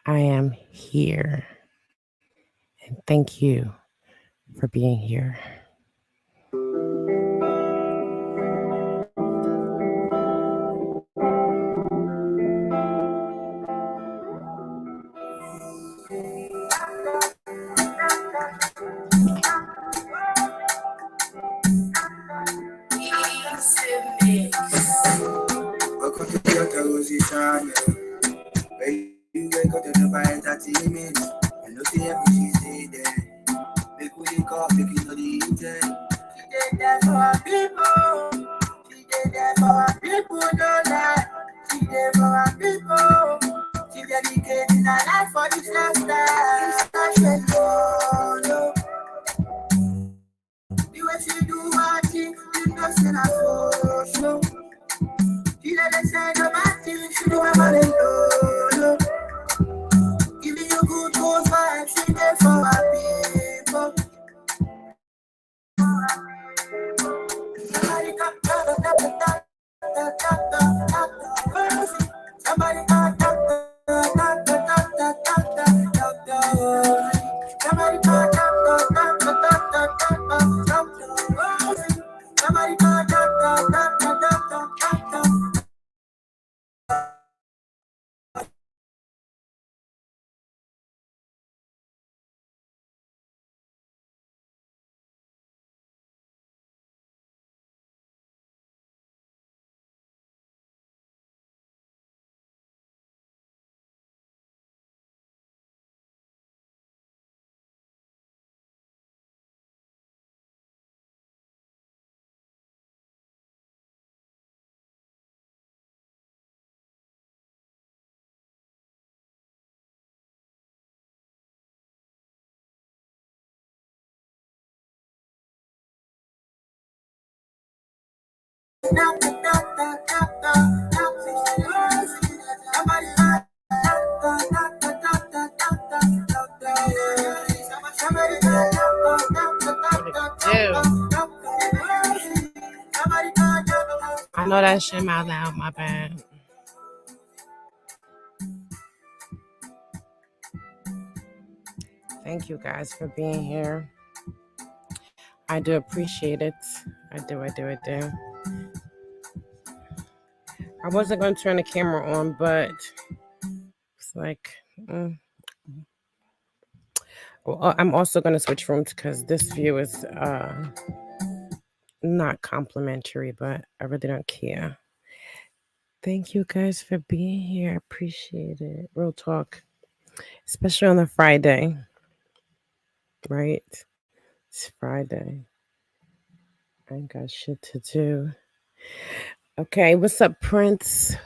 I am here. And thank you for being here. Welcome to the Rosy channel. Where you wake up to the entertainment. And no see every she stay there. Make we call, make you know the intent. She did that for our people. She did that for our people, don't lie. She did for our people. She dedicating her life for this lifestyle. It's such a no. The way she do her thing, you know, she not for show. She let us say no matter, she do have a low. Giving you good vibes, she there for our people. Somebody got somebody I know that shit out loud, my bad. Thank you guys for being here. I do appreciate it. I do. I wasn't going to turn the camera on, but it's like... Well, I'm also going to switch rooms because this view is not complimentary, but I really don't care. Thank you guys for being here. I appreciate it. Real talk. Especially on a Friday. Right? It's Friday. I ain't got shit to do. Okay, what's up, Prince?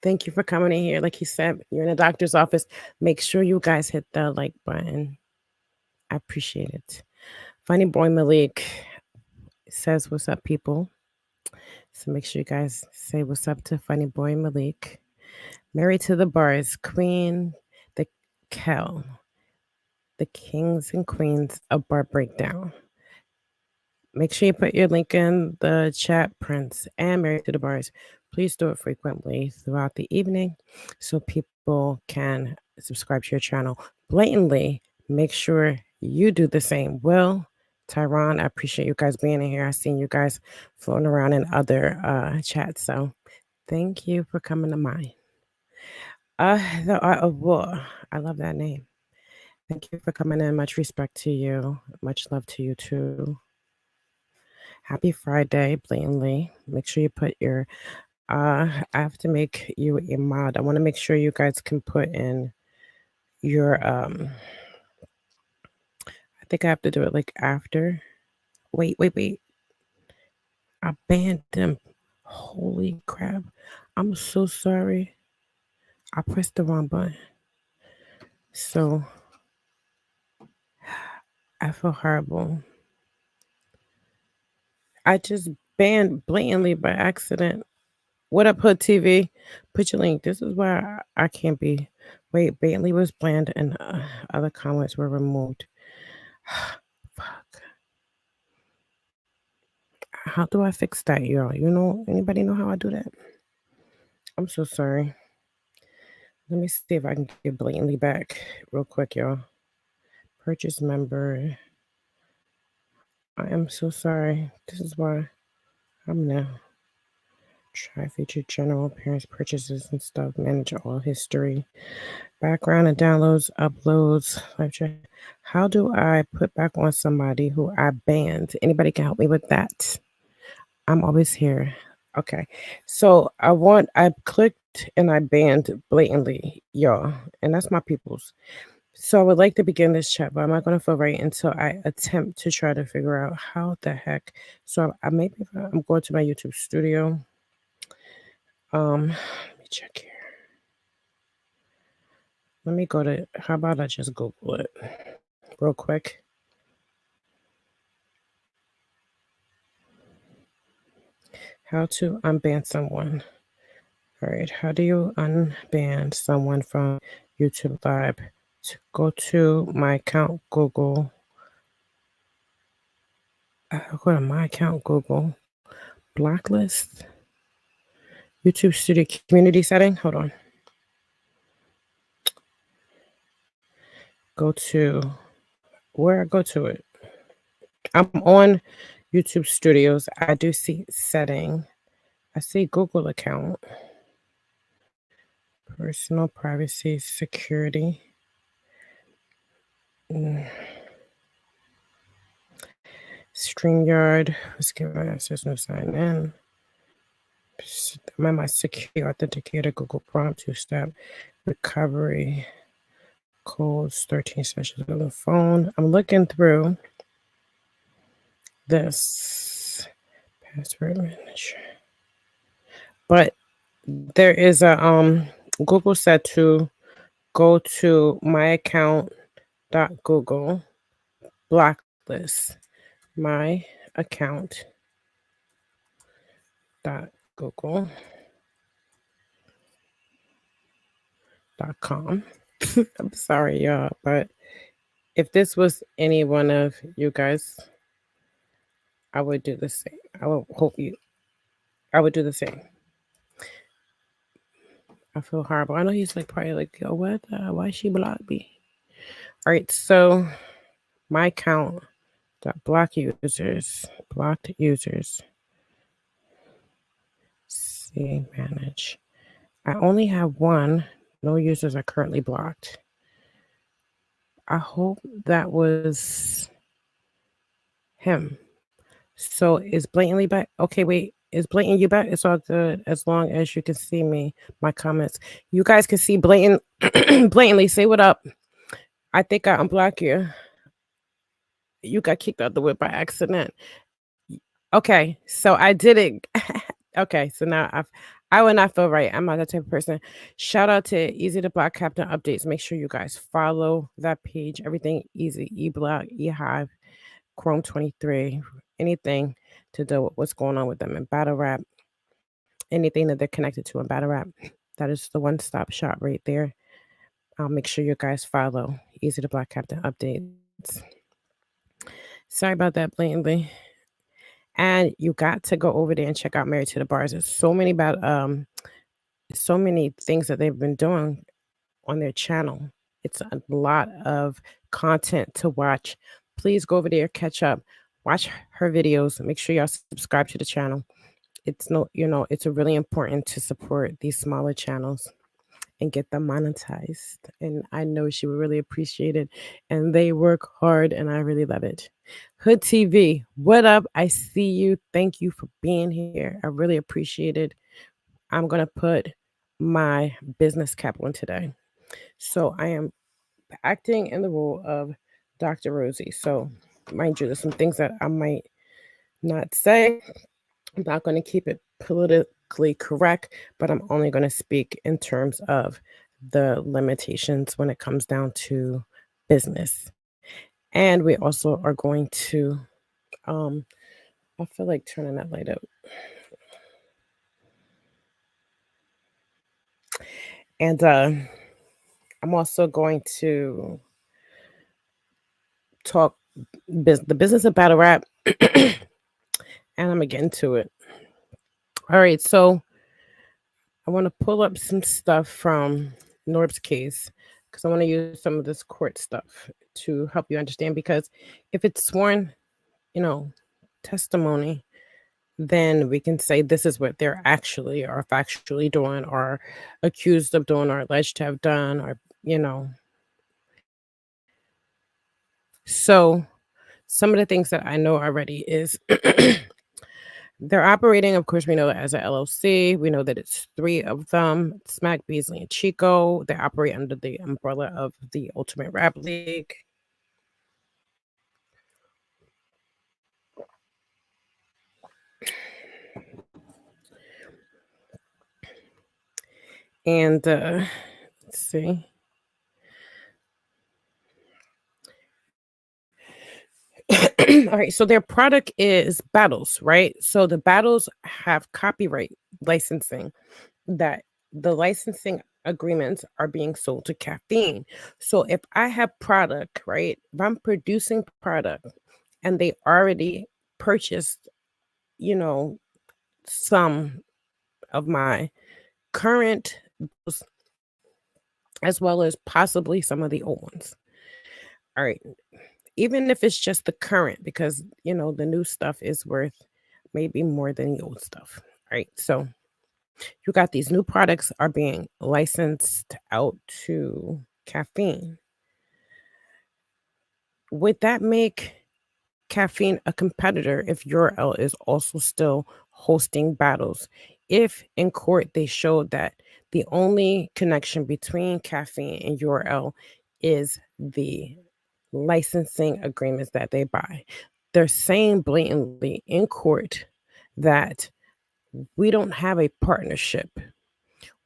Thank you for coming in here. Like he said, you're in a doctor's office. Make sure you guys hit the like button. I appreciate it. Funny Boy Malik says, what's up, people? So make sure you guys say what's up to Funny Boy Malik. Married to the Bars, Queen, the Kel, the kings and queens of Bar Breakdown. Make sure you put your link in the chat, Prince, and Married to the Bars. Please do it frequently throughout the evening so people can subscribe to your channel. Blatantly, make sure you do the same. Will, Tyron, I appreciate you guys being in here. I've seen you guys floating around in other chats. So thank you for coming to mine. The Art of War. I love that name. Thank you for coming in. Much respect to you. Much love to you too. Happy Friday, blatantly. Make sure you put your I have to make you a mod. I want to make sure you guys can put in your I think I have to do it like after. Wait. I banned them. Holy crap. I'm so sorry. I pressed the wrong button. So I feel horrible. I just banned blatantly by accident. What up, Hood TV? Put your link. This is why I can't be. Wait, Bentley was banned and other comments were removed. Fuck. How do I fix that, y'all? You know, anybody know how I do that? I'm so sorry. Let me see if I can get blatantly back real quick, y'all. Purchase member. I am so sorry. This is why I'm now. Try feature general appearance, purchases and stuff. Manage all history, background and downloads, uploads, live chat. How do I put back on somebody who I banned? Anybody can help me with that. I'm always here. Okay. So I clicked and I banned blatantly, y'all. And that's my people's. So I would like to begin this chat, but I'm not going to feel right until I attempt to try to figure out how the heck. So I maybe I'm going to my YouTube studio. Let me check here. Let me go to. How about I just Google it real quick? How to unban someone. All right. How do you unban someone from YouTube Live? Go to my account Google. Go to my account Google. Blacklist. YouTube Studio community setting. Hold on. Go to where I go to it. I'm on YouTube Studios. I do see setting. I see Google account, personal privacy, security. Mm. StreamYard. Let's give my access no sign in. I'm at my security authenticator, Google Prompt, two-step recovery codes, 13 sessions on the phone. I'm looking through this password manager, but there is a Google said to go to my account .google blacklist my account .google .com. I'm sorry, y'all, but if this was any one of you guys, I would do the same. I would hope you. I would do the same. I feel horrible. I know he's like probably like, yo, what? Why she blocked me? All right, so my account block users, blocked users. See, manage. I only have one. No users are currently blocked. I hope that was him. So is blatantly back? Okay, wait. Is blatant you back? It's all good as long as you can see me, my comments. You guys can see blatant, blatantly. Say what up. I think I unblock you. You got kicked out the whip by accident. Okay, so I did it. Okay, so now I would not feel right. I'm not that type of person. Shout out to Easy to Block Captain Updates. Make sure you guys follow that page. Everything easy. eBlock, eHive, Chrome 23, anything to do with what's going on with them in battle rap, anything that they're connected to in battle rap. That is the one-stop shop right there. I'll make sure you guys follow Easy to Block Captain Updates. Sorry about that blatantly. And you got to go over there and check out Married to the Bars. There's so many things that they've been doing on their channel. It's a lot of content to watch. Please go over there, catch up, watch her videos. Make sure y'all subscribe to the channel. It's really important to support these smaller channels and get them monetized. And I know she would really appreciate it. And they work hard, and I really love it. Hood TV, what up? I see you. Thank you for being here. I really appreciate it. I'm going to put my business cap on today. So I am acting in the role of Dr. Rosie. So, mind you, there's some things that I might not say. I'm not going to keep it politically correct, but I'm only going to speak in terms of the limitations when it comes down to business. And we also are going to, I feel like turning that light up. And I'm also going to talk the business of battle rap, and I'm going to get into it. All right, so I want to pull up some stuff from Norb's case because I want to use some of this court stuff to help you understand. Because if it's sworn, you know, testimony, then we can say this is what they're actually or factually doing or accused of doing or alleged to have done or, you know. So some of the things that I know already is they're operating, of course, we know as a LLC. We know that it's three of them, Smack, Beasley, and Chico. They operate under the umbrella of the Ultimate Rap League. And let's see. All right, so their product is battles, right? So the battles have copyright licensing that the licensing agreements are being sold to caffeine. So if I have product, right? If I'm producing product and they already purchased, you know, some of my current as well as possibly some of the old ones. All right. Even if it's just the current, because the new stuff is worth maybe more than the old stuff. Right. So you got these new products are being licensed out to caffeine. Would that make caffeine a competitor if URL is also still hosting battles? If in court they showed that the only connection between caffeine and URL is the licensing agreements that they buy. They're saying blatantly in court that we don't have a partnership.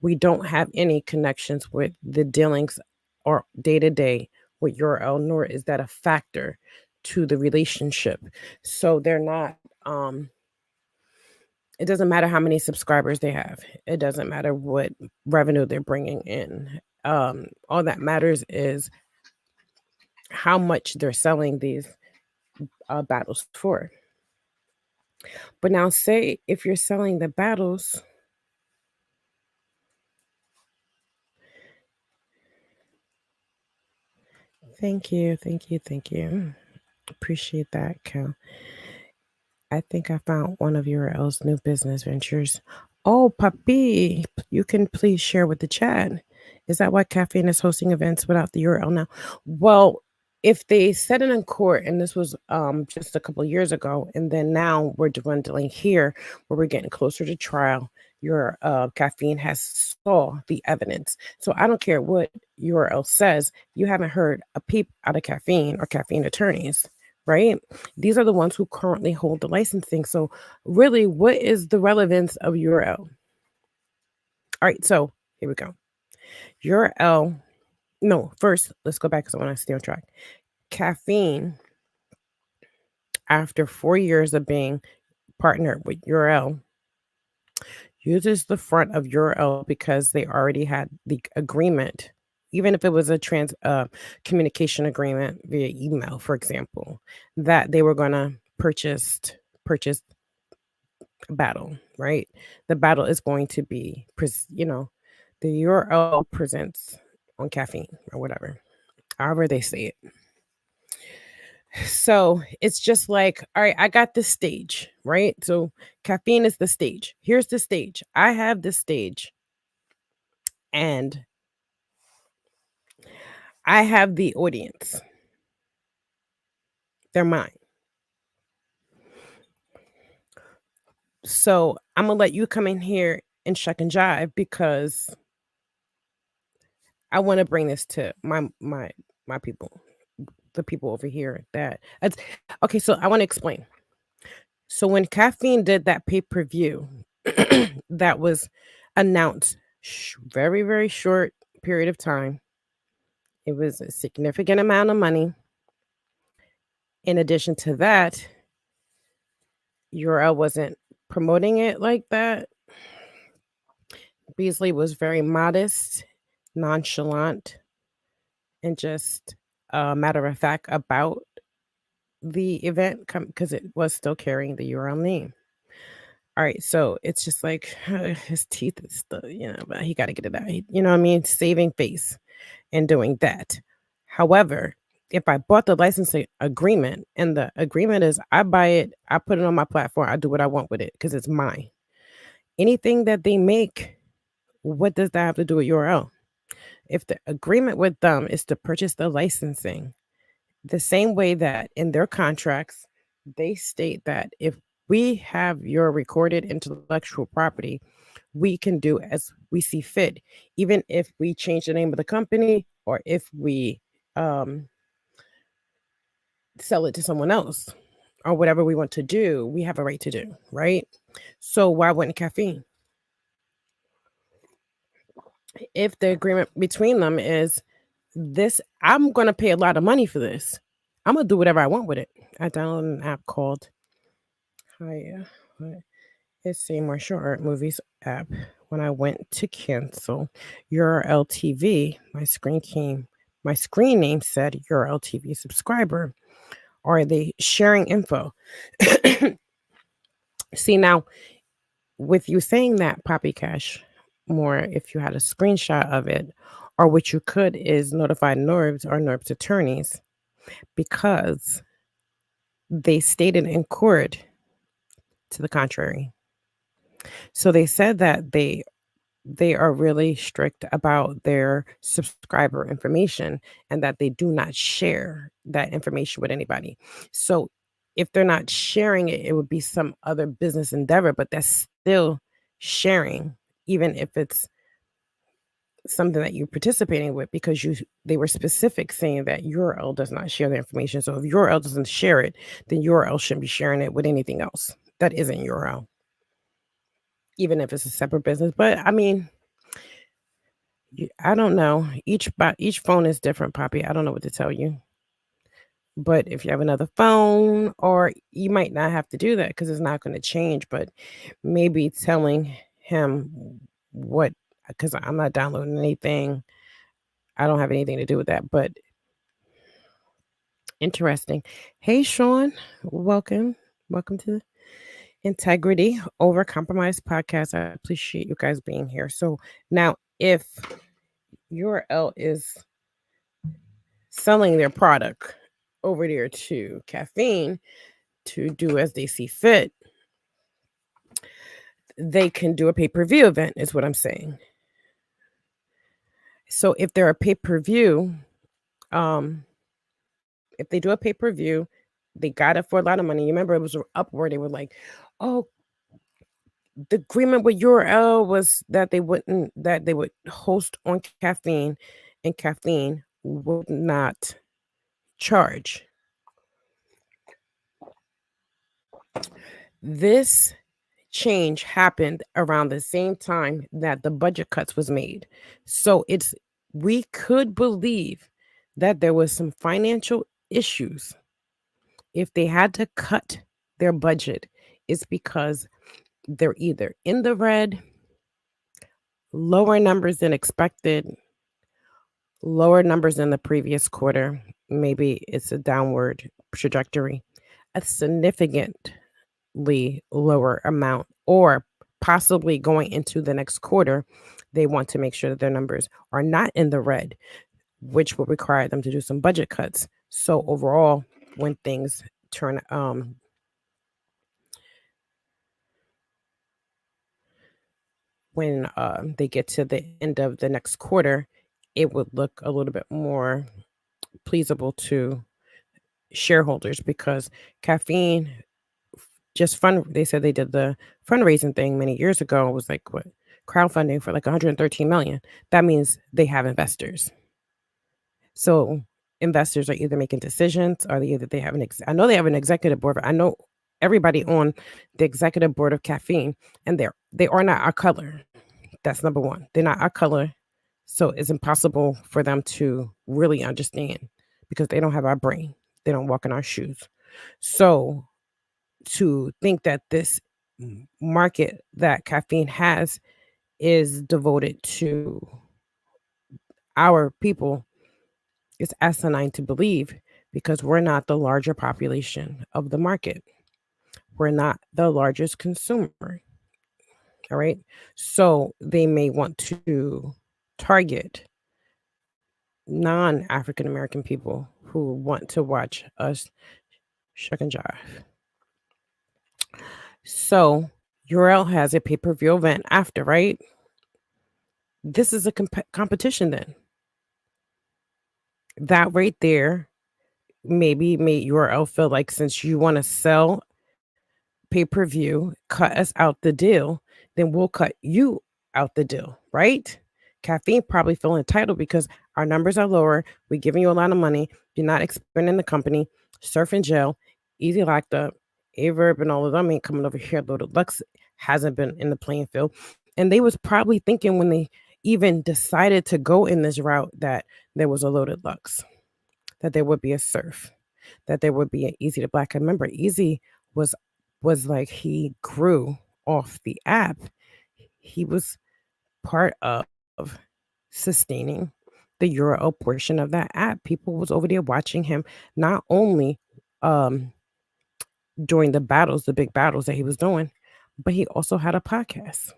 We don't have any connections with the dealings or day to day with URL, nor is that a factor to the relationship. So they're not, it doesn't matter how many subscribers they have, it doesn't matter what revenue they're bringing in. All that matters is how much they're selling these battles for. But now, say if you're selling the battles, thank you, thank you, thank you. Appreciate that, Cal. I think I found one of your else new business ventures. Oh, Papi, you can please share with the chat. Is that why Caffeine is hosting events without the URL now? Well, if they said it in court, and this was just a couple of years ago, and then now we're dwindling here, where we're getting closer to trial. Your Caffeine has saw the evidence, so I don't care what URL says. You haven't heard a peep out of Caffeine or Caffeine attorneys, right? These are the ones who currently hold the licensing. So, really, what is the relevance of URL? All right, so here we go. URL. No, first, let's go back because I want to stay on track. Caffeine, after 4 years of being partnered with URL, uses the front of URL because they already had the agreement, even if it was a communication agreement via email, for example, that they were going to purchase battle, right? The battle is going to be, the URL presents on caffeine or whatever, however they say it. So it's just like, all right, I got this stage, right? So caffeine is the stage. Here's the stage. I have this stage and I have the audience. They're mine. So I'm gonna let you come in here and shuck and jive because I want to bring this to my people, the people over here. That's okay. So I want to explain. So when Caffeine did that pay-per-view, that was announced very very short period of time. It was a significant amount of money. In addition to that, URL wasn't promoting it like that. Beasley was very modest, nonchalant, and just matter of fact about the event because it was still carrying the URL name. All right, so it's just like his teeth is still, but he got to get it out. You know what I mean? Saving face and doing that. However, if I bought the licensing agreement and the agreement is I buy it, I put it on my platform, I do what I want with it because it's mine. Anything that they make, what does that have to do with URL? If the agreement with them is to purchase the licensing, the same way that in their contracts, they state that if we have your recorded intellectual property, we can do as we see fit, even if we change the name of the company or if we um, sell it to someone else or whatever we want to do, we have a right to do, right? So why wouldn't caffeine? If the agreement between them is this, I'm going to pay a lot of money for this. I'm going to do whatever I want with it. I downloaded an app called Hiya. It's a martial art movies app. When I went to cancel Url+TV, my screen name said Url+TV subscriber. Are they sharing info? See, now with you saying that, Poppy Cash, more if you had a screenshot of it, or what you could is notify NORBS or NORBS attorneys because they stated in court to the contrary. So they said that they are really strict about their subscriber information and that they do not share that information with anybody. So if they're not sharing it, it would be some other business endeavor, but that's still sharing, even if it's something that you're participating with because they were specific saying that URL does not share the information. So if URL doesn't share it, then URL shouldn't be sharing it with anything else that isn't URL, even if it's a separate business. But I mean, I don't know. Each phone is different, Poppy. I don't know what to tell you. But if you have another phone, or you might not have to do that because it's not going to change. But maybe telling him what, because I'm not downloading anything. I don't have anything to do with that. But interesting. Hey, Sean, welcome. Welcome to Integrity Over Compromise podcast. I appreciate you guys being here. So now, if URL is selling their product over there to caffeine to do as they see fit, they can do a pay-per-view event, is what I'm saying. So if they're a pay-per-view, if they do a pay-per-view, they got it for a lot of money. You remember it was upward. They were like, oh, the agreement with URL was that they would host on caffeine and caffeine would not charge. This change happened around the same time that the budget cuts was made. So we could believe that there was some financial issues. If they had to cut their budget, it's because they're either in the red, lower numbers than expected, lower numbers than the previous quarter. Maybe it's a downward trajectory, a significantly lower amount, or possibly going into the next quarter, they want to make sure that their numbers are not in the red, which will require them to do some budget cuts. So overall, when things turn when they get to the end of the next quarter, it would look a little bit more pleasable to shareholders because caffeine they said they did the fundraising thing many years ago. It was like what, crowdfunding for like 113 million. That means they have investors. So investors are either making decisions or they have I know they have an executive board. I know everybody on the executive board of caffeine, and they are not our color. That's number one. They're not our color. So it's impossible for them to really understand because they don't have our brain. They don't walk in our shoes. So to think that this market that caffeine has is devoted to our people is asinine to believe because we're not the larger population of the market. we're not the largest consumer. All right. So they may want to target non African American people who want to watch us shuck and jive. So URL has a pay-per-view event after, right? This is a competition then. That right there maybe made URL feel like since you want to sell pay-per-view, cut us out the deal, then we'll cut you out the deal, right? Caffeine probably feel entitled because our numbers are lower. We're giving you a lot of money. You're not expanding the company. Surf in jail, easy locked up. Averb and all of them ain't coming over here. Loaded Lux hasn't been in the playing field. And they was probably thinking when they even decided to go in this route that there was a Loaded Lux, that there would be a Surf, that there would be an Easy to Black. I remember Easy was like he grew off the app. He was part of sustaining the URL portion of that app. People was over there watching him not only um during the battles, the big battles that he was doing, but he also had a podcast.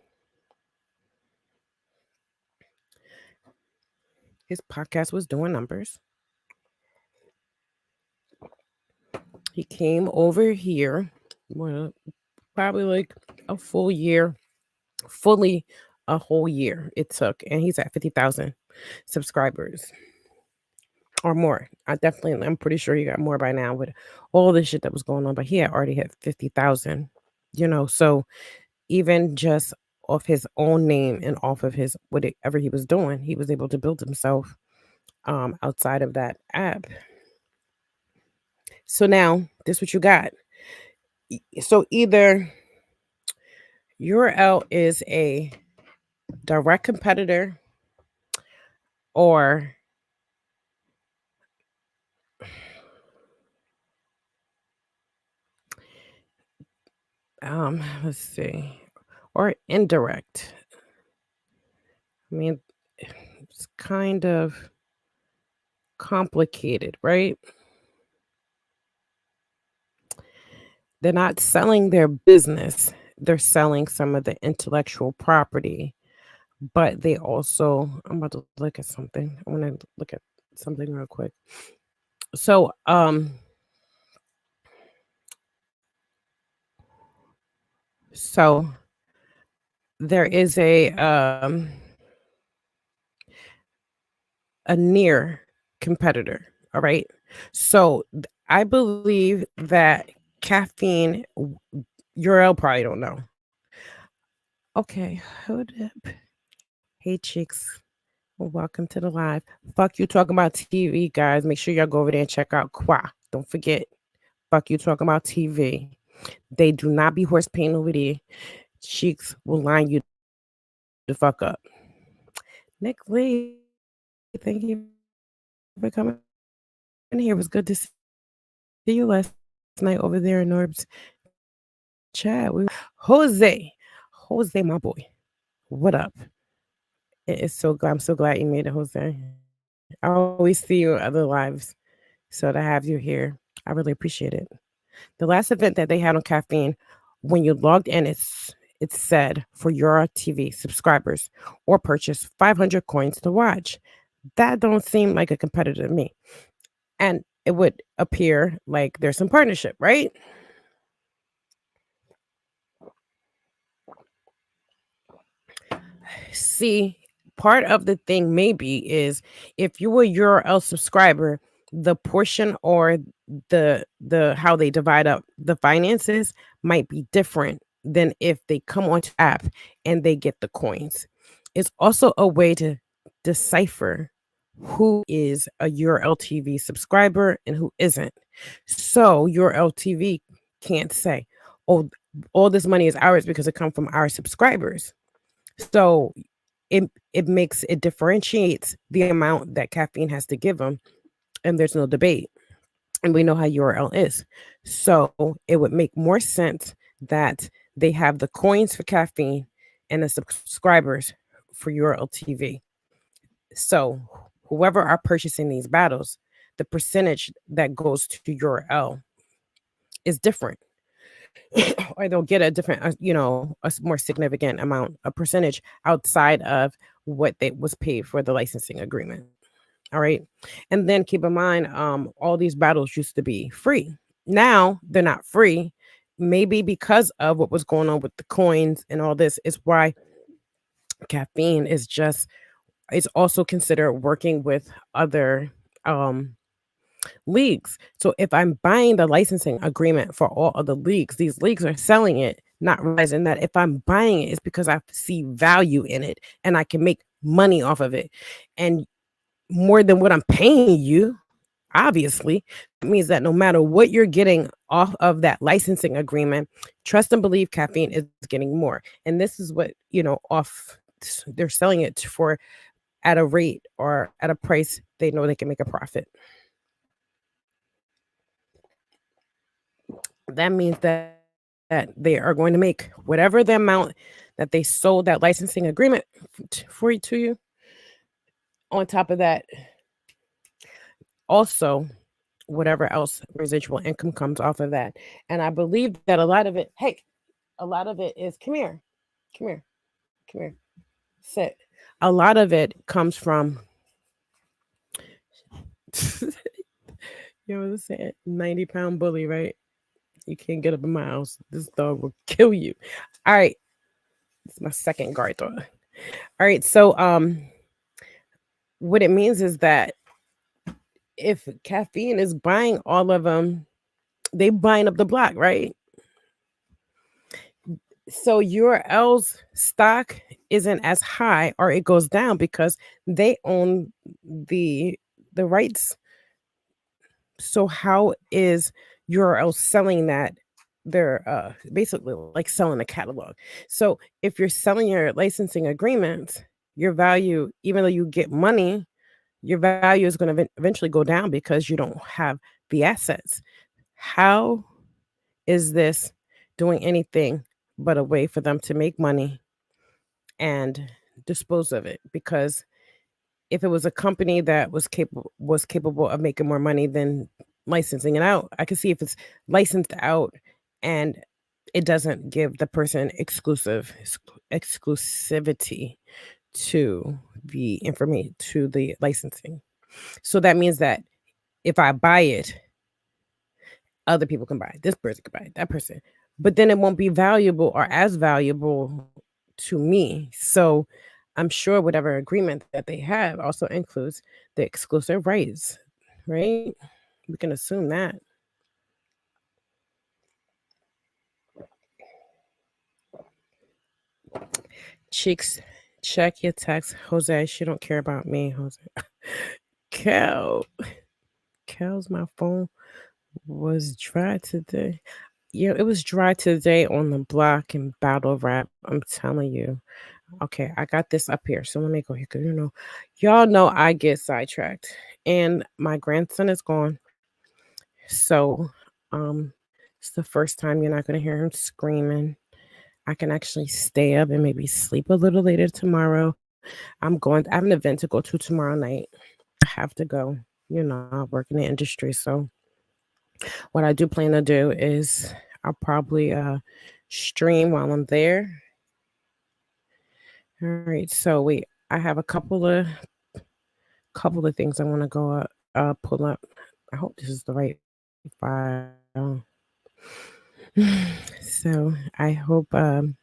His podcast was doing numbers. He came over here, well, probably like a full year, fully a whole year it took, and he's at 50,000 subscribers or more. I'm pretty sure he got more by now with all the shit that was going on, but he had already hit 50,000, so even just off his own name and off of his whatever he was doing, he was able to build himself outside of that app. So now this what you got. So either URL is a direct competitor or let's see, or indirect. I mean, it's kind of complicated, right? They're not selling their business, they're selling some of the intellectual property, but they also, I'm about to look at something. I want to look at something real quick. So, so there is a near competitor, all right? So I believe that caffeine, URL probably don't know. Okay, hold up. Hey chicks, welcome to the live. Fuck you talking about TV, guys. Make sure y'all go over there and check out Qua. Don't forget, fuck you talking about TV. They do not be horse pain over there. Cheeks will line you the fuck up. Nick Lee, thank you for coming in here. It was good to see you last night over there in Norb's chat. Jose, my boy. What up? I'm so glad you made it, Jose. I always see you in other lives. So to have you here, I really appreciate it. The last event that they had on Caffeine, when you logged in, it said for your TV subscribers or purchase 500 coins to watch. That don't seem like a competitor to me. And it would appear like there's some partnership, right? See, part of the thing maybe is if you were URL subscriber, the portion or the how they divide up the finances might be different than if they come onto app and they get the coins. It's also a way to decipher who is a URL TV subscriber and who isn't. So URL TV can't say, "Oh, all this money is ours because it comes from our subscribers." So it differentiates the amount that caffeine has to give them, and there's no debate. And we know how URL is. So it would make more sense that they have the coins for caffeine and the subscribers for URL TV. So whoever are purchasing these battles, the percentage that goes to URL is different. or they'll get a different, more significant amount, a percentage outside of what they was paid for the licensing agreement. All right. And then keep in mind, all these battles used to be free. Now they're not free. Maybe because of what was going on with the coins and all this is why caffeine is also considered working with other um leagues. So if I'm buying the licensing agreement for all of the leagues, these leagues are selling it, not realizing that if I'm buying it, it's because I see value in it and I can make money off of it. And more than what I'm paying you, obviously, that means that no matter what you're getting off of that licensing agreement, trust and believe caffeine is getting more. And this is what, they're selling it for at a rate or at a price they know they can make a profit. That means that they are going to make whatever the amount that they sold that licensing agreement to you. On top of that, also whatever else residual income comes off of that. And I believe that a lot of it, hey, a lot of it is come here, come here, sit. A lot of it comes from you know what I'm saying? 90-pound bully, right? You can't get up in my house. This dog will kill you. All right. It's my second guard dog. All right. So what it means is that if caffeine is buying all of them, they buying up the block, right? So URL's stock isn't as high or it goes down because they own the the rights. So how is URL selling that? They're basically like selling a catalog. So if you're selling your licensing agreements, your value, even though you get money, your value is going to eventually go down because you don't have the assets. How is this doing anything but a way for them to make money and dispose of it? Because if it was a company that was capable of making more money than licensing it out, I could see if it's licensed out and it doesn't give the person exclusivity to the information, to the licensing. So that means that if I buy it, other people can buy it. This person can buy it, that person. But then it won't be valuable or as valuable to me. So I'm sure whatever agreement that they have also includes the exclusive rights, right? We can assume that. Cheeks, check your text. Jose, she don't care about me, Jose. Cal. Cal's my phone was dry today. Yeah, it was dry today on the block and battle rap. I'm telling you. Okay, I got this up here. So let me go here because y'all know I get sidetracked. And my grandson is gone. So it's the first time you're not gonna hear him screaming. I can actually stay up and maybe sleep a little later tomorrow. I have an event to go to tomorrow night. I have to go. I work in the industry. So what I do plan to do is I'll probably stream while I'm there. All right. So wait, I have a couple of things I want to go pull up. I hope this is the right file. So I hope want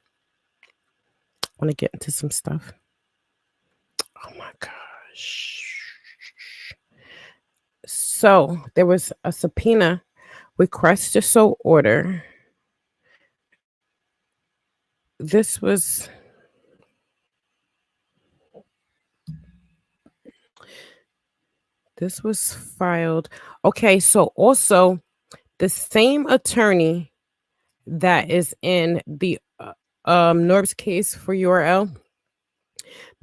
to get into some stuff. Oh my gosh. So there was a subpoena request to so order. This was filed. Okay, so also the same attorney that is in the Norb's case for URL,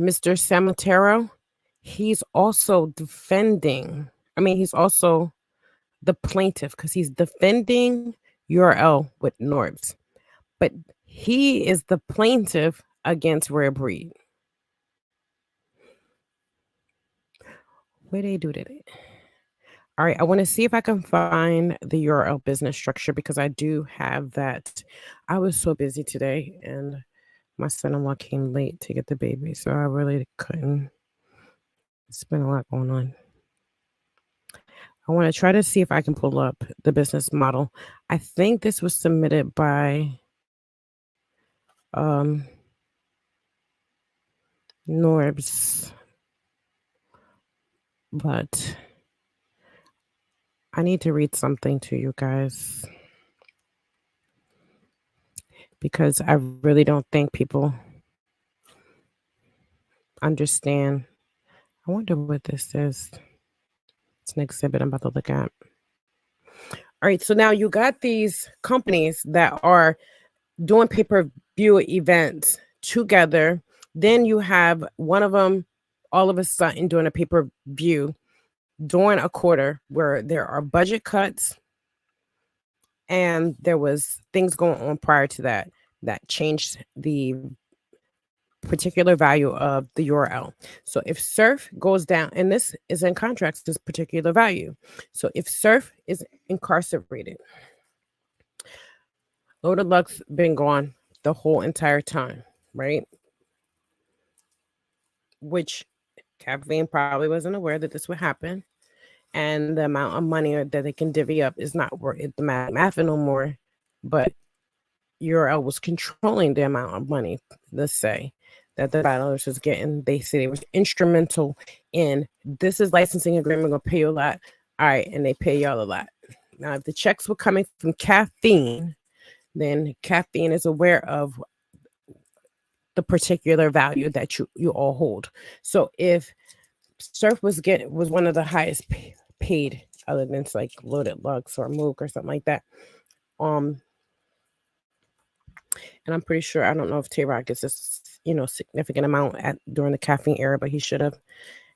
Mr. Samatero, he's also defending. I mean, he's also the plaintiff because he's defending URL with Norbs, but he is the plaintiff against Rare Breed. Where they do that? All right, I want to see if I can find the URL business structure because I do have that. I was so busy today and my son-in-law came late to get the baby, so I really couldn't. It's been a lot going on. I want to try to see if I can pull up the business model. I think this was submitted by um Norbs, but I need to read something to you guys because I really don't think people understand. I wonder what this is. It's an exhibit I'm about to look at. All right, so now you got these companies that are doing pay-per-view events together. Then you have one of them all of a sudden doing a pay-per-view during a quarter where there are budget cuts and there was things going on prior to that that changed the particular value of the URL. So if surf goes down, and this is in contrast to this particular value. So if surf is incarcerated, Loaded Luck's been gone the whole entire time, right? Which Caffeine probably wasn't aware that this would happen. And the amount of money that they can divvy up is not worth the math no more. But URL was controlling the amount of money, let's say, that the battlers was getting. They say they was instrumental in this is licensing agreement, gonna pay you a lot. All right, and they pay y'all a lot. Now, if the checks were coming from Caffeine, then Caffeine is aware of the particular value that you all hold. So if Surf was one of the highest paid, other than like Loaded Lux or Mook or something like that. Um, and I'm pretty sure I don't know if Tay Rock gets this significant amount at during the Caffeine era, but he should have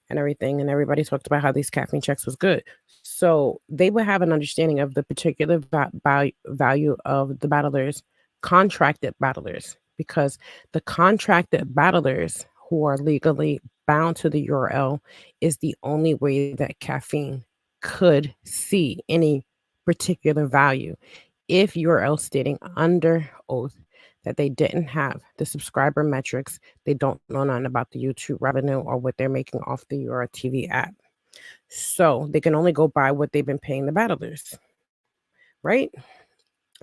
and everything. And everybody talked about how these Caffeine checks was good. So they would have an understanding of the particular value of the battlers, contracted battlers, because the contracted battlers who are legally bound to the URL is the only way that Caffeine could see any particular value. If URL stating under oath that they didn't have the subscriber metrics, they don't know nothing about the YouTube revenue or what they're making off the URL TV app. So they can only go by what they've been paying the battlers, right?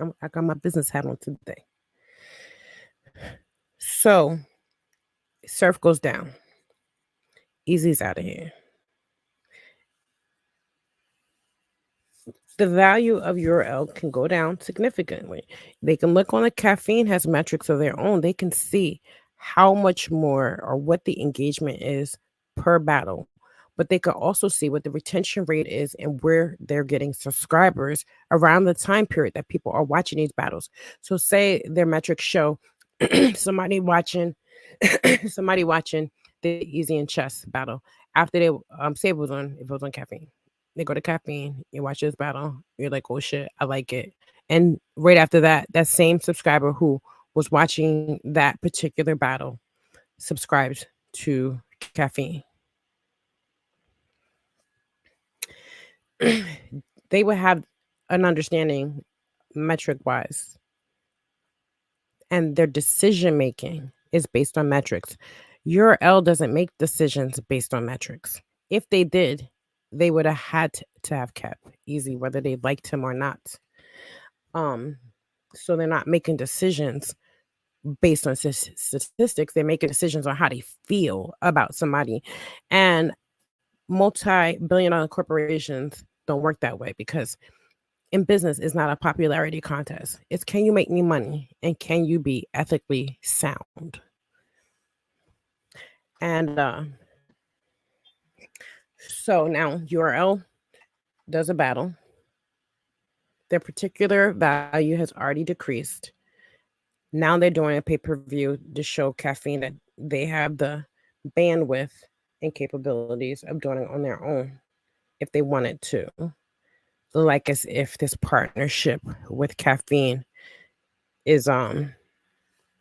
I got my business hat on today. So Surf goes down. Easy's out of here. The value of URL can go down significantly. They can look on the Caffeine has metrics of their own. They can see how much more or what the engagement is per battle. But they can also see what the retention rate is and where they're getting subscribers around the time period that people are watching these battles. So say their metrics show somebody watching somebody watching the Easy and Chess battle after they say if it was on Caffeine. They go to Caffeine, you watch this battle, you're like, oh shit, I like it. And right after that, that same subscriber who was watching that particular battle subscribes to Caffeine. They would have an understanding metric wise, and their decision making is based on metrics. URL doesn't make decisions based on metrics. If they did, they would have had to have kept Easy, whether they liked him or not. So they're not making decisions based on statistics. They're making decisions on how they feel about somebody. And multi-billion-dollar corporations don't work that way because in business it's not a popularity contest. It's can you make me money and can you be ethically sound? And so now URL does a battle. Their particular value has already decreased. Now they're doing a pay-per-view to show Caffeine that they have the bandwidth and capabilities of doing it on their own if they wanted to. Like as if this partnership with Caffeine is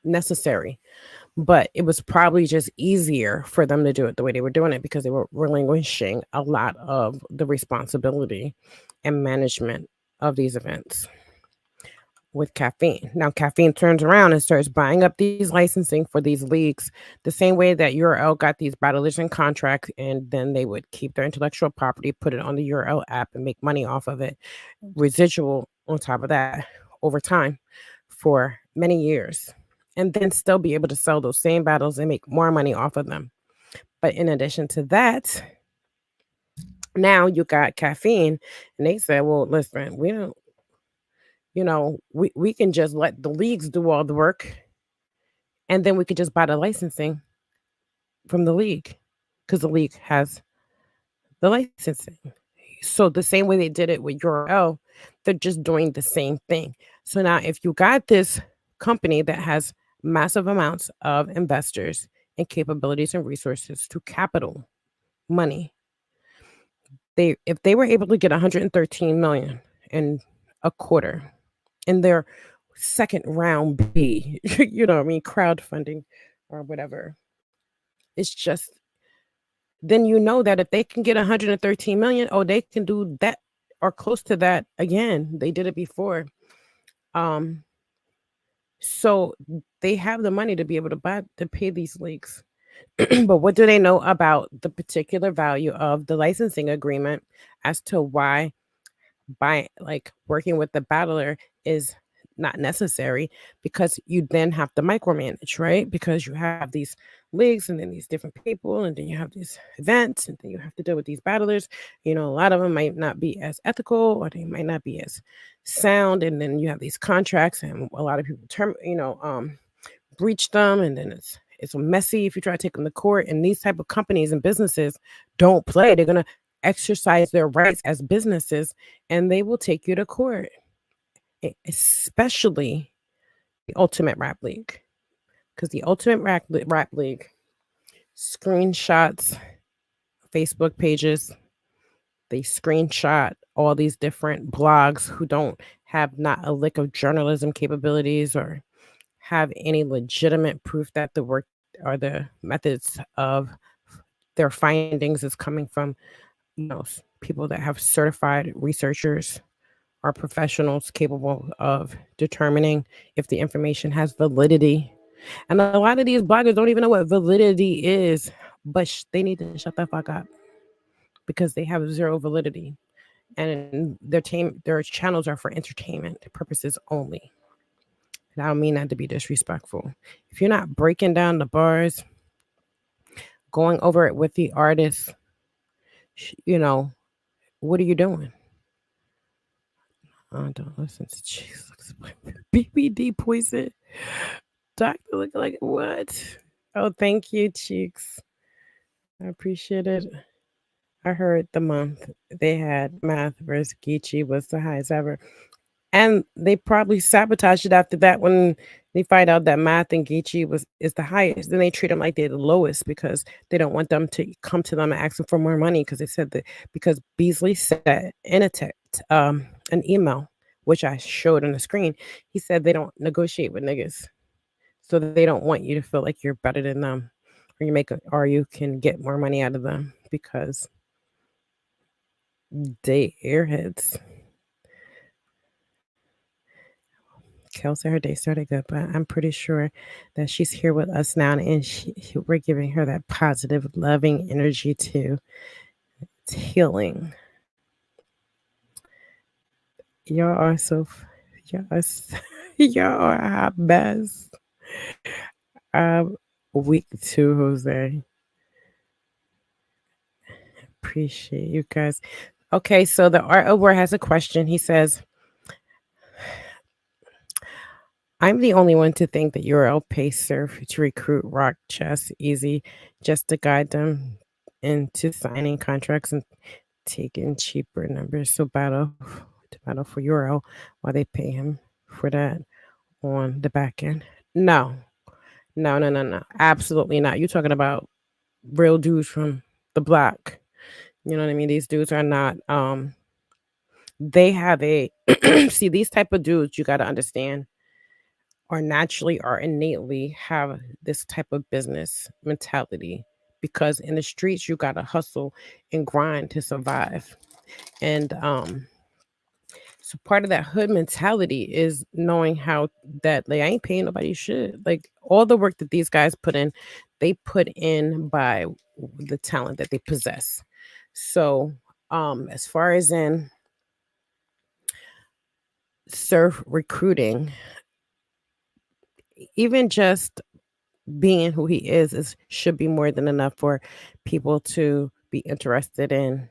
necessary. but it was probably just easier for them to do it the way they were doing it because they were relinquishing a lot of the responsibility and management of these events with caffeine. Now, caffeine turns around and starts buying up these licensing for these leagues the same way that URL got these battlers and contracts, and then they would keep their intellectual property, put it on the URL app, and make money off of it, residual on top of that over time for many years, and then still be able to sell those same battles and make more money off of them. But in addition to that, now you got caffeine, and they said, well, listen, we don't, we can just let the leagues do all the work, and then we could just buy the licensing from the league because the league has the licensing. So the same way they did it with URL, they're just doing the same thing. So now if you got this company that has massive amounts of investors and capabilities and resources to capital money, if they were able to get 113 million in a quarter in their second round B, you know what I mean, crowdfunding or whatever. It's just then you know that if they can get 113 million, oh, they can do that or close to that again. They did it before. Um, so they have the money to be able to pay these leagues. But what do they know about the particular value of the licensing agreement as to why by like working with the battler is not necessary because you then have to micromanage, right? Because you have these leagues and then these different people and then you have these events and then you have to deal with these battlers. A lot of them might not be as ethical or they might not be as sound, and then you have these contracts and a lot of people breach them, and then it's messy if you try to take them to court. And these type of companies and businesses don't play. They're gonna exercise their rights as businesses and they will take you to court, especially the Ultimate Rap League. Because the Ultimate Rap League screenshots Facebook pages, they screenshot all these different blogs who don't have not a lick of journalism capabilities or have any legitimate proof that the work or the methods of their findings is coming from people that have certified researchers or professionals capable of determining if the information has validity. And a lot of these bloggers don't even know what validity is, but they need to shut the fuck up because they have zero validity. And their channels are for entertainment purposes only. And I don't mean that to be disrespectful. If you're not breaking down the bars, going over it with the artist, what are you doing? Don't listen to Jesus. BBD poison. Doctor look like what? Oh, thank you, Cheeks. I appreciate it. I heard the month they had Math versus Geechee was the highest ever. And they probably sabotaged it after that when they find out that Math and Geechee is the highest. Then they treat them like they're the lowest because they don't want them to come to them and ask them for more money because they said that because Beasley said in a text, an email, which I showed on the screen, he said they don't negotiate with niggas. So they don't want you to feel like you're better than them or you can get more money out of them because they airheads. Kelsey, her day started good, but I'm pretty sure that she's here with us now, and we're giving her that positive, loving energy too. It's healing. Y'all are y'all are, y'all are our best. Week 2, Jose. Appreciate you guys. Okay, so the Art of War has a question. He says, I'm the only one to think that URL pays Surf to recruit Rock Chess Easy just to guide them into signing contracts and taking cheaper numbers. So battle for URL while they pay him for that on the back end. No. Absolutely not. You're talking about real dudes from the block. You know what I mean? These dudes are not they have a see these type of dudes, you got to understand, are naturally or innately have this type of business mentality, because in the streets you gotta hustle and grind to survive. And so part of that hood mentality is knowing how that like I ain't paying nobody shit. Like all the work that these guys put in, they put in by the talent that they possess. So as far as in surf recruiting, even just being who he is should be more than enough for people to be interested in.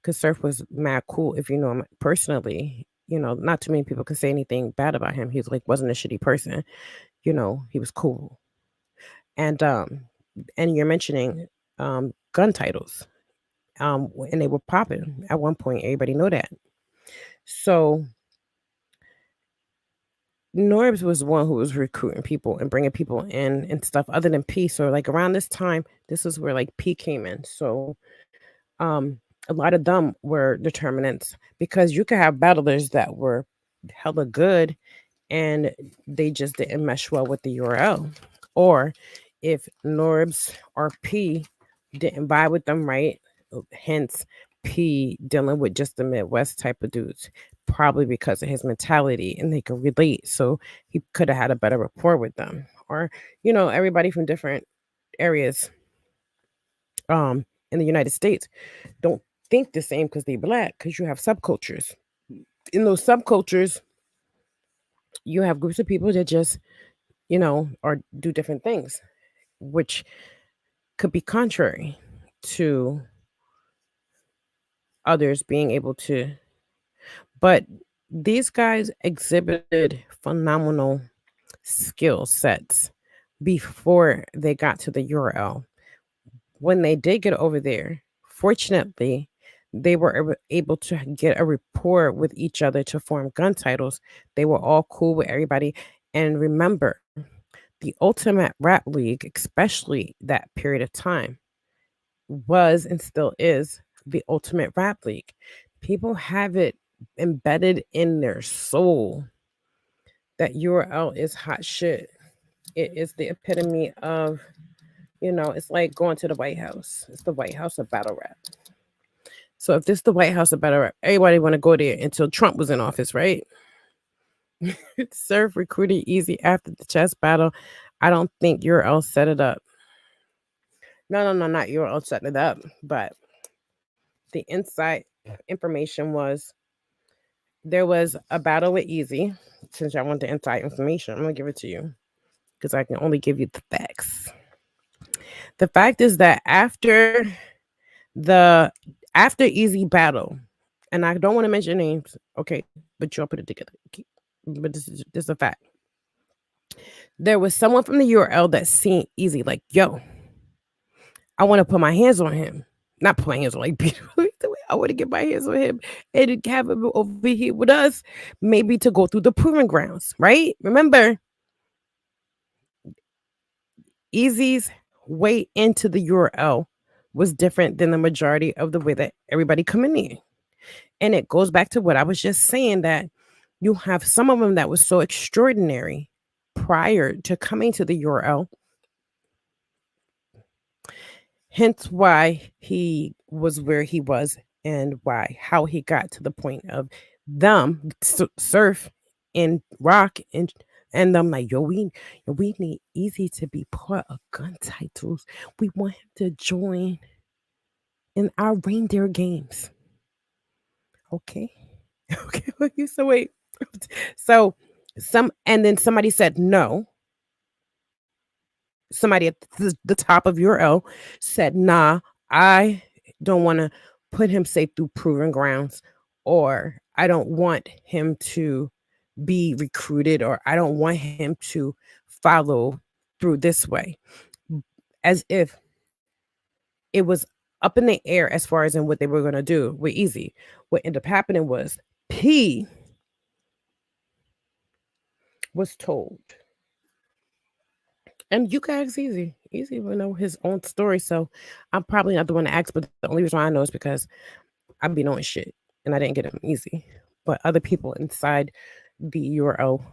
Because Surf was mad cool if you know him personally. You know, not too many people can say anything bad about him. He was like wasn't a shitty person. You know, he was cool. And you're mentioning gun titles. And they were popping at one point. Everybody know that. So Norbs was one who was recruiting people and bringing people in and stuff other than P. So like around this time, this is where like P came in. So a lot of them were determinants because you could have battlers that were hella good and they just didn't mesh well with the URL. Or if Norbs or P didn't vibe with them right, hence P dealing with just the Midwest type of dudes, probably because of his mentality and they could relate. So he could have had a better rapport with them. Or, you know, everybody from different areas in the United States don't think the same because they black, because you have subcultures. In those subcultures, you have groups of people that just, you know, or do different things, which could be contrary to others being able to. But these guys exhibited phenomenal skill sets before they got to the URL. When they did get over there, fortunately, they were able to get a rapport with each other to form gun titles. They were all cool with everybody. And remember, the Ultimate Rap League, especially that period of time, was and still is the Ultimate Rap League. People have it embedded in their soul that URL is hot shit. It is the epitome of, you know, it's like going to the White House. It's the White House of battle rap. So if this the White House of battle rap, everybody want to go there until Trump was in office, right? Surf recruited easy after the chess battle. I don't think URL set it up. No, not URL set it up, but the inside information was there was a battle with Easy. Since I want the inside information, I'm gonna give it to you because I can only give you the facts. The fact is that the after Easy battle, and I don't want to mention names, okay, but y'all put it together. But this is a fact. There was someone from the URL that seen Easy like, yo, I want to put my hands on him. Not put my hands on like I want to get my hands on him and have him over here with us, maybe to go through the proving grounds, right? Remember, Easy's way into the URL was different than the majority of the way that everybody coming in. And it goes back to what I was just saying, that you have some of them that was so extraordinary prior to coming to the URL. Hence why he was where he was and why how he got to the point of them surf and rock and I'm like, we need Easy to be part of gun titles. We want him to join in our reindeer games. Okay. Okay. So wait. So and then somebody said no. Somebody at the top of URL said, nah, I don't want to put him, say, through proven grounds, or I don't want him to be recruited, or I don't want him to follow through this way. As if it was up in the air as far as in what they were going to do with Easy. What ended up happening was P was told, and you can ask Easy. Easy will know his own story. So I'm probably not the one to ask, but the only reason why I know is because I be knowing shit and I didn't get him Easy. But other people inside the URL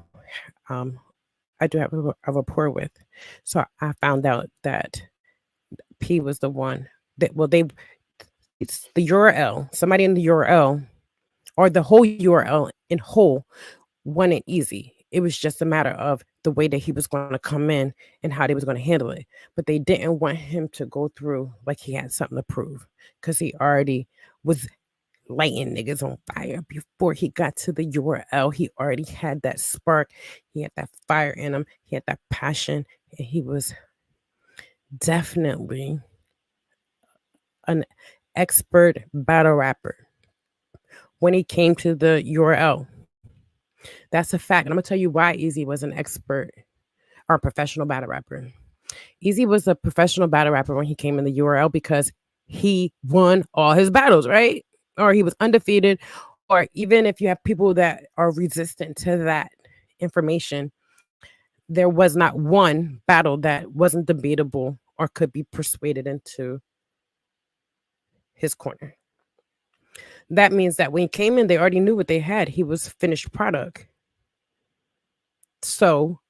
I do have a rapport with. So I found out that P was the one that, well, it's the URL, somebody in the URL or the whole URL in whole wanted easy. It was just a matter of the way that he was going to come in and how they was going to handle it. But they didn't want him to go through like he had something to prove because he already was lighting niggas on fire before he got to the URL. He already had that spark. He had that fire in him. He had that passion. And he was definitely an expert battle rapper when he came to the URL. That's a fact. And I'm gonna tell you why Easy was an expert or a professional battle rapper. Easy was a professional battle rapper when he came in the URL because he won all his battles, right? Or he was undefeated. Or even if you have people that are resistant to that information, there was not one battle that wasn't debatable or could be persuaded into his corner. That means that when he came in, they already knew what they had. He was finished product. So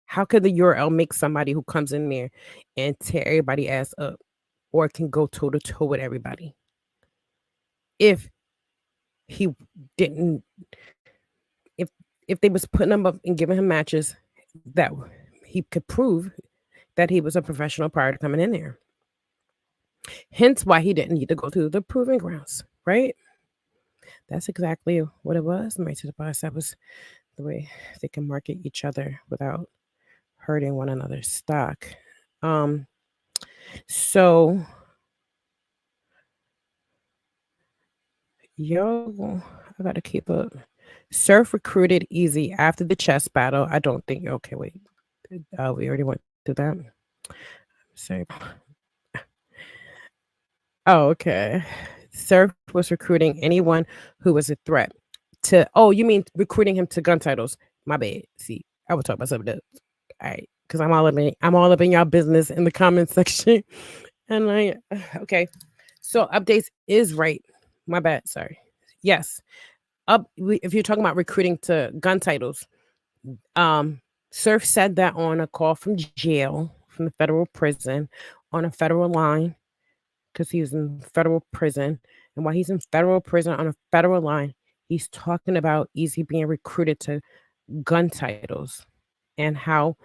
how could the URL make somebody who comes in there and tear everybody ass up or can go toe to toe with everybody if he didn't if if they was putting him up and giving him matches that he could prove that he was a professional prior to coming in there. Hence why he didn't need to go through the proving grounds, right? That's exactly what it was. Married to the boss. That was the way they can market each other without hurting one another's stock. Um, so yo, I gotta keep up. Surf recruited Easy after the chess battle. I don't think. Okay, wait. We already went through that. Sorry. Oh, okay. Surf was recruiting anyone who was a threat to. Oh, you mean recruiting him to gun titles? My bad. See, I will talk about something else. All right, because I'm all up in y'all business in the comment section, and like, okay. So updates is right. My bad. Sorry. Yes. If you're talking about recruiting to gun titles, um, Surf said that on a call from jail from the federal prison on a federal line because he was in federal prison. And while he's in federal prison on a federal line, he's talking about Easy being recruited to gun titles and how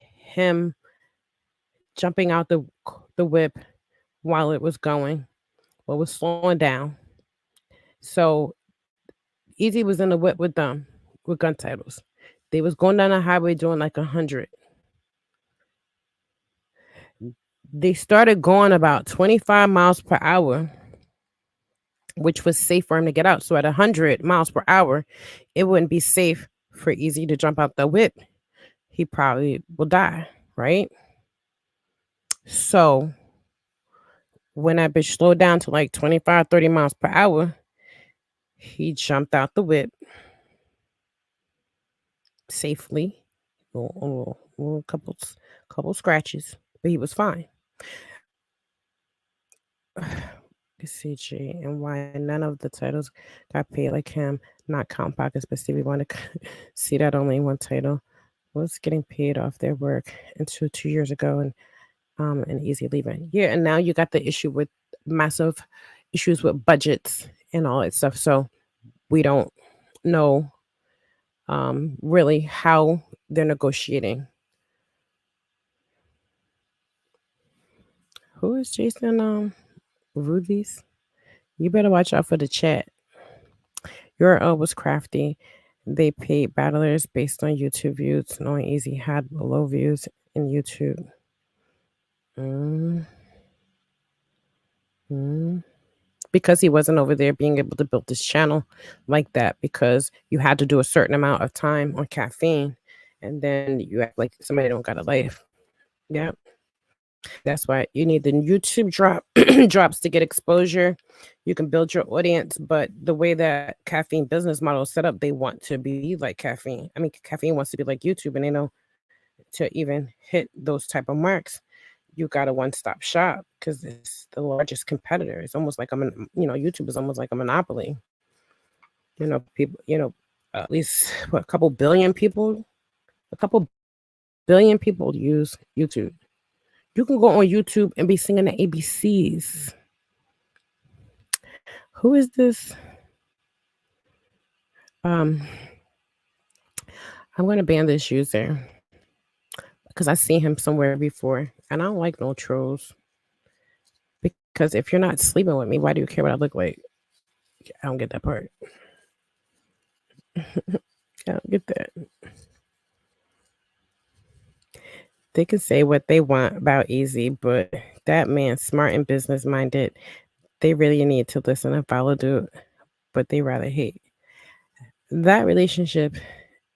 him jumping out the whip while it was going, well, was slowing down. So Easy was in the whip with them with gun titles. They was going down the highway doing like 100. They started going about 25 miles per hour, which was safe for him to get out. So at 100 miles per hour, it wouldn't be safe for Easy to jump out the whip. He probably will die, right? So when that bitch slowed down to like 25, 30 miles per hour, he jumped out the whip safely. A couple scratches, but he was fine. CG and why none of the titles got paid like him, not count pockets, but Stevie Wonder. See that only one title was getting paid off their work until 2 years ago, and Easy leaving. Yeah, and now you got the issue with massive issues with budgets and all that stuff. So we don't know really how they're negotiating. Who is Jason Rubies? You better watch out for the chat. Your was crafty. They paid battlers based on YouTube views, knowing Easy had low views in YouTube. Mm. Mm. Because he wasn't over there being able to build this channel like that, because you had to do a certain amount of time on caffeine, and then you act like somebody don't got a life. Yeah. That's why you need the YouTube drops to get exposure. You can build your audience, but the way that caffeine business model is set up, they want to be like caffeine. I mean, caffeine wants to be like YouTube, and they know to even hit those type of marks, you got a one-stop shop because it's the largest competitor. It's almost like YouTube is almost like a monopoly. People, at least what, a couple billion people, a couple billion people use YouTube. You can go on YouTube and be singing the ABCs. Who is this? Um, I'm gonna ban this user because I seen him somewhere before, and I don't like no trolls. Because if you're not sleeping with me, why do you care what I look like? I don't get that part. I don't get that. They can say what they want about Easy, but that man, smart and business minded, they really need to listen and follow dude, but they rather hate. That relationship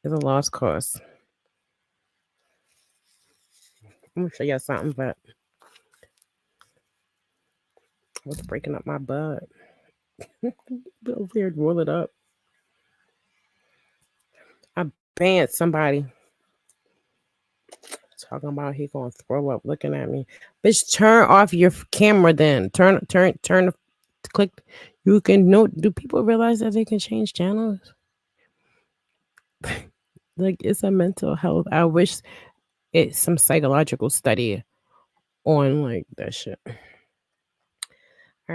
is a lost cause. I'm gonna show y'all something, but what's breaking up my butt? Little weird, roll it up. I banned somebody talking about he gonna throw up looking at me. Bitch, turn off your camera then. Turn click. You can know. Do people realize that they can change channels? Like it's a mental health. I wish it's some psychological study on like that shit. All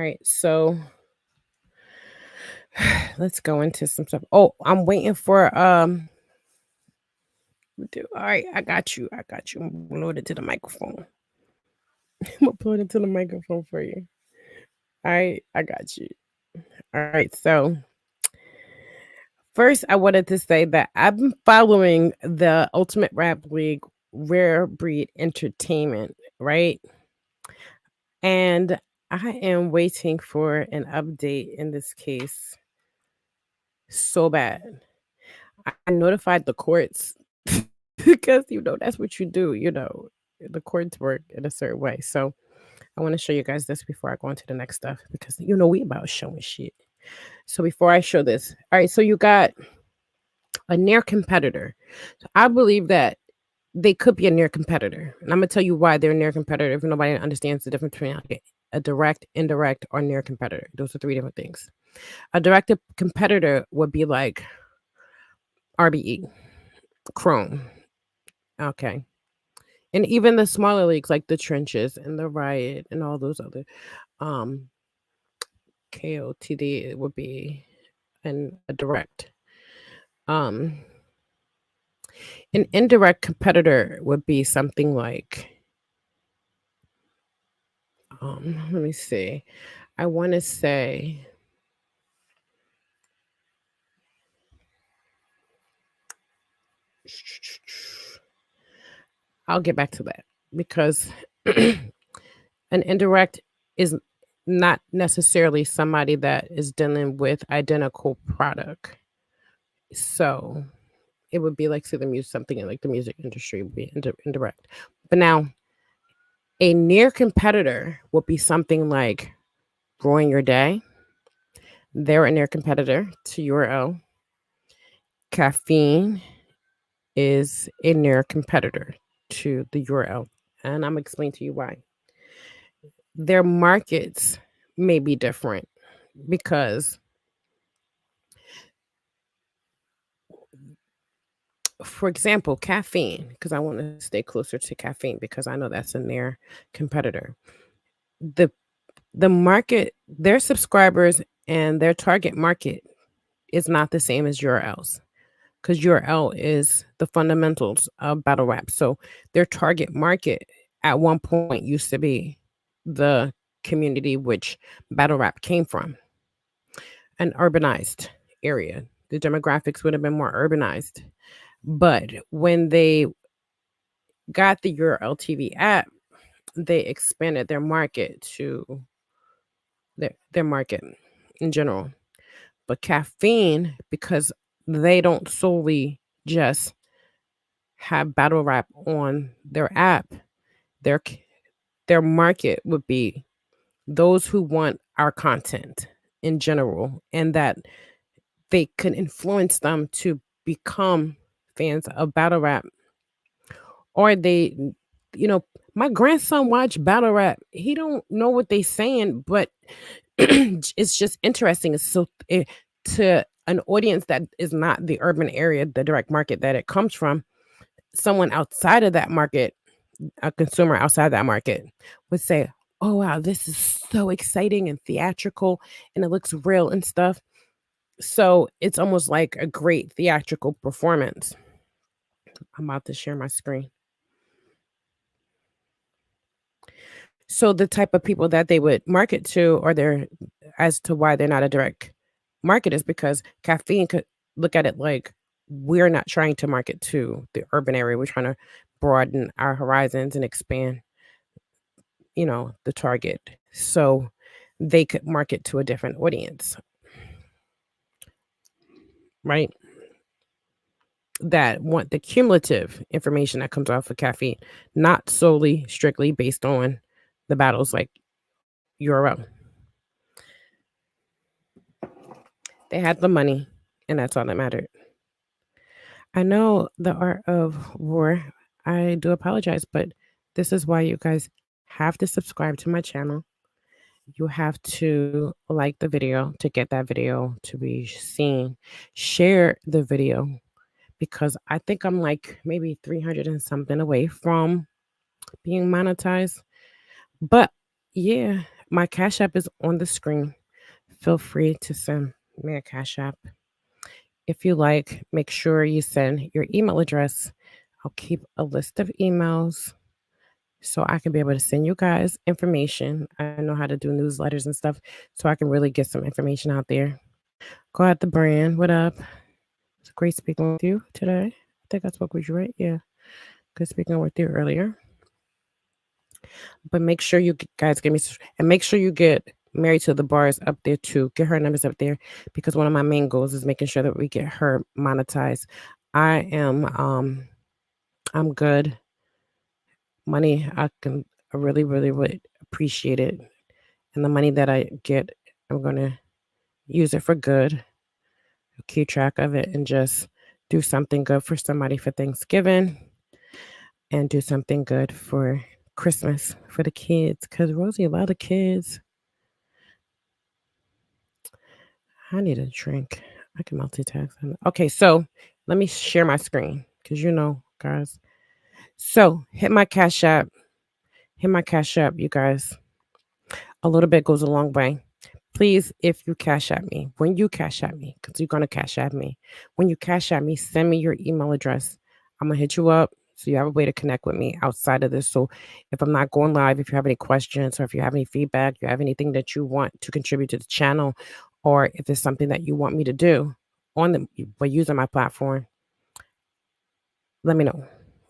right, so let's go into some stuff. Oh, I'm waiting for all right, I got you. I'm gonna load it to the microphone. I'm gonna put it to the microphone for you. All right, I got you. All right, so first I wanted to say that I've been following the Ultimate Rap League Rare Breed Entertainment, right? And I am waiting for an update in this case so bad. I notified the courts because that's what you do, the courts work in a certain way. So I want to show you guys this before I go on to the next stuff because we about showing shit. So before I show this, all right, so you got a near competitor. So I believe that they could be a near competitor. And I'm gonna tell you why they're a near competitor if nobody understands the difference between a direct, indirect, or near competitor. Those are three different things. A direct competitor would be like RBE, Chrome. Okay. And even the smaller leagues like the Trenches and the Riot and all those other um KOTD would be a direct. Um an indirect competitor would be something like let me see. I want to say I'll get back to that because an indirect is not necessarily somebody that is dealing with identical product. So it would be like, say, the music, something in like the music industry would be indirect. But now, a near competitor would be something like Growing Your Day. They're a near competitor to URL. Caffeine is a near competitor to the URL. And I'm going to explain to you why. Their markets may be different because, for example, caffeine, because I want to stay closer to caffeine because I know that's a near competitor. The market, their subscribers and their target market is not the same as URL's because URL is the fundamentals of battle rap. So their target market at one point used to be the community which battle rap came from, an urbanized area. The demographics would have been more urbanized. But when they got the URL TV app, they expanded their market to their market in general. But caffeine, because they don't solely just have battle rap on their app, their their market would be those who want our content in general, and that they can influence them to become fans of battle rap, or they, my grandson watch battle rap. He don't know what they saying, but it's just interesting. So to an audience that is not the urban area, the direct market that it comes from, someone outside of that market, a consumer outside that market, would say, "Oh, wow, this is so exciting and theatrical, and it looks real and stuff." So it's almost like a great theatrical performance. I'm about to share my screen. So the type of people that they would market to, or they're as to why they're not a direct market, is because caffeine could look at it like, we're not trying to market to the urban area. We're trying to broaden our horizons and expand, the target. So they could market to a different audience, right? That want the cumulative information that comes off of caffeine, not solely strictly based on the battles like URL. They had the money, and that's all that mattered. I know the art of war. I do apologize, but this is why you guys have to subscribe to my channel. You have to like the video to get that video to be seen. Share the video because I think I'm like maybe 300 and something away from being monetized. But yeah, my Cash App is on the screen. Feel free to send me a Cash App. If you like, make sure you send your email address. I'll keep a list of emails so I can be able to send you guys information. I know how to do newsletters and stuff, so I can really get some information out there. Go at the brand. What up? It's great speaking with you today. I think I spoke with you, right? Yeah. Good speaking with you earlier. But make sure you guys get me, and make sure you get Married to the Bars up there too. Get her numbers up there because one of my main goals is making sure that we get her monetized. I'm good. Money, I really, really would appreciate it. And the money that I get, I'm gonna use it for good. Keep track of it and just do something good for somebody for Thanksgiving and do something good for Christmas for the kids. Cause Rosie, a lot of kids. I need a drink. I can multitask. Okay, so let me share my screen because guys. So hit my Cash App. Hit my Cash App, you guys. A little bit goes a long way. Please, if you Cash App me, when you Cash App me, because you're gonna Cash App me, when you Cash App me, send me your email address. I'm gonna hit you up so you have a way to connect with me outside of this. So if I'm not going live, if you have any questions or if you have any feedback, you have anything that you want to contribute to the channel, or if there's something that you want me to do on the by using my platform, let me know.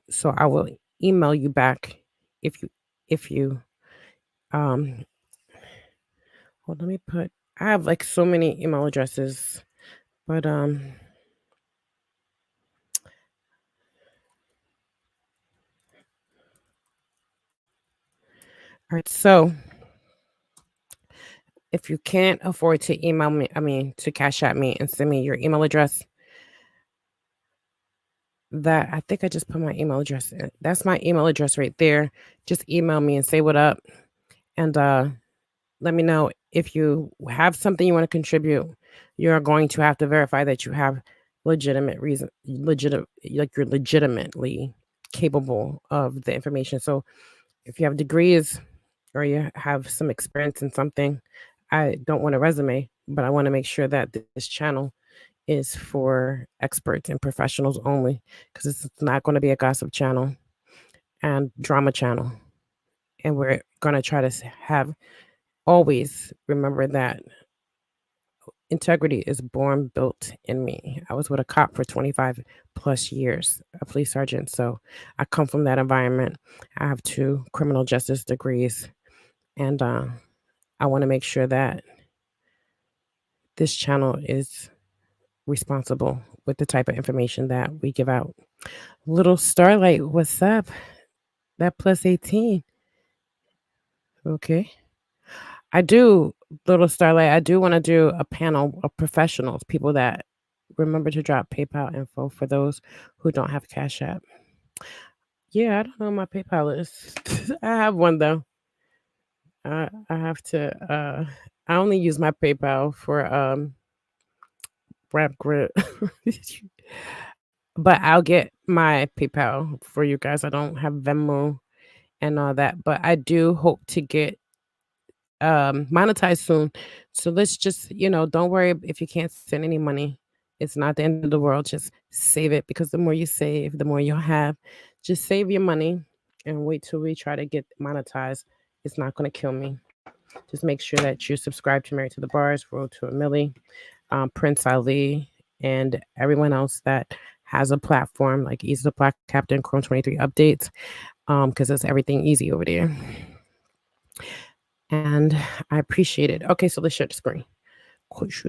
So I will email you back if you um well, let me put. I have like so many email addresses, but all right. So if you can't afford to email me, I mean to Cash App me and send me your email address, that I think I just put my email address in. That's my email address right there. Just email me and say what up, and let me know if you have something you want to contribute. You're going to have to verify that you have legitimate reason, like you're legitimately capable of the information. So if you have degrees or you have some experience in something, I don't want a resume, but I want to make sure that this channel is for experts and professionals only because it's not going to be a gossip channel and drama channel. And we're going to try to have always remember that integrity is born built in me. I was with a cop for 25 plus years, a police sergeant. So I come from that environment. I have 2 criminal justice degrees. And I want to make sure that this channel is responsible with the type of information that we give out. Little Starlight, what's up? That plus 18. Okay. I do, Little Starlight, I do want to do a panel of professionals, people that remember to drop PayPal info for those who don't have Cash App. Yeah, I don't know my PayPal is. I have one though. I have to I only use my PayPal for rap grit. but I'll get my PayPal for you guys. I don't have Venmo and all that, but I do hope to get monetized soon. So let's just, don't worry if you can't send any money. It's not the end of the world. Just save it, because the more you save, the more you'll have. Just save your money and wait till we try to get monetized. It's not going to kill me. Just make sure that you're subscribed to Married to the Bars, Road to a Millie, Prince Ali, and everyone else that has a platform like Easy the Black Captain, Chrome 23 updates, because it's everything easy over there. And I appreciate it. Okay, so let's share the screen. Course,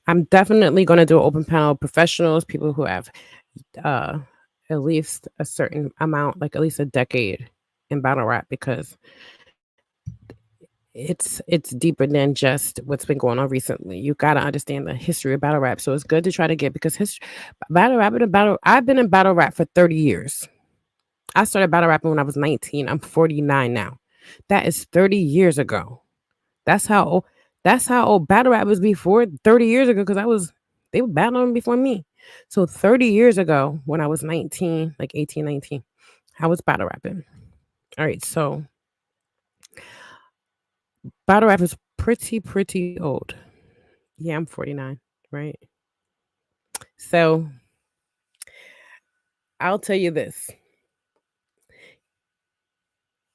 I'm definitely going to do an open panel of professionals, people who have uh, at least a certain amount, like at least a decade in battle rap, because it's deeper than just what's been going on recently. You got to understand the history of battle rap. So it's good to try to get, because history, I've been in battle rap for 30 years. I started battle rapping when I was 19. I'm 49 now. That is 30 years ago. That's how old battle rap was before 30 years ago, because they were battling before me. So 30 years ago, when I was 19, like 18, 19, I was battle rapping. All right, so battle rap is pretty old. Yeah, I'm 49, right? So I'll tell you this.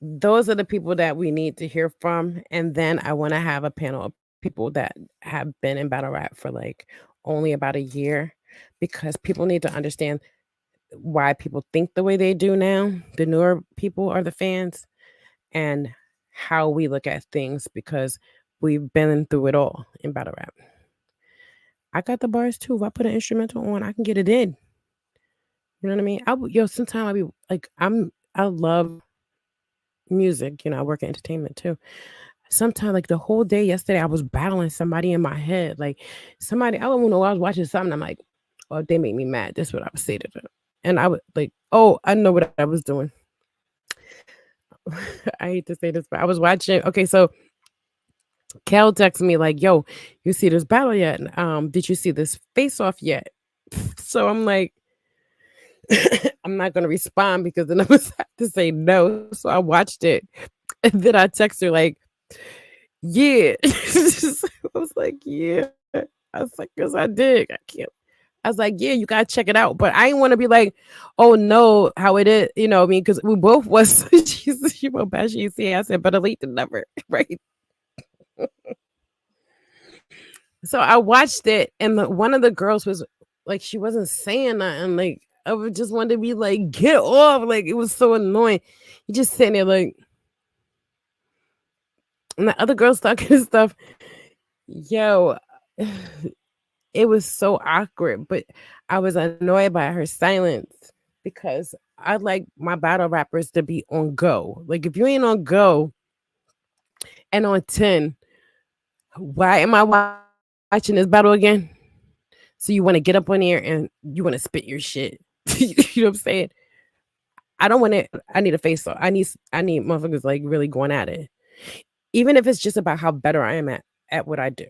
Those are the people that we need to hear from. And then I want to have a panel of people that have been in battle rap for like only about a year, because people need to understand why people think the way they do now. The newer people are the fans, and how we look at things, because we've been through it all in battle rap. I got the bars too. If I put an instrumental on, I can get it in. You know what I mean? Sometimes I be like, I love music. I work in entertainment too. Sometimes, like the whole day yesterday, I was battling somebody in my head. Like somebody, I don't know, I was watching something. I'm like, oh, they make me mad. That's what I would say to them. And I would like, oh, I know what I was doing. I hate to say this, but I was watching. Okay, so Cal texted me like, "Yo, you see this battle yet? Did you see this face off yet?" So I'm like, I'm not gonna respond, because then I was have to say no. So I watched it, and then I text her like, "Yeah." I was like, "Yeah." I was like, "Cause I did. I can't." I was like, "Yeah, you gotta check it out." But I didn't want to be like, "Oh no, how it is," What I mean? Because we both was. She wrote bad. She see. I said, "Better late than never," right? So I watched it, and one of the girls was like, she wasn't saying nothing. Like I would just wanted to be like, "Get off!" Like it was so annoying. You just sitting there like, and the other girls talking and stuff. Yo, it was so awkward, but I was annoyed by her silence, because I like my battle rappers to be on go. Like if you ain't on go and on 10, why am I watching this battle again? So you want to get up on here and you want to spit your shit. You know what I'm saying? I don't want it. I need a face off. I need motherfuckers like really going at it. Even if it's just about how better I am at what I do.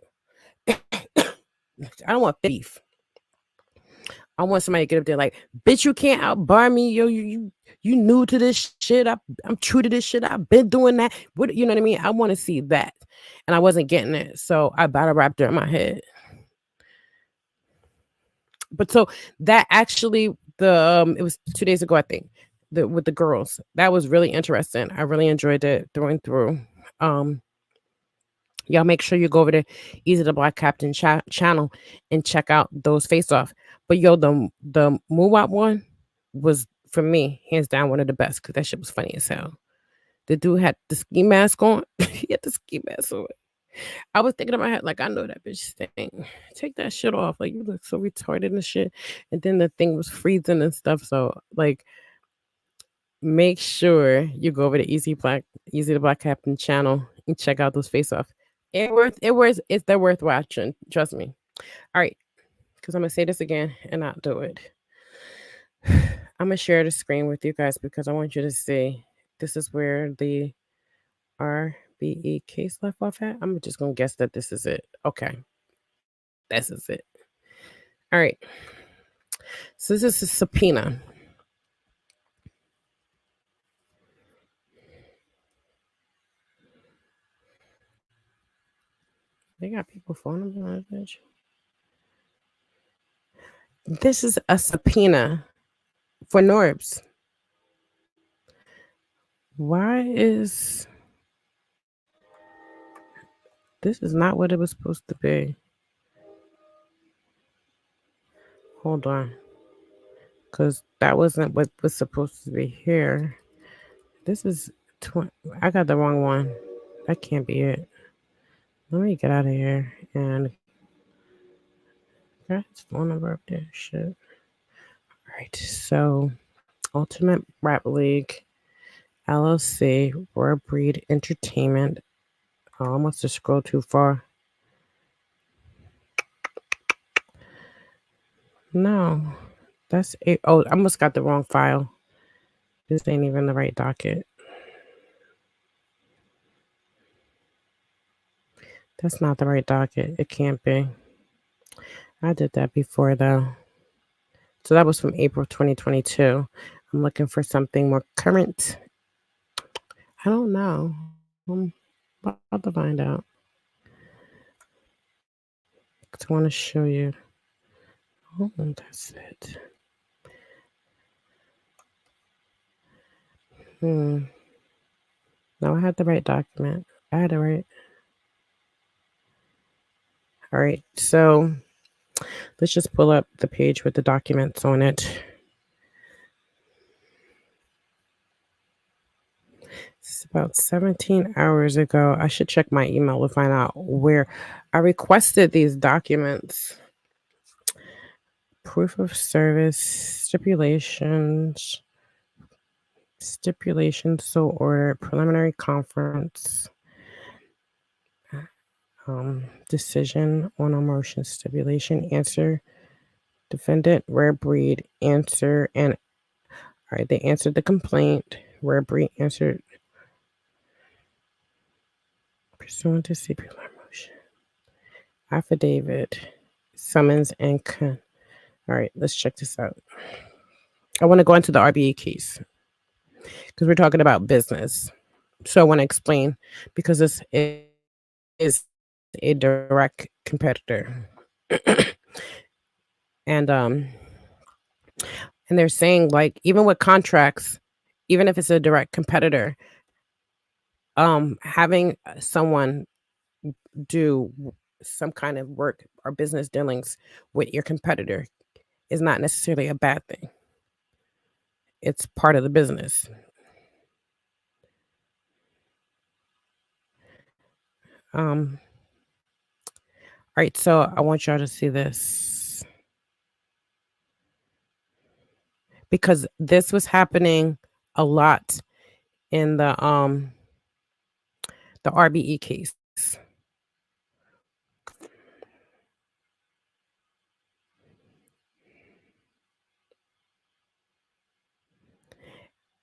I don't want beef. I want somebody to get up there like, bitch, you can't outbar me. Yo, you new to this shit. I'm true to this shit. I've been doing that. What you know what I mean? I want to see that. And I wasn't getting it. So I battle rapped her in my head. But so that actually it was 2 days ago, I think, with the girls. That was really interesting. I really enjoyed it throwing through. Um Y'all make sure you go over to Easy the Black Captain channel and check out those face off. But yo, the Muwap one was for me hands down one of the best, because that shit was funny as hell. The dude had the ski mask on. He had the ski mask on. I was thinking in my head, like, I know that bitch thing. Take that shit off. Like, you look so retarded and shit. And then the thing was freezing and stuff. So, like, make sure you go over to Easy the Black Captain channel and check out those face off. They're worth watching. Trust me. All right. Because I'm gonna say this again and not do it. I'm gonna share the screen with you guys, because I want you to see this is where the RBE case left off at. I'm just gonna guess that this is it. Okay. This is it. All right. So this is a subpoena. They got people phone numbers on this bitch. This is a subpoena for Norbs. Why is this is not what it was supposed to be? Hold on, because that wasn't what was supposed to be here. This is I got the wrong one. That can't be it. Let me get out of here and got his phone number up there. Shit. All right. So, Ultimate Rap League, LLC, Rare Breed Entertainment. Oh, I must have scrolled too far. No, that's it. Oh, I must got the wrong file. This ain't even the right docket. That's not the right docket. It can't be. I did that before though. So that was from April 2022. I'm looking for something more current. I don't know. I'm about to find out. 'Cause I want to show you. Oh, that's it. Hmm. No, I had the right document. I had it right. All right. So let's just pull up the page with the documents on it. It's about 17 hours ago. I should check my email to find out where I requested these documents. Proof of service, stipulations, so order, preliminary conference, decision on a motion, stipulation, answer, defendant, Rare Breed, answer, and all right, they answered the complaint. Rare Breed answered pursuant to CPR motion, affidavit, summons, and all right, let's check this out. I want to go into the RBE case because we're talking about business. So I want to explain because this is a direct competitor. and and they're saying like even with contracts, even if it's a direct competitor, having someone do some kind of work or business dealings with your competitor is not necessarily a bad thing. It's part of the business. Um, all right, so I want y'all to see this because this was happening a lot in the RBE case.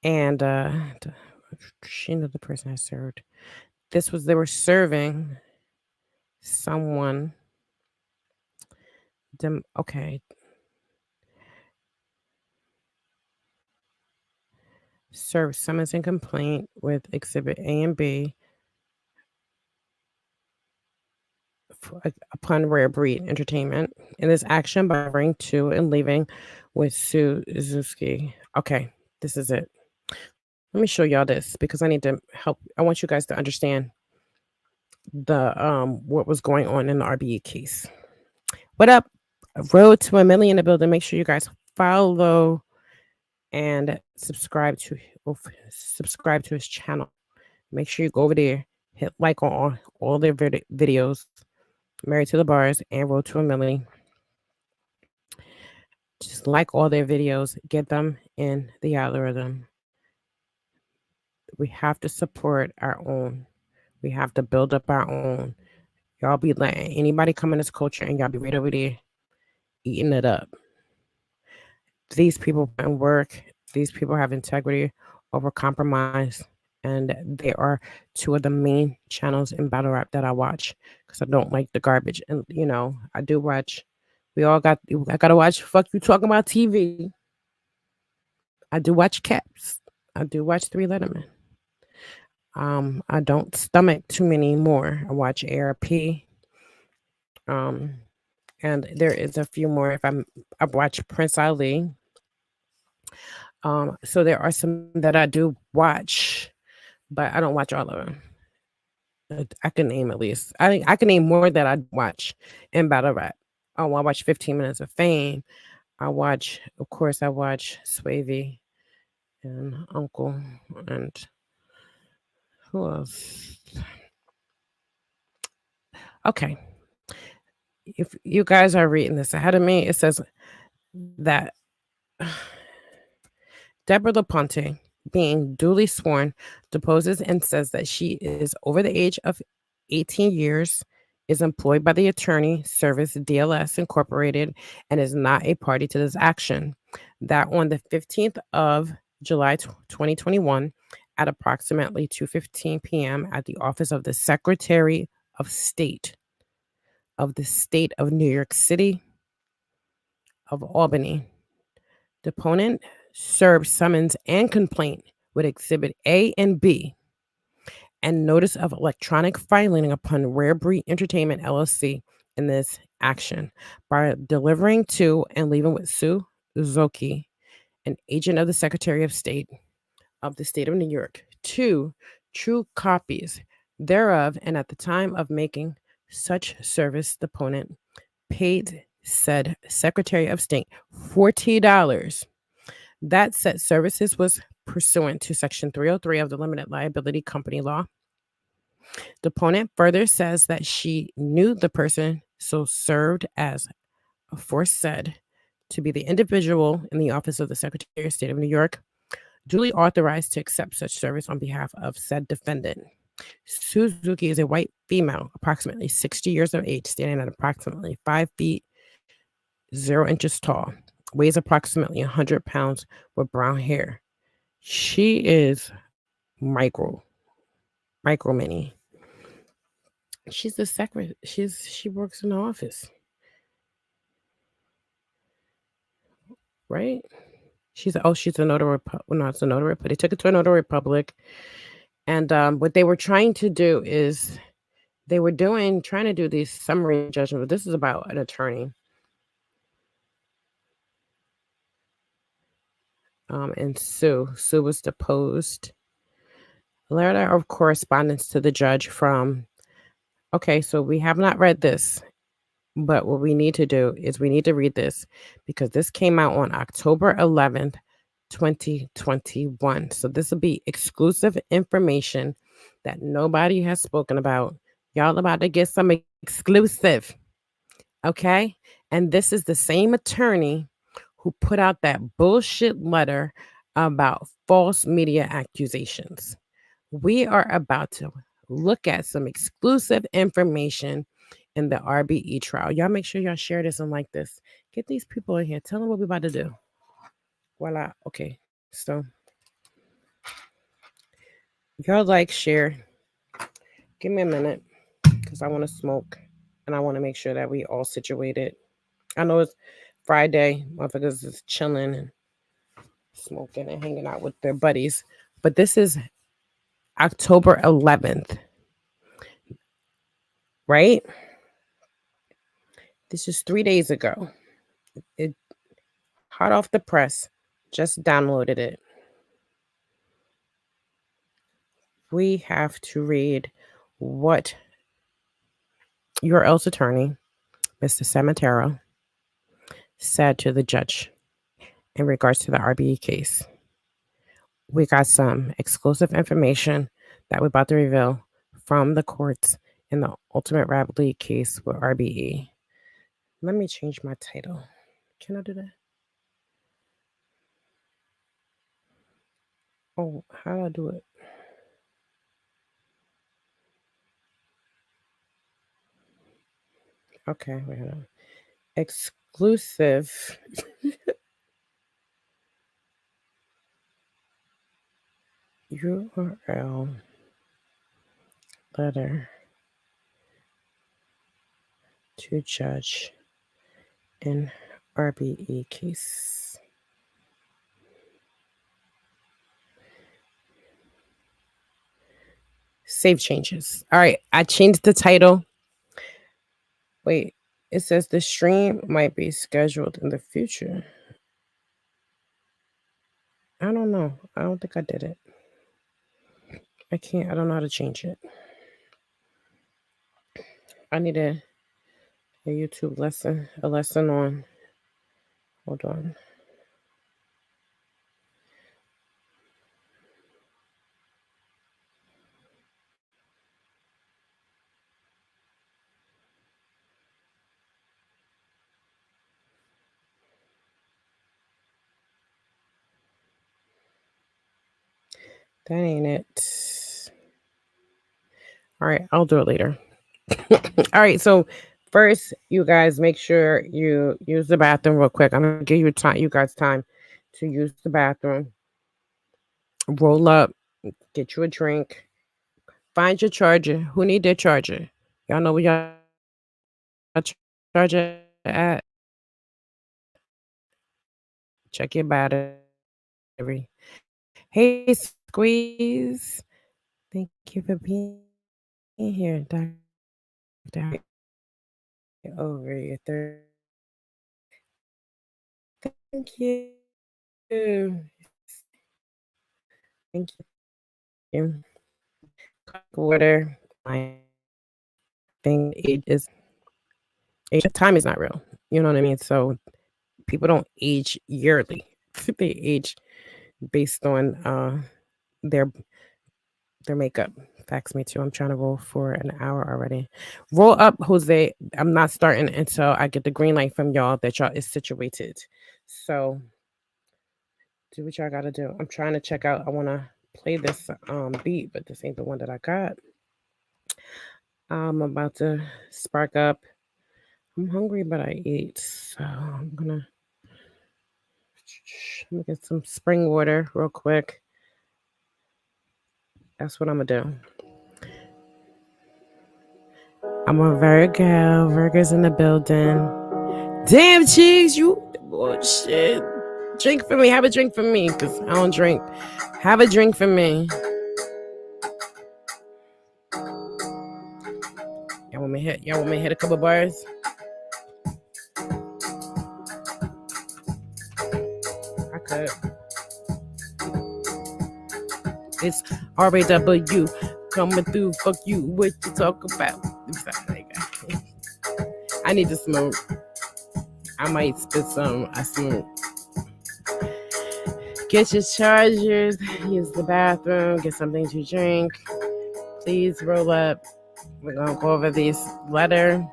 And she knew the person I served. They were serving someone. Okay. Serve summons and complaint with Exhibit A and B upon Rare Breed Entertainment in this action by referring to and leaving with Sue Zuski. Okay, this is it. Let me show y'all this because I need to help. I want you guys to understand the what was going on in the RBE case. What up? Road to 1 million in the building. Make sure you guys follow and subscribe to his channel. Make sure you go over there, hit like on all their videos. Married to the Bars and Road to 1 Million. Just like all their videos, get them in the algorithm. We have to support our own. We have to build up our own. Y'all be letting anybody come in this culture and y'all be right over there eating it up. These people put in work. These people have integrity over compromise. And they are two of the main channels in battle rap that I watch because I don't like the garbage. And, I do watch I gotta watch Fuck You Talking About TV. I do watch Caps. I do watch Three Letterman. I don't stomach too many more. I watch ARP. Um, and there is a few more. I watch Prince Ali. So there are some that I do watch, but I don't watch all of them. I can name at least. I think I can name more that I watch in battle rap. Oh, I watch 15 Minutes of Fame. Of course, I watch Swavy and Uncle, and who else? Okay, if you guys are reading this ahead of me, it says that Deborah LaPonte, being duly sworn, deposes and says that she is over the age of 18 years, is employed by the Attorney Service DLS Incorporated, and is not a party to this action. That on the 15th of July 2021, at approximately 2:15 p.m. at the office of the Secretary of State of the State of New York City of Albany, deponent served summons and complaint with Exhibit A and B and notice of electronic filing upon Rare Breed Entertainment LLC in this action by delivering to and leaving with Sue Zoki, an agent of the Secretary of State of the State of New York, two true copies thereof, and at the time of making such service, the opponent paid said Secretary of State $40. That said services was pursuant to Section 303 of the Limited Liability Company Law. The opponent further says that she knew the person so served as aforesaid to be the individual in the office of the Secretary of State of New York, duly authorized to accept such service on behalf of said defendant. Suzuki is a white female, approximately 60 years of age, standing at approximately 5 feet 0 inches tall, weighs approximately 100 pounds with brown hair. She is micro mini. She's the secretary. She works in the office, right? She's a notary. No, it's a notary. But they took it to a notary public, and what they were trying to do is trying to do these summary judgment. But this is about an attorney. And Sue was deposed. Letter of correspondence to the judge from. Okay, so we have not read this. But what we need to do is we need to read this because this came out on October 11th, 2021. So this will be exclusive information that nobody has spoken about. Y'all about to get some exclusive. Okay? And this is the same attorney who put out that bullshit letter about false media accusations. We are about to look at some exclusive information in the RBE trial. Y'all make sure y'all share this and like this. Get these people in here. Tell them what we're about to do. Voila. Okay. So y'all like, share. Give me a minute because I want to smoke and I want to make sure that we all situated. I know it's Friday. Motherfuckers is chilling and smoking and hanging out with their buddies. But this is October 11th. Right? This is 3 days ago. It hot off the press. Just downloaded it. We have to read what Url+'s attorney, Mr. Samatero, said to the judge in regards to the RBE case. We got some exclusive information that we're about to reveal from the courts in the Ultimate Rap League case with RBE. Let me change my title. Can I do that? Oh, how do I do it? Okay, wait on. Exclusive. URL letter to judge an RBE case. Save changes. All right, I changed the title. Wait, it says the stream might be scheduled in the future. I don't know. I don't think I did it. I can't. I don't know how to change it. I need a YouTube lesson. A lesson on. Hold on. That ain't it. All right, I'll do it later. All right, so first, you guys make sure you use the bathroom real quick. I'm gonna give you time, you guys time to use the bathroom. Roll up, get you a drink, find your charger. Who need their charger? Y'all know where y'all charger at? Check your battery. Hey, Squeeze. Thank you for being here, Dr. Over your third. Thank you. Thank you. Water. My thing age. Time is not real. You know what I mean? So people don't age yearly. They age based on their makeup. Fax me too. I'm trying to roll for an hour already. Roll up, Jose. I'm not starting until I get the green light from y'all that y'all is situated. So do what y'all gotta do. I'm trying to check out. I wanna play this beat, but this ain't the one that I got. I'm about to spark up. I'm hungry, but I ate. So I'm gonna get some spring water real quick. That's what I'm gonna do. I'm a Virgo. Virgo's in the building. Damn, cheeks, you bullshit. Drink for me. Have a drink for me, cause I don't drink. Have a drink for me. Y'all want me hit? Y'all want me hit a couple bars? I could. It's RAW coming through. Fuck you. What you talk about? I need to smoke. I might spit some. I smoke. Get your chargers. Use the bathroom. Get something to drink. Please roll up. We're gonna go over this letter,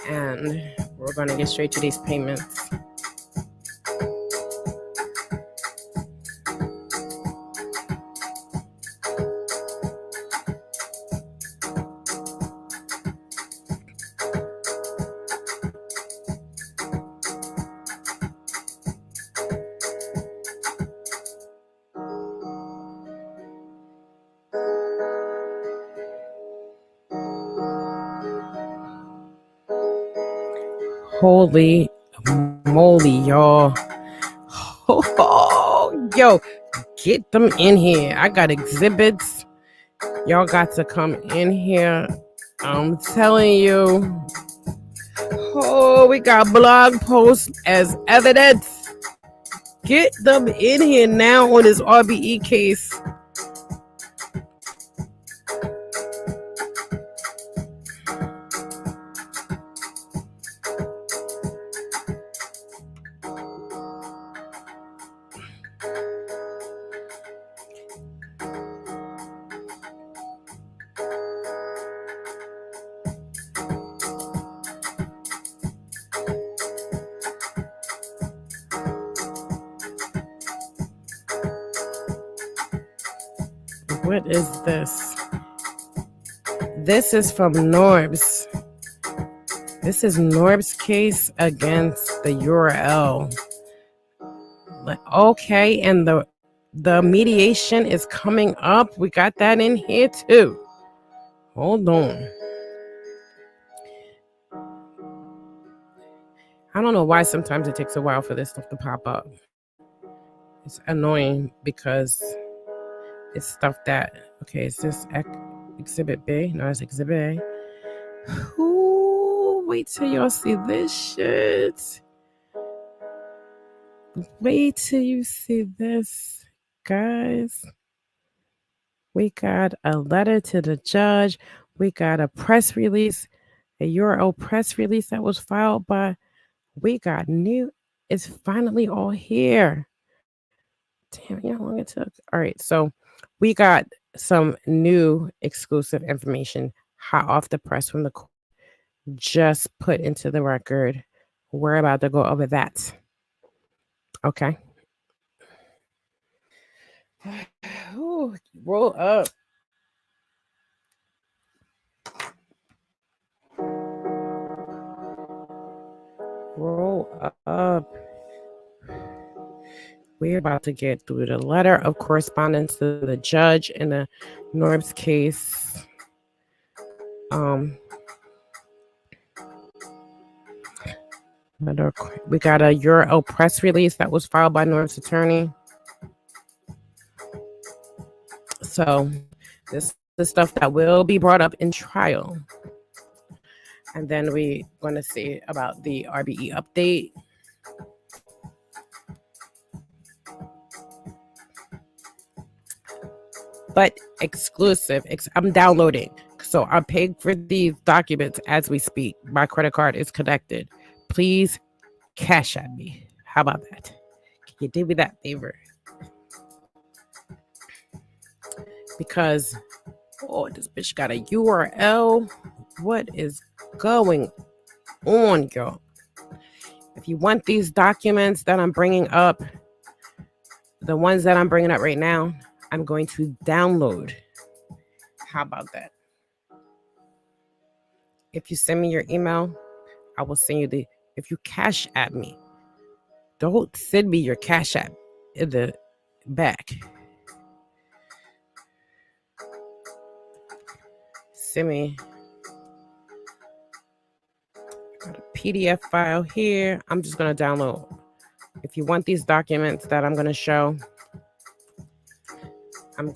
and we're gonna get straight to these payments. Holy moly, y'all. Oh, yo, get them in here. I got exhibits. Y'all got to come in here. I'm telling you. Oh, we got blog posts as evidence. Get them in here now on this RBE case. What is this? This is from Norbs. This is Norb's case against the URL. Okay, and the mediation is coming up. We got that in here too. Hold on. I don't know why sometimes it takes a while for this stuff to pop up. It's annoying because it's stuff that, okay, is this Exhibit B? No, it's Exhibit A. Ooh, wait till y'all see this shit. Wait till you see this, guys. We got a letter to the judge. We got a press release, a URL press release that was filed by. We got new. It's finally all here. Damn, you know how long it took? All right, so we got some new exclusive information hot off the press from the court, just put into the record. We're about to go over that. Okay. Ooh, roll up. Roll up. We're about to get through the letter of correspondence to the judge in the Norbs case. We got a URL press release that was filed by Norb's attorney. So this is the stuff that will be brought up in trial. And then we're going to see about the RBE update. But exclusive. I'm downloading. So I'm paying for these documents as we speak. My credit card is connected. Please cash at me. How about that? Can you do me that favor? Because, oh, this bitch got a URL. What is going on, girl? If you want these documents that I'm bringing up, the ones that I'm bringing up right now, I'm going to download. How about that? If you send me your email, I will send you if you cash at me, don't send me your cash app in the back. Send me. Got a PDF file here. I'm just going to download. If you want these documents that I'm going to show, I'm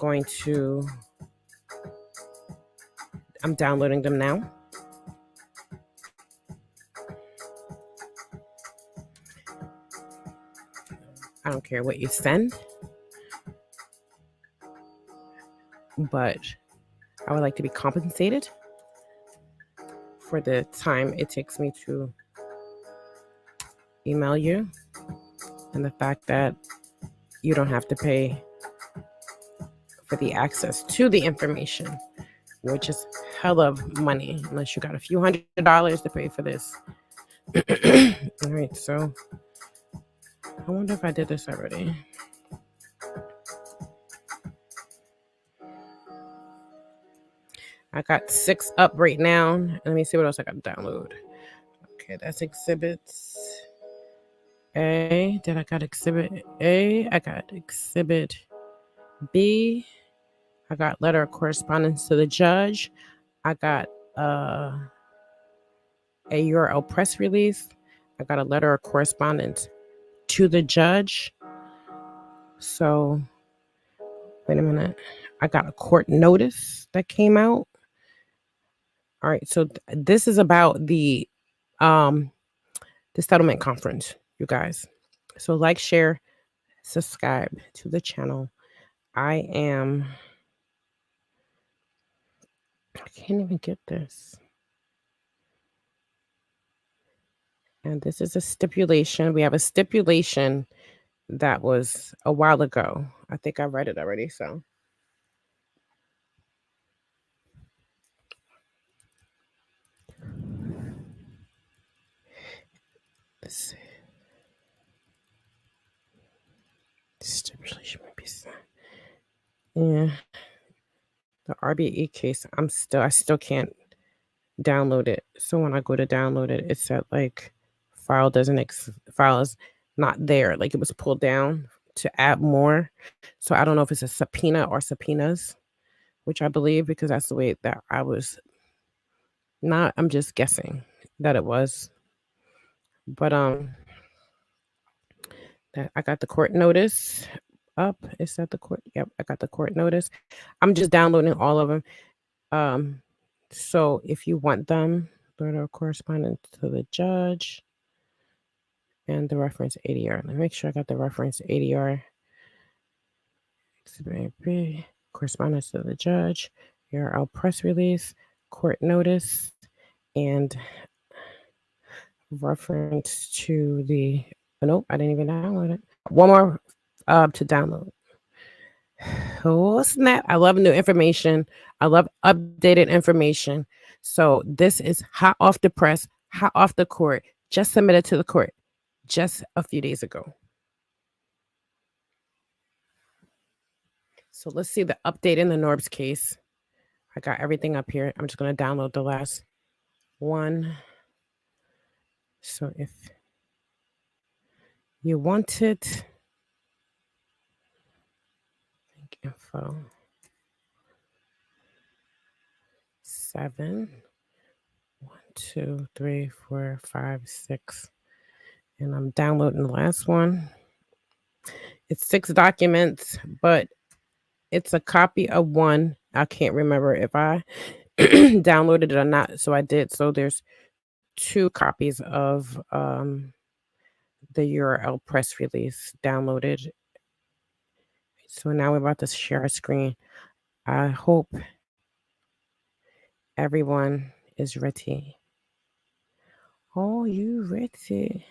downloading them now. I don't care what you send, but I would like to be compensated for the time it takes me to email you and the fact that you don't have to pay for the access to the information, which is hella money unless you got a few $100s to pay for this. All right, so I wonder if I did this already. I got 6 up right now. Let me see what else I got to download. Okay, that's exhibits A. Did I got exhibit A? I got exhibit B. I got letter of correspondence to the judge. I got a URL press release. I got a letter of correspondence to the judge. So, wait a minute. I got a court notice that came out. All right, so this is about the settlement conference, you guys. So like, share, subscribe to the channel. I can't even get this. And this is a stipulation. We have a stipulation that was a while ago. I think I read it already, so. This stipulation might be signed. Yeah. The RBE case, I still can't download it. So when I go to download it, it said like file is not there. Like it was pulled down to add more. So I don't know if it's a subpoena or subpoenas, which I believe because that's the way that I was not. I'm just guessing that it was. But that I got the court notice up. Is that the court? Yep, I got the court notice. I'm just downloading all of them. Um, so if you want them, letter of correspondence to the judge and the reference ADR. Let me make sure I got the reference ADR. Correspondence to the judge, URL press release, court notice, and reference to the. Oh, nope, I didn't even download it. One more to download. Oh snap! I love new information. I love updated information. So this is hot off the press, hot off the court. Just submitted to the court just a few days ago. So let's see the update in the Norbs case. I got everything up here. I'm just going to download the last one. So if you want it, info 7 1 2 3 4 5 6, and I'm downloading the last one. It's 6 documents, but it's a copy of one. I can't remember if I downloaded it or not, so I did. So there's 2 copies of the URL press release downloaded. So now we're about to share a screen. I hope everyone is ready. Oh, you ready?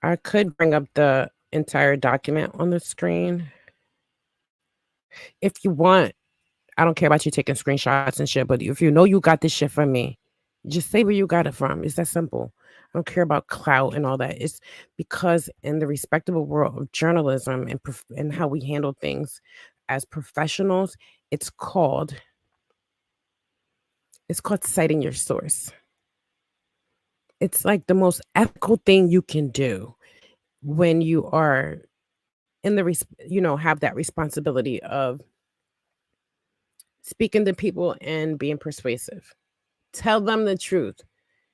I could bring up the entire document on the screen. If you want, I don't care about you taking screenshots and shit, but if you know you got this shit from me, just say where you got it from. It's that simple. I don't care about clout and all that. It's because in the respectable world of journalism and how we handle things as professionals, it's called citing your source. It's like the most ethical thing you can do when you are in the have that responsibility of speaking to people and being persuasive. Tell them the truth.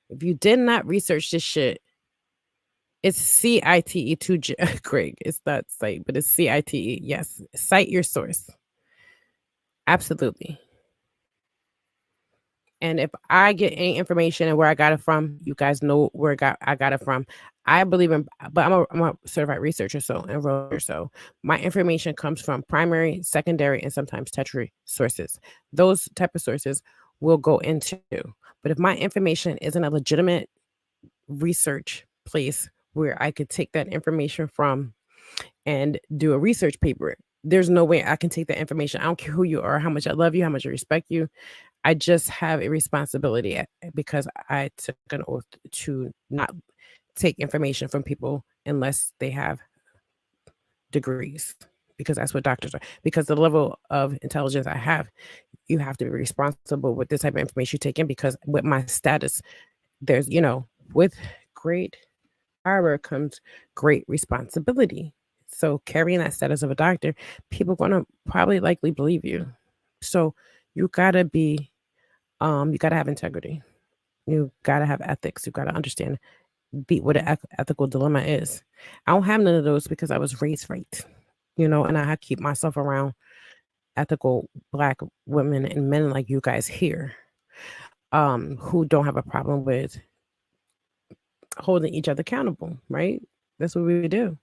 If you did not research this shit, it's CITE to Greg. It's not cite, but it's CITE. Yes, cite your source. Absolutely. And if I get any information and where I got it from, you guys know where I got it from. I believe in, but I'm a certified researcher, so enroller. So my information comes from primary, secondary, and sometimes tertiary sources. Those type of sources will go into. But if my information isn't a legitimate research place where I could take that information from and do a research paper, there's no way I can take that information. I don't care who you are, how much I love you, how much I respect you. I just have a responsibility because I took an oath to not take information from people unless they have degrees, because that's what doctors are. Because the level of intelligence I have, you have to be responsible with this type of information you take in, because with my status, there's, with great power comes great responsibility. So carrying that status of a doctor, people are going to probably likely believe you. So you gotta be, you gotta have integrity. You gotta have ethics. You gotta understand what an ethical dilemma is. I don't have none of those because I was raised right, and I keep myself around ethical Black women and men like you guys here, who don't have a problem with holding each other accountable, right? That's what we do.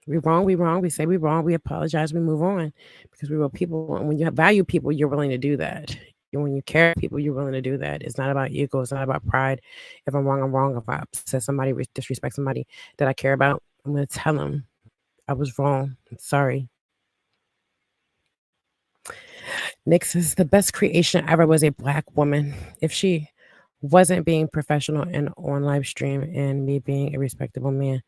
We wrong, we say we wrong, we apologize, we move on, because we real people. And when you value people, you're willing to do that. And when you care people, you're willing to do that. It's not about ego. It's not about pride. If I'm wrong, I'm wrong. If I upset somebody, disrespect somebody that I care about, I'm going to tell them I was wrong. I'm sorry. Nick says the best creation ever was a Black woman. If she wasn't being professional and on live stream and me being a respectable man,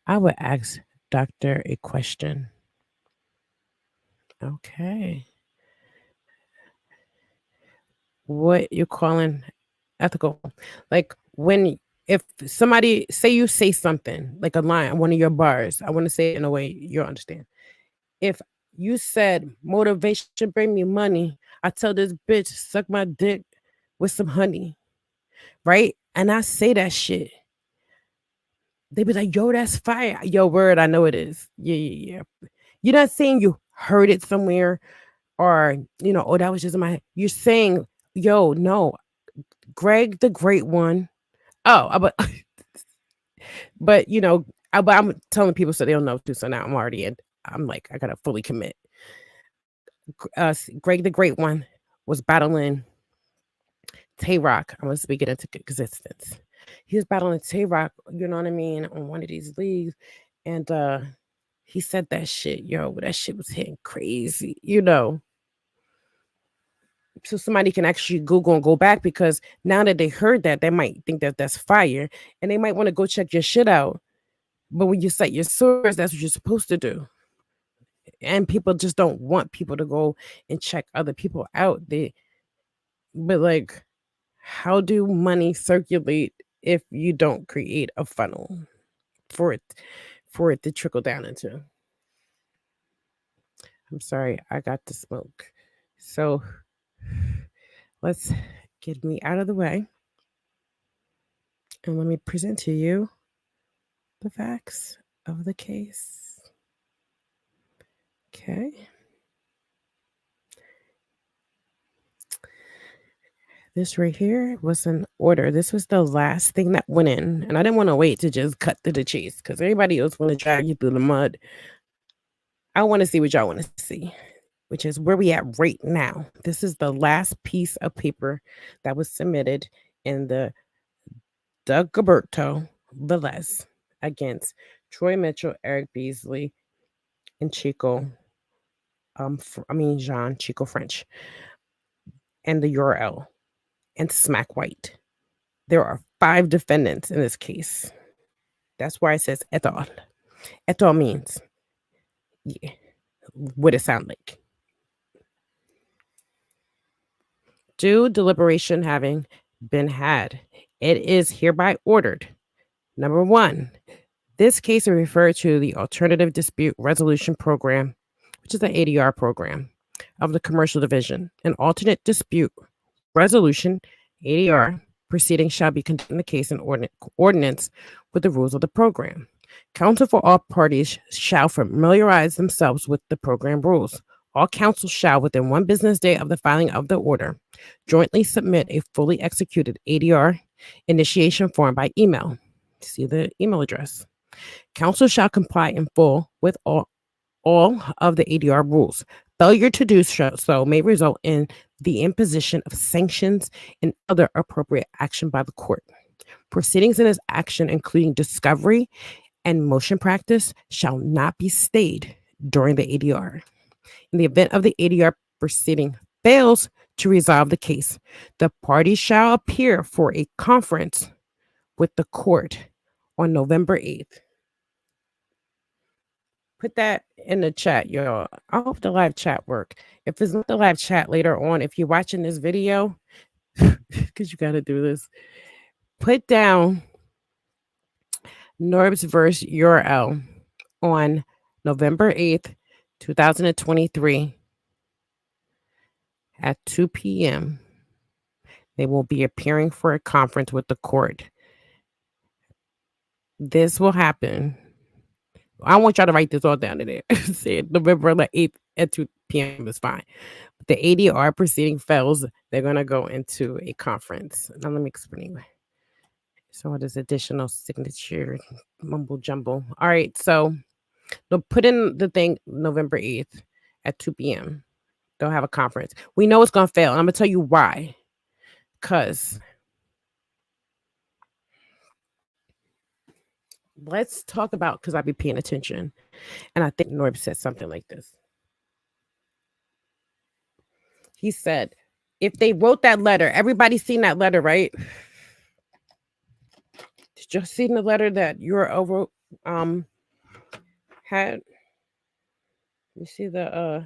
I would ask Doctor a question. Okay. What you calling ethical? Like if somebody say you say something like a line, one of your bars, I want to say it in a way you'll understand. If you said motivation bring me money, I tell this bitch suck my dick with some honey, right? And I say that shit. They be like, yo, that's fire. Yo, word, I know it is. Yeah, yeah, yeah. You're not saying you heard it somewhere or, oh, that was just in my head. You're saying, yo, no, Greg the Great One. Oh, but but I'm telling people so they don't know too. So now I'm already in. I'm like, I gotta fully commit. Greg the Great One was battling Tay Rock. I'm gonna speak it into existence. He was battling Tay Rock, you know what I mean, on one of these leagues, and he said that shit, yo, that shit was hitting crazy. So somebody can actually Google and go back because now that they heard that, they might think that that's fire, and they might want to go check your shit out. But when you cite your source, that's what you're supposed to do. And people just don't want people to go and check other people out. But like, how do money circulate if you don't create a funnel for it to trickle down into? I'm sorry, I got to smoke. So let's get me out of the way and let me present to you the facts of the case. Okay. This right here was an order. This was the last thing that went in. And I didn't want to wait to just cut to the chase because everybody else want to drag you through the mud. I want to see what y'all want to see, which is where we at right now. This is the last piece of paper that was submitted in the Dagoberto Velez against Troy Mitchell, Eric Beasley, and Chico. Jean Chico French, and the URL, and Smack White. There are 5 defendants in this case. That's why it says et al. Et al means, yeah, what it sound like. Due deliberation having been had, it is hereby ordered. Number 1, this case is referred to the Alternative Dispute Resolution Program, which is the ADR program of the Commercial Division. An alternate dispute resolution, ADR, proceedings shall be conducted in the case in ordinance with the rules of the program. Counsel for all parties shall familiarize themselves with the program rules. All counsel shall, within 1 business day of the filing of the order, jointly submit a fully executed ADR initiation form by email. See the email address. Counsel shall comply in full with all of the ADR rules. Failure to do so may result in the imposition of sanctions and other appropriate action by the court. Proceedings in this action, including discovery and motion practice, shall not be stayed during the ADR. In the event of the ADR proceeding fails to resolve the case, the parties shall appear for a conference with the court on November 8th. Put that in the chat, y'all. I hope the live chat work. If it's not the live chat later on, if you're watching this video, because you got to do this, put down Norb's verse URL on November 8th, 2023 at 2 p.m. They will be appearing for a conference with the court. This will happen. I want y'all to write this all down in there. Say November 8th at 2 p.m. is fine. But the ADR proceeding fails, they're going to go into a conference. Now, let me explain. So, what is additional signature mumble jumble? All right. So, they'll put in the thing November 8th at 2 p.m. They'll have a conference. We know it's going to fail. And I'm going to tell you why. Because let's talk about, because I be paying attention. And I think Norb said something like this. He said, if they wrote that letter, everybody's seen that letter, right? Did you see the letter that your over had? You see the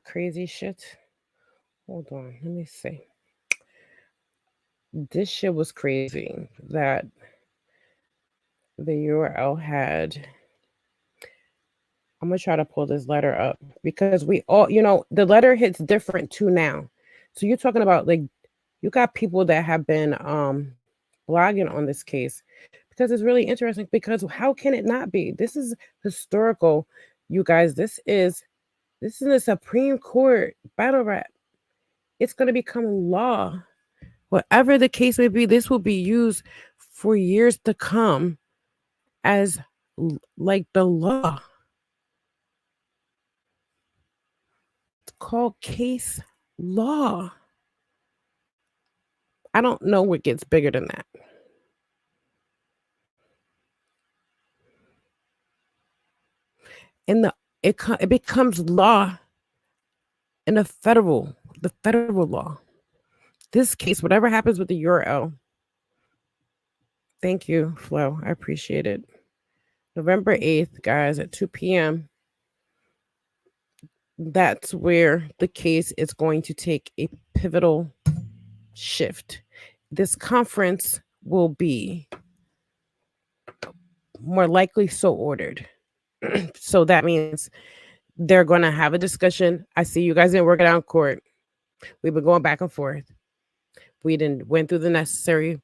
crazy shit? Hold on, let me see. This shit was crazy that the URL had. I'm gonna try to pull this letter up because we all, the letter hits different too now. So you're talking about like You got people that have been blogging on this case because it's really interesting. Because how can it not be? This is historical, you guys. This is the Supreme Court battle rap. It's going to become law. Whatever the case may be, this will be used for years to come as like the law. It's called case law. I don't know what gets bigger than that. And it becomes law in the federal law. This case, whatever happens with the URL, thank you, Flo. I appreciate it. November 8th, guys, at 2 p.m. That's where the case is going to take a pivotal shift. This conference will be more likely so ordered. So that means they're going to have a discussion. I see you guys didn't work it out in court. We've been going back and forth. We didn't went through the necessary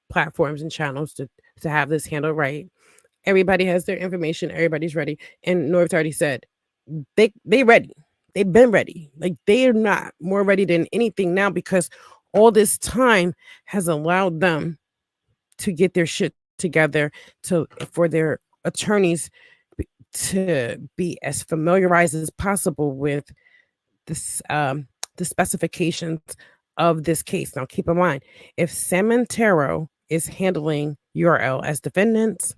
platforms and channels to have this handled right. Everybody has their information. Everybody's ready. And Norb's already said they ready. They've been ready. Like they are not more ready than anything now because all this time has allowed them to get their shit together for their attorneys to be as familiarized as possible with this the specifications of this case. Now keep in mind, if Samantero is handling URL as defendants,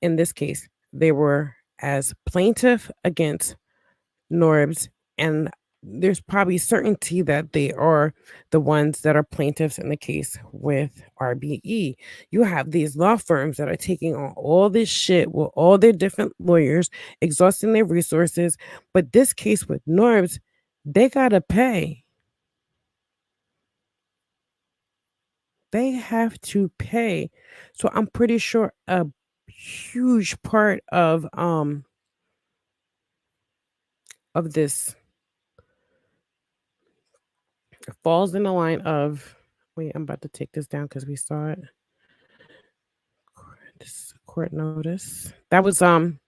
in this case, they were as plaintiff against Norbs, and there's probably certainty that they are the ones that are plaintiffs in the case with RBE. You have these law firms that are taking on all this shit with all their different lawyers, exhausting their resources. But this case with Norbs, they gotta pay. They have to pay. So I'm pretty sure a huge part of this falls in the line of wait, I'm about to take this down because we saw it. This court notice. That was hold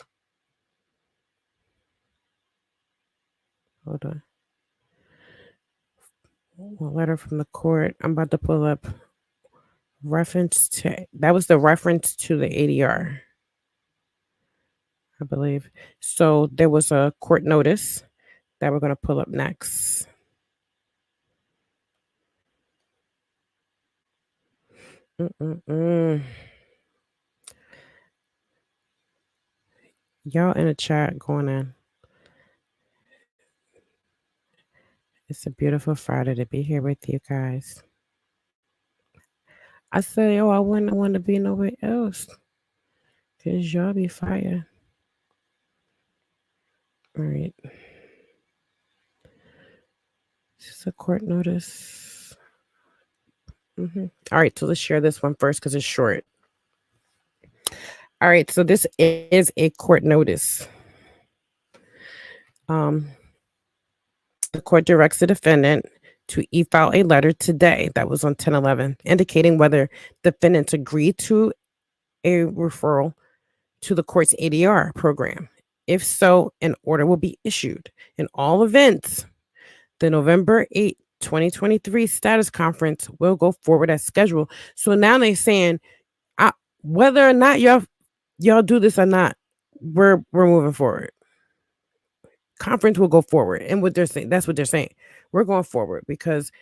on. A letter from the court. I'm about to pull up reference to that was the reference to the ADR, I believe. So there was a court notice that we're gonna pull up next. Mm-mm-mm. Y'all in the chat going in. It's a beautiful Friday to be here with you guys. I said, oh, I wouldn't want to be nowhere else. Cause y'all be fire. All right. This is a court notice. All right, so let's share this one first because it's short. All right, so this is a court notice. The court directs the defendant to e-file a letter today, that was on 10/11, indicating whether defendants agree to a referral to the court's ADR program. If so, an order will be issued. In all events, the November 8th, 2023 status conference will go forward as scheduled. So now they're saying, whether or not y'all do this or not, we're moving forward. Conference will go forward, and what they're saying, that's what they're saying. We're going forward because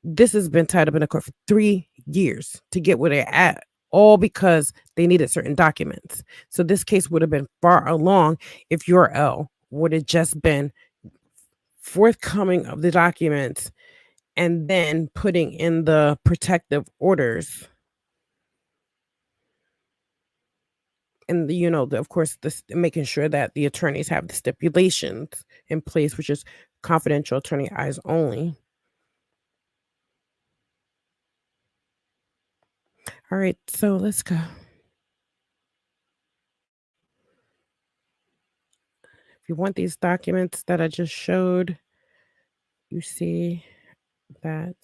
this has been tied up in the court for 3 years to get where they're at, all because they needed certain documents. So this case would have been far along if URL would have just been forthcoming of the documents and then putting in the protective orders. And of course, this making sure that the attorneys have the stipulations in place, which is confidential attorney eyes only. All right, so let's go. If you want these documents that I just showed, you see that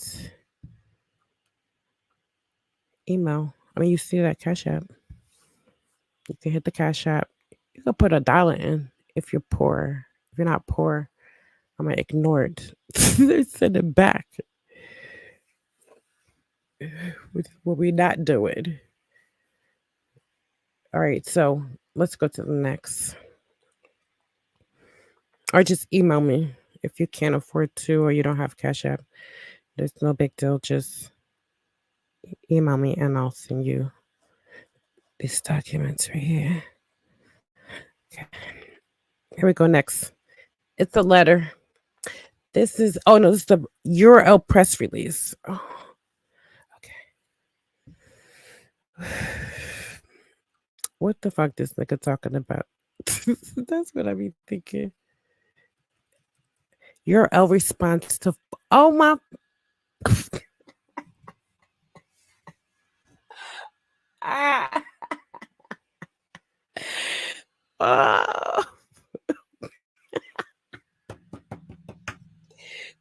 email. I mean, you see that Cash App. You can hit the Cash App. You can put $1 in if you're poor. If you're not poor, I'm gonna ignore it. Send it back. With what we not doing. All right, so let's go to the next. Or just email me if you can't afford to or you don't have Cash App. There's no big deal. Just email me and I'll send you these documents right here. Okay. Here we go next. It's a letter. This is this is the URL press release. Oh, okay. What the fuck this nigga talking about? That's what I be thinking. URL response to my ah, oh.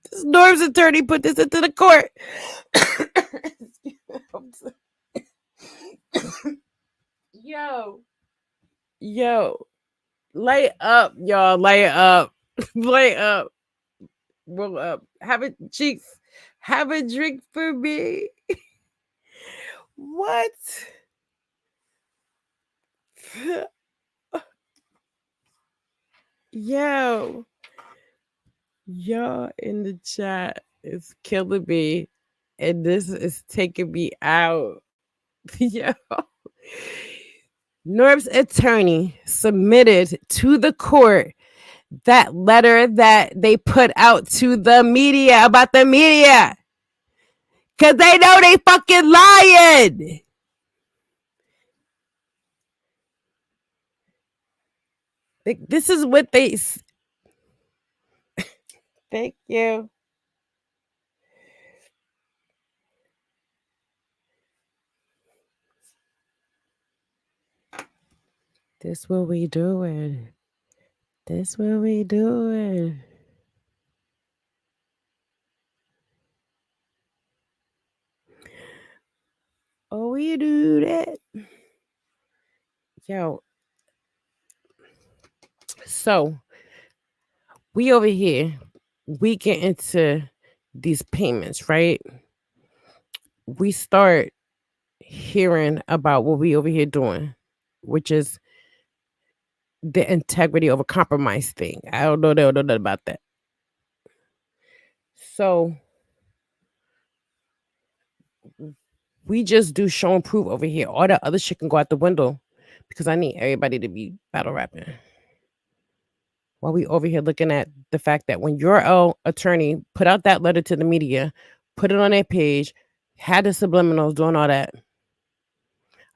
This Norm's attorney put this into the court. Yo, yo, lay up, y'all, lay up, lay up, roll up, have a cheeks, have a drink for me. What? Yo, y'all in the chat is killing me, and this is taking me out. Yo. Norb's attorney submitted to the court that letter that they put out to the media about the media. Because they know they fucking lying. This is what they... Thank you. This what we doing. This what we doing. Oh, we do that. Yo. So, we over here, we get into these payments, right? We start hearing about what we over here doing, which is the integrity over compromise thing. I don't know nothing about that. So we just do show and prove over here. All that other shit can go out the window because I need everybody to be battle rapping. While we over here looking at the fact that when your attorney put out that letter to the media, put it on their page, had the subliminals doing all that.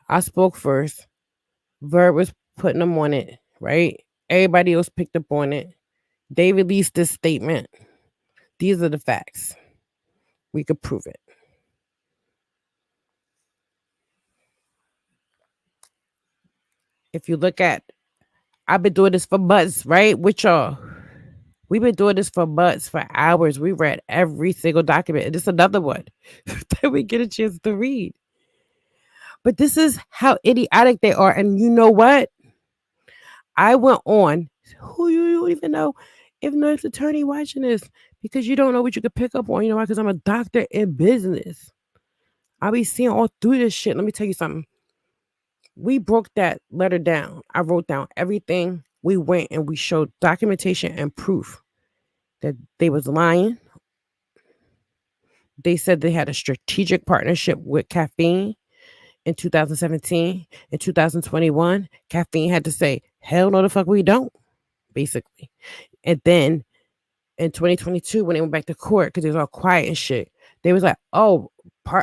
I spoke first. Verb was putting them on it, right? Everybody else picked up on it. They released this statement. These are the facts. We could prove it. If you look at, I've been doing this for months, right? With y'all. We've been doing this for months, for hours. We read every single document. And this is another one that we get a chance to read. But this is how idiotic they are. And you know what? I went on. Who you don't even know if North's attorney watching this because you don't know what you could pick up on. You know why? Because I'm a doctor in business. I be seeing all through this shit. Let me tell you something. We broke that letter down. I wrote down everything. We went and we showed documentation and proof that they was lying. They said they had a strategic partnership with caffeine in 2017. In 2021, caffeine had to say, hell no the fuck we don't, basically. And then in 2022, when they went back to court because it was all quiet and shit, they was like, oh,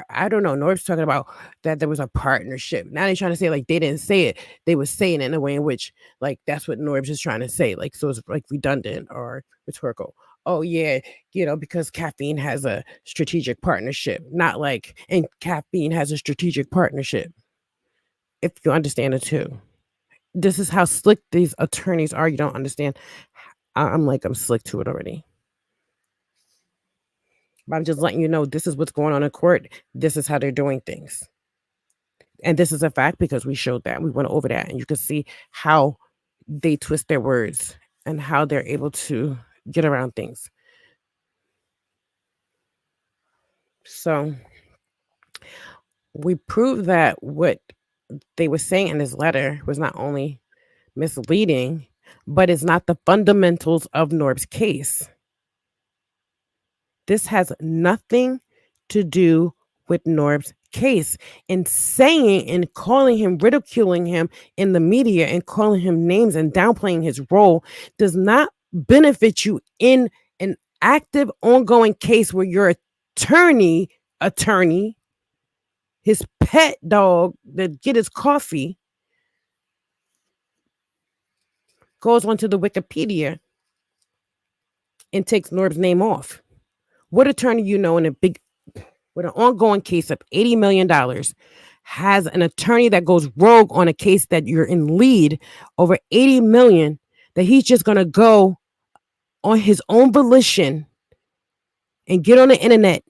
I don't know. Norb's talking about that there was a partnership. Now they're trying to say like they didn't say it. They was saying it in a way in which like that's what Norb's is trying to say. Like so it's like redundant or rhetorical. Oh yeah, because caffeine has a strategic partnership. Not like and caffeine has a strategic partnership. If you understand it too. This is how slick these attorneys are. You don't understand. I'm slick to it already. But I'm just letting you know this is what's going on in court. This is how they're doing things. And this is a fact because we showed that. We went over that. And you can see how they twist their words and how they're able to get around things. So we proved that what they were saying in this letter was not only misleading, but it's not the fundamentals of Norb's case. This has nothing to do with Norb's case. And saying and calling him, ridiculing him in the media and calling him names and downplaying his role does not benefit you in an active, ongoing case where your attorney, his pet dog that get his coffee, goes onto the Wikipedia and takes Norb's name off. What attorney you know in with an ongoing case of $80 million has an attorney that goes rogue on a case that you're in lead over 80 million that he's just going to go on his own volition and get on the internet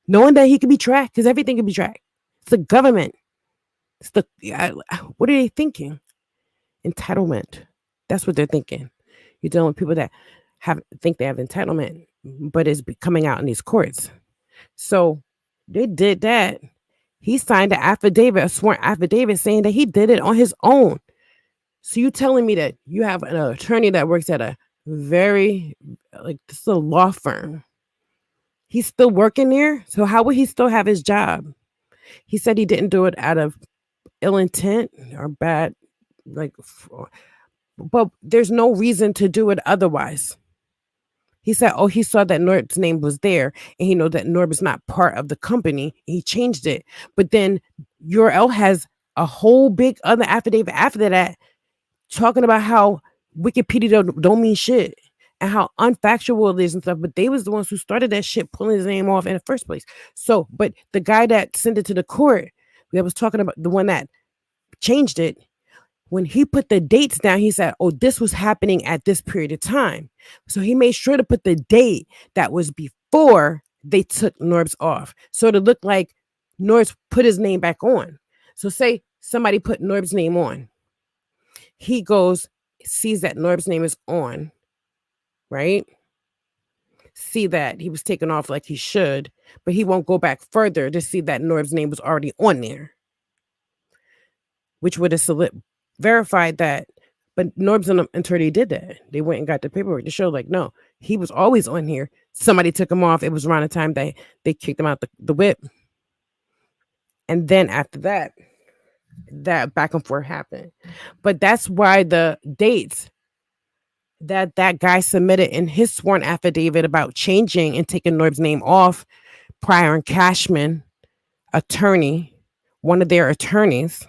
knowing that he can be tracked because everything can be tracked. It's the government. What are they thinking? Entitlement. That's what they're thinking. You're dealing with people that think they have entitlement, but it's coming out in these courts. So they did that. He signed an affidavit, a sworn affidavit saying that he did it on his own. So you telling me that you have an attorney that works at a very, this is a law firm. He's still working there. So how would he still have his job? He said he didn't do it out of ill intent or bad, but there's no reason to do it otherwise. He said, he saw that Norb's name was there and he know that Norb is not part of the company. He changed it. But then Url has a whole big other affidavit after that talking about how Wikipedia don't mean shit and how unfactual it is and stuff. But they was the ones who started that shit, pulling his name off in the first place. So, but the guy that sent it to the court, that was talking about the one that changed it, when he put the dates down, he said, this was happening at this period of time. So he made sure to put the date that was before they took Norb's off. So it looked like Norb's put his name back on. So say somebody put Norb's name on. He goes, sees that Norb's name is on, right? See that he was taken off like he should, but he won't go back further to see that Norb's name was already on there, which would have verified that. But Norb's attorney did that. They went and got the paperwork to show, no, he was always on here. Somebody took him off. It was around the time they kicked him out the whip. And then after that back and forth happened. But that's why the dates that guy submitted in his sworn affidavit about changing and taking Norb's name off, Pryor and Cashman, attorney, one of their attorneys,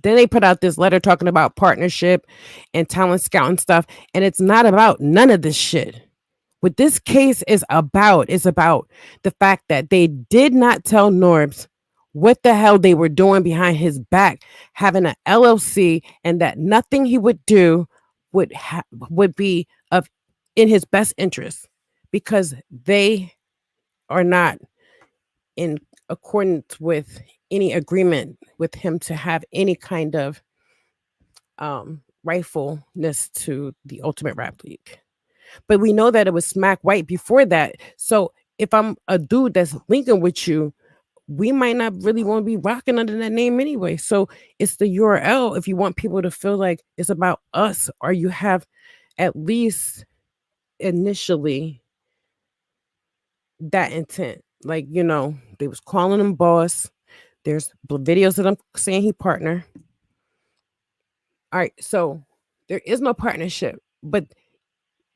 then they put out this letter talking about partnership and talent scout and stuff. And it's not about none of this shit. What this case is about the fact that they did not tell Norbs what the hell they were doing behind his back, having an LLC, and that nothing he would do would be in his best interest because they are not in accordance with any agreement with him to have any kind of rightfulness to the Ultimate Rap League. But we know that it was smack white before that. So if I'm a dude that's linking with you, we might not really want to be rocking under that name anyway. So it's the URL if you want people to feel like it's about us, or you have at least initially that intent. They was calling him boss. There's videos of them saying he partner. All right, so there is no partnership, but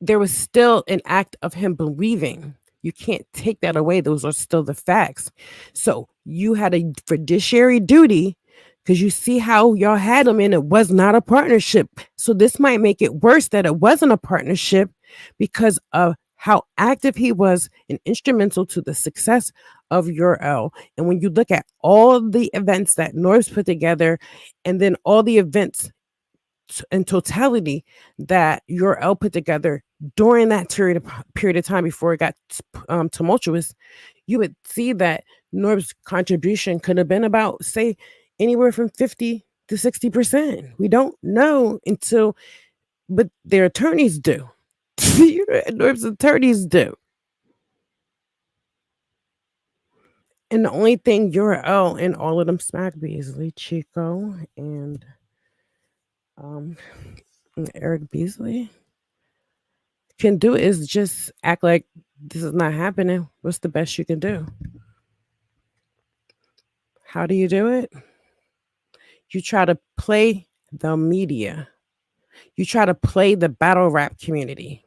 there was still an act of him believing. You can't take that away. Those are still the facts. So you had a fiduciary duty because you see how y'all had him and it was not a partnership. So this might make it worse that it wasn't a partnership because of how active he was and instrumental to the success of URL. And when you look at all the events that Norbs put together and then all the events in totality that URL put together, during that period of time before it got tumultuous, you would see that Norb's contribution could have been about, say, anywhere from 50 to 60%. We don't know until, but their attorneys do. Norb's attorneys do. And the only thing URL in all of them smack Beasley, Chico, um, and Eric Beasley can do is just act like this is not happening. What's the best you can do? How do you do it? You try to play the media. You try to play the battle rap community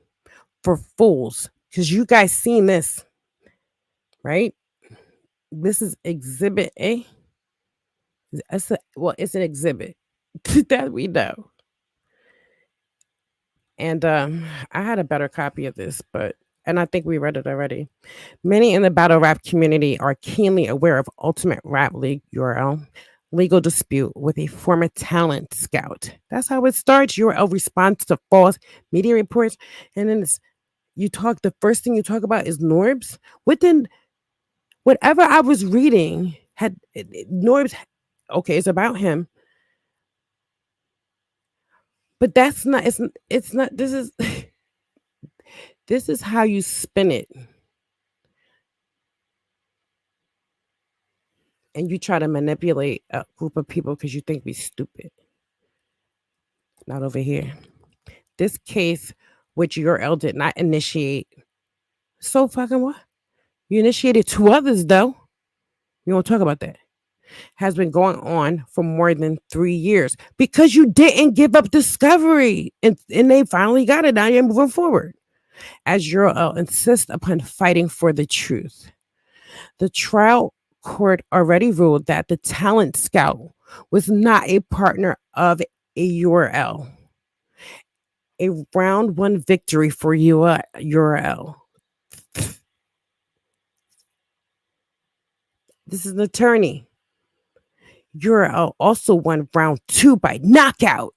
for fools. Because you guys seen this, right? This is exhibit A. It's an exhibit that we know. And I had a better copy of this, and I think we read it already. Many in the battle rap community are keenly aware of Ultimate Rap League URL legal dispute with a former talent scout. That's how it starts. URL responds to false media reports, and then the first thing you talk about is Norbs. Within whatever I was reading had Norbs. Okay, it's about him, but that's not. It's not. This is this is how you spin it. And you try to manipulate a group of people because you think we stupid. Not over here. This case, which URL did not initiate, so fucking what? You initiated two others though. You won't talk about that. Has been going on for more than 3 years because you didn't give up discovery, and they finally got it. Now you're moving forward. As URL insists upon fighting for the truth. The trial court already ruled that the talent scout was not a partner of a URL. A round one victory for URL. This is an attorney. URL also won round two by knockout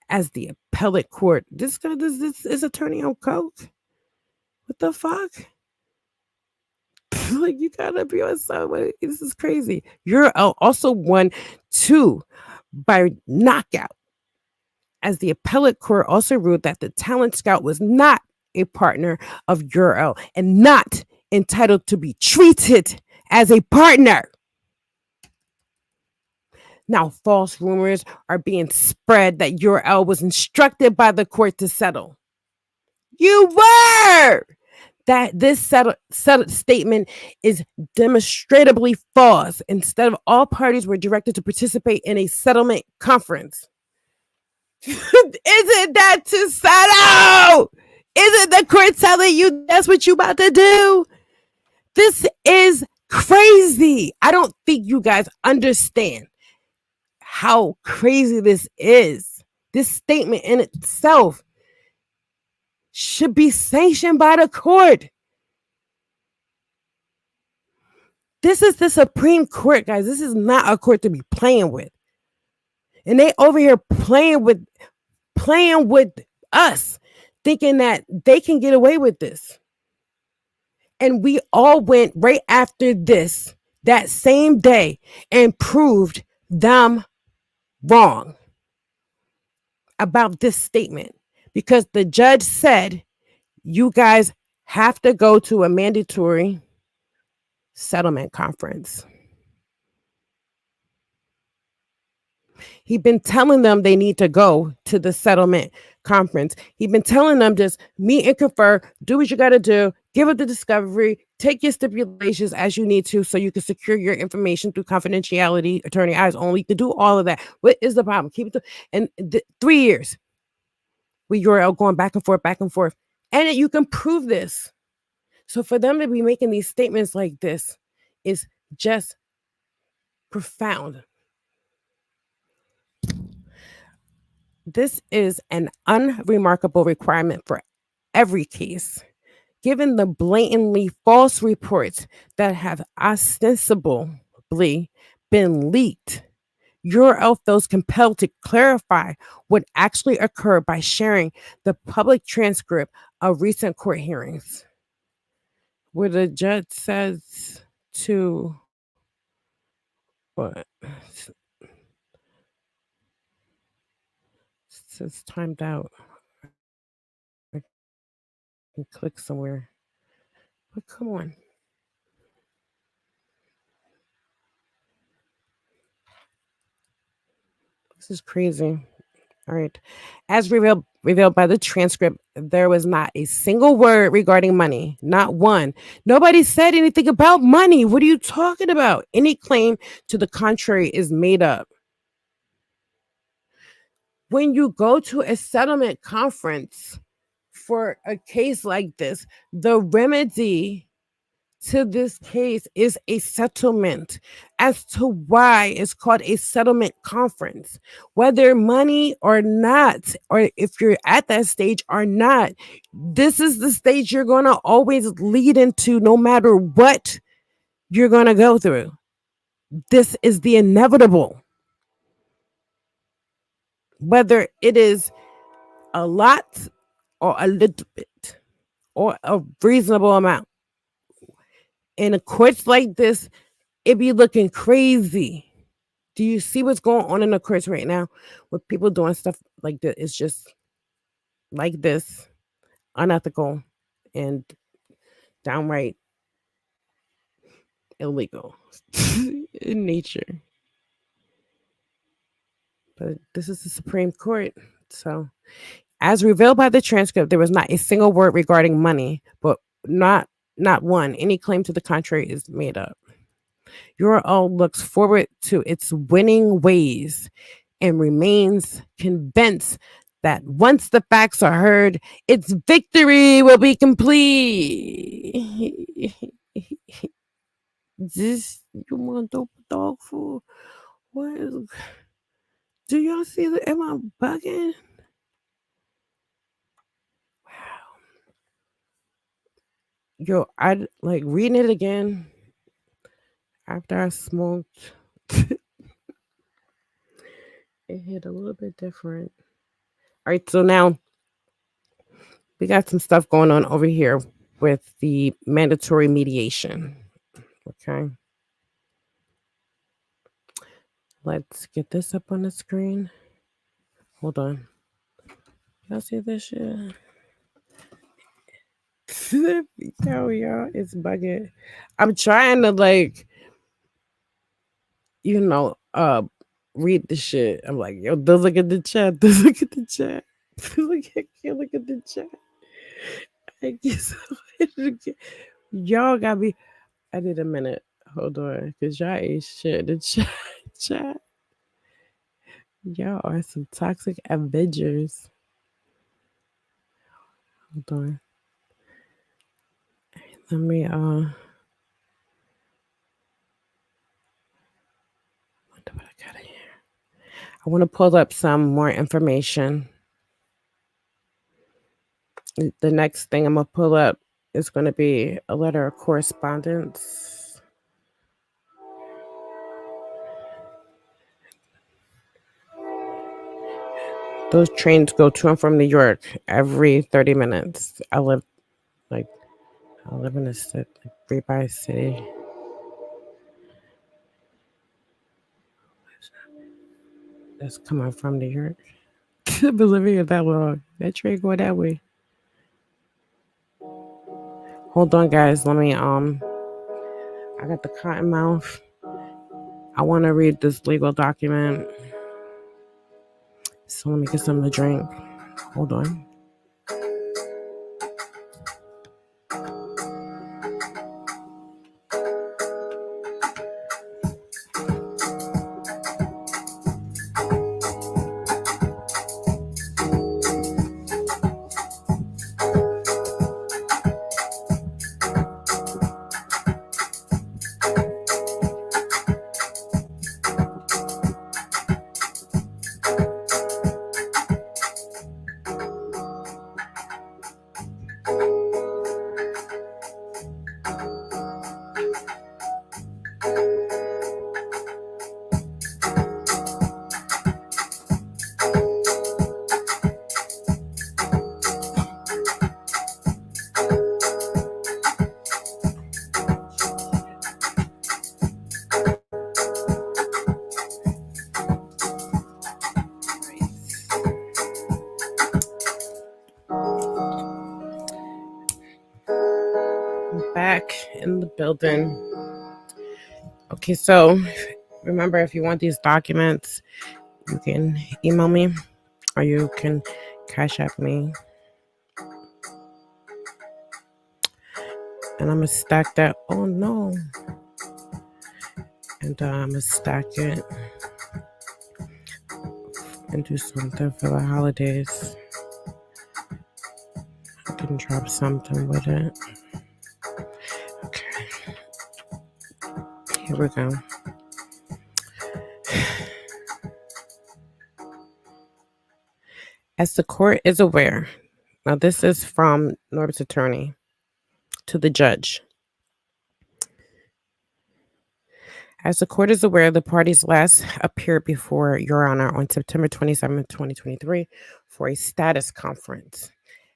as the appellate court. This is attorney on coke. What the fuck? Like, you gotta be on somebody. This is crazy. URL also won two by knockout as the appellate court also ruled that the talent scout was not a partner of URL and not entitled to be treated as a partner. Now, false rumors are being spread that URL was instructed by the court to settle. You were! That this statement is demonstrably false. Instead of all parties were directed to participate in a settlement conference. Isn't that to settle? Isn't the court telling you that's what you about to do? This is crazy. I don't think you guys understand how crazy this is. This statement in itself should be sanctioned by the court. This is the Supreme Court, guys. This is not a court to be playing with. And they over here playing with us, thinking that they can get away with this. And we all went right after this, that same day, and proved them wrong about this statement. Because the judge said, you guys have to go to a mandatory settlement conference. He'd been telling them they need to go to the settlement conference. He'd been telling them just meet and confer, do what you got to do, give up the discovery, take your stipulations as you need to so you can secure your information through confidentiality, attorney eyes only, to do all of that. What is the problem? Keep it 3 years. We URL going back and forth. And you can prove this. So for them to be making these statements like this is just profound. This is an unremarkable requirement for every case, given the blatantly false reports that have ostensibly been leaked. URL feels compelled to clarify what actually occurred by sharing the public transcript of recent court hearings where the judge says to what says timed out. I can click somewhere. But come on. This is crazy. All right. As revealed by the transcript, there was not a single word regarding money. Not one. Nobody said anything about money. What are you talking about? Any claim to the contrary is made up. When you go to a settlement conference for a case like this, the remedy to this case is a settlement. As to why it's called a settlement conference, whether money or not, or if you're at that stage or not, this is the stage you're going to always lead into no matter what you're going to go through. This is the inevitable. Whether it is a lot or a little bit or a reasonable amount. In a courts like this, it be looking crazy. Do you see what's going on in the courts right now with people doing stuff like that? It's just like this, unethical and downright illegal in nature. But this is the Supreme Court. So, as revealed by the transcript, there was not a single word regarding money, but not one. Any claim to the contrary is made up. Url looks forward to its winning ways and remains convinced that once the facts are heard, its victory will be complete. This you want dope dog food? What is? Do y'all see the? Am I bugging? Yo, I like reading it again after I smoked. It hit a little bit different. All right, so now we got some stuff going on over here with the mandatory mediation. Okay. Let's get this up on the screen. Hold on. Y'all see this shit? Yo, y'all, it's bugging. I'm trying to you know, read the shit. I'm like, yo, don't look at the chat. Don't look at the chat. I can't look at the chat. I guess y'all got me. I need a minute. Hold on, cause y'all ain't shit. The chat. Y'all are some toxic Avengers. Hold on. Let me what I got here? I want to pull up some more information. The next thing I'm gonna pull up is gonna be a letter of correspondence. Those trains go to and from New York every 30 minutes. I live in a city, right by a city. That's coming from New York. I've been living here that long. That train going that way. Hold on, guys. Let me I got the cotton mouth. I want to read this legal document. So let me get something to drink. Hold on. the building. Okay, so remember, if you want these documents, you can email me or you can cash app me. And I'm going to stack that. Oh, no. And I'm going to stack it and do something for the holidays. I can drop something with it. Okay. Here we go. As the court is aware, now this is from Norbert's attorney to the judge. As the court is aware, the parties last appeared before Your Honor on September 27, 2023 for a status conference.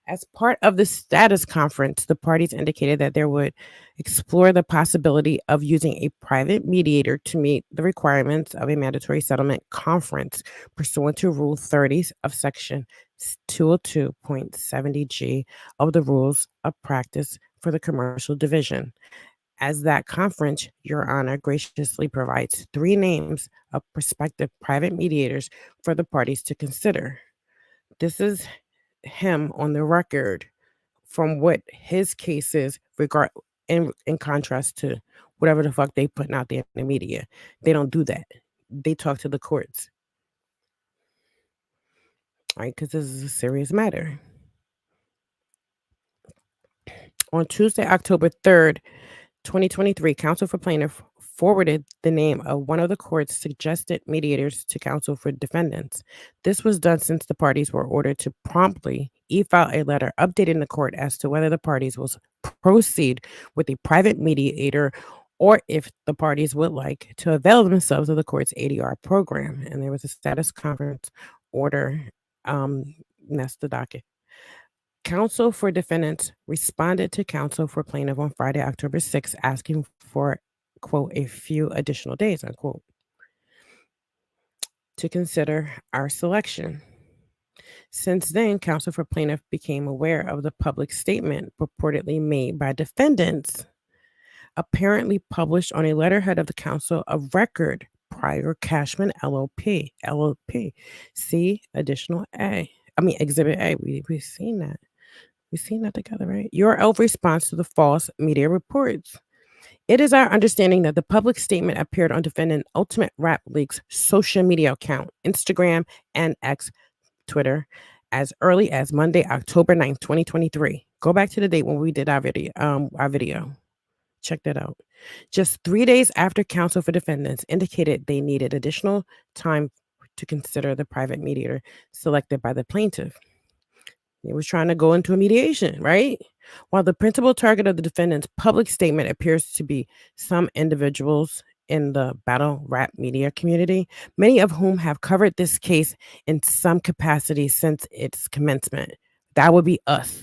As part of the status conference, the parties indicated that they would explore the possibility of using a private mediator to meet the requirements of a mandatory settlement conference pursuant to Rule 30 of Section 202.70G of the Rules of Practice for the Commercial Division. As that conference, Your Honor graciously provides 3 names of prospective private mediators for the parties to consider. This is him on the record from what his case is in contrast to whatever the fuck they putting out there in the media. They don't do that. They talk to the courts. Right, because this is a serious matter. On Tuesday, October 3rd, 2023, counsel for plaintiff forwarded the name of one of the court's suggested mediators to counsel for defendants. This was done since the parties were ordered to promptly e-file a letter updating the court as to whether the parties will proceed with a private mediator or if the parties would like to avail themselves of the court's ADR program. And there was a status conference order. That's the docket. Counsel for defendants responded to counsel for plaintiff on Friday, October 6th, asking for, quote, a few additional days, unquote, to consider our selection. Since then, counsel for plaintiff became aware of the public statement purportedly made by defendants, apparently published on a letterhead of the counsel of record, Prior Cashman LLP. See additional A. I mean, Exhibit A. We've seen that. We've seen that together, right? URL response to the false media reports. It is our understanding that the public statement appeared on defendant Ultimate Rap League's social media account, Instagram and X, Twitter, as early as Monday, October 9th, 2023. Go back to the date when we did our video. Check that out. Just 3 days after counsel for defendants indicated they needed additional time to consider the private mediator selected by the plaintiff. He was trying to go into a mediation, right? While the principal target of the defendant's public statement appears to be some individuals in the battle rap media community, many of whom have covered this case in some capacity since its commencement. That would be us,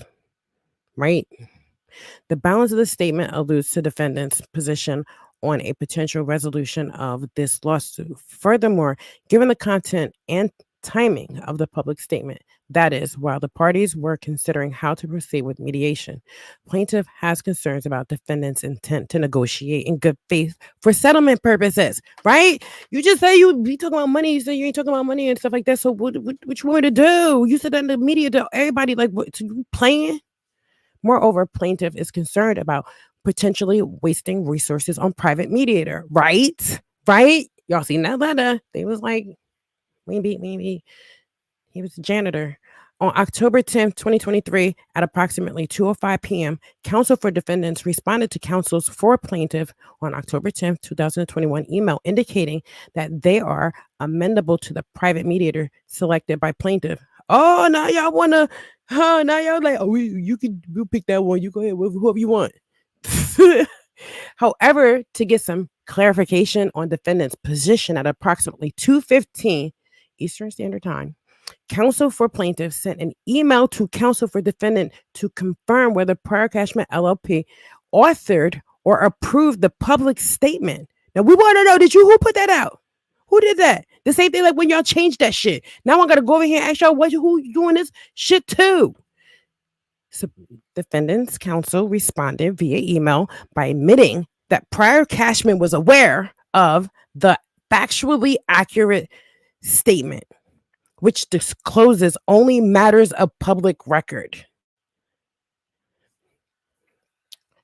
right? The balance of the statement alludes to defendant's position on a potential resolution of this lawsuit. Furthermore, given the content and timing of the public statement, that is, while the parties were considering how to proceed with mediation, plaintiff has concerns about defendant's intent to negotiate in good faith for settlement purposes, right? You just say you be talking about money, you say you ain't talking about money and stuff like that. So what you want to do? You said that in the media to everybody, like, what, you playing? Moreover, plaintiff is concerned about potentially wasting resources on private mediator, right? Right? Y'all seen that letter? They was like, maybe. He was a janitor. On October 10th, 2023, at approximately 2:05 p.m., counsel for defendants responded to counsel's for plaintiff on October 10th, 2021 email indicating that they are amendable to the private mediator selected by plaintiff. Oh, now y'all want to, now y'all like, oh, you pick that one. You go ahead with whoever you want. However, to get some clarification on defendant's position at approximately 2:15 Eastern Standard Time, counsel for plaintiff sent an email to counsel for defendant to confirm whether Prior Cashman LLP authored or approved the public statement. Now we want to know, who put that out? Who did that? The same thing like when y'all changed that shit. Now I gotta go over here and ask y'all who doing this shit too. So Defendant's counsel responded via email by admitting that prior Cashman was aware of the factually accurate statement, which discloses only matters of public record.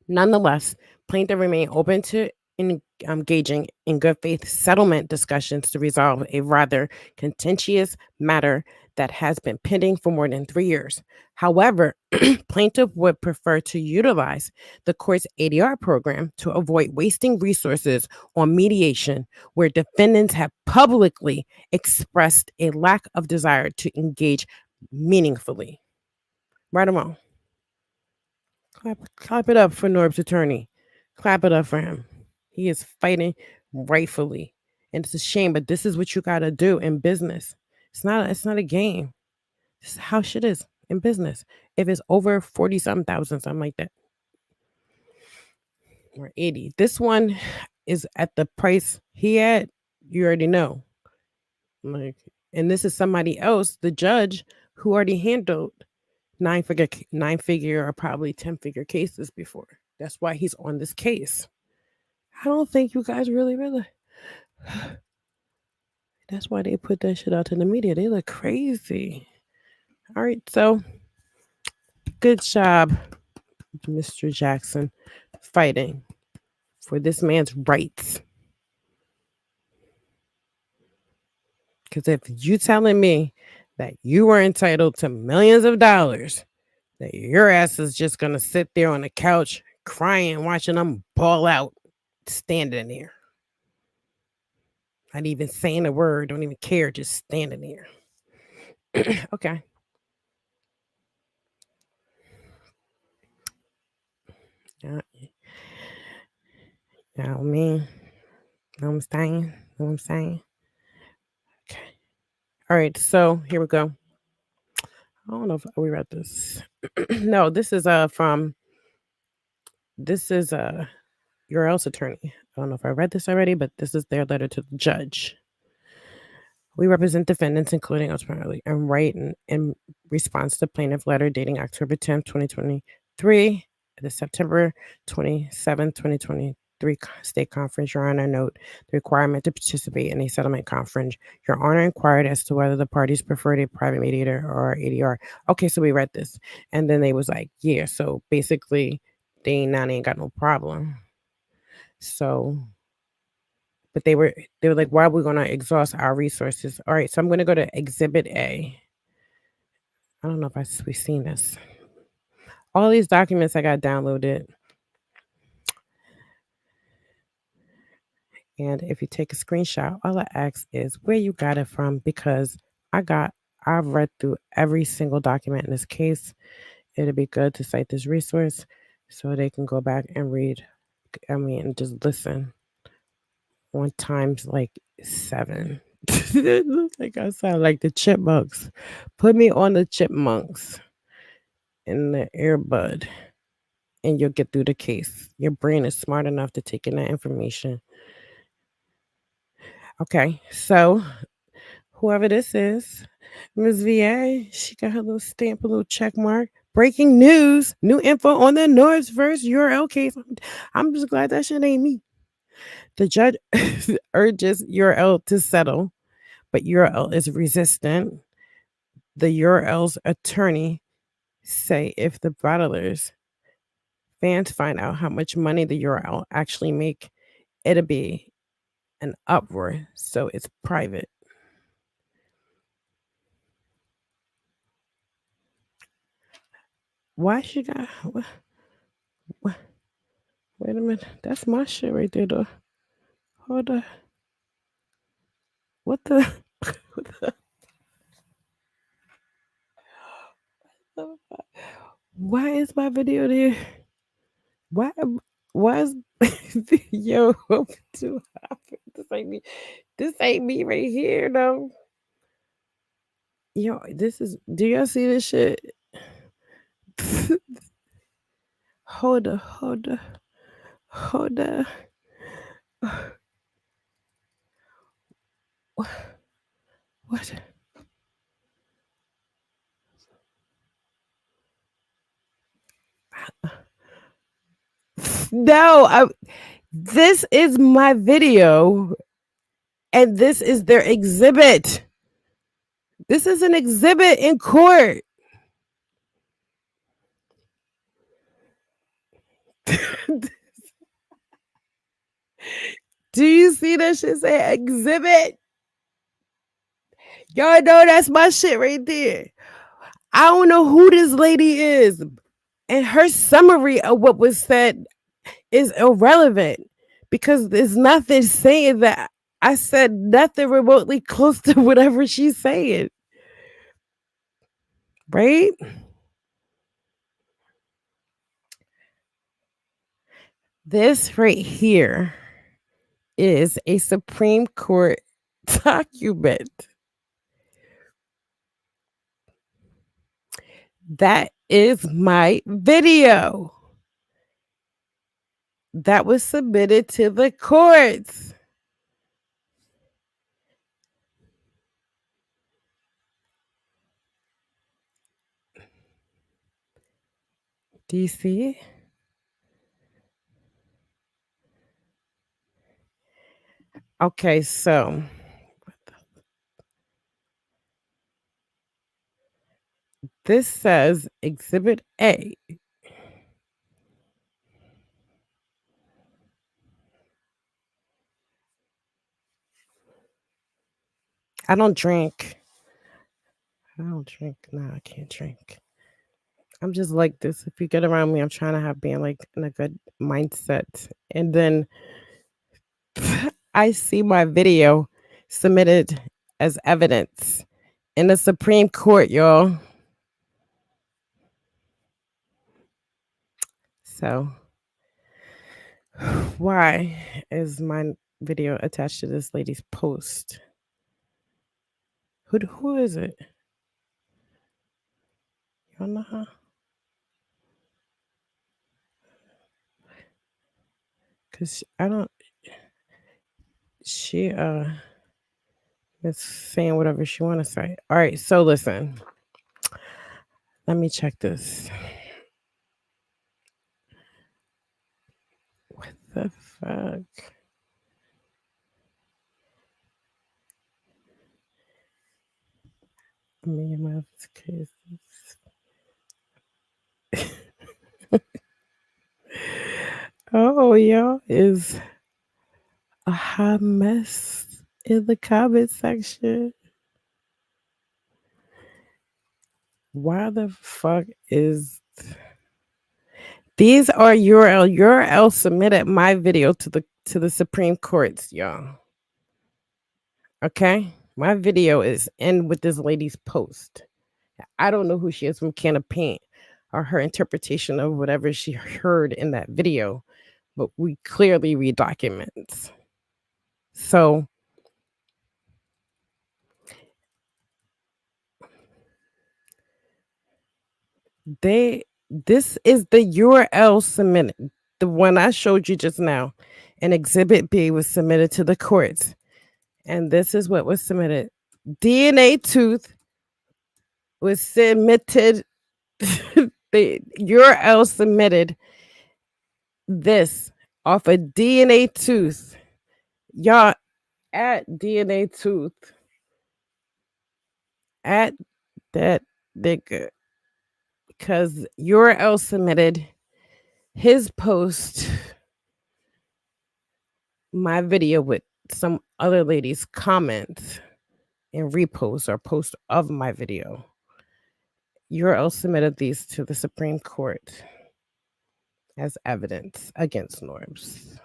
Nonetheless, plaintiff remained open to engaging in good faith settlement discussions to resolve a rather contentious matter that has been pending for more than 3 years. However, plaintiff would prefer to utilize the court's ADR program to avoid wasting resources on mediation where defendants have publicly expressed a lack of desire to engage meaningfully. Right or wrong? Clap it up for Norb's attorney. Clap it up for him. He is fighting rightfully. And it's a shame, but this is what you gotta do in business. It's not a game. This is how shit is in business. If it's over 40 something thousand, something like that. Or 80. This one is at the price he had, you already know. Like, and this is somebody else, the judge, who already handled nine figure or probably 10-figure cases before. That's why he's on this case. I don't think you guys really. That's why they put that shit out to the media. They look crazy. All right, so good job, Mr. Jackson, fighting for this man's rights. Because if you telling me that you were entitled to millions of dollars, that your ass is just gonna sit there on the couch crying, watching them ball out, standing there. Not even saying a word, don't even care, just standing there. Okay. Yeah. You know what I mean? Know what I'm saying? Know what I'm saying? Okay. All right, so here we go. I don't know if we read this. No, this is Url+'s attorney. I don't know if I read this already, but this is their letter to the judge. We represent defendants, including us primarily, and write in response to plaintiff letter dating October 10th, 2023, the September 27th, 2023 state conference. Your Honor, note the requirement to participate in a settlement conference. Your Honor inquired as to whether the parties preferred a private mediator or ADR. Okay, so we read this. And then they was like, yeah, so basically they ain't got no problem. So but they were like, why are we going to exhaust our resources? All right, so I'm going to go to Exhibit A. I don't know if we've seen this. All these documents I got downloaded. And if you take a screenshot, all I ask is where you got it from, because I've read through every single document in this case. It'll be good to cite this resource so they can go back and read. Just listen. 1 times like 7. Like I sound like the chipmunks. Put me on the chipmunks in the earbud, and you'll get through the case. Your brain is smart enough to take in that information. Okay, so whoever this is, Ms. VA, she got her little stamp, a little check mark. Breaking news, new info on the North's first URL case. I'm just glad that shit ain't me. The judge urges URL to settle, but URL is resistant. The URL's attorney say if the bottlers fans find out how much money the URL actually make, it'll be an uproar. So it's private. Why she got what? Wait a minute. That's my shit right there though. Hold on. What the why is my video there? Why is yo too happy? This ain't me right here though. Yo, do y'all see this shit? Hold up. What? No, this is my video, and this is their exhibit. This is an exhibit in court. Do you see that shit say exhibit? Y'all know that's my shit right there. I don't know who this lady is, and her summary of what was said is irrelevant because there's nothing saying that I said nothing remotely close to whatever she's saying. Right? This right here is a Supreme Court document. That is my video that was submitted to the courts. Do you see it? Okay, so this says Exhibit A. I don't drink. I don't drink. No, I can't drink. I'm just like this. If you get around me, I'm trying to have being like in a good mindset. And then I see my video submitted as evidence in the Supreme Court, y'all. So, why is my video attached to this lady's post? Who is it? Y'all know her? Cause I don't. She is saying whatever she want to say. All right, so listen. Let me check this. What the fuck? Me and my cases. Oh, y'all is a hot mess in the comment section. Why the fuck is these are URL submitted my video to the Supreme Courts, y'all. Okay? My video is in with this lady's post. I don't know who she is from Can of Paint or her interpretation of whatever she heard in that video, but we clearly read documents. So this is the URL submitted, the one I showed you just now, and Exhibit B was submitted to the courts, and this is what was submitted. DNA tooth was submitted. The URL submitted this off a DNA tooth. Y'all at DNA tooth at that nigga because URL submitted his post, my video with some other lady's comments and repost or post of my video. URL submitted these to the Supreme Court as evidence against Norbs.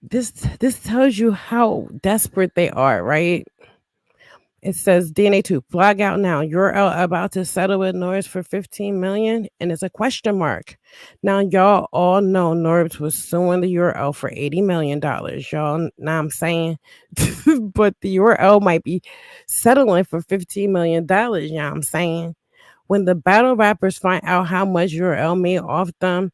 This tells you how desperate they are, right? It says DNA 2 flag out now. You're about to settle with Norbs for 15 million, and it's a question mark. Now y'all all know Norbs was suing the URL for $80 million. Y'all know what I'm saying? But the URL might be settling for $15 million. You know what I'm saying? When the battle rappers find out how much URL made off them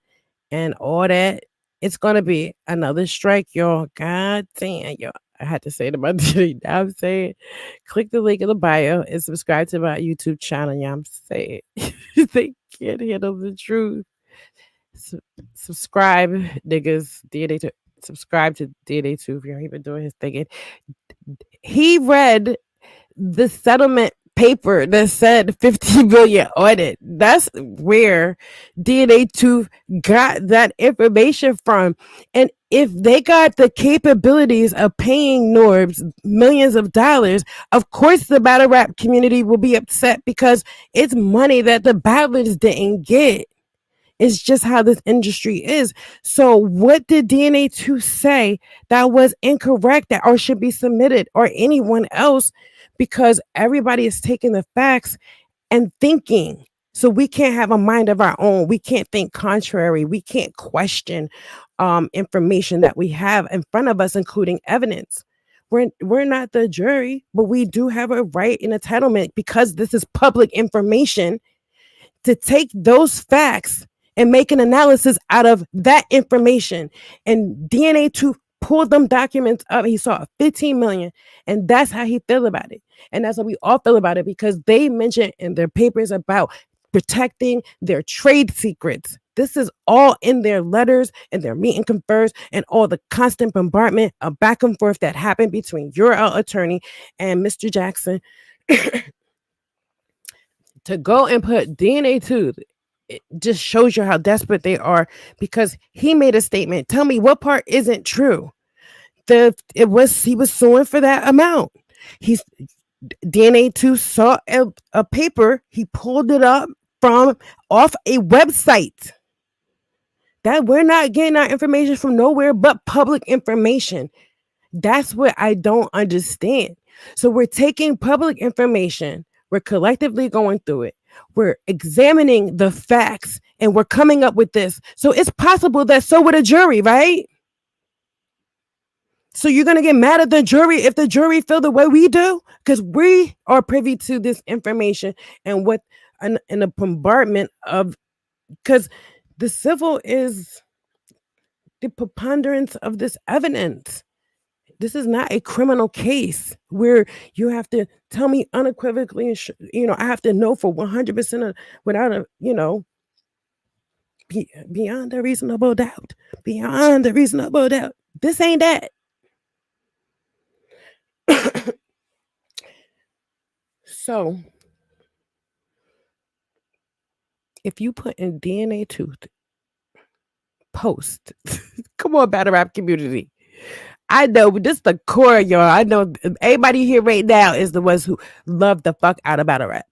and all that, it's gonna be another strike, y'all. God damn, y'all. I had to say it about Diddy. Now I'm saying, click the link in the bio and subscribe to my YouTube channel. Yeah, I'm saying they can't handle the truth. Su- Subscribe, niggas. DNA to subscribe to DNA two if you're even doing his thing. And he read the settlement paper that said 15 million on it. That's where DNA2 got that information from. And if they got the capabilities of paying Norbs millions of dollars, of course the battle rap community will be upset because it's money that the battlers didn't get. It's just how this industry is. So, what did DNA2 say that was incorrect that or should be submitted or anyone else? Because everybody is taking the facts and thinking. So we can't have a mind of our own. We can't think contrary. We can't question information that we have in front of us, including evidence. We're not the jury, but we do have a right and entitlement because this is public information to take those facts and make an analysis out of that information. And DNA2 pulled them documents up. He saw 15 million. And that's how he feel about it. And that's how we all feel about it because they mentioned in their papers about protecting their trade secrets. This is all in their letters and their meet and confers and all the constant bombardment of back and forth that happened between your attorney and Mr. Jackson to go and put DNA2, it just shows you how desperate they are because he made a statement. Tell me what part isn't true. He was suing for that amount. He's DNA2 saw a paper. He pulled it up from off a website that we're not getting our information from nowhere but public information. That's what I don't understand. So we're taking public information, we're collectively going through it, we're examining the facts, and we're coming up with this. So it's possible that so would a jury, right? So you're gonna get mad at the jury if the jury feel the way we do, because we are privy to this information and what in a bombardment of because the civil is the preponderance of this evidence. This is not a criminal case where you have to tell me unequivocally, I have to know for 100% without beyond a reasonable doubt. Beyond a reasonable doubt. This ain't that. So, if you put in DNA tooth post, come on, battle rap community. I know this is the core, y'all. I know everybody here right now is the ones who love the fuck out of battle rap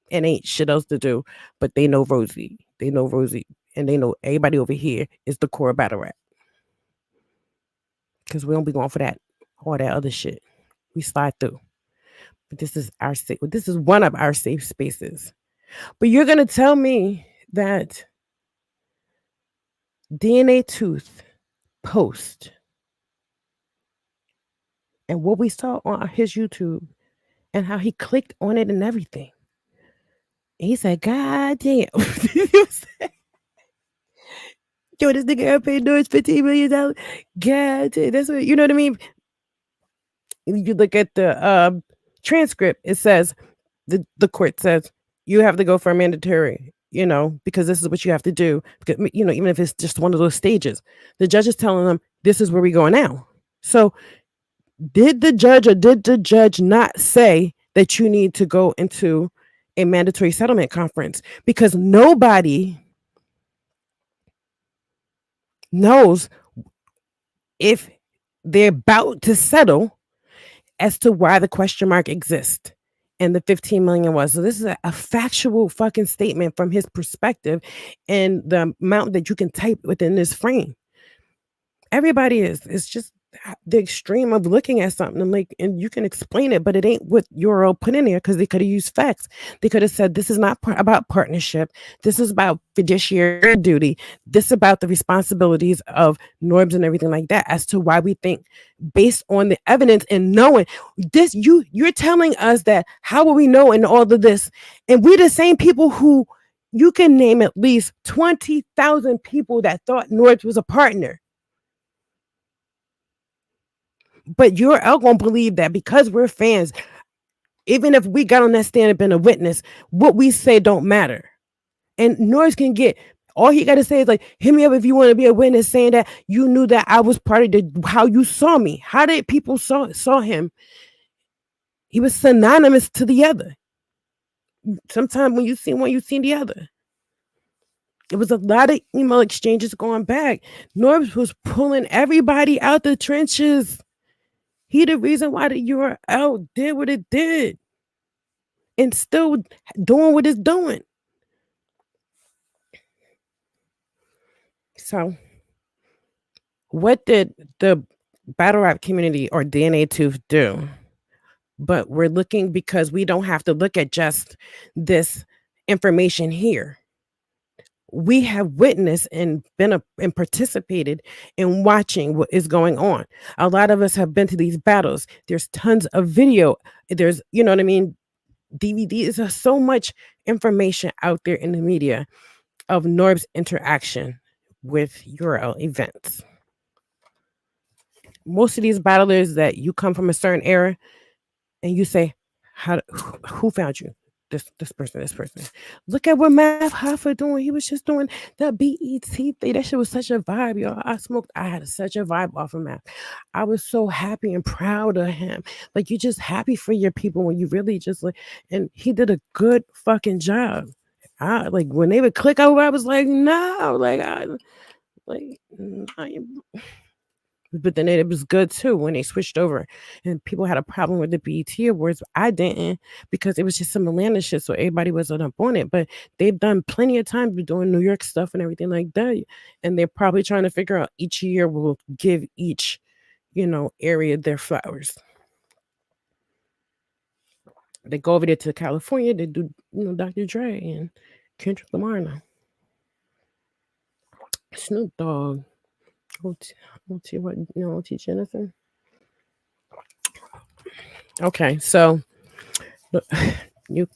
and ain't shit else to do, but they know Rosie. They know Rosie, and they know everybody over here is the core battle rap. Because we don't be going for that, all that other shit. We slide through. But this is our safe. This is one of our safe spaces. But you're gonna tell me that DNA Tooth post and what we saw on his YouTube and how he clicked on it and everything. And he said, God damn. Yo, this nigga ever paid Norris $15 million. God damn. That's what, you know what I mean? You look at the transcript, it says, the court says, you have to go for a mandatory, because this is what you have to do. Because, even if it's just one of those stages, the judge is telling them, this is where we go now. So did the judge not say that you need to go into a mandatory settlement conference? Because nobody knows if they're about to settle as to why the question mark exists and the 15 million was. So this is a factual fucking statement from his perspective and the amount that you can type within this frame. Everybody is. It's just the extreme of looking at something and you can explain it, but it ain't what Url put in there because they could have used facts. They could have said this is not about partnership. This is about fiduciary duty. This is about the responsibilities of norms and everything like that as to why we think based on the evidence and knowing this, you're telling us that how will we know in all of this? And we're the same people who you can name at least 20,000 people that thought Norbs was a partner. But you're all gonna believe that because we're fans, even if we got on that stand and been a witness, what we say don't matter. And Norris can get all he got to say is like, hit me up if you want to be a witness, saying that you knew that I was part of the how you saw me. How did people saw him? He was synonymous to the other. Sometimes when you see one, you see the other. It was a lot of email exchanges going back. Norbs was pulling everybody out the trenches. He the reason why the URL did what it did and still doing what it's doing. So, what did the battle rap community or DNA Tooth do? But we're looking because we don't have to look at just this information here. We have witnessed and been and participated in watching what is going on. A lot of us have been to these battles. There's tons of video. There's, you know what I mean, DVDs. There's so much information out there in the media of Norb's interaction with URL events. Most of these battlers that you come from a certain era and you say, "How? Who found you? This person, this person." Look at what Math Hoffa doing. He was just doing that BET thing. That shit was such a vibe, y'all. I had such a vibe off of Math. I was so happy and proud of him. Like you're just happy for your people when you really just like. And he did a good fucking job. I like when they would click over. I was like, no, like like. I, but then it was good too when they switched over and people had a problem with the BET Awards. I didn't because it was just some Atlanta shit, so everybody wasn't up on it. But they've done plenty of times with doing New York stuff and everything like that. And they're probably trying to figure out each year will give each, area their flowers. They go over there to California, they do, Dr. Dre and Kendrick Lamar now. Snoop Dogg. OT Jennifer. Okay, so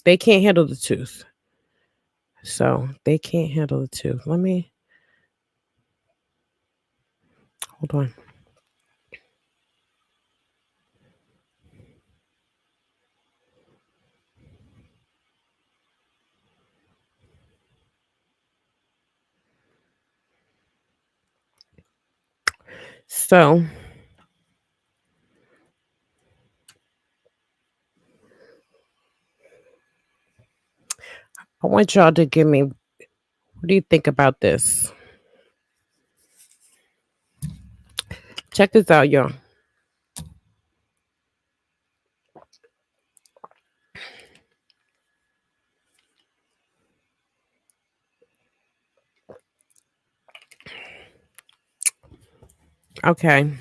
they can't handle the tooth. So they can't handle the tooth. Let me hold on. So I want y'all to give me, what do you think about this? Check this out, y'all. Okay.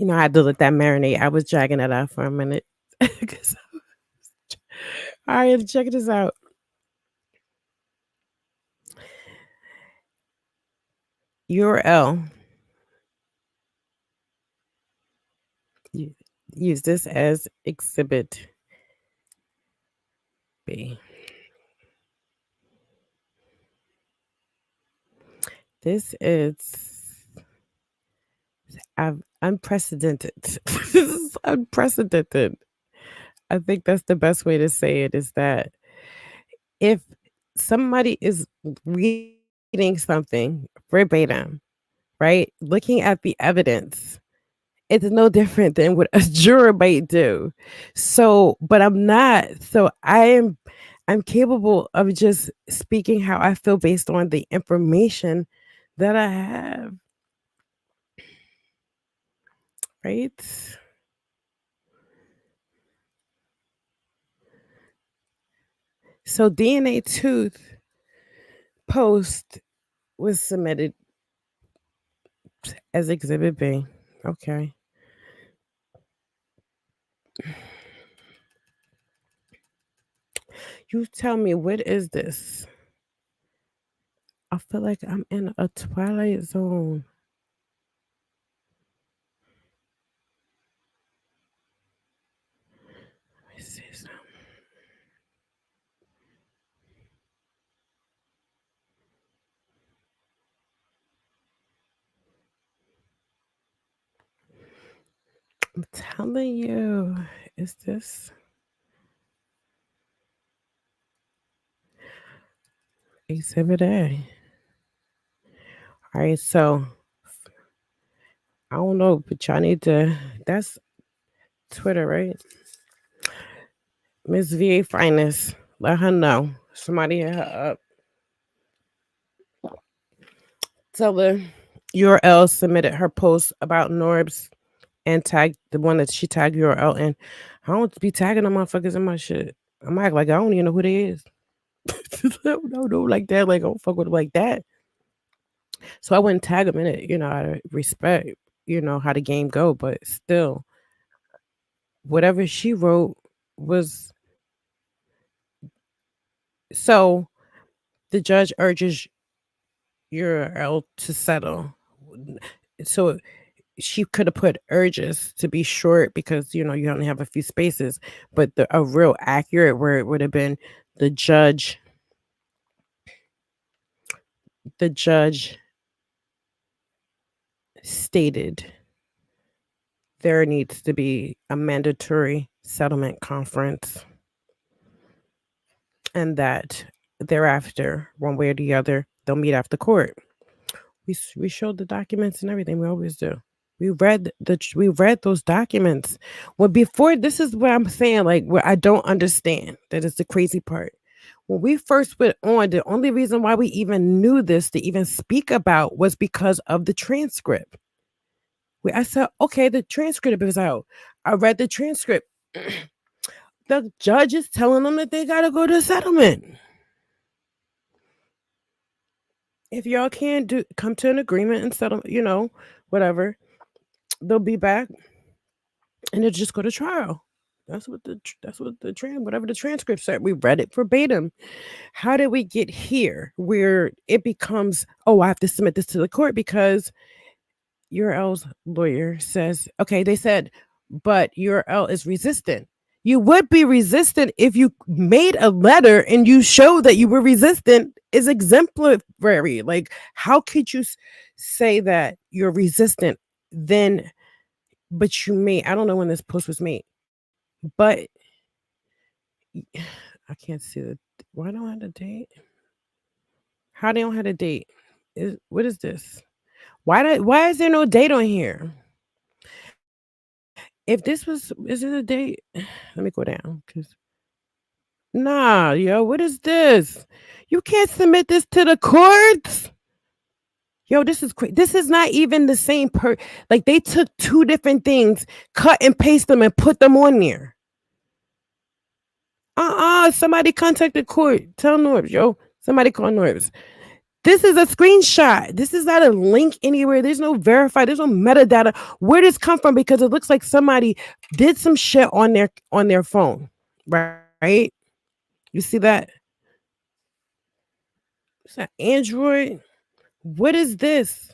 I had to let that marinate. I was dragging it out for a minute. All right, check this out. URL. Use this as exhibit B. This is unprecedented. This is unprecedented. I think that's the best way to say it is that if somebody is reading something verbatim, right, looking at the evidence, it's no different than what a juror might do. So, but I'm not. So I'm capable of just speaking how I feel based on the information that I have. Right? So DNA Tooth post was submitted as exhibit B. Okay. You tell me, what is this? I feel like I'm in a twilight zone. Let me see something. I'm telling you, is this Exhibit A? All right, so I don't know, but y'all need to. That's Twitter, right? Miss VA Finest. Let her know. Somebody hit her up. Tell her URL submitted her post about Norbs and tag the one that she tagged URL in. I don't be tagging them motherfuckers in my shit. I'm act like I don't even know who they is. No, like that. Like I don't fuck with them like that. So I wouldn't tag them in it. Out of respect. How the game go, but still, whatever she wrote was so. The judge urges URL to settle. So she could have put urges to be short because you only have a few spaces, but a real accurate word would have been the judge. The judge stated there needs to be a mandatory settlement conference, and that thereafter, one way or the other, they'll meet after court. We showed the documents and everything. We always do. We read those documents. Well, before this is what I'm saying. Like, where I don't understand. That is the crazy part. When we first went on, the only reason why we even knew this to even speak about was because of the transcript. I said, okay, the transcript is out. I read the transcript. The judge is telling them that they gotta go to settlement. If y'all can't come to an agreement and settle, whatever, they'll be back and they'll just go to trial. Whatever the transcript said. We read it verbatim. How did we get here where it becomes, oh, I have to submit this to the court because URL's lawyer says, okay, they said, but URL is resistant. You would be resistant if you made a letter and you showed that you were resistant is exemplary. Like, how could you say that you're resistant then, but you may, I don't know when this post was made, but I can't see the, why don't I have the date? How they don't have the date? What is this? Why is there no date on here? If this is it a date? Let me go down because nah, yo, what is this? You can't submit this to the courts. Yo, this is crazy. This is not even the same like they took two different things, cut and paste them and put them on there. Somebody contact the court. Tell Norbs, yo. Somebody call Norbs. This is a screenshot. This is not a link anywhere. There's no verify. There's no metadata. Where does this come from? Because it looks like somebody did some shit on their phone, right? You see that? It's an Android. What is this?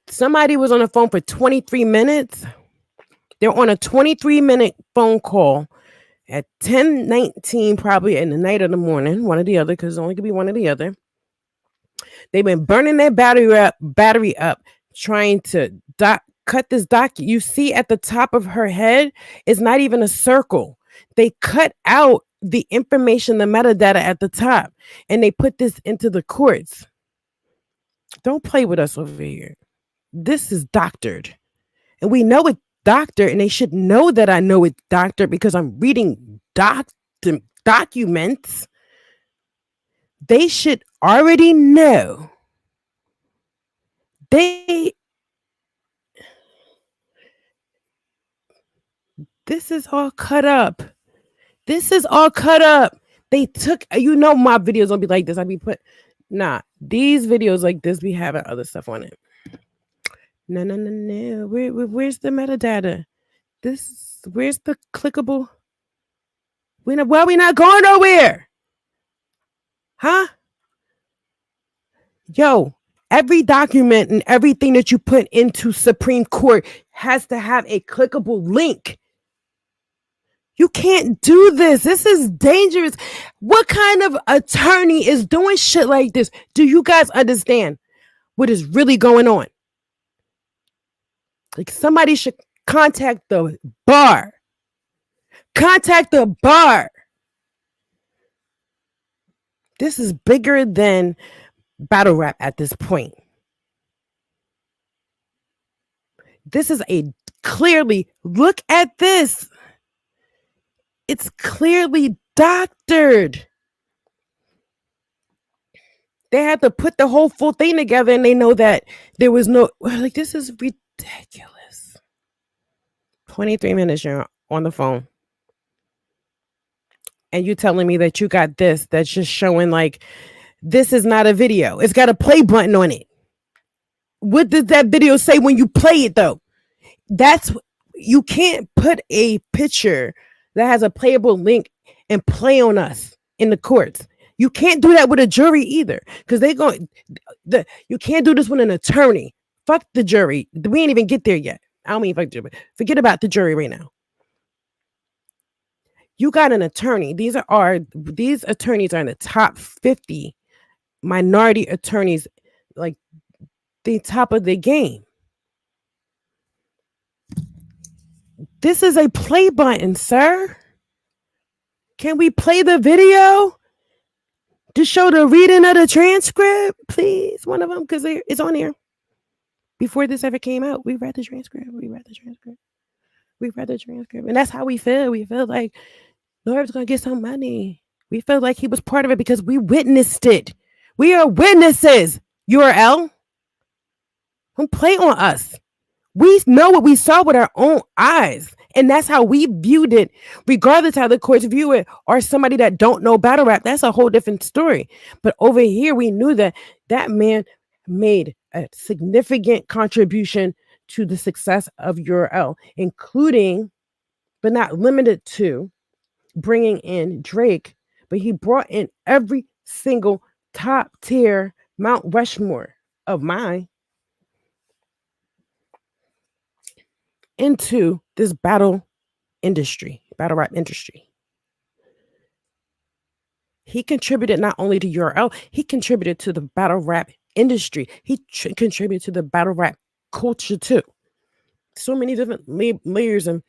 Somebody was on the phone for 23 minutes. They're on a 23-minute phone call at 10:19, probably in the night or the morning, one or the other, because it only could be one or the other. They've been burning their battery up, trying to cut this document. You see at the top of her head, it's not even a circle. They cut out the information, the metadata at the top, and they put this into the courts. Don't play with us over here. This is doctored. And we know it's doctored, and they should know that I know it's doctored because I'm reading documents. They should already know. This is all cut up. This is all cut up. They took, my videos don't be like this. I be these videos like this be having other stuff on it. No. Where's the metadata? Where's the clickable? Why we not going nowhere? Huh? Yo, every document and everything that you put into Supreme Court has to have a clickable link. You can't do this. This is dangerous. What kind of attorney is doing shit like this? Do you guys understand what is really going on? Like somebody should contact the bar. Contact the bar. This is bigger than battle rap at this point. This is a clearly, look at this. It's clearly doctored. They had to put the whole full thing together and they know that there was no, like, this is ridiculous. 23 minutes you're on the phone. And you telling me that you got this that's just showing like this is not a video. It's got a play button on it. What does that video say when you play it though? That's you can't put a picture that has a playable link and play on us in the courts. You can't do that with a jury either because you can't do this with an attorney. Fuck the jury. We ain't even get there yet. I don't mean fuck the jury. Forget about the jury right now. You got an attorney. These attorneys are in the top 50 minority attorneys, like the top of the game. This is a play button, sir. Can we play the video to show the reading of the transcript, please? One of them, because it's on here. Before this ever came out, we read the transcript. And that's how we feel. We feel like Norb's going to get some money. We feel like he was part of it because we witnessed it. We are witnesses, URL. Don't play on us. We know what we saw with our own eyes. And that's how we viewed it, regardless how the courts view it, or somebody that don't know battle rap. That's a whole different story. But over here, we knew that that man made a significant contribution to the success of URL, including, but not limited to, bringing in Drake. But he brought in every single top tier Mount Rushmore of mine into this battle rap industry. He contributed not only to URL, he contributed to the battle rap industry. He contributed to the battle rap culture too. So many different layers and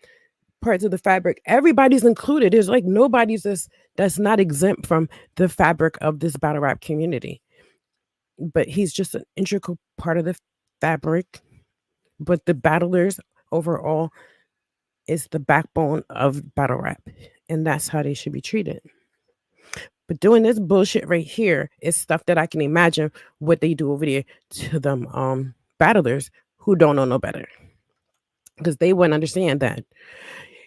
parts of the fabric. Everybody's included. There's like nobody's that's not exempt from the fabric of this battle rap community. But he's just an integral part of the fabric. But the battlers overall is the backbone of battle rap, and that's how they should be treated. But doing this bullshit right here is stuff that I can imagine what they do over there to them battlers who don't know no better, because they wouldn't understand that.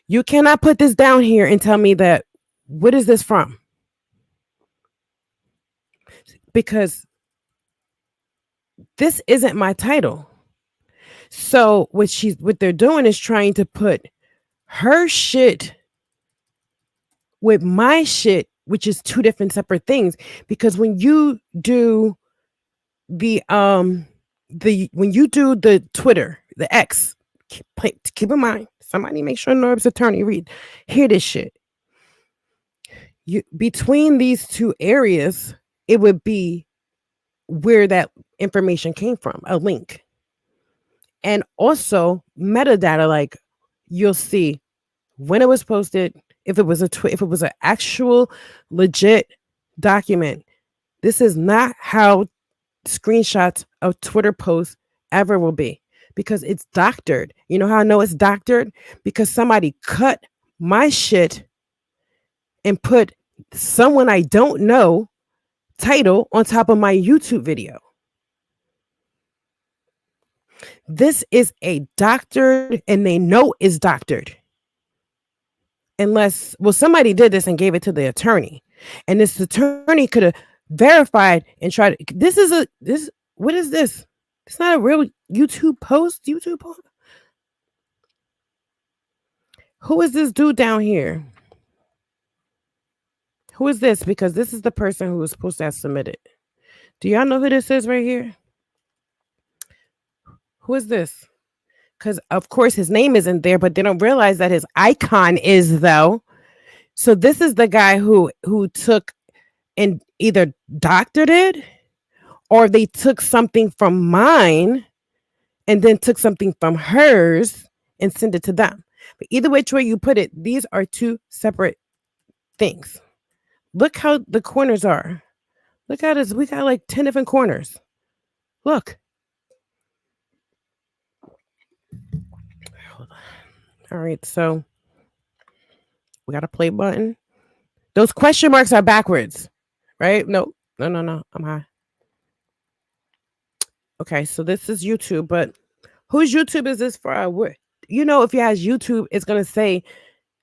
You cannot put this down here and tell me that what is this from? Because this isn't my title. So what they're doing is trying to put her shit with my shit, which is two different separate things. Because when you do the Twitter, the X, keep in mind, somebody make sure Norb's attorney hear this shit. Between these two areas, it would be where that information came from, a link. And also metadata, like you'll see when it was posted, if it was an actual legit document. This is not how screenshots of Twitter posts ever will be, because it's doctored. You know how I know it's doctored? Because somebody cut my shit and put someone I don't know title on top of my YouTube video. This is a doctored, and they know it's doctored. Unless, somebody did this and gave it to the attorney, and this attorney could have verified and tried. What is this? It's not a real YouTube post. Who is this dude down here? Who is this? Because this is the person who was supposed to have submitted. Do y'all know who this is right here? Who is this? Because of course his name isn't there, but they don't realize that his icon is, though. So this is the guy who took and either doctored it, or they took something from mine and then took something from hers and sent it to them. But either which way you put it, these are two separate things. Look how the corners are. Look at us. We got like 10 different corners. Look. Hold on. All right. So we got a play button. Those question marks are backwards, right? No, no, no, no. I'm high. Okay. So this is YouTube, but whose YouTube is this for? You know, if you has YouTube, it's going to say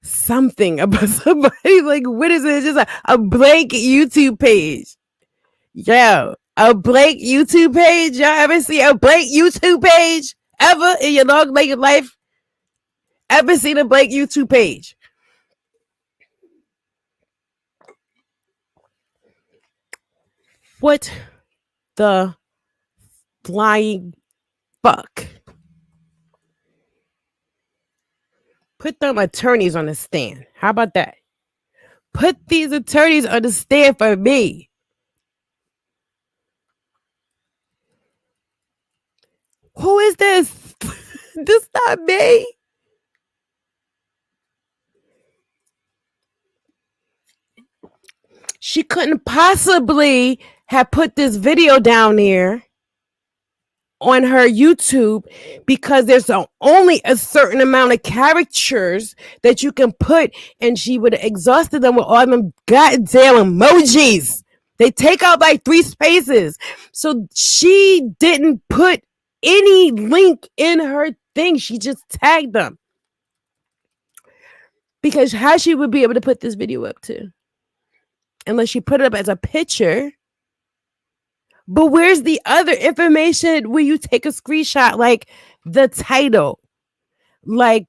something about somebody. Like, what is it? It's just a blank YouTube page. Yo, a blank YouTube page? Y'all ever see a blank YouTube page? Ever in your long life? Ever seen a blank YouTube page? What the flying fuck? Put them attorneys on the stand. How about that? Put these attorneys on the stand for me. Who is this? This not me. She couldn't possibly have put this video down there on her YouTube because there's only a certain amount of characters that you can put, and she would have exhausted them with all them goddamn emojis. They take out like 3 spaces. So she didn't put any link in her thing. She just tagged them. Because how she would be able to put this video up to? Unless she put it up as a picture. But where's the other information where you take a screenshot, like the title? Like,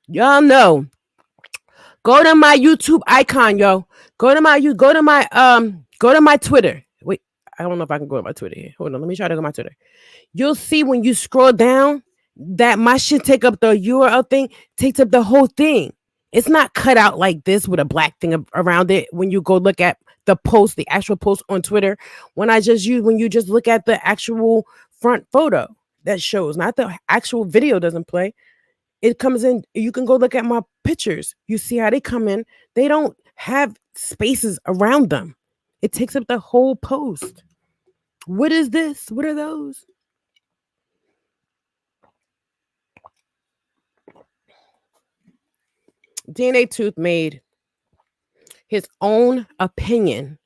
y'all know. Go to my YouTube icon, yo. Go to my Twitter. Wait, I don't know if I can go to my Twitter here. Hold on, let me try to go to my Twitter. You'll see when you scroll down that my shit take up the URL thing, takes up the whole thing. It's not cut out like this with a black thing around it when you go look at the post, the actual post on Twitter. When you just look at the actual front photo that shows, not the actual video doesn't play. It comes in, you can go look at my pictures. You see how they come in. They don't have spaces around them. It takes up the whole post. What is this? What are those? DNA Tooth made his own opinion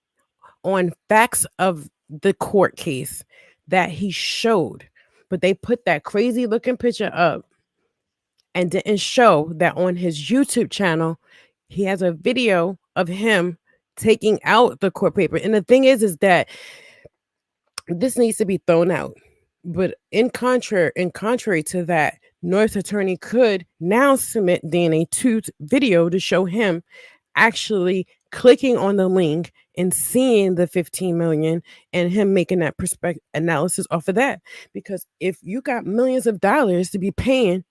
on facts of the court case that he showed, but they put that crazy looking picture up and didn't show that on his YouTube channel he has a video of him taking out the court paper. And the thing is that this needs to be thrown out. But in contrary to that, North's attorney could now submit DNA Tooth video to show him actually clicking on the link and seeing the 15 million and him making that perspective analysis off of that. Because if you got millions of dollars to be paying,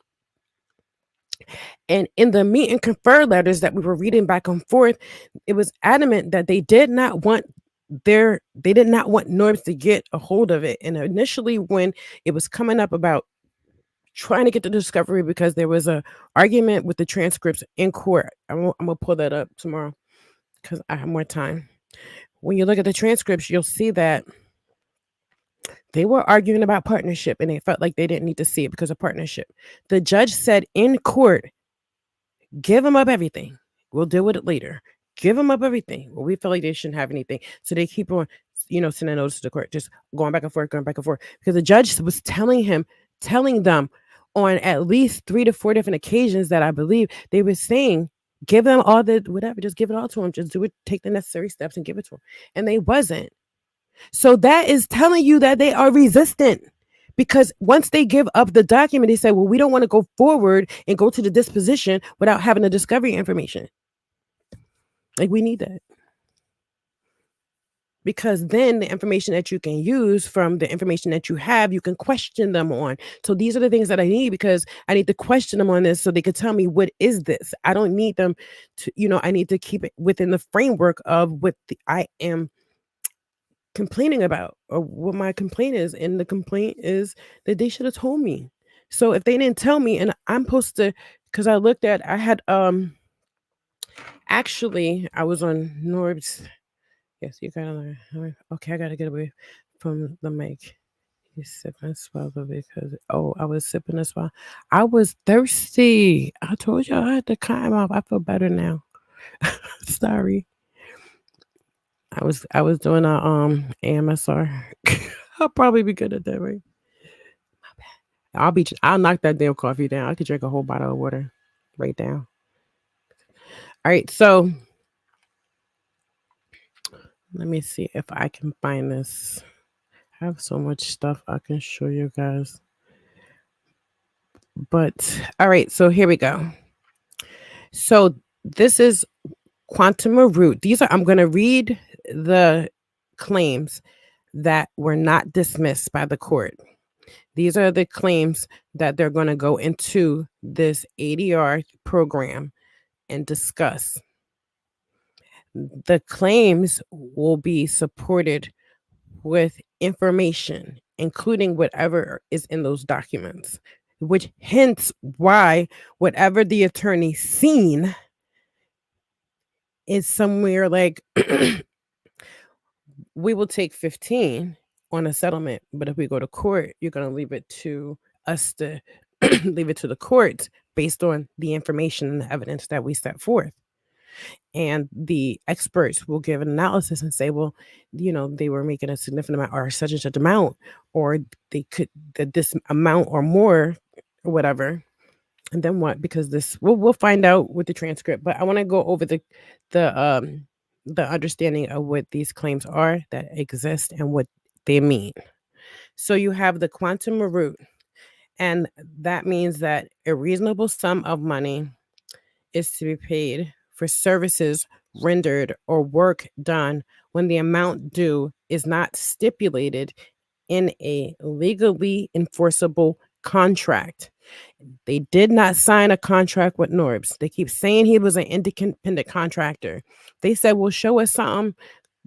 and in the meet and confer letters that we were reading back and forth, it was adamant that they did not want Norbs to get a hold of it. And initially when it was coming up about trying to get the discovery, because there was a argument with the transcripts in court. I'm gonna pull that up tomorrow because I have more time. When you look at the transcripts, you'll see that they were arguing about partnership and they felt like they didn't need to see it because of partnership. The judge said in court, give them up everything. We'll deal with it later. Give them up everything. Well, we feel like they shouldn't have anything. So they keep on, sending notice to the court, just going back and forth. Because the judge was telling them on at least 3 to 4 different occasions that I believe they were saying, give them all the whatever, just give it all to them. Just do it, take the necessary steps and give it to them. And they wasn't. So that is telling you that they are resistant. Because once they give up the document, they say, well, we don't want to go forward and go to the disposition without having the discovery information. Like, we need that. because then the information that you can use from the information that you have, you can question them on. So these are the things that I need, because I need to question them on this so they could tell me, what is this? I don't need them to, I need to keep it within the framework of what I am complaining about, or what my complaint is. And the complaint is that they should have told me. So if they didn't tell me, and I'm supposed to, because I had actually I was on Norb's. Yes, you gotta learn. Okay, I gotta get away from the mic. You sip and swallow because I was sipping and swallow. I was thirsty. I told you I had to climb off. I feel better now. Sorry. I was doing a AMSR. I'll probably be good at that, right? I'll knock that damn coffee down. I could drink a whole bottle of water right now. All right, so let me see if I can find this. I have so much stuff I can show you guys. But all right, so here we go. So this is quantum of root. I'm going to read the claims that were not dismissed by the court. These are the claims that they're going to go into this ADR program and discuss. The claims will be supported with information, including whatever is in those documents, which hence why whatever the attorney seen is somewhere like we will take 15 on a settlement, but if we go to court, you're going to leave it to us to leave it to the court based on the information and the evidence that we set forth. And the experts will give an analysis and say, well, they were making a significant amount or such and such amount, or they could that this amount or more or whatever. And then what? Because we'll find out with the transcript. But I want to go over the the understanding of what these claims are that exist and what they mean. So you have the quantum root, and that means that a reasonable sum of money is to be paid for services rendered or work done when the amount due is not stipulated in a legally enforceable contract. They did not sign a contract with Norbs. They keep saying he was an independent contractor. They said, well, show us something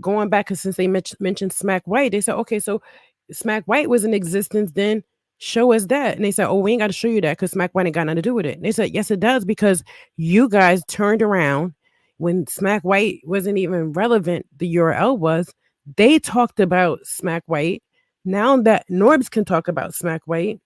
going back, because since they mentioned Smack White, they said, okay, so Smack White was in existence then. Show us that. And they said, oh, we ain't got to show you that because Smack White ain't got nothing to do with it. And they said, yes, it does, because you guys turned around when Smack White wasn't even relevant. The URL was. They talked about Smack White. Now that Norbs can talk about Smack White,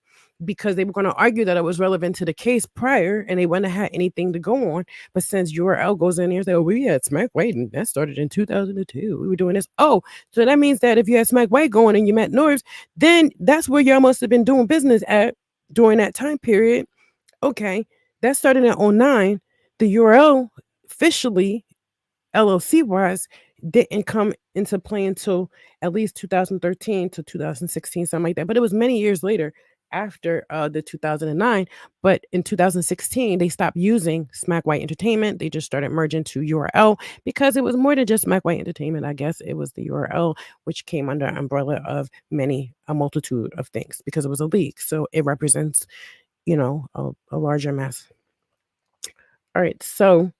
because they were going to argue that it was relevant to the case prior and they wouldn't have had anything to go on. But since URL goes in here and says, oh, we had Smack White and that started in 2002. We were doing this. Oh, so that means that if you had Smack White going and you met Norbs, then that's where y'all must have been doing business at during that time period. Okay, that started in 09. The URL officially, LLC wise, didn't come into play until at least 2013 to 2016, something like that. But it was many years later after the 2009. But in 2016, they stopped using Smack White Entertainment. They just started merging to URL because it was more than just Smack White Entertainment. I guess it was the URL, which came under an umbrella of a multitude of things because it was a league. So it represents, a larger mass. All right. So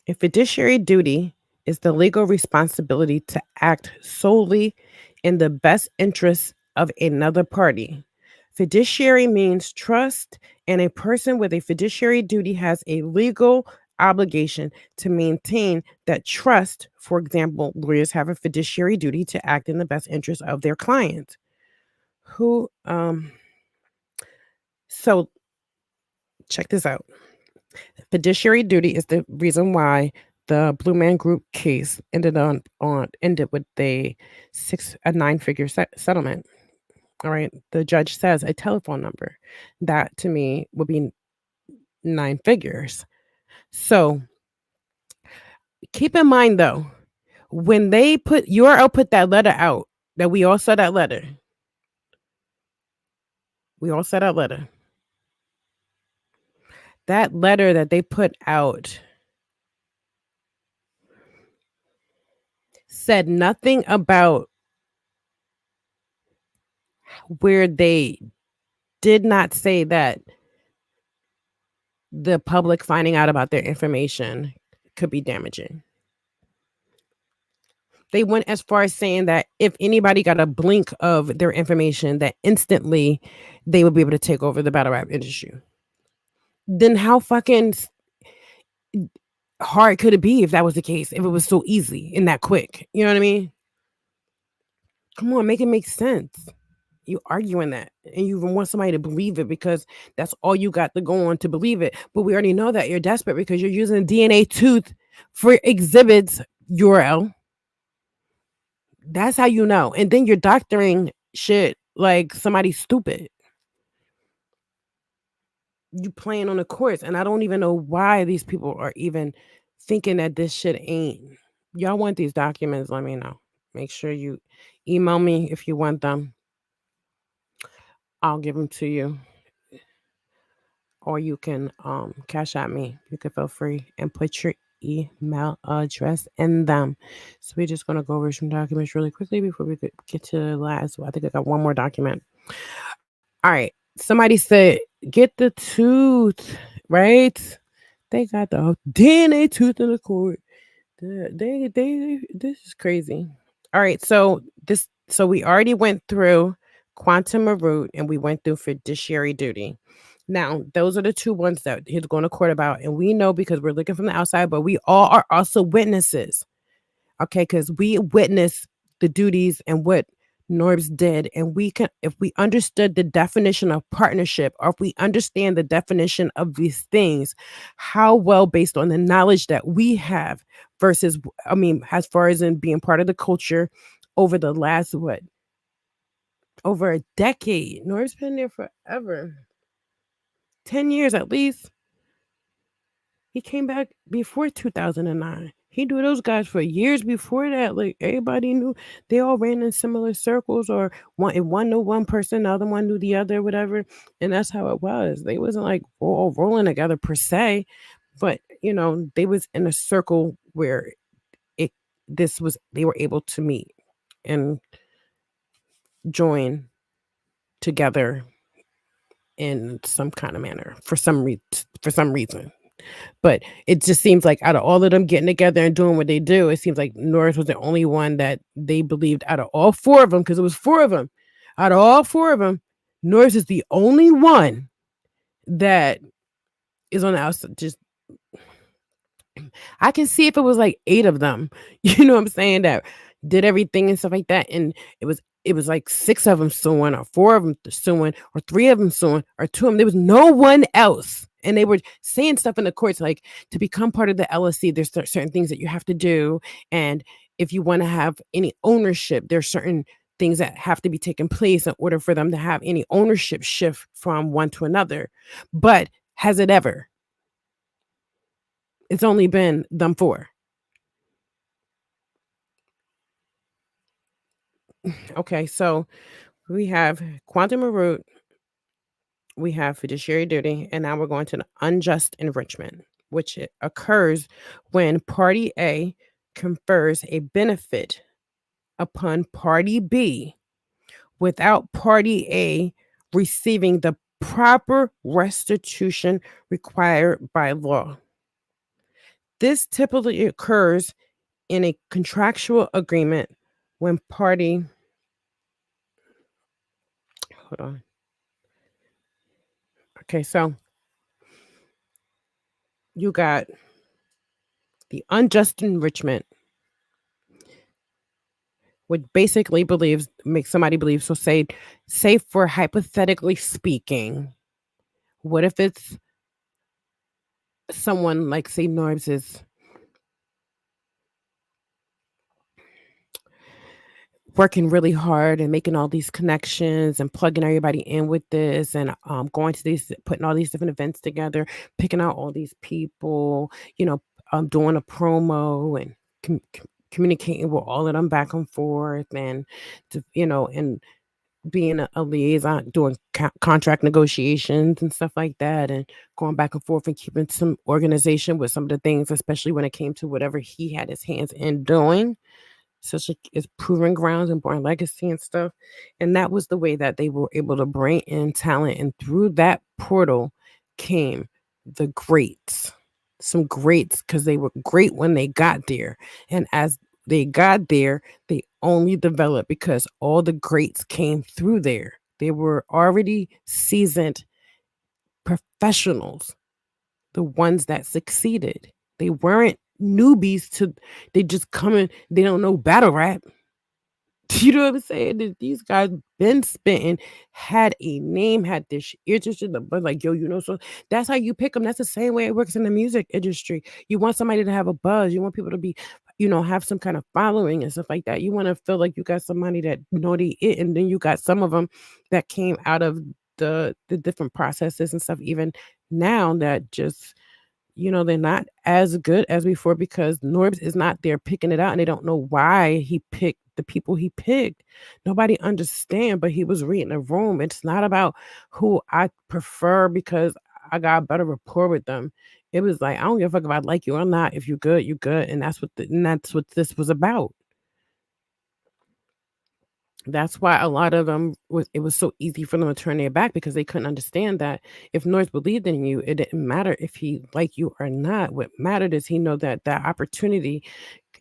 a fiduciary duty is the legal responsibility to act solely in the best interests of another party. Fiduciary means trust, and a person with a fiduciary duty has a legal obligation to maintain that trust. For example, lawyers have a fiduciary duty to act in the best interest of their client. So check this out. Fiduciary duty is the reason why the Blue Man Group case ended with a 9-figure settlement. All right, the judge says a telephone number. That to me would be 9 figures. So keep in mind though, when they put that letter out, that we all saw that letter. That letter that they put out said nothing about where they did not say that the public finding out about their information could be damaging. They went as far as saying that if anybody got a blink of their information, that instantly they would be able to take over the battle rap industry. Then how fucking hard could it be if that was the case? If it was so easy and that quick, you know what I mean? Come on, make it make sense. You arguing that, and you even want somebody to believe it because that's all you got to go on to believe it. But we already know that you're desperate because you're using a DNA tooth for exhibits URL. That's how you know. And then you're doctoring shit like somebody stupid. You playing on the courts, and I don't even know why these people are even thinking that this shit ain't. Y'all want these documents? Let me know. Make sure you email me if you want them. I'll give them to you, or you can cash at me. You can feel free and put your email address in them. So we're just gonna go over some documents really quickly before we get to the last. Well, I think I got one more document. All right. Somebody said, get the tooth, right? They got the DNA tooth in the court. This is crazy. All right. So we already went through quantum of root and we went through fiduciary duty. Now, those are the two ones that he's going to court about. And we know because we're looking from the outside, but we all are also witnesses. Okay, because we witness the duties and what Norbs did, and we can, if we understood the definition of partnership, or if we understand the definition of these things, how well based on the knowledge that we have versus, I mean, as far as in being part of the culture over the last over a decade. Norb's been there forever, 10 years at least. He came back before 2009. He knew those guys for years before that. Like everybody knew they all ran in similar circles, or one knew one person, the other one knew the other, whatever. And that's how it was. They wasn't like all rolling together per se, but they was in a circle where it this was they were able to meet and join together in some kind of manner for some reason. But it just seems like out of all of them getting together and doing what they do, it seems like Norris was the only one that they believed out of all four of them, because it was four of them. Out of all four of them, Norris is the only one that is on the outside. Just I can see if it was like 8 of them, you know what I'm saying, that did everything and stuff like that, and it was like 6 of them suing, or 4 of them suing, or 3 of them suing, or 2 of them. There was no one else. And they were saying stuff in the courts like, to become part of the LLC, there's certain things that you have to do. And if you want to have any ownership, there's certain things that have to be taken place in order for them to have any ownership shift from one to another. But has it ever? It's only been them 4. Okay, so we have quantum of root, we have fiduciary duty, and now we're going to the unjust enrichment, which occurs when party A confers a benefit upon party B without party A receiving the proper restitution required by law. This typically occurs in a contractual agreement when party, hold on. Okay, so you got the unjust enrichment, which basically makes somebody believe. So say for hypothetically speaking, what if it's someone like, say, Norbs is working really hard and making all these connections and plugging everybody in with this, and going to these, putting all these different events together, picking out all these people, doing a promo and communicating with all of them back and forth, and and being a liaison, doing contract negotiations and stuff like that, and going back and forth and keeping some organization with some of the things, especially when it came to whatever he had his hands in doing. such as Proving Grounds and Born Legacy and stuff. And that was the way that they were able to bring in talent. And through that portal came the greats, some greats, because they were great when they got there. And as they got there, they only developed because all the greats came through there. They were already seasoned professionals, the ones that succeeded. They weren't newbies to, they just come in, they don't know battle rap. You know what I'm saying? These guys been spitting, had a name, had this interest in the but like, yo, so that's how you pick them. That's the same way it works in the music industry. You want somebody to have a buzz. You want people to be, have some kind of following and stuff like that. You want to feel like you got somebody that know they it, and then you got some of them that came out of the different processes and stuff. Even now, that just they're not as good as before because Norbs is not there picking it out and they don't know why he picked the people he picked. Nobody understand, but he was reading the room. It's not about who I prefer because I got a better rapport with them. It was like, I don't give a fuck if I like you or not. If you good, you good. And that's what this was about. That's why a lot of them it was so easy for them to turn their back because they couldn't understand that if North believed in you, it didn't matter if he liked you or not. What mattered is he know that that opportunity,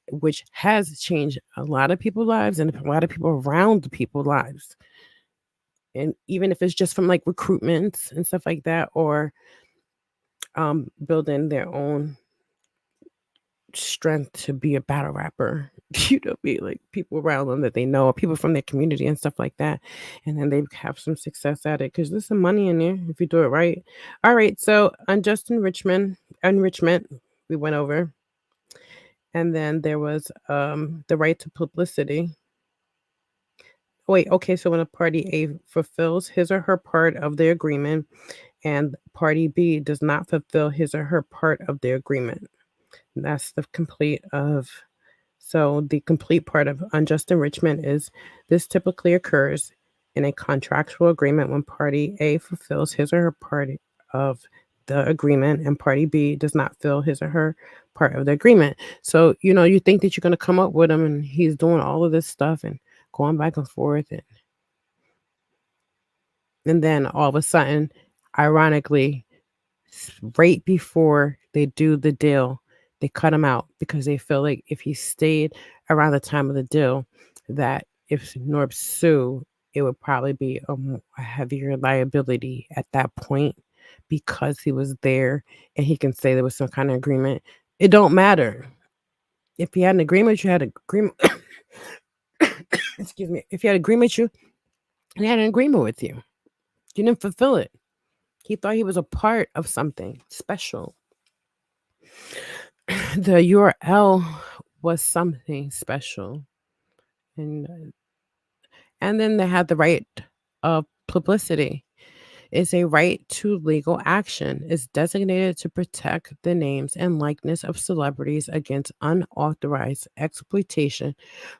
which has changed a lot of people's lives and a lot of people around the people's lives. And even if it's just from like recruitments and stuff like that, or building their own strength to be a battle rapper. Be like people around them that they know, or people from their community and stuff like that. And then they have some success at it because there's some money in there if you do it right. All right. So unjust enrichment, we went over. And then there was the right to publicity. Wait, okay, so when a party A fulfills his or her part of the agreement and party B does not fulfill his or her part of the agreement. That's the complete of. So the complete part of unjust enrichment is this typically occurs in a contractual agreement when party A fulfills his or her part of the agreement and party B does not fill his or her part of the agreement. So, you think that you're going to come up with him and he's doing all of this stuff and going back and forth and then all of a sudden, ironically, right before they do the deal, they cut him out because they feel like if he stayed around the time of the deal, that if Norb sue, it would probably be a heavier liability at that point because he was there and he can say there was some kind of agreement. It don't matter. If he had an agreement, you had an agreement. Excuse me. If he had an agreement, he had an agreement with you. You didn't fulfill it. He thought he was a part of something special. The URL was something special. And then they had the right of publicity. It's a right to legal action. It's designated to protect the names and likeness of celebrities against unauthorized exploitation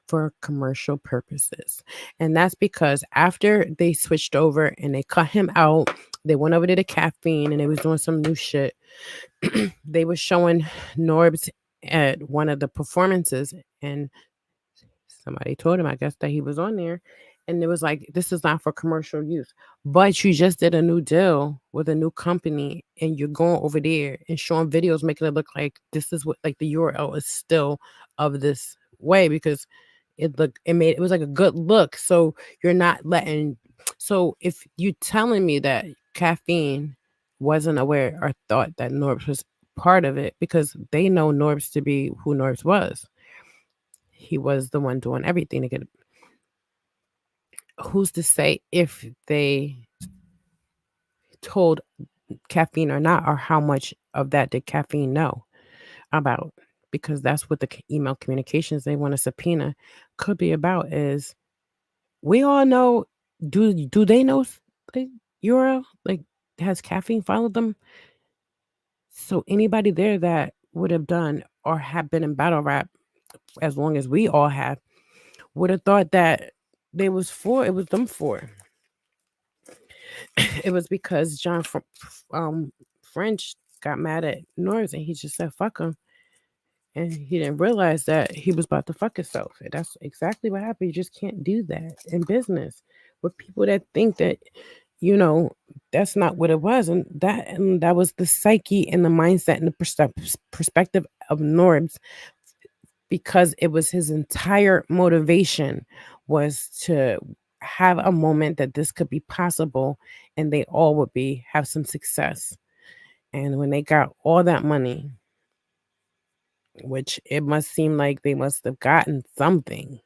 for commercial purposes. And that's because after they switched over and they cut him out, they went over to the caffeine and they was doing some new shit. They were showing Norbs at one of the performances and somebody told him, I guess, that he was on there. And it was like, this is not for commercial use. But you just did a new deal with a new company and you're going over there and showing videos, making it look like this is what like the URL is still of this way because it was like a good look. So you're not letting so if you telling me that caffeine wasn't aware or thought that Norbs was part of it because they know Norbs to be who Norbs was. He was the one doing everything to get. Who's to say if they told caffeine or not, or how much of that did caffeine know about? Because that's what the email communications they want to subpoena could be about. Is we all know? Do they know like URL? Like has caffeine followed them? So anybody there that would have done or have been in battle rap as long as we all have would have thought that they was for it was them for. It was because French got mad at Norris and he just said fuck him And he didn't realize that he was about to fuck himself. And that's exactly what happened. You just can't do that in business with people that think that, you know, that's not what it was. And that was the psyche and the mindset and the perspective of Norbs, because it was his entire motivation was to have a moment that this could be possible and they all would be have some success. And when they got all that money, which it must seem like they must have gotten something.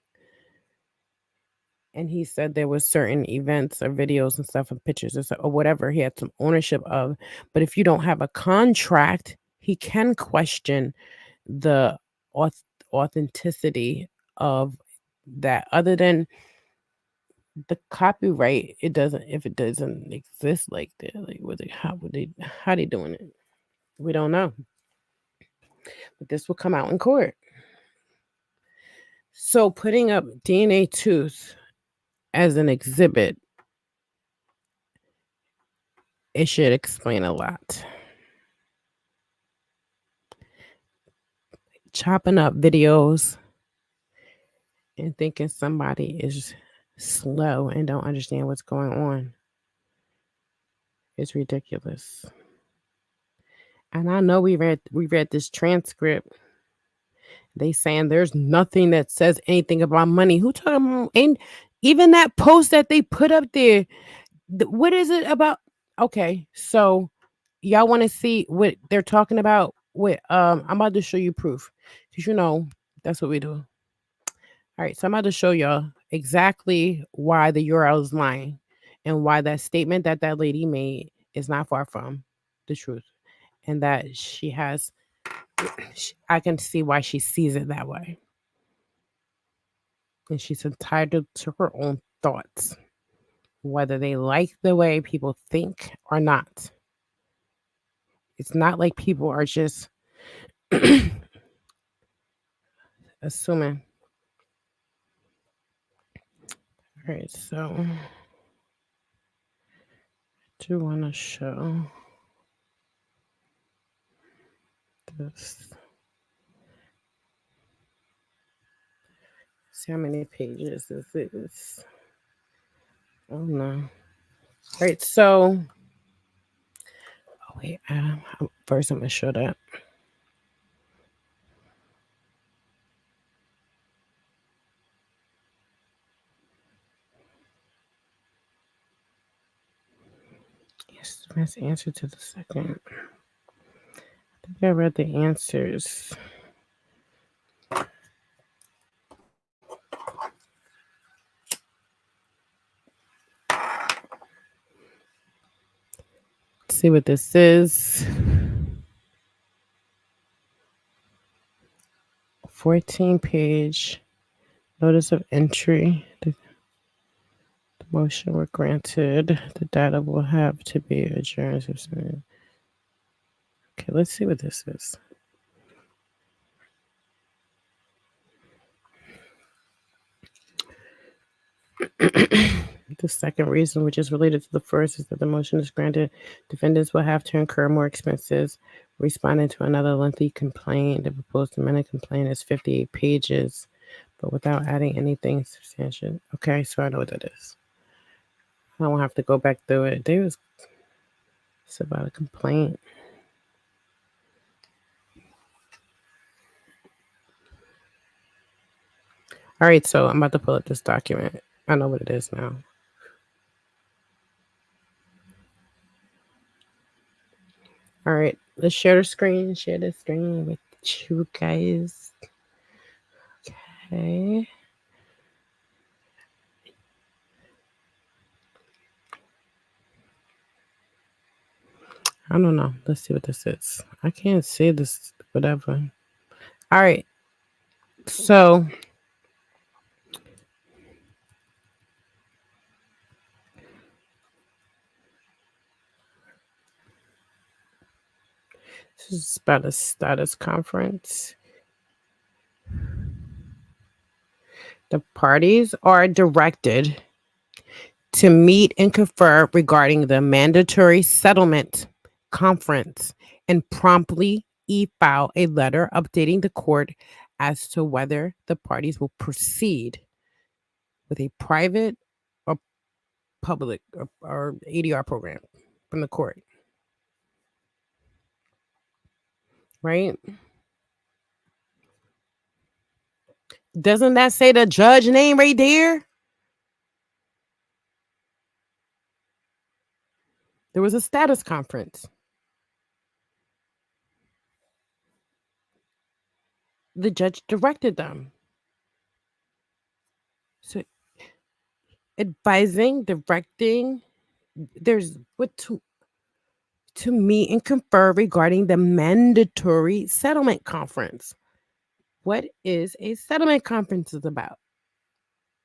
And he said there was certain events or videos and stuff and pictures or whatever he had some ownership of. But if you don't have a contract, he can question the authenticity of that. Other than the copyright, it doesn't. If it doesn't exist like that, like how they doing it? We don't know. But this will come out in court. So putting up DNA tooth as an exhibit, it should explain a lot. Chopping up videos and thinking somebody is slow and don't understand what's going on is ridiculous. And I know we read this transcript. They saying there's nothing that says anything about money. Who told them? And even that post that they put up there, what is it about? Okay, so y'all want to see what they're talking about? With I'm about to show you proof, because that's what we do. All right, so I'm about to show y'all exactly why the URL is lying, and why that statement that that lady made is not far from the truth, and that she has. I can see why she sees it that way, and she's entitled to her own thoughts, whether they like the way people think or not. It's not like people are just assuming. All right, so I do want to show this. See how many pages this is. Oh no. All right, so wait. First, I'm gonna show that. Yes, that's the answer to the second. I think I read the answers. Let's see what this is. 14-page notice of entry. The motion were granted. The data will have to be adjourned. Okay, let's see what this is. The second reason, which is related to the first, is that the motion is granted. Defendants will have to incur more expenses responding to another lengthy complaint. The proposed amended complaint is 58 pages, but without adding anything substantial. Okay, so I know what that is. I don't have to go back through it. It's about a complaint. All right, so I'm about to pull up this document. I know what it is now. All right, let's share the screen. Share the screen with you guys. Okay. I don't know. Let's see what this is. I can't see this, whatever. All right. So this is about a status conference. The parties are directed to meet and confer regarding the mandatory settlement conference and promptly filed a letter updating the court as to whether the parties will proceed with a private or public or ADR program from the court, right? Doesn't that say the judge name right there? There was a status conference. The judge directed them. So advising, directing, there's what to meet and confer regarding the mandatory settlement conference. What is a settlement conference is about?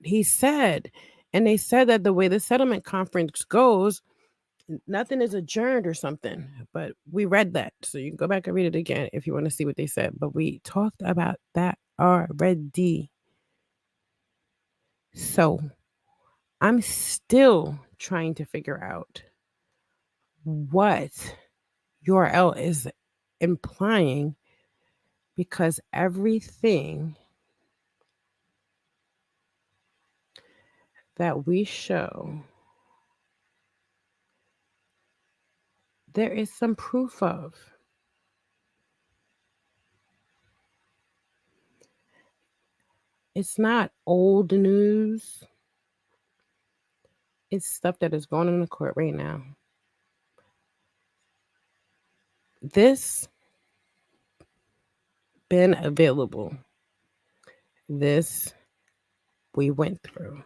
He said, and they said that the way the settlement conference goes, nothing is adjourned or something. But we read that. So you can go back and read it again if you want to see what they said. But we talked about that already. So I'm still trying to figure out what URL is implying because everything that we show, there is some proof of. It's not old news. It's stuff that is going on in the court right now. This been available. This we went through.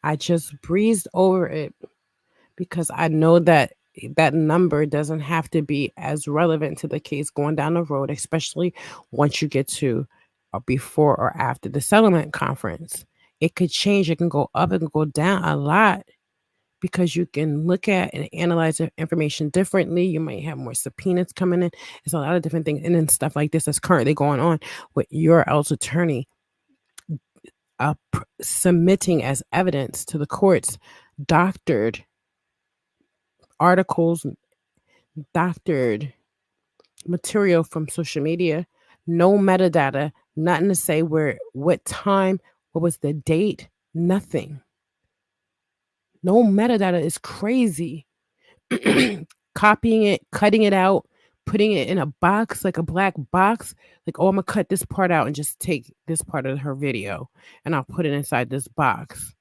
I just breezed over it because I know that that number doesn't have to be as relevant to the case going down the road, especially once you get to before or after the settlement conference. It could change. It can go up. It can go down a lot because you can look at and analyze the information differently. You might have more subpoenas coming in. It's a lot of different things. And then stuff like this that's currently going on with your else attorney submitting as evidence to the courts doctored articles, doctored material from social media, no metadata, nothing to say where, what time, what was the date, nothing. No metadata is crazy. Copying it, cutting it out, putting it in a box, like a black box. Like, oh, I'm gonna cut this part out and just take this part of her video and I'll put it inside this box.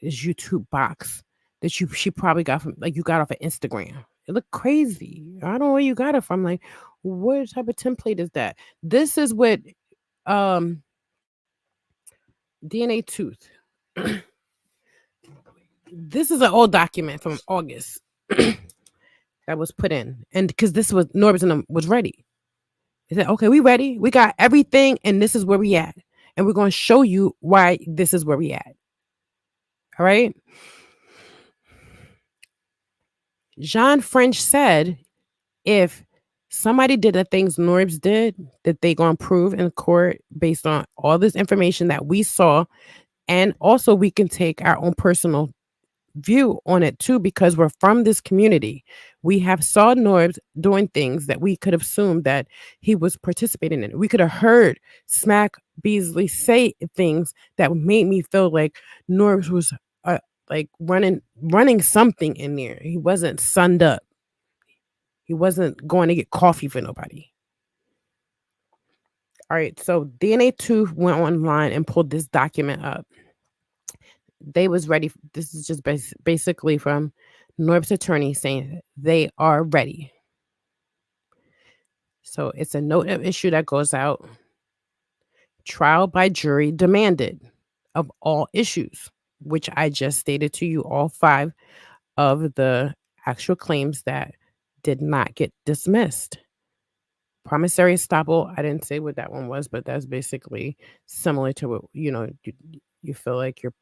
This YouTube box that she probably got from like you got off of Instagram. It looked crazy. I don't know where you got it from. Like, what type of template is that? This is what um DNA tooth. This is an old document from August that was put in. And because this was Norbert and them was ready. He said, okay, we ready. We got everything, and this is where we at. And we're going to show you why this is where we at. All right. Jean French said if somebody did the things Norbs did, that they going to prove in court based on all this information that we saw. And also we can take our own personal view on it too, because we're from this community. We have saw Norbs doing things that we could have assumed that he was participating in. We could have heard Smack Beasley say things that made me feel like Norbs was like running something in there. He wasn't sunned up. He wasn't going to get coffee for nobody. All right, so DNA 2 went online and pulled this document up. They was ready. This is just basically from Norb's attorney saying they are ready. So it's a note of issue that goes out. Trial by jury demanded of all issues, which I just stated to you, all 5 of the actual claims that did not get dismissed. Promissory estoppel, I didn't say what that one was, but that's basically similar to what, you feel like you're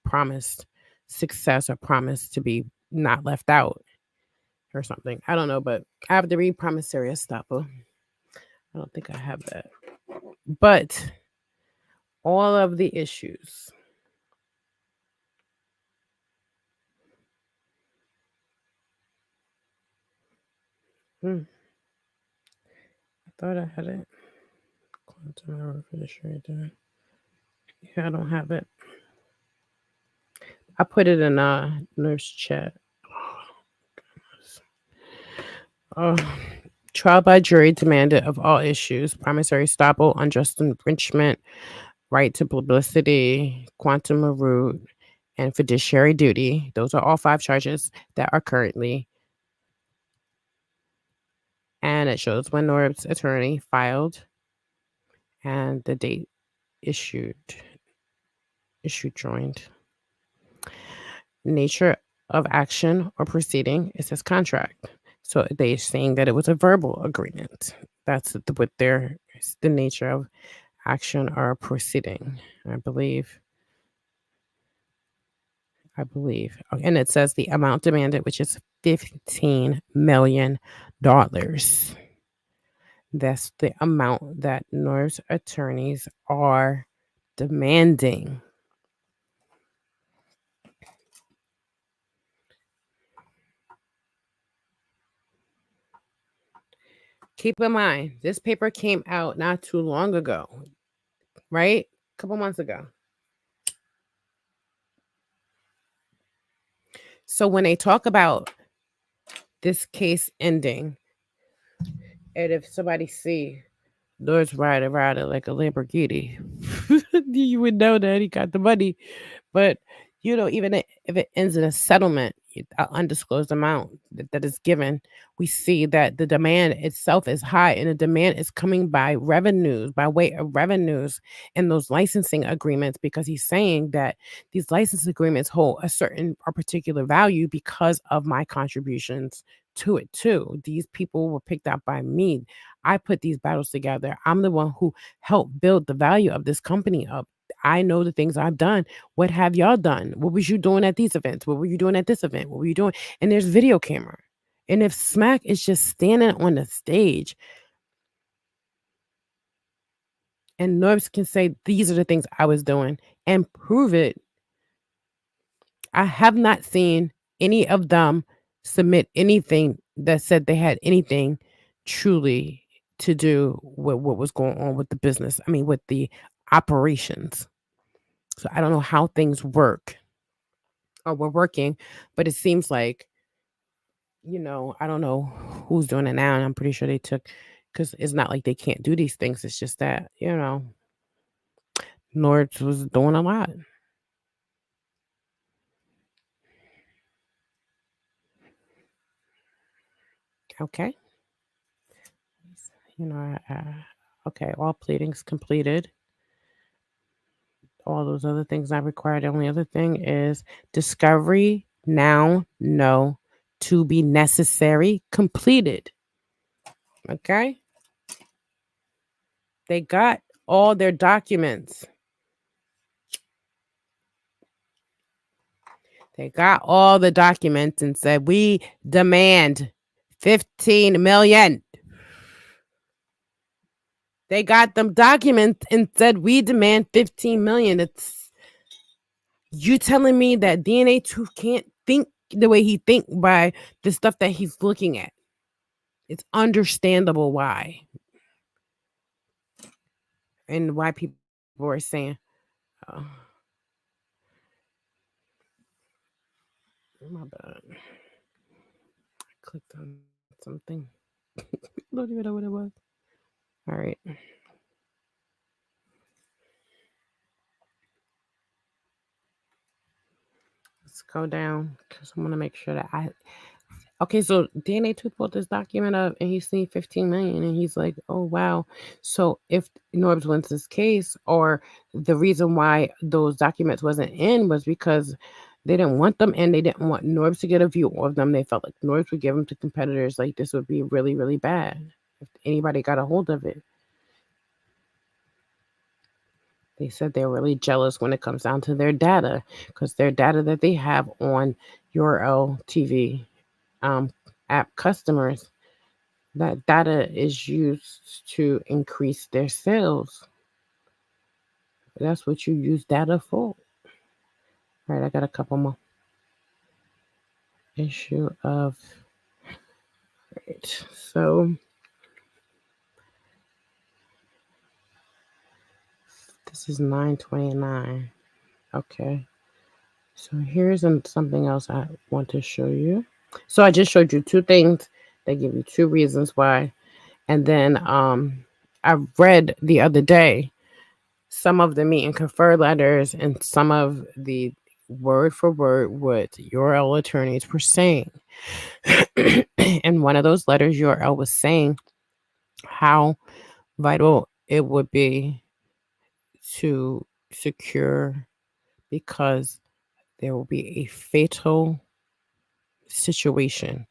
promised success or promised to be not left out or something. I don't know, but I have to read promissory estoppel. I don't think I have that. But all of the issues. thought I had it. Quantum error for the Shredder. Yeah, I don't have it. I put it in nurse chat. Oh, trial by jury demanded of all issues: promissory estoppel, unjust enrichment, right to publicity, quantum root, and fiduciary duty. Those are all 5 charges that are currently. And it shows when Norb's attorney filed and the date issued joined. Nature of action or proceeding, it says contract. So they're saying that it was a verbal agreement. That's what the nature of action or proceeding, I believe. And it says the amount demanded, which is $15 million. That's the amount that Norb's attorneys are demanding. Keep in mind, this paper came out not too long ago, right? A couple months ago. So when they talk about this case ending, and if somebody see Lord's riding like a Lamborghini, you would know that he got the money. But even if it ends in a settlement, an undisclosed amount that is given, we see that the demand itself is high, and the demand is coming by way of revenues and those licensing agreements, because he's saying that these license agreements hold a particular value because of my contributions to it too. These people were picked out by me. I put these battles together. I'm the one who helped build the value of this company up. I know the things I've done. What have y'all done? What was you doing at these events? What were you doing at this event? What were you doing? And there's video camera. And if Smack is just standing on the stage and Norbs can say, these are the things I was doing and prove it, I have not seen any of them submit anything that said they had anything truly to do with what was going on with the business. I mean, with the operations. So I don't know how things work or were working, but it seems like, I don't know who's doing it now. And I'm pretty sure they took, because it's not like they can't do these things. It's just that, Nords was doing a lot. Okay. Okay. All pleadings completed. All those other things not required. The only other thing is discovery now, no, to be necessary, completed. Okay. They got all their documents. They got all the documents and said, we demand 15 million. They got them documents and said, we demand 15 million. It's you telling me that DNA Truth can't think the way he think by the stuff that he's looking at. It's understandable why. And why people are saying, oh, my bad. I clicked on something. Don't even know what it was. All right. Let's go down because I want to make sure that Okay, so DNA Two pulled this document up and he's seen 15 million and he's like, oh wow. So if Norbs wins this case, or the reason why those documents wasn't in was because they didn't want them and they didn't want Norbs to get a view of them. They felt like Norbs would give them to competitors. Like this would be really, really bad if anybody got a hold of it. They said they're really jealous when it comes down to their data, because their data that they have on Url TV app customers, that data is used to increase their sales. That's what you use data for. All right, I got a couple more. Issue of, right. So This is 929. Okay. So here's something else I want to show you. So I just showed you two things. They give you two reasons why. And then I read the other day some of the meet and confer letters and some of the word for word what URL attorneys were saying. In one of those letters, URL was saying how vital it would be to secure because there will be a fatal situation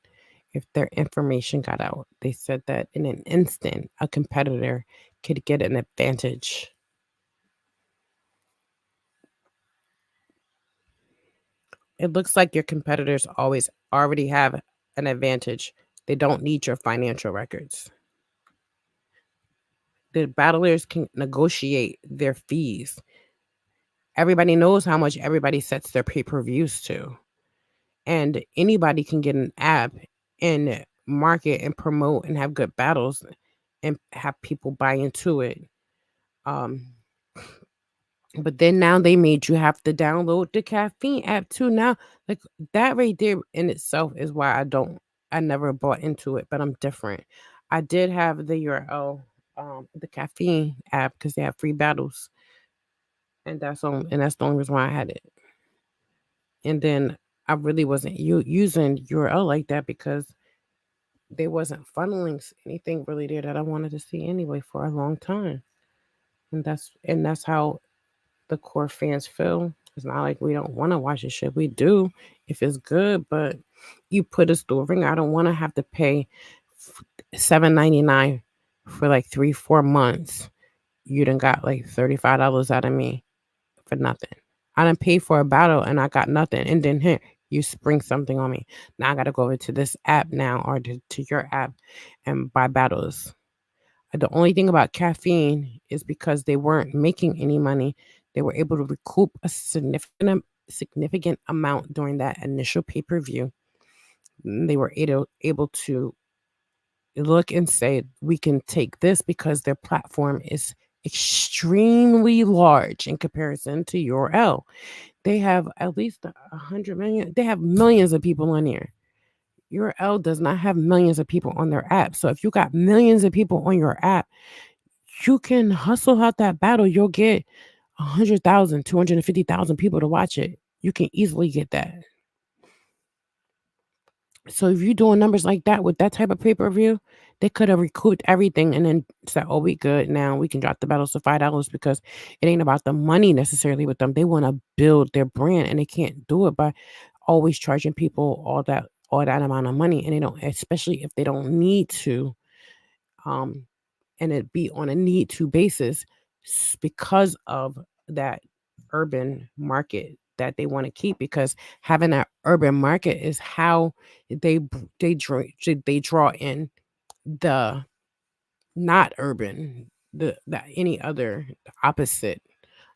if their information got out. They said that in an instant, a competitor could get an advantage. It looks like your competitors always already have an advantage. They don't need your financial records. The battlers can negotiate their fees. Everybody knows how much everybody sets their pay-per-views to. And anybody can get an app and market and promote and have good battles and have people buy into it. Um, but then now they made you have to download the caffeine app too. Now, like that right there in itself is why I never bought into it, but I'm different. I did have the URL, the caffeine app because they have free battles, and that's the only reason why I had it. And then I really wasn't using URL like that because they wasn't funneling anything really there that I wanted to see anyway for a long time. And that's how the core fans feel. It's not like we don't want to watch the shit. We do if it's good, but you put us through a ring. I don't want to have to pay $7.99 for like 3-4 months. You done got like $35 out of me for nothing. I done paid for a battle and I got nothing. And then here you spring something on me. Now I gotta go over to this app now or to your app and buy battles. The only thing about caffeine is because they weren't making any money, they were able to recoup a significant amount during that initial pay-per-view. They were able to look and say we can take this because their platform is extremely large in comparison to URL. They have at least 100 million. They have millions of people on there. URL does not have millions of people on their app. So if you got millions of people on your app, you can hustle out that battle. You'll get 100,000, 250,000 people to watch it. You can easily get that. So if you're doing numbers like that with that type of pay-per-view, they could have recouped everything and then said, "Oh, we good now. We can drop the battles to $5 because it ain't about the money necessarily with them. They want to build their brand and they can't do it by always charging people all that amount of money, and they don't, especially if they don't need to, um, and it be on a need to basis because of that urban market that they want to keep because having that urban market is how they they draw in the not urban the any other opposite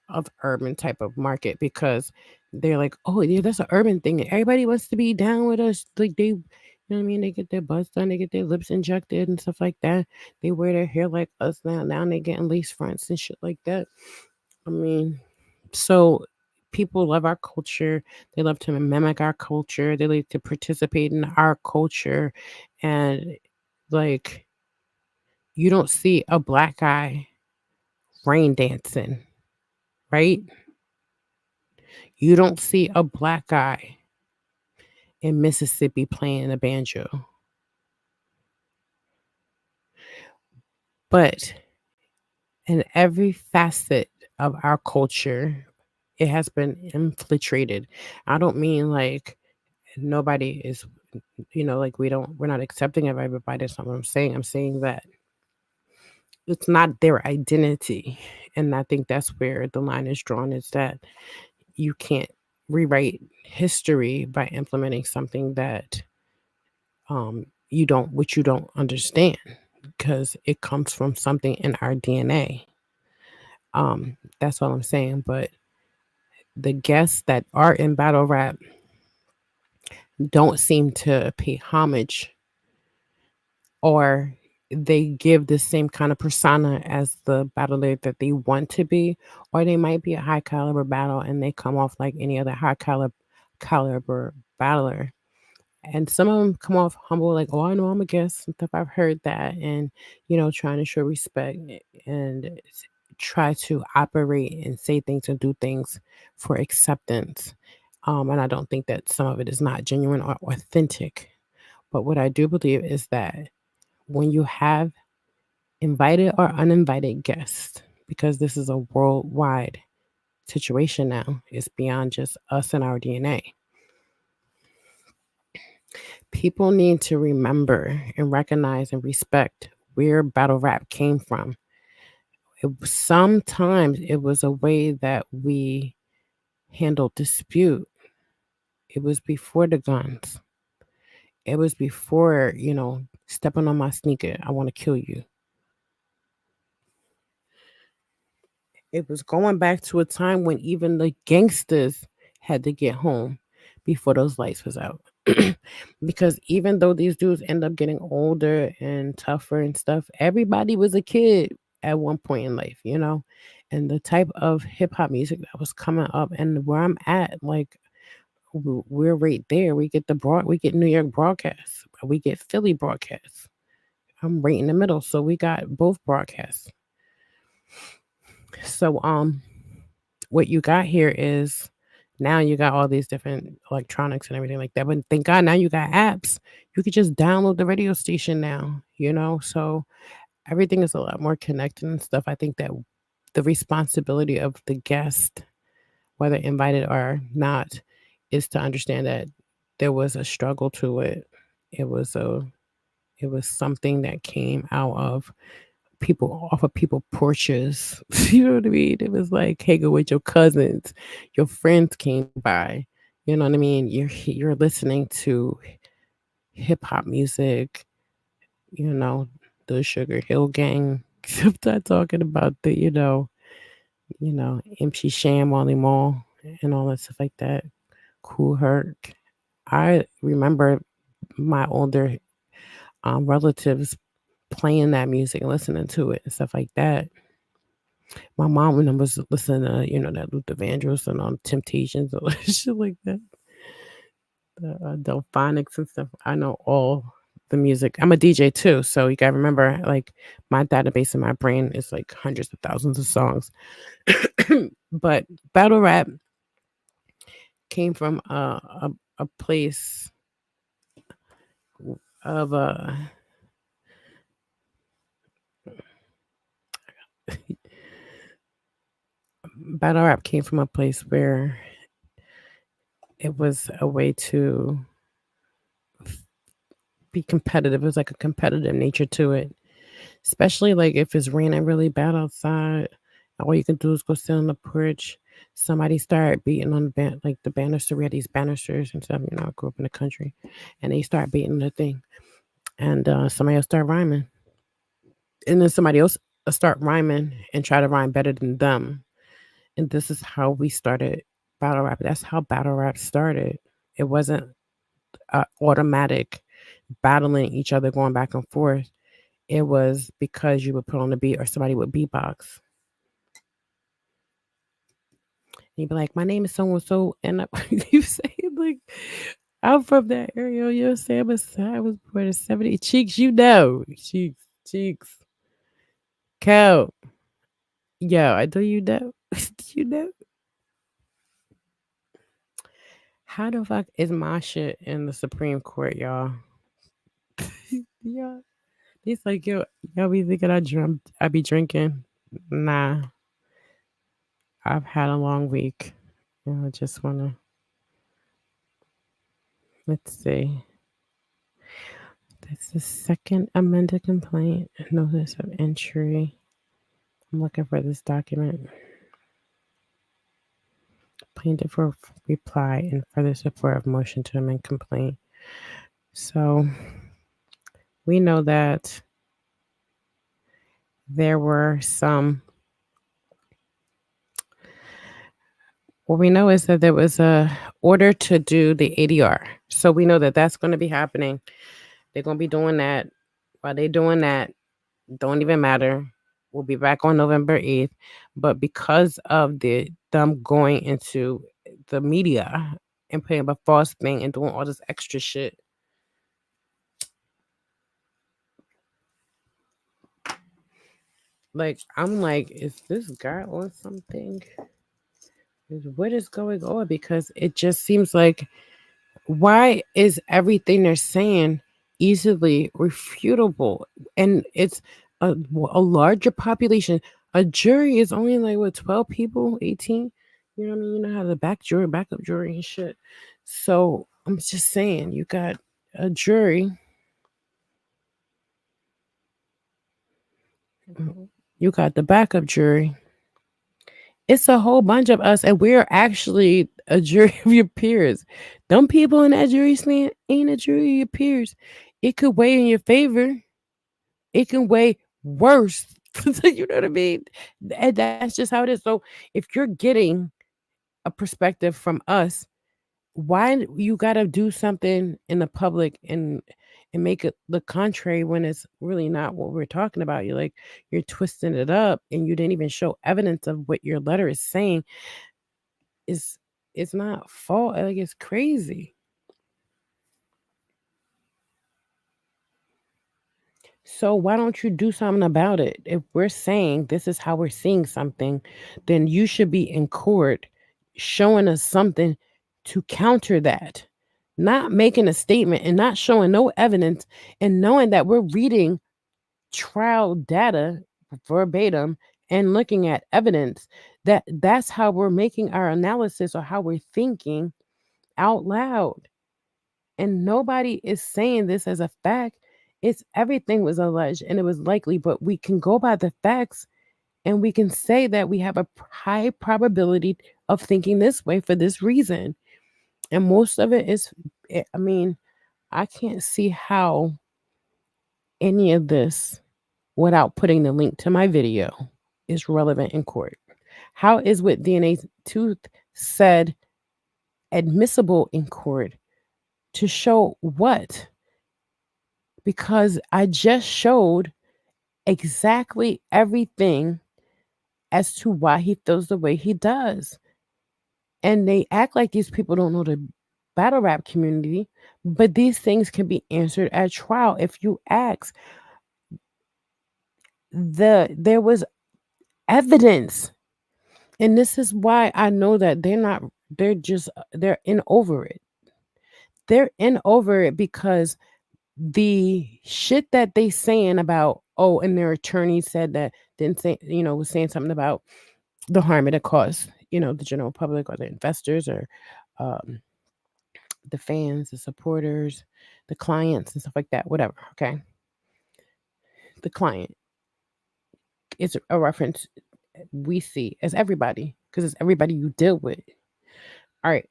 of urban type of market because they're like, oh yeah, that's an urban thing. Everybody wants to be down with us. Like they, you know what I mean? They get their butts done, they get their lips injected and stuff like that. They wear their hair like us now. Now they getting lace fronts and shit like that. I mean, so people love our culture. They love to mimic our culture. They like to participate in our culture, and like you don't see a black guy rain dancing, right? You don't see a black guy in Mississippi playing a banjo. But in every facet of our culture, it has been infiltrated. I don't mean like nobody is, like we're not accepting of everybody. That's not what I'm saying. I'm saying that it's not their identity. And I think that's where the line is drawn is that you can't rewrite history by implementing something that which you don't understand because it comes from something in our DNA. That's all I'm saying. But the guests that are in battle rap don't seem to pay homage or they give the same kind of persona as the battler that they want to be, or they might be a high caliber battle and they come off like any other high caliber battler. And some of them come off humble, like, "Oh, I know I'm a guest," and stuff. I've heard that, and trying to show respect and try to operate and say things and do things for acceptance. And I don't think that some of it is not genuine or authentic. But what I do believe is that when you have invited or uninvited guests, because this is a worldwide situation now, it's beyond just us and our DNA. People need to remember and recognize and respect where battle rap came from. Sometimes it was a way that we handled dispute. It was before the guns. It was before, stepping on my sneaker, I want to kill you. It was going back to a time when even the gangsters had to get home before those lights was out. Because even though these dudes end up getting older and tougher and stuff, everybody was a kid at one point in life. And the type of hip hop music that was coming up and where I'm at, like we're right there. We get New York broadcasts, we get Philly broadcasts. I'm right in the middle, so we got both broadcasts. So what you got here is now you got all these different electronics and everything like that. But thank God now you got apps. You could just download the radio station now. So everything is a lot more connected and stuff. I think that the responsibility of the guest, whether invited or not, is to understand that there was a struggle to it. It was a it was something that came out of people off of people porches. You know what I mean? It was like hanging with your cousins, your friends came by. You know what I mean? You're listening to hip hop music. You know the Sugar Hill Gang. I'm not talking about the MC Sham, Wally Mall, and all that stuff like that. Cool Herc. I remember my older relatives playing that music and listening to it and stuff like that. My mom, when I was listening to, that Luther Vandross and Temptations or shit like that, the Delphonics and stuff. I know all the music. I'm a DJ too, so you gotta remember, like, my database in my brain is like hundreds of thousands of songs. But battle rap came from a place of battle rap came from a place where it was a way to be competitive. It was like a competitive nature to it, especially like if it's raining really bad outside. All you can do is go sit on the porch. Somebody start beating on like the banister. We had these banisters and stuff. I grew up in the country, and they start beating the thing, and somebody else start rhyming, and then somebody else start rhyming and try to rhyme better than them. And this is how we started battle rap. That's how battle rap started. It wasn't automatic battling each other, going back and forth. It was because you would put on the beat or somebody would beatbox. And you'd be like, "My name is so and so," and you say like, "I'm from that area." You know what I'm saying? I was born in '70. Cheeks, cheeks, cow. Yo, I do you know? Do you know? How the fuck is my shit in the Supreme Court, y'all? Yeah, he's like, y'all be thinking I be drinking. Nah, I've had a long week. I just wanna let's see. That's the second amended complaint. Notice of entry. I'm looking for this document. Plaintiff for reply and further support of motion to amend complaint. So we know that there were some. What we know is that there was a order to do the ADR. So we know that that's going to be happening. They're going to be doing that. While they're doing that, Don't even matter. We'll be back on November 8th. But because of them going into the media and putting up a false thing and doing all this extra shit, like I'm like, is this guy on something? What is going on? Because it just seems like, why is everything they're saying easily refutable? And it's a larger population. A jury is only like what, 12 people, 18. You know what I mean? You know how the backup jury and shit. So I'm just saying, you got a jury, you got the backup jury. It's a whole bunch of us, and we're actually a jury of your peers. Them people in that jury stand ain't a jury of your peers. It could weigh in your favor. It can weigh worse. You know what I mean? And that's just how it is. So if you're getting a perspective from us, why you gotta do something in the public and make it look contrary when it's really not what we're talking about? You're twisting it up, and you didn't even show evidence of what your letter is saying. It's not fault. Like, it's crazy. So why don't you do something about it? If we're saying this is how we're seeing something, then you should be in court showing us something to counter that. Not making a statement and not showing no evidence, and knowing that we're reading trial data verbatim and looking at evidence, that's how we're making our analysis or how we're thinking out loud. And nobody is saying this as a fact. It's everything was alleged and it was likely, but we can go by the facts, and we can say that we have a high probability of thinking this way for this reason. And most of it is, I mean, I can't see how any of this, without putting the link to my video, is relevant in court. How is what DNA tooth said admissible in court? To show what? Because I just showed exactly everything as to why he feels the way he does. And they act like these people don't know the battle rap community, but these things can be answered at trial if you ask. There was evidence. And this is why I know that they're in over it. They're in over it because the shit that they saying about, oh, and their attorney said that, didn't say, was saying something about the harm it caused, the general public or the investors or um, the fans, the supporters, the clients and stuff like that, whatever. Okay. The client is a reference we see as everybody, because it's everybody you deal with. All right.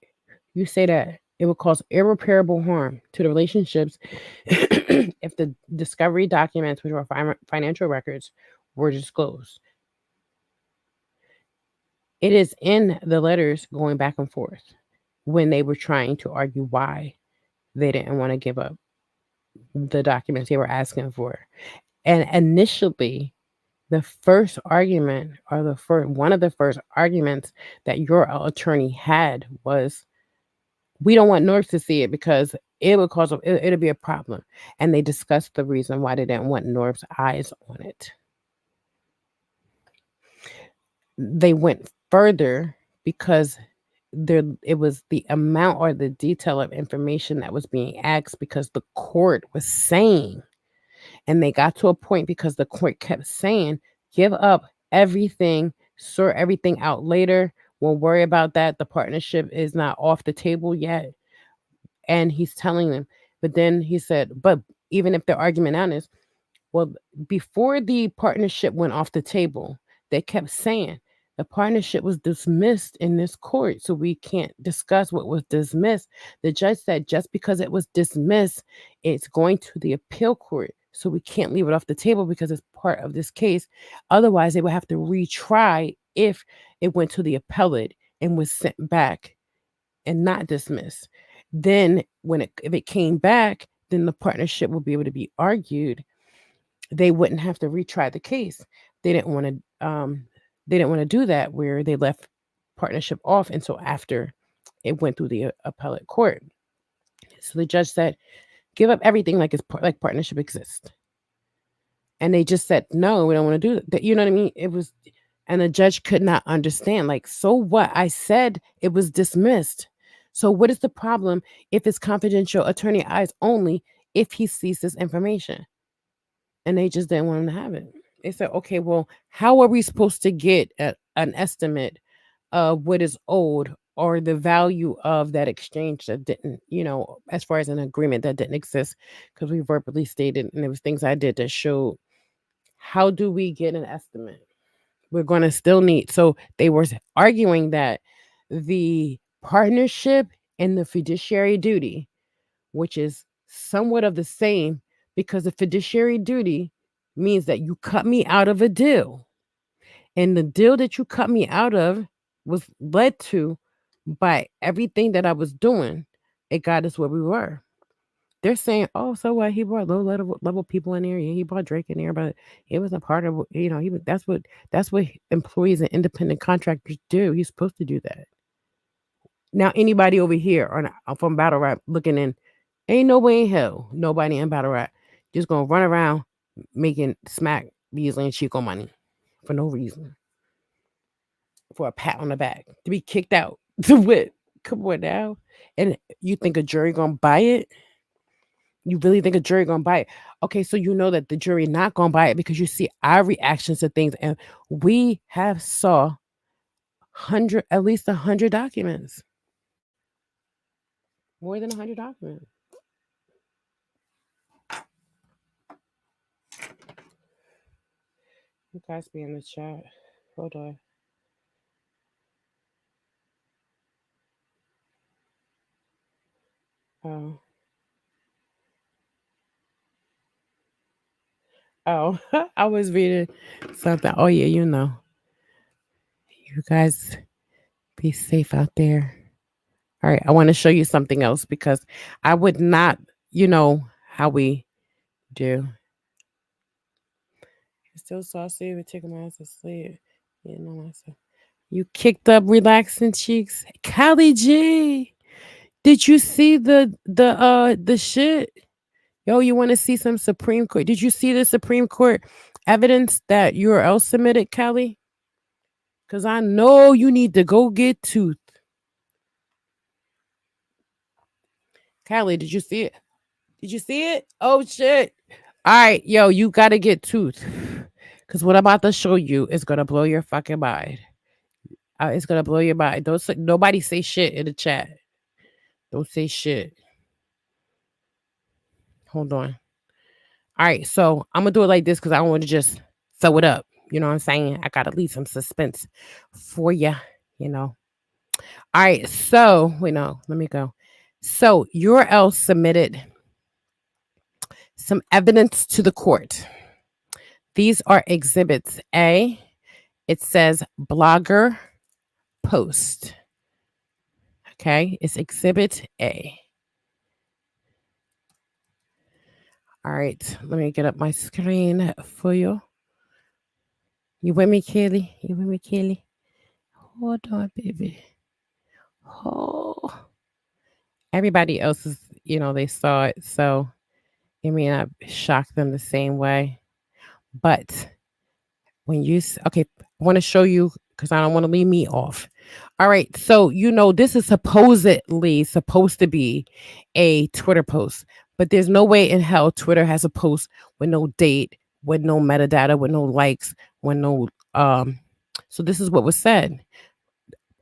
You say that it will cause irreparable harm to the relationships if the discovery documents, which were financial records, were disclosed. It is in the letters going back and forth when they were trying to argue why they didn't want to give up the documents they were asking for. And initially, the first argument, or one of the first arguments that your attorney had was, we don't want North to see it because it would cause it'll be a problem. And they discussed the reason why they didn't want North's eyes on it. They went further because it was the amount or the detail of information that was being asked, because the court was saying, and they got to a point because the court kept saying, give up everything, sort everything out later, won't worry about that, the partnership is not off the table yet. And he's telling them, but then he said, but even if the argument on is, well, before the partnership went off the table, they kept saying the partnership was dismissed in this court, so we can't discuss what was dismissed. The judge said just because it was dismissed, it's going to the appeal court, so we can't leave it off the table because it's part of this case. Otherwise, they would have to retry if it went to the appellate and was sent back and not dismissed. Then if it came back, then the partnership will be able to be argued. they wouldn't have to retry the case. They didn't want to they didn't want to do that where they left partnership off until after it went through the appellate court. So the judge said, "Give up everything like like partnership exists." And they just said, "No, we don't want to do that." You know what I mean? It was, and the judge could not understand. Like, so what? I said it was dismissed. So what is the problem if it's confidential attorney eyes only if he sees this information? And they just didn't want him to have it. They said, "Okay, well, how are we supposed to get an estimate of what is owed or the value of that exchange that didn't, as far as an agreement that didn't exist?" Because we verbally stated, and there was things I did that showed, how do we get an estimate? We're going to still need. So they were arguing that the partnership and the fiduciary duty, which is somewhat of the same, because the fiduciary duty means that you cut me out of a deal. And the deal that you cut me out of was led to by everything that I was doing. It got us where we were. They're saying, "Oh, so what? He brought low level people in there. Yeah, he brought Drake in there, but it was a part of he was that's what employees and independent contractors do. He's supposed to do that." Now, anybody over here from battle rap looking in, ain't no way in hell nobody in battle rap just gonna run around making smack Beasley and Chico money for no reason, for a pat on the back, to be kicked out. To what? Come on now. And you think a jury gonna buy it? You really think a jury gonna buy it? Okay, so you know that the jury not gonna buy it because you see our reactions to things, and we have saw at least 100 documents, more than 100 documents. You guys be in the chat. Hold on. Oh, oh, I was reading something. Oh yeah, you guys be safe out there. All right, I want to show you something else because I would not, how we do. You're still saucy with taking my ass to sleep. Yeah, no, myself. You kicked up relaxing cheeks. Callie G. Did you see the shit? Yo, you want to see some Supreme Court? Did you see the Supreme Court evidence that URL submitted, Callie? Cause I know you need to go get tooth. Callie, did you see it? Did you see it? Oh shit. All right, yo, you gotta get tooth. Cause what I'm about to show you is gonna blow your fucking mind. It's gonna blow your mind. Nobody say shit in the chat. Don't say shit. Hold on. All right, so I'm gonna do it like this because I don't want to just throw it up. You know what I'm saying? I gotta leave some suspense for you. You know. All right, so wait, no, let me go. So URL submitted some evidence to the court. These are exhibits A. It says blogger post. Okay, it's exhibit A. All right, let me get up my screen for you. You with me, Kelly? You with me, Kelly? Hold on, baby. Oh, everybody else is, they saw it, so it may not shock them the same way. But when okay, I want to show you because I don't want to leave me off. All right, so this is supposedly supposed to be a Twitter post, but there's no way in hell Twitter has a post with no date, with no metadata, with no likes, with no So this is what was said,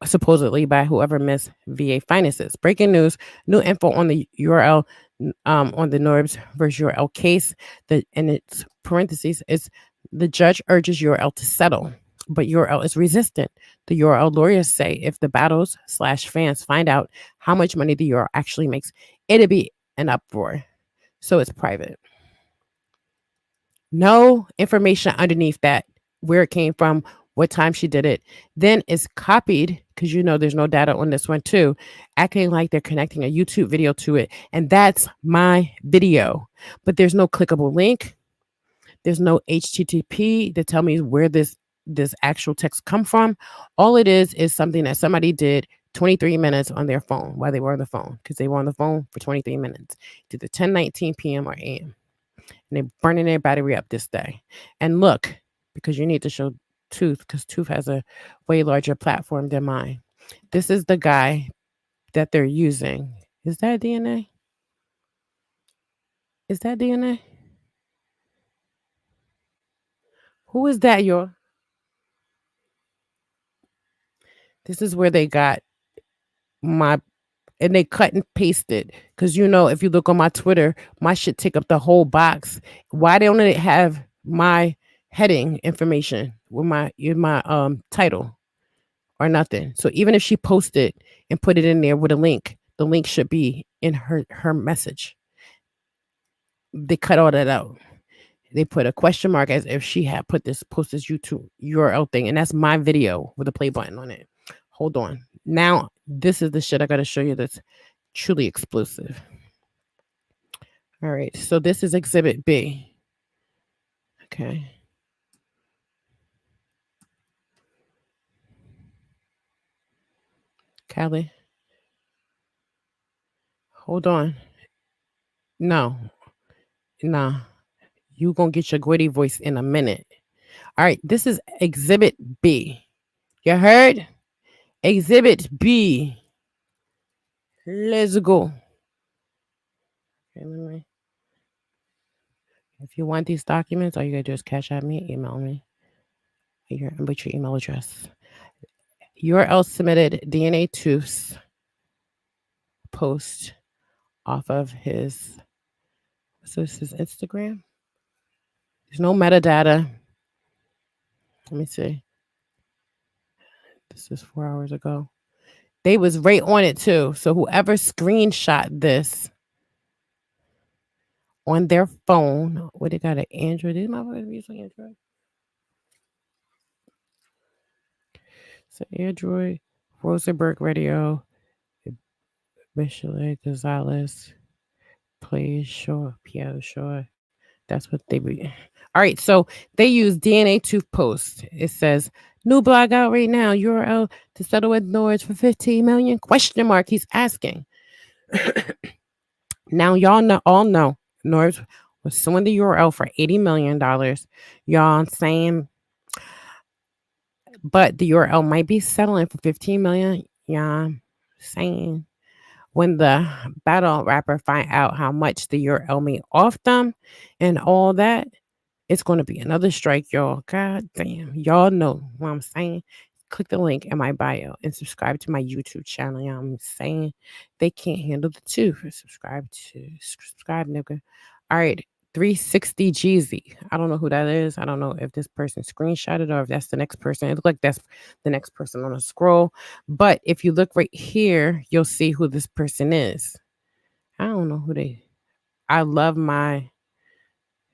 supposedly by whoever Miss VA finances. Breaking news: new info on the URL, on the Norbs versus URL case. In its parentheses is the judge urges URL to settle, but URL is resistant. The URL lawyers say if the battles/fans find out how much money the URL actually makes, it'll be an uproar. So it's private. No information underneath that, where it came from, what time she did it. Then it's copied, because there's no data on this one too, acting like they're connecting a YouTube video to it. And that's my video. But there's no clickable link. There's no HTTP to tell me where this actual text come from. All it is something that somebody did 23 minutes on their phone while they were on the phone, because they were on the phone for 23 minutes, to the 10:19 p.m. or a.m. And they're burning their battery up this day. And look, because you need to show Tooth, because Tooth has a way larger platform than mine. This is the guy that they're using. Is that DNA? Is that DNA? Who is that, y'all? This is where they got my, and they cut and pasted. Because if you look on my Twitter, my shit take up the whole box. Why don't it have my heading information with my in my title or nothing? So even if she posted and put it in there with a link, the link should be in her message. They cut all that out. They put a question mark as if she had post this YouTube URL thing, and that's my video with a play button on it. Hold on. Now, this is the shit I gotta show you that's truly explosive. All right, so this is Exhibit B. Okay. Callie, hold on. No, nah. You gonna get your gritty voice in a minute. All right, this is Exhibit B. You heard? Exhibit B. Let's go. Okay, if you want these documents, all you gotta do is cash out me, email me, with your email address. URL submitted DNA Tooth's post off of his, so this is Instagram. There's no metadata. Let me see. This is 4 hours ago. They was right on it too. So whoever screenshot this on their phone, what they got, an Android? These motherfuckers using Android. So Android, Rosenberg Radio, Michelle Gonzalez, Play Shore, Pierre Shore. That's what they be. All right, so they use DNA Tooth post. It says new blog out right now. URL to settle with Norge for 15 million? Question mark. He's asking. Now y'all all know Norge was suing the URL for $80 million. Y'all saying, but the URL might be settling for 15 million. Yeah, saying when the battle rapper find out how much the URL made off them and all that, it's going to be another strike, y'all. God damn. Y'all know what I'm saying. Click the link in my bio and subscribe to my YouTube channel. You know what I'm saying? They can't handle the two. Subscribe, nigga. All right. 360 Jeezy. I don't know who that is. I don't know if this person screenshotted or if that's the next person. It looks like that's the next person on the scroll. But if you look right here, you'll see who this person is. I don't know who they. I love my.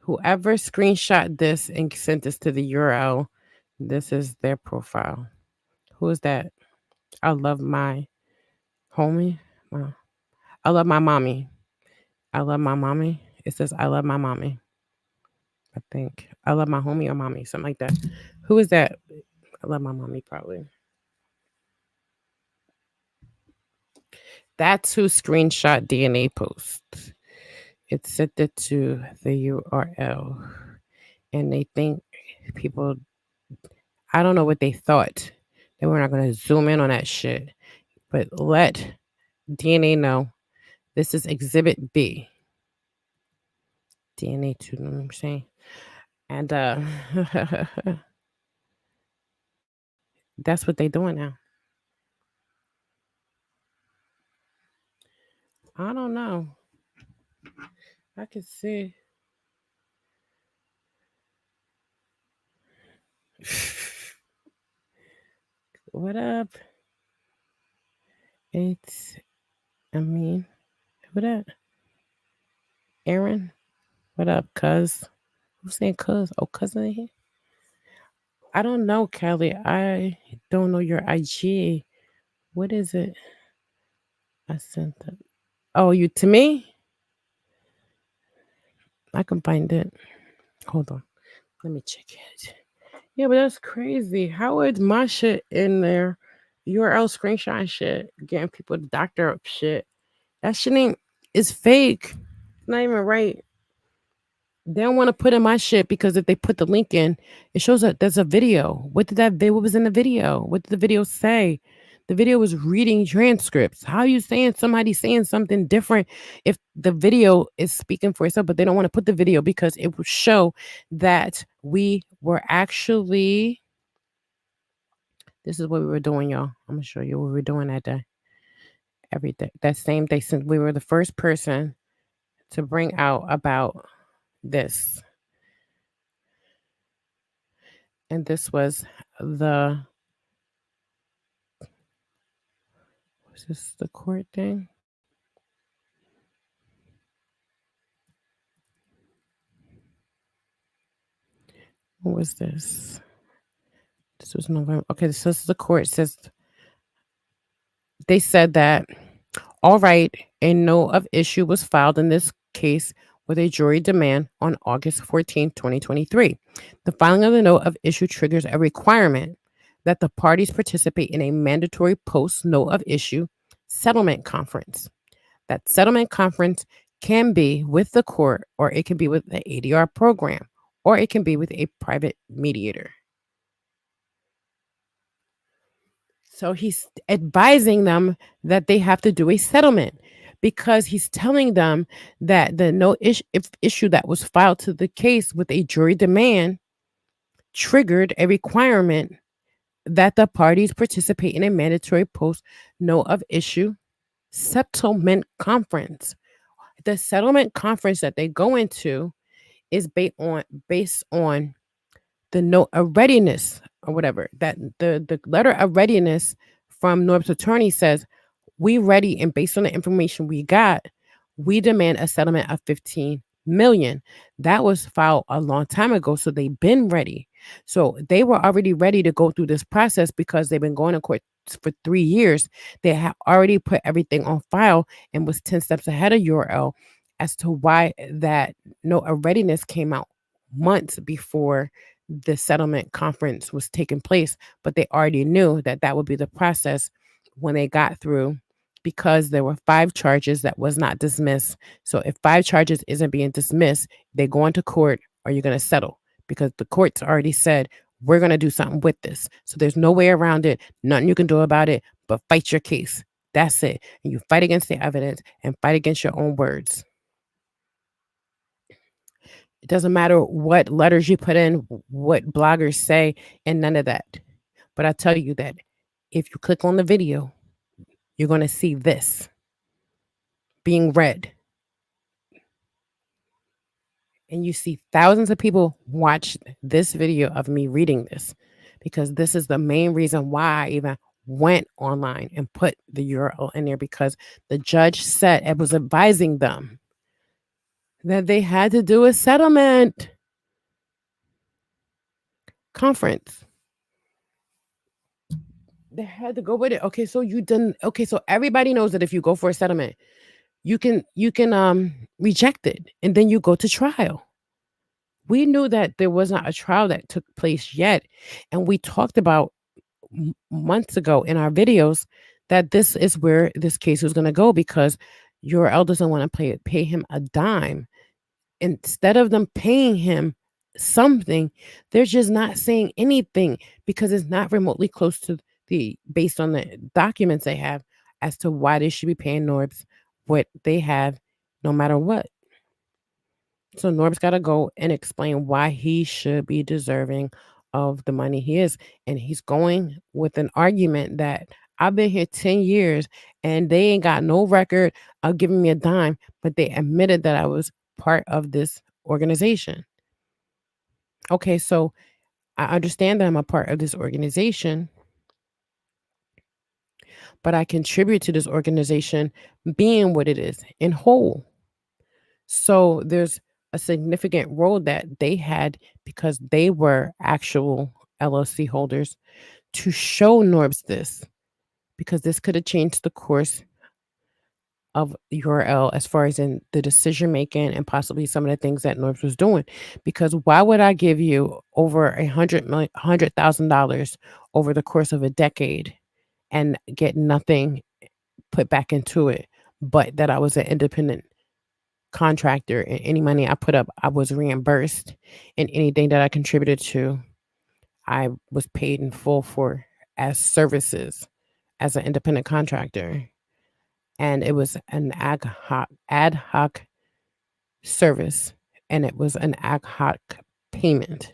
Whoever screenshot this and sent this to the URL, this is their profile. Who is that? I love my homie. I love my mommy. I love my mommy. It says I love my mommy. I think I love my homie or mommy, something like that. Who is that? I love my mommy, probably. That's who screenshot DNA post. It sent it to the URL, and they think people. I don't know what they thought. They were not going to zoom in on that shit, but let DNA know this is Exhibit B. DNA too, you know what I'm saying? And that's what they doing now. I don't know. I can see. What up? It's, I mean, what up? Aaron? What up, cuz? Who's saying cuz? Oh, cousin in here? I don't know, Kelly. I don't know your IG. What is it? I sent that. Oh, you to me? I can find it. Hold on. Let me check it. Yeah, but that's crazy. How is my shit in there? URL screenshot shit, getting people to doctor up shit. That shit ain't is fake. Not even right. They don't want to put in my shit because if they put the link in, it shows that there's a video. What was in the video? What did the video say? The video was reading transcripts. How are you saying somebody saying something different if the video is speaking for itself, but they don't want to put the video because it will show that we were actually this is what we were doing, y'all. I'm gonna show you what we were doing that day. Every day. That same day since we were the first person to bring out about this. And this was the was this the court thing? What was this? This was November. Okay, so this is the court says they said that all right, a note of issue was filed in this case with a jury demand on August 14, 2023. The filing of the note of issue triggers a requirement that the parties participate in a mandatory post note of issue settlement conference. That settlement conference can be with the court, or it can be with the ADR program, or it can be with a private mediator. So he's advising them that they have to do a settlement because he's telling them that the issue that was filed to the case with a jury demand triggered a requirement that the parties participate in a mandatory post note of issue settlement conference. The settlement conference that they go into is based on the note of readiness or whatever. That the letter of readiness from Norb's attorney says, we ready, and based on the information we got, we demand a settlement of 15 million. That was filed a long time ago, so they've been ready. So they were already ready to go through this process because they've been going to court for 3 years. They have already put everything on file and was 10 steps ahead of URL as to why that note of readiness came out months before the settlement conference was taking place, but they already knew that that would be the process when they got through, because there were 5 charges that was not dismissed. So if 5 charges isn't being dismissed, they go into court, or you're going to settle, because the courts already said we're going to do something with this. So there's no way around it. Nothing you can do about it but fight your case. That's it. And you fight against the evidence and fight against your own words. It doesn't matter what letters you put in, what bloggers say, and none of that. But I tell you that if you click on the video, you're going to see this being read. And you see thousands of people watch this video of me reading this, because this is the main reason why I even went online and put the URL in there, because the judge said it was advising them that they had to do a settlement conference. They had to go with it. Okay, so everybody knows that if you go for a settlement, you can reject it and then you go to trial. We knew that there was not a trial that took place yet, and we talked about months ago in our videos that this is where this case was going to go, because URL doesn't want to pay him a dime. Instead of them paying him something, they're just not saying anything, because it's not remotely close to based on the documents they have, as to why they should be paying Norbs what they have, no matter what. So Norb's got to go and explain why he should be deserving of the money he is. And he's going with an argument that I've been here 10 years and they ain't got no record of giving me a dime, but they admitted that I was part of this organization. Okay, so I understand that I'm a part of this organization, but I contribute to this organization being what it is in whole. So there's a significant role that they had, because they were actual LLC holders, to show Norbs this, because this could have changed the course of URL as far as in the decision making and possibly some of the things that Norbs was doing. Because why would I give you over $100,000 over the course of a decade and get nothing put back into it, but that I was an independent contractor and any money I put up, I was reimbursed, and anything that I contributed to, I was paid in full for as services as an independent contractor. And it was an ad hoc service, and it was an ad hoc payment,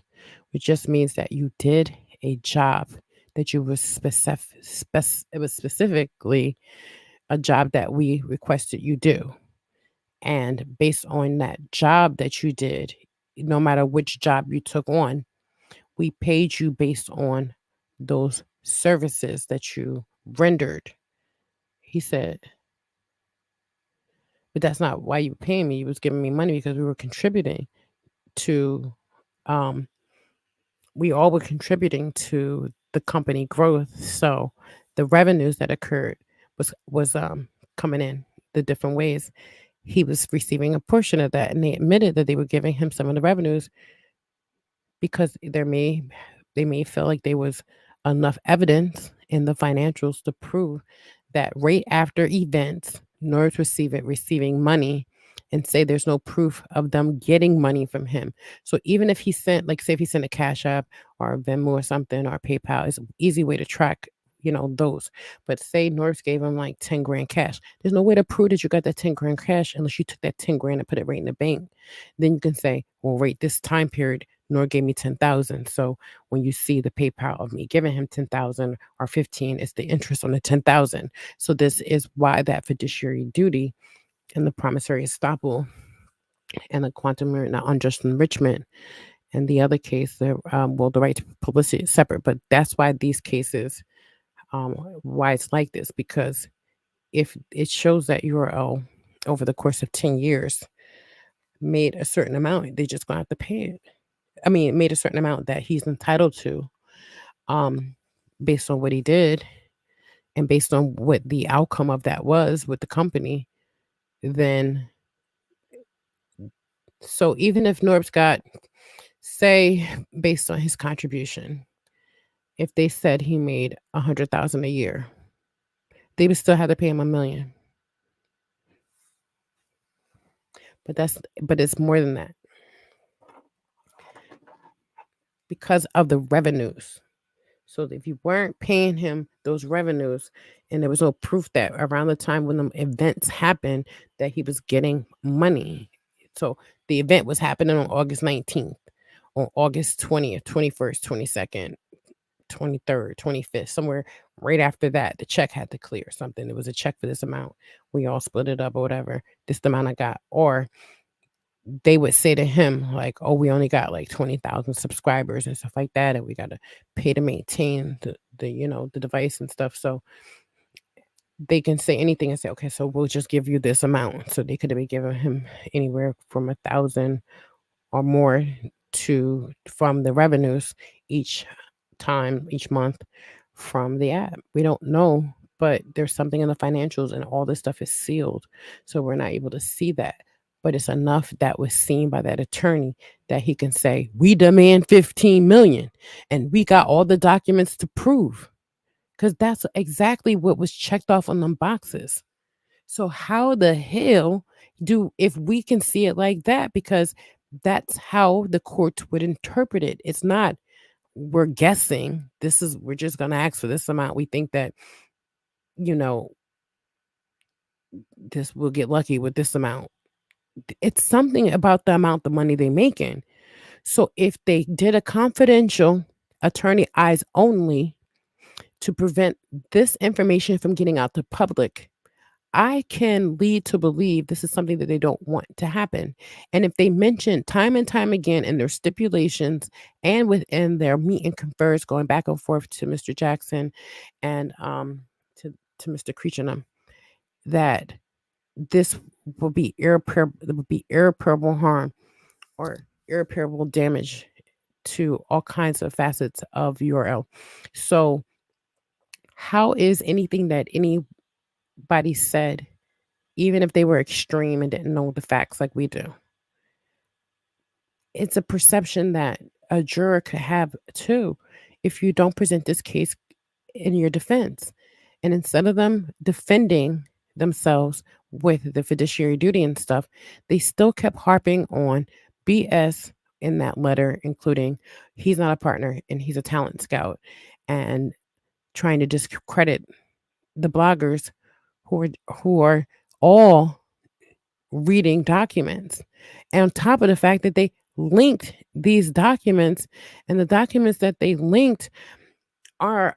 which just means that you did a job that you was it was specifically a job that we requested you do. And based on that job that you did, no matter which job you took on, we paid you based on those services that you rendered. He said, but that's not why you were paying me. You was giving me money because we were contributing to, um, we all were contributing to the company growth. So the revenues that occurred was coming in the different ways. He was receiving a portion of that, and they admitted that they were giving him some of the revenues because they may feel like there was enough evidence in the financials to prove that right after events, Norris receiving money and say there's no proof of them getting money from him. So even if he sent, like say if he sent a Cash App or a Venmo or something or PayPal, it's an easy way to track, those. But say Norris gave him like 10 grand cash. There's no way to prove that you got that 10 grand cash unless you took that 10 grand and put it right in the bank. Then you can say, well, right, this time period, Nor gave me 10,000. So when you see the PayPal of me giving him 10,000 or 15, it's the interest on the 10,000. So this is why that fiduciary duty and the promissory estoppel and the quantum not unjust enrichment and the other case, the right to publicity is separate. But that's why these cases, why it's like this, because if it shows that URL over the course of 10 years made a certain amount, they just gonna have to pay it. I mean, it made a certain amount that he's entitled to, um, based on what he did and based on what the outcome of that was with the company, then so even if Norbs got, say, based on his contribution, if they said he made 100,000 a year, they would still have to pay him 1 million. But it's more than that because of the revenues. So if you weren't paying him those revenues and there was no proof that around the time when the events happened that he was getting money. So the event was happening on August 19th, on August 20th, 21st, 22nd, 23rd, 25th, somewhere right after that, the check had to clear something. It was a check for this amount. We all split it up or whatever. This the amount I got. Or they would say to him like, "Oh, we only got like 20,000 subscribers and stuff like that, and we got to pay to maintain the device and stuff." So they can say anything and say, "Okay, so we'll just give you this amount." So they could have been giving him anywhere from 1,000 or more to from the revenues each each month from the app. We don't know, but there's something in the financials and all this stuff is sealed. So we're not able to see that. But it's enough that was seen by that attorney that he can say, we demand 15 million and we got all the documents to prove. Because that's exactly what was checked off on them boxes. So how the hell if we can see it like that? Because that's how the courts would interpret it. It's not we're guessing. We're just gonna ask for this amount. We think that, you know, this will get lucky with this amount. It's something about the amount of money they're making. So if they did a confidential attorney eyes only to prevent this information from getting out to public, I can lead to believe this is something that they don't want to happen. And if they mention time and time again in their stipulations and within their meet and confers going back and forth to Mr. Jackson and to Mr. Creechinham, that this will be irreparable harm or irreparable damage to all kinds of facets of URL. So how is anything that anybody said even if they were extreme and didn't know the facts like we do. It's a perception that a juror could have too if you don't present this case in your defense. And instead of them defending themselves with the fiduciary duty and stuff, they still kept harping on BS in that letter, including he's not a partner and he's a talent scout, and trying to discredit the bloggers who are all reading documents. And on top of the fact that they linked these documents, and the documents that they linked are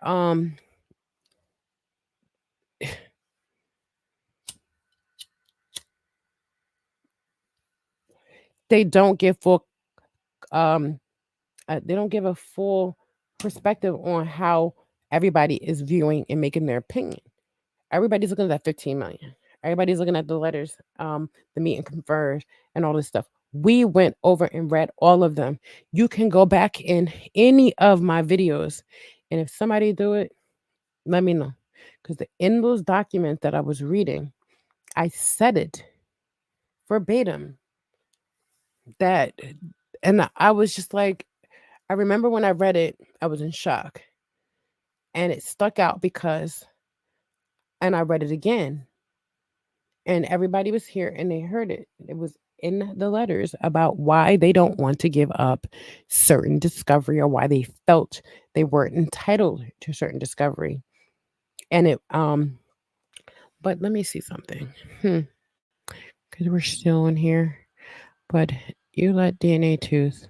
they don't give full um they don't give a full perspective on how everybody is viewing and making their opinion. Everybody's looking at that 15 million. Everybody's looking at the letters, the meet and confer, and all this stuff. We went over and read all of them. You can go back in any of my videos, and if somebody do it, let me know. Because in those documents that I was reading, I said it verbatim that, and I was just like, I remember when I read it, I was in shock, and it stuck out because, and I read it again, and everybody was here and they heard it. It was in the letters about why they don't want to give up certain discovery, or why they felt they weren't entitled to certain discovery. And but let me see something. Because we're still in here. But you let DNA Tooth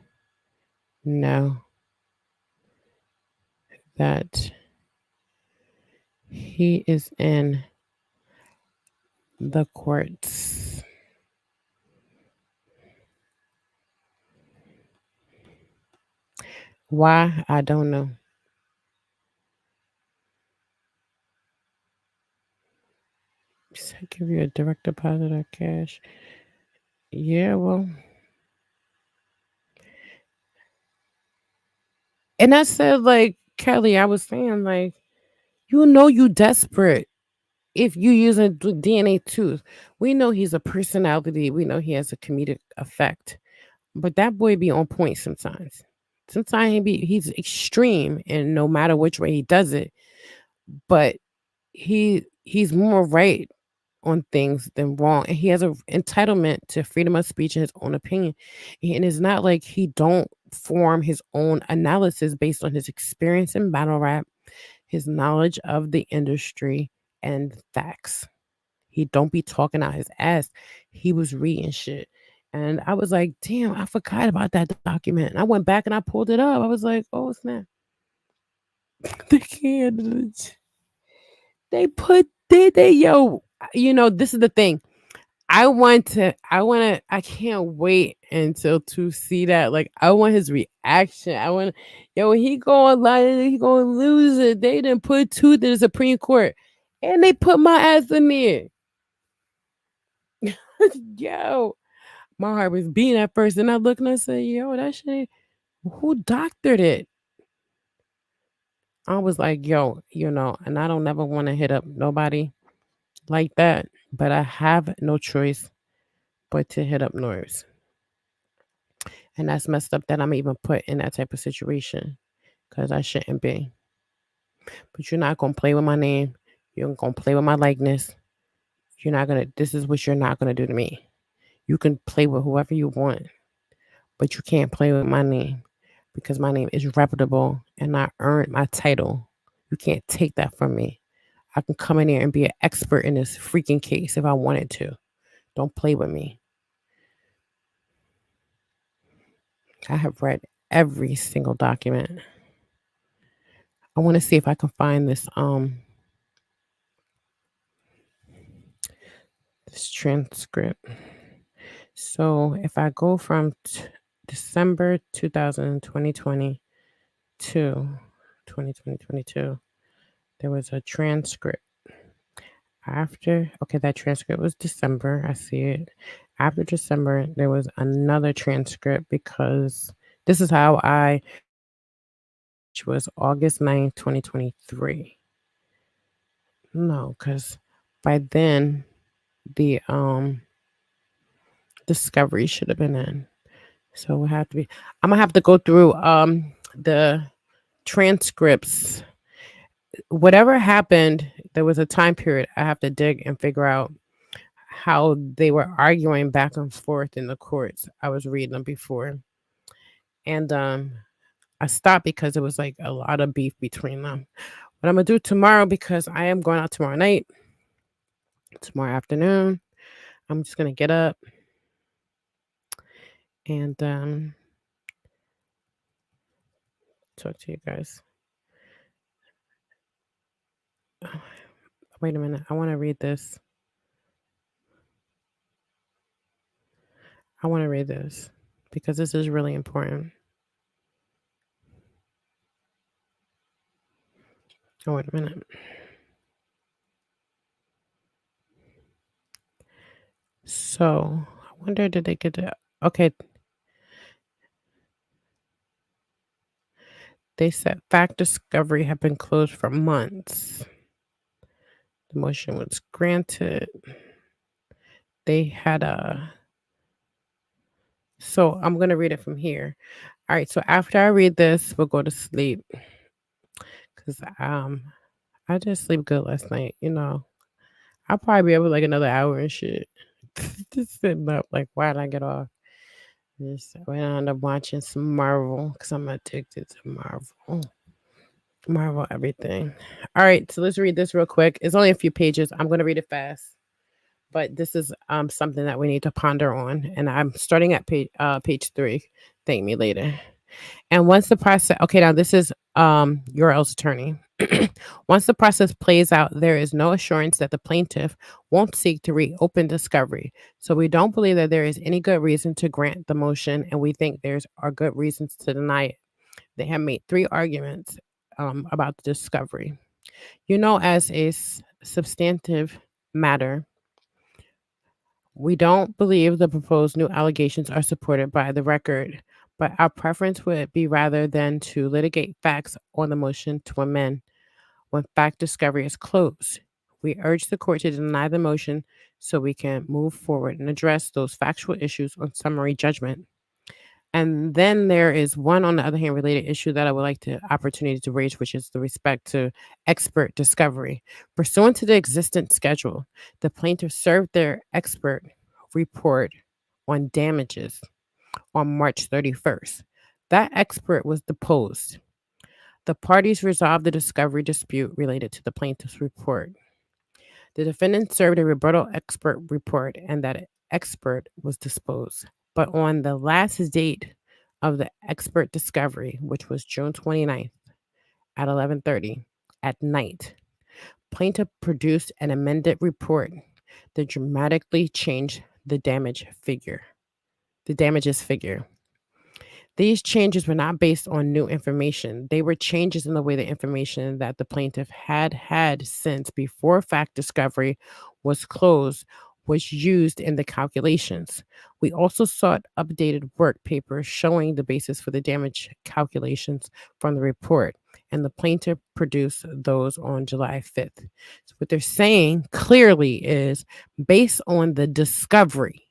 know that he is in the courts. Why? I don't know. Does that give you a direct deposit of cash? Yeah, well. And I said, like, Kelly, I was saying, like, you desperate if you use a DNA tooth. We know he's a personality. We know he has a comedic effect. But that boy be on point sometimes. Sometimes he's extreme, and no matter which way he does it, but he's more right on things than wrong, and he has a entitlement to freedom of speech and his own opinion. And it's not like he don't form his own analysis based on his experience in battle rap, his knowledge of the industry, and facts. He don't be talking out his ass. He was reading shit. And I was like, damn, I forgot about that document. And I went back and I pulled it up. I was like, oh snap. The candidates. They yo, this is the thing. I can't wait until to see that. Like, I want his reaction. When he going lie, he gonna lose it. They didn't put Tooth in the Supreme Court. And they put my ass in there. Yo. My heart was beating at first, and I looked and I said, yo, that shit, who doctored it? I was like, yo, and I don't never want to hit up nobody like that, but I have no choice but to hit up lawyers. And that's messed up that I'm even put in that type of situation, because I shouldn't be. But you're not going to play with my name. You're going to play with my likeness. This is what you're not going to do to me. You can play with whoever you want, but you can't play with my name, because my name is reputable and I earned my title. You can't take that from me. I can come in here and be an expert in this freaking case if I wanted to. Don't play with me. I have read every single document. I want to see if I can find this transcript. So if I go from December 2020 to 2022, there was a transcript. That transcript was December. I see it. After December, there was another transcript, because this is how I read it, which was August 9th, 2023. No, because by then the discovery should have been in. So we'll have to be. I'm gonna have to go through the transcripts. Whatever happened, there was a time period. I have to dig and figure out how they were arguing back and forth in the courts. I was reading them before, and I stopped because it was like a lot of beef between them. What I'm gonna do tomorrow, because I am going out tomorrow night, tomorrow afternoon. I'm just gonna get up and talk to you guys. Wait a minute. I want to read this. I want to read this because this is really important. Oh, wait a minute. So, I wonder, did they get to. Okay. They said fact discovery had been closed for months. The motion was granted. They had a. So, I'm going to read it from here. All right. So, after I read this, we'll go to sleep. Because I just sleep good last night. I'll probably be up like another hour and shit. Just sitting up, like, why did I get off? Just went on to watching some Marvel because I'm addicted to Marvel. Marvel everything. All right, so let's read this real quick. It's only a few pages. I'm gonna read it fast, but this is something that we need to ponder on. And I'm starting at page 3. Thank me later. And once the process, okay, now this is Url+'s attorney. Once the process plays out, there is no assurance that the plaintiff won't seek to reopen discovery. So we don't believe that there is any good reason to grant the motion, and we think there's are good reasons to deny it. They have made 3 arguments about the discovery. As a substantive matter, we don't believe the proposed new allegations are supported by the record, but our preference would be rather than to litigate facts on the motion to amend when fact discovery is closed. We urge the court to deny the motion so we can move forward and address those factual issues on summary judgment. And then there is one, on the other hand, related issue that I would like the opportunity to raise, which is the respect to expert discovery. Pursuant to the existing schedule, the plaintiff served their expert report on damages on March 31st. That expert was deposed. The parties resolved the discovery dispute related to the plaintiff's report. The defendant served a rebuttal expert report, and that expert was disposed. But on the last date of the expert discovery, which was June 29th at 11:30 at night, plaintiff produced an amended report that dramatically changed the damages figure. These changes were not based on new information. They were changes in the way the information that the plaintiff had since before fact discovery was closed was used in the calculations. We also sought updated work papers showing the basis for the damage calculations from the report, and the plaintiff produced those on July 5th. So what they're saying clearly is, based on the discovery,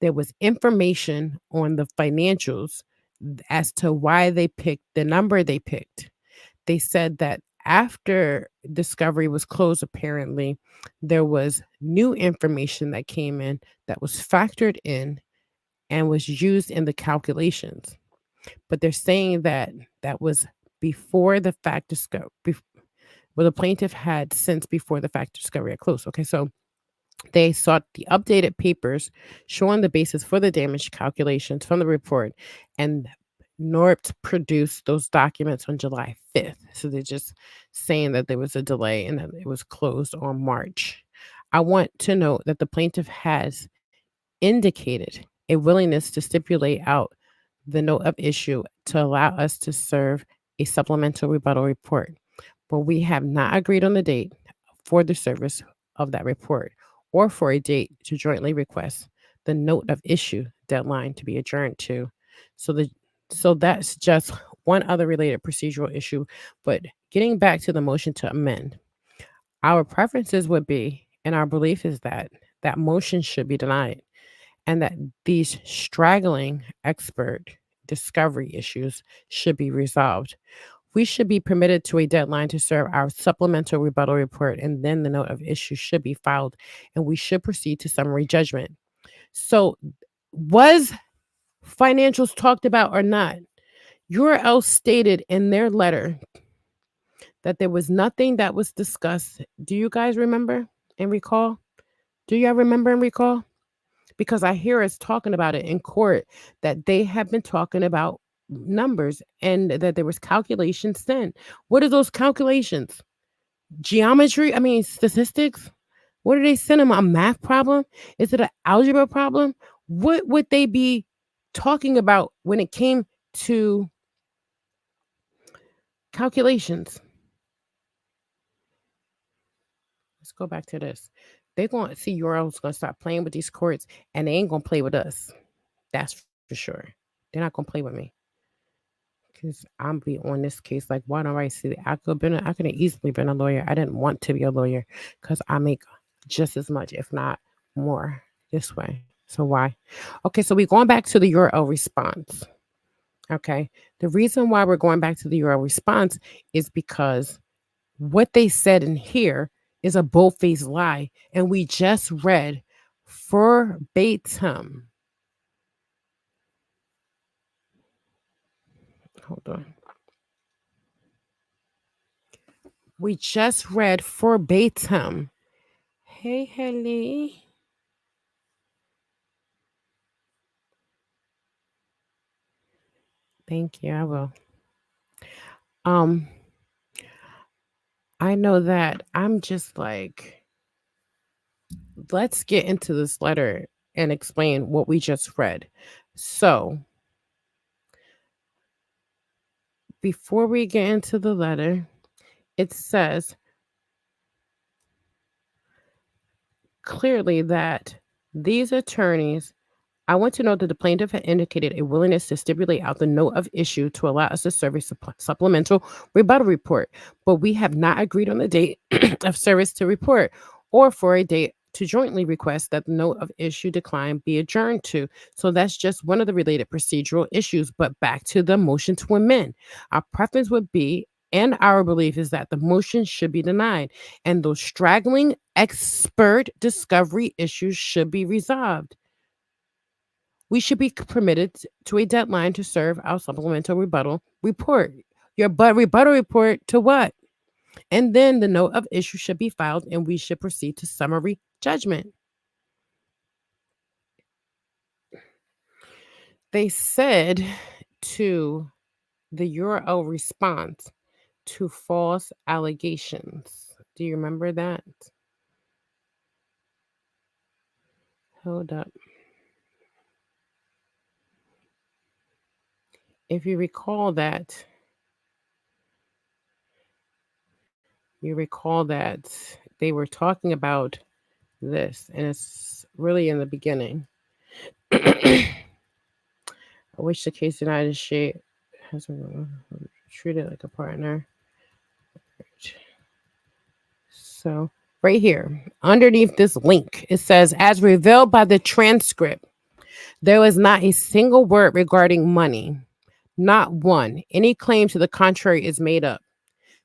there was information on the financials as to why they picked the number they picked. They said that after discovery was closed, apparently, there was new information that came in that was factored in and was used in the calculations. But they're saying that that was before the fact discovery, well, the plaintiff had since before the fact discovery had closed. Okay, so they sought the updated papers showing the basis for the damage calculations from the report, and NORPT produced those documents on July 5th. So they're just saying that there was a delay and that it was closed on March. I want to note that the plaintiff has indicated a willingness to stipulate out the note of issue to allow us to serve a supplemental rebuttal report, but we have not agreed on the date for the service of that report or for a date to jointly request the note of issue deadline to be adjourned to. So that's just one other related procedural issue. But getting back to the motion to amend, our preferences would be, and our belief is that that motion should be denied, and that these straggling expert discovery issues should be resolved. We should be permitted to a deadline to serve our supplemental rebuttal report, and then the note of issue should be filed, and we should proceed to summary judgment. So, was financials talked about or not? URL stated in their letter that there was nothing that was discussed. Do you guys remember and recall? Do y'all remember and recall? Because I hear us talking about it in court that they have been talking about numbers and that there was calculations then. What are those calculations? Geometry? I mean, statistics? What are they sending them? A math problem? Is it an algebra problem? What would they be talking about when it came to calculations? Let's go back to this. They're going to see Url's going to start playing with these courts, and they ain't going to play with us. That's for sure. They're not going to play with me. Because I'm be on this case like, why don't I see? I could have easily been a lawyer. I didn't want to be a lawyer because I make just as much, if not more, this way. So why? Okay, so we're going back to the URL response. Okay, the reason why we're going back to the URL response is because what they said in here is a bold-faced lie, and we just read verbatim. Hold on. We just read verbatim. Hey, Helly. Thank you. I will. Um, I know that I'm just like, let's get into this letter and explain what we just read. So, before we get into the letter, it says clearly that these attorneys, I want to note that the plaintiff had indicated a willingness to stipulate out the note of issue to allow us to serve a supplemental rebuttal report, but we have not agreed on the date of service to report or for a date to jointly request that the note of issue decline be adjourned to. So that's just one of the related procedural issues. But back to the motion to amend. Our preference would be, and our belief is that the motion should be denied, and those straggling expert discovery issues should be resolved. We should be permitted to a deadline to serve our supplemental rebuttal report. Your rebuttal report to what? And then the note of issue should be filed, and we should proceed to summary judgment. They said to the URL response to false allegations. Do you remember that? Hold up. If you recall that, they were talking about this, and it's really in the beginning. I wish the case United States has treated like a partner. So, right here, underneath this link, it says, as revealed by the transcript, there was not a single word regarding money. Not one. Any claim to the contrary is made up.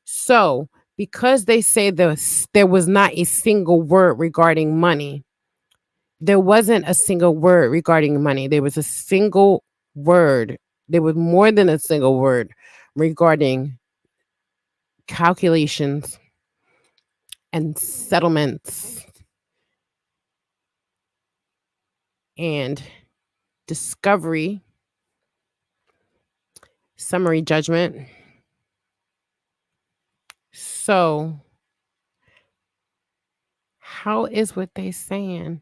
So, because they say there was not a single word regarding money, there wasn't a single word regarding money. There was a single word. There was more than a single word regarding calculations and settlements and discovery, summary judgment. So, how is what they saying?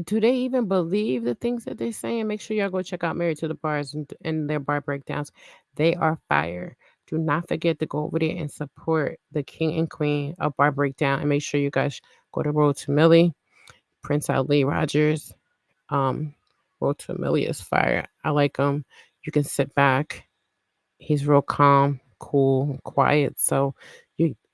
Do they even believe the things that they're saying? Make sure y'all go check out Married to the Bars and their bar breakdowns. They are fire. Do not forget to go over there and support the king and queen of bar breakdown. And make sure you guys go to Road to Millie, Prince Ali Rogers. Road to Millie is fire. I like him. You can sit back. He's real calm, cool, quiet. So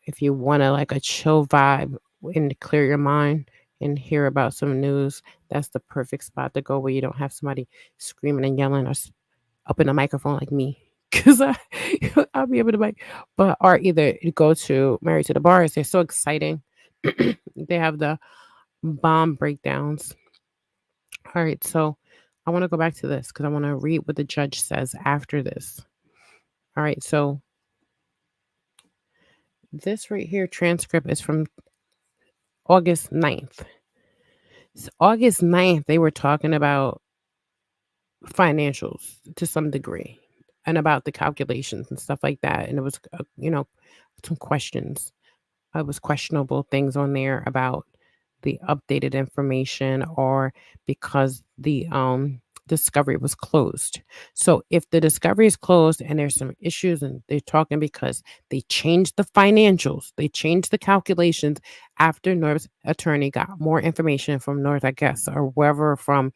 if you want to like a chill vibe and clear your mind and hear about some news, that's the perfect spot to go where you don't have somebody screaming and yelling or up in the microphone like me. Cause I'll be able to like, but or either you go to Married to the Bars. They're so exciting. They have the bomb breakdowns. All right, so I want to go back to this because I want to read what the judge says after this. All right, so this right here transcript is from August 9th. So August 9th, they were talking about financials to some degree and about the calculations and stuff like that. And it was, some questions. It was questionable things on there about the updated information or because the discovery was closed. So if the discovery is closed and there's some issues and they're talking because they changed the financials, they changed the calculations after North's attorney got more information from North, I guess, or wherever from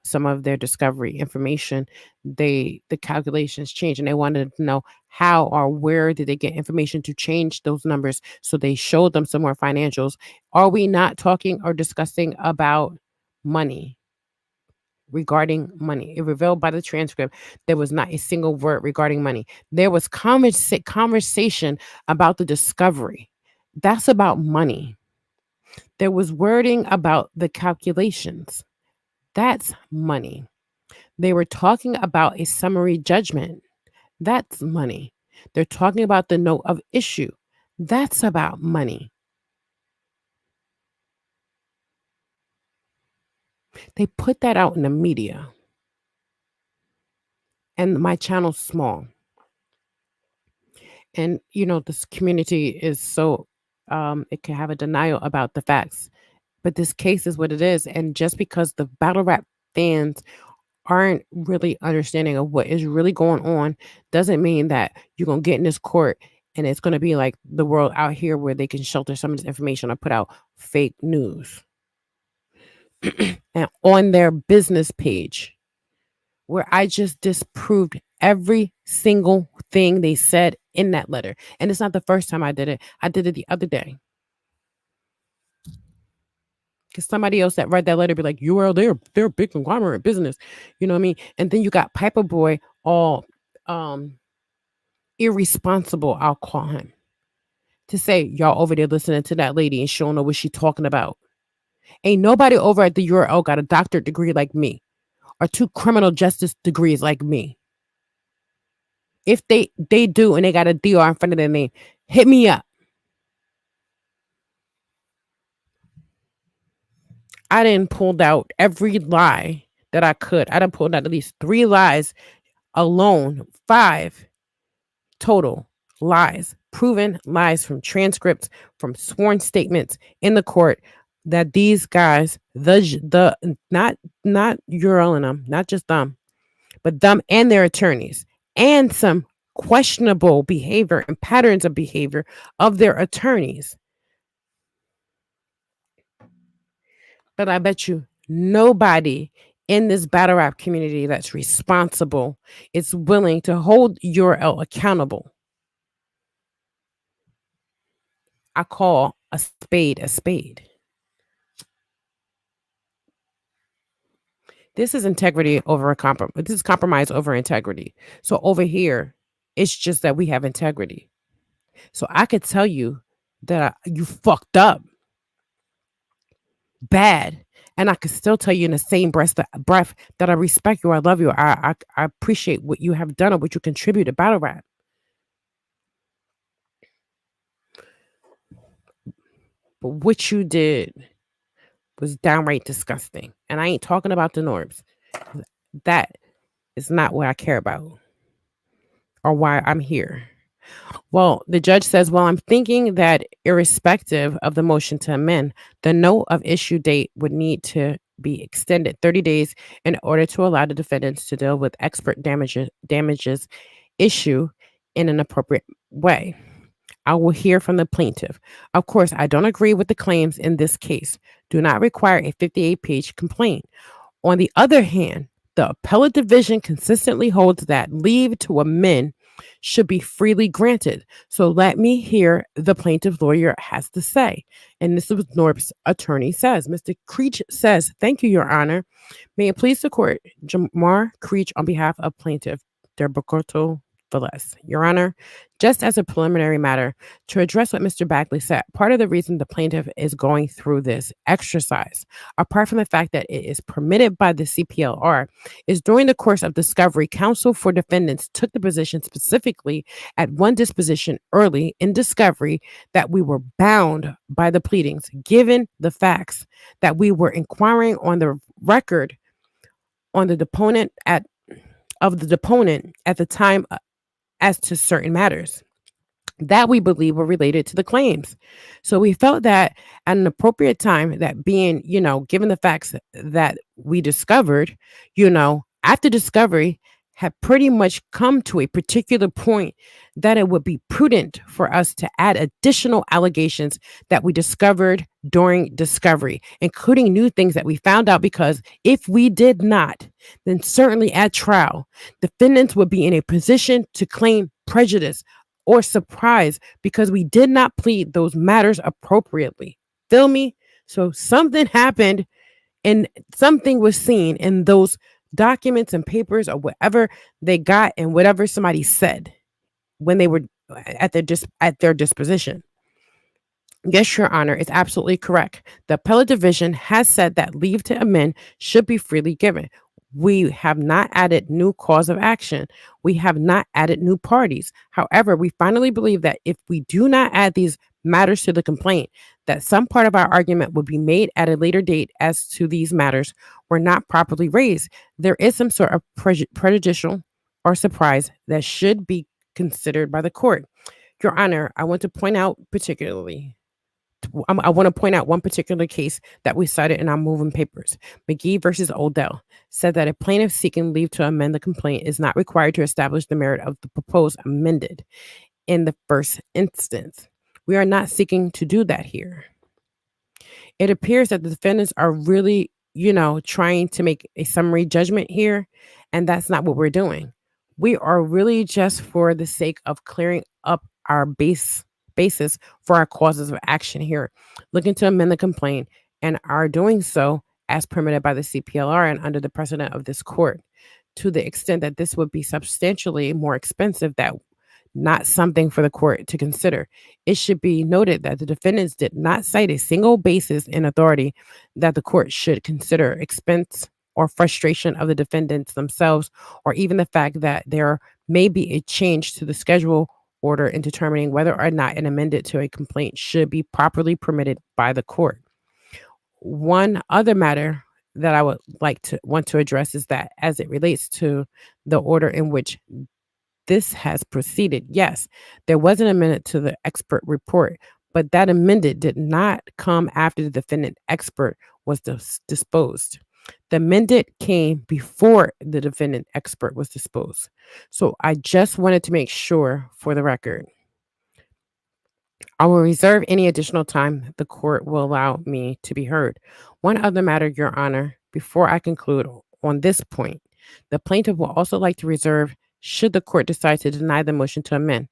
some of their discovery information, the calculations changed and they wanted to know how or where did they get information to change those numbers. So they showed them some more financials. Are we not talking or discussing about money? Regarding money, it revealed by the transcript there was not a single word regarding money. There was conversation about the discovery. That's about money. There was wording about the calculations. That's money. They were talking about a summary judgment. That's money. They're talking about the note of issue. That's about money. They put that out in the media. And my channel's small. And, this community is so, it can have a denial about the facts. But this case is what it is. And just because the battle rap fans aren't really understanding of what is really going on doesn't mean that you're going to get in this court and it's going to be like the world out here where they can shelter some of this information or put out fake news. And on their business page, where I just disproved every single thing they said in that letter. And it's not the first time I did it. I did it the other day. Because somebody else that read that letter be like, URL, they're a big conglomerate business. You know what I mean? And then you got Piper Boy all irresponsible, I'll call him, to say, y'all over there listening to that lady and she don't know what she talking about. Ain't nobody over at the URL got a doctorate degree like me or 2 criminal justice degrees like me. If they do and they got a DR in front of their name, hit me up. I didn't pulled out every lie that I could. I done pulled out at least 3 lies alone, 5 total lies, proven lies from transcripts, from sworn statements in the court that these guys, the not Url and them, not just them, but them and their attorneys, and some questionable behavior and patterns of behavior of their attorneys. But I bet you nobody in this battle rap community that's responsible is willing to hold URL accountable. I call a spade a spade. This is integrity over a compromise. This is compromise over integrity. So over here, it's just that we have integrity. So I could tell you that you fucked up bad, and I could still tell you in the same breath that I respect you, I love you, I appreciate what you have done or what you contribute to battle rap. But what you did was downright disgusting. And I ain't talking about the Norbs. That is not what I care about or why I'm here. Well, the judge says, well, I'm thinking that irrespective of the motion to amend, the note of issue date would need to be extended 30 days in order to allow the defendants to deal with expert damages issue in an appropriate way. I will hear from the plaintiff. Of course, I don't agree with the claims in this case. Do not require a 58-page complaint. On the other hand, the appellate division consistently holds that leave to amend should be freely granted. So let me hear the plaintiff lawyer has to say. And this is what Norb's attorney says. Mr. Creech says, "Thank you, Your Honor. May it please the court, Jamar Creech on behalf of plaintiff Derbocoto Velez. Your Honor, just as a preliminary matter, to address what Mr. Bagley said, part of the reason the plaintiff is going through this exercise, apart from the fact that it is permitted by the CPLR, is during the course of discovery, counsel for defendants took the position specifically at one disposition early in discovery that we were bound by the pleadings, given the facts that we were inquiring on the record on the deponent of the deponent at the time as to certain matters that we believe were related to the claims. So we felt that at an appropriate time, that being, given the facts that we discovered, after discovery had pretty much come to a particular point, that it would be prudent for us to add additional allegations that we discovered during discovery, including new things that we found out, because if we did not, then certainly at trial, defendants would be in a position to claim prejudice or surprise because we did not plead those matters appropriately. Feel me? So something happened and something was seen in those documents and papers or whatever they got and whatever somebody said when they were at their disposition. Yes, Your Honor, it's absolutely correct. The appellate division has said that leave to amend should be freely given. We have not added new cause of action. We have not added new parties. However, we finally believe that if we do not add these matters to the complaint, that some part of our argument would be made at a later date as to these matters were not properly raised. There is some sort of prejudicial or surprise that should be considered by the court. Your Honor, I want to point out one particular case that we cited in our moving papers. McGee versus Odell said that a plaintiff seeking leave to amend the complaint is not required to establish the merit of the proposed amended in the first instance. We are not seeking to do that here. It appears that the defendants are really, trying to make a summary judgment here, and that's not what we're doing. We are really just for the sake of clearing up our basis for our causes of action here, looking to amend the complaint and are doing so as permitted by the CPLR and under the precedent of this court. To the extent that this would be substantially more expensive, that not something for the court to consider. It should be noted that the defendants did not cite a single basis in authority that the court should consider expense or frustration of the defendants themselves, or even the fact that there may be a change to the schedule order in determining whether or not an amendment to a complaint should be properly permitted by the court. One other matter that I would want to address is that as it relates to the order in which this has proceeded, yes, there was an amendment to the expert report, but that amendment did not come after the defendant expert was disposed. The amendment came before the defendant expert was disposed. So I just wanted to make sure for the record. I will reserve any additional time the court will allow me to be heard. One other matter, Your Honor, before I conclude on this point, the plaintiff will also like to reserve, should the court decide to deny the motion to amend,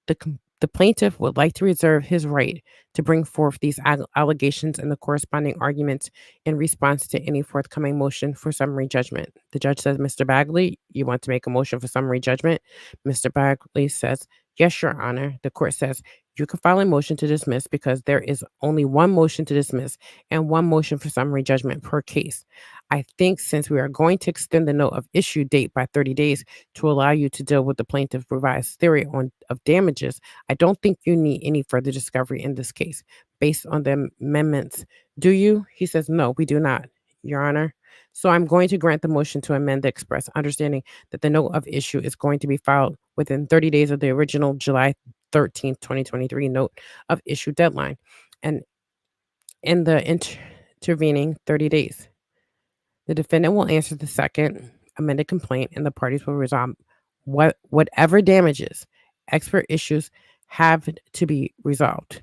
the plaintiff would like to reserve his right to bring forth these allegations and the corresponding arguments in response to any forthcoming motion for summary judgment. The judge says, Mr. Bagley, you want to make a motion for summary judgment? Mr. Bagley says, yes, Your Honor. The court says, you can file a motion to dismiss because there is only one motion to dismiss and one motion for summary judgment per case. I think since we are going to extend the note of issue date by 30 days to allow you to deal with the plaintiff's revised theory of damages, I don't think you need any further discovery in this case based on the amendments. Do you? He says, no, we do not, Your Honor. So I'm going to grant the motion to amend the express, understanding that the note of issue is going to be filed within 30 days of the original July 13th, 2023 note of issue deadline, and in the intervening 30 days. The defendant will answer the second amended complaint, and the parties will resolve whatever damages, expert issues have to be resolved.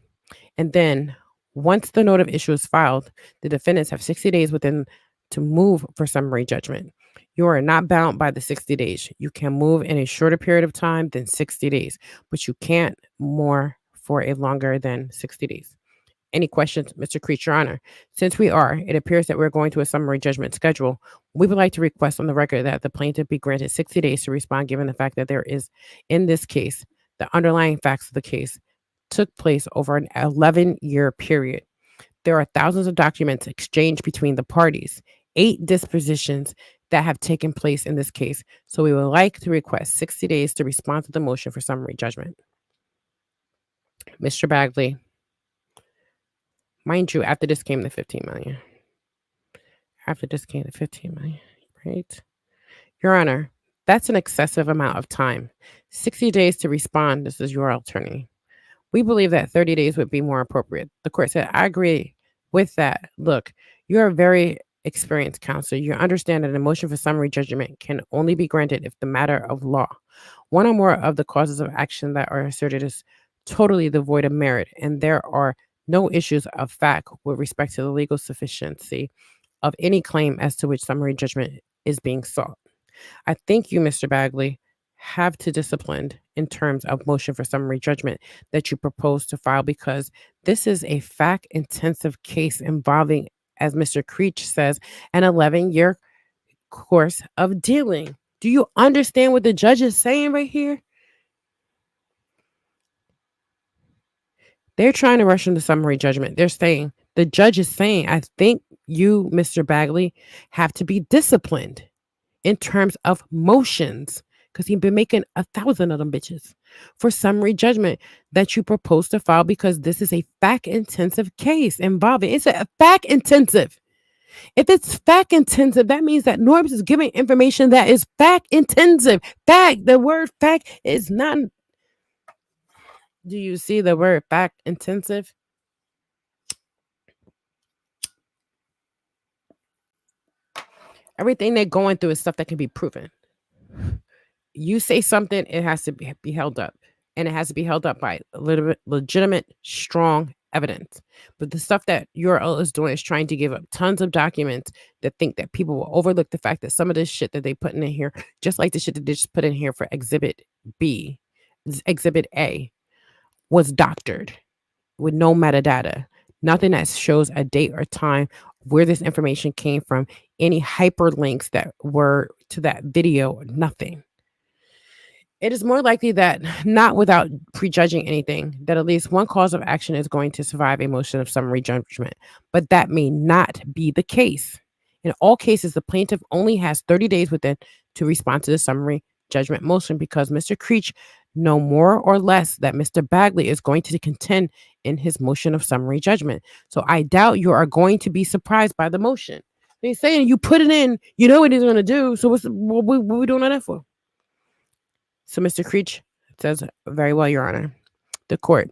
And then once the note of issue is filed, the defendants have 60 days within to move for summary judgment. You are not bound by the 60 days. You can move in a shorter period of time than 60 days, but you can't more for a longer than 60 days. Any questions, Mr. Creech, Your Honor? Since we are, it appears that we're going to a summary judgment schedule. We would like to request on the record that the plaintiff be granted 60 days to respond, given the fact that there is, in this case, the underlying facts of the case took place over an 11-year period. There are thousands of documents exchanged between the parties, 8 dispositions that have taken place in this case. So we would like to request 60 days to respond to the motion for summary judgment. Mr. Bagley, mind you, after this came the 15 million. After this came the 15 million, right? Your Honor, that's an excessive amount of time. 60 days to respond. This is your attorney. We believe that 30 days would be more appropriate. The court said, I agree with that. Look, you're a very experienced counsel. You understand that a motion for summary judgment can only be granted if the matter of law, one or more of the causes of action that are asserted, is totally devoid of merit, and there are no issues of fact with respect to the legal sufficiency of any claim as to which summary judgment is being sought. I think you, Mr. Bagley, have to discipline in terms of motion for summary judgment that you propose to file, because this is a fact intensive case involving, as Mr. Creech says, an 11-year course of dealing. Do you understand what the judge is saying right here? They're trying to rush into summary judgment. They're saying, the judge is saying, I think you, Mr. Bagley, have to be disciplined in terms of motions, because he's been making 1,000 of them bitches for summary judgment that you propose to file, because this is a fact intensive case involving, it's a fact intensive. If it's fact intensive, that means that Norbs is giving information that is fact intensive. Fact, the word fact is not. Do you see the word fact intensive? Everything they're going through is stuff that can be proven. You say something, it has to be held up, and it has to be held up by a little bit legitimate, strong evidence. But the stuff that URL is doing is trying to give up tons of documents that think that people will overlook the fact that some of this shit that they put in here, just like the shit that they just put in here for Exhibit B, Exhibit A, was doctored with no metadata. Nothing that shows a date or time where this information came from, any hyperlinks that were to that video, nothing. It is more likely that, not without prejudging anything, that at least one cause of action is going to survive a motion of summary judgment, but that may not be the case. In all cases, the plaintiff only has 30 days within to respond to the summary judgment motion, because Mr. Creech no more or less that Mr. Bagley is going to contend in his motion of summary judgment. So I doubt you are going to be surprised by the motion. They're saying you put it in, you know what he's going to do. So what we doing that for? So Mr. Creech says, very well, Your Honor. The court.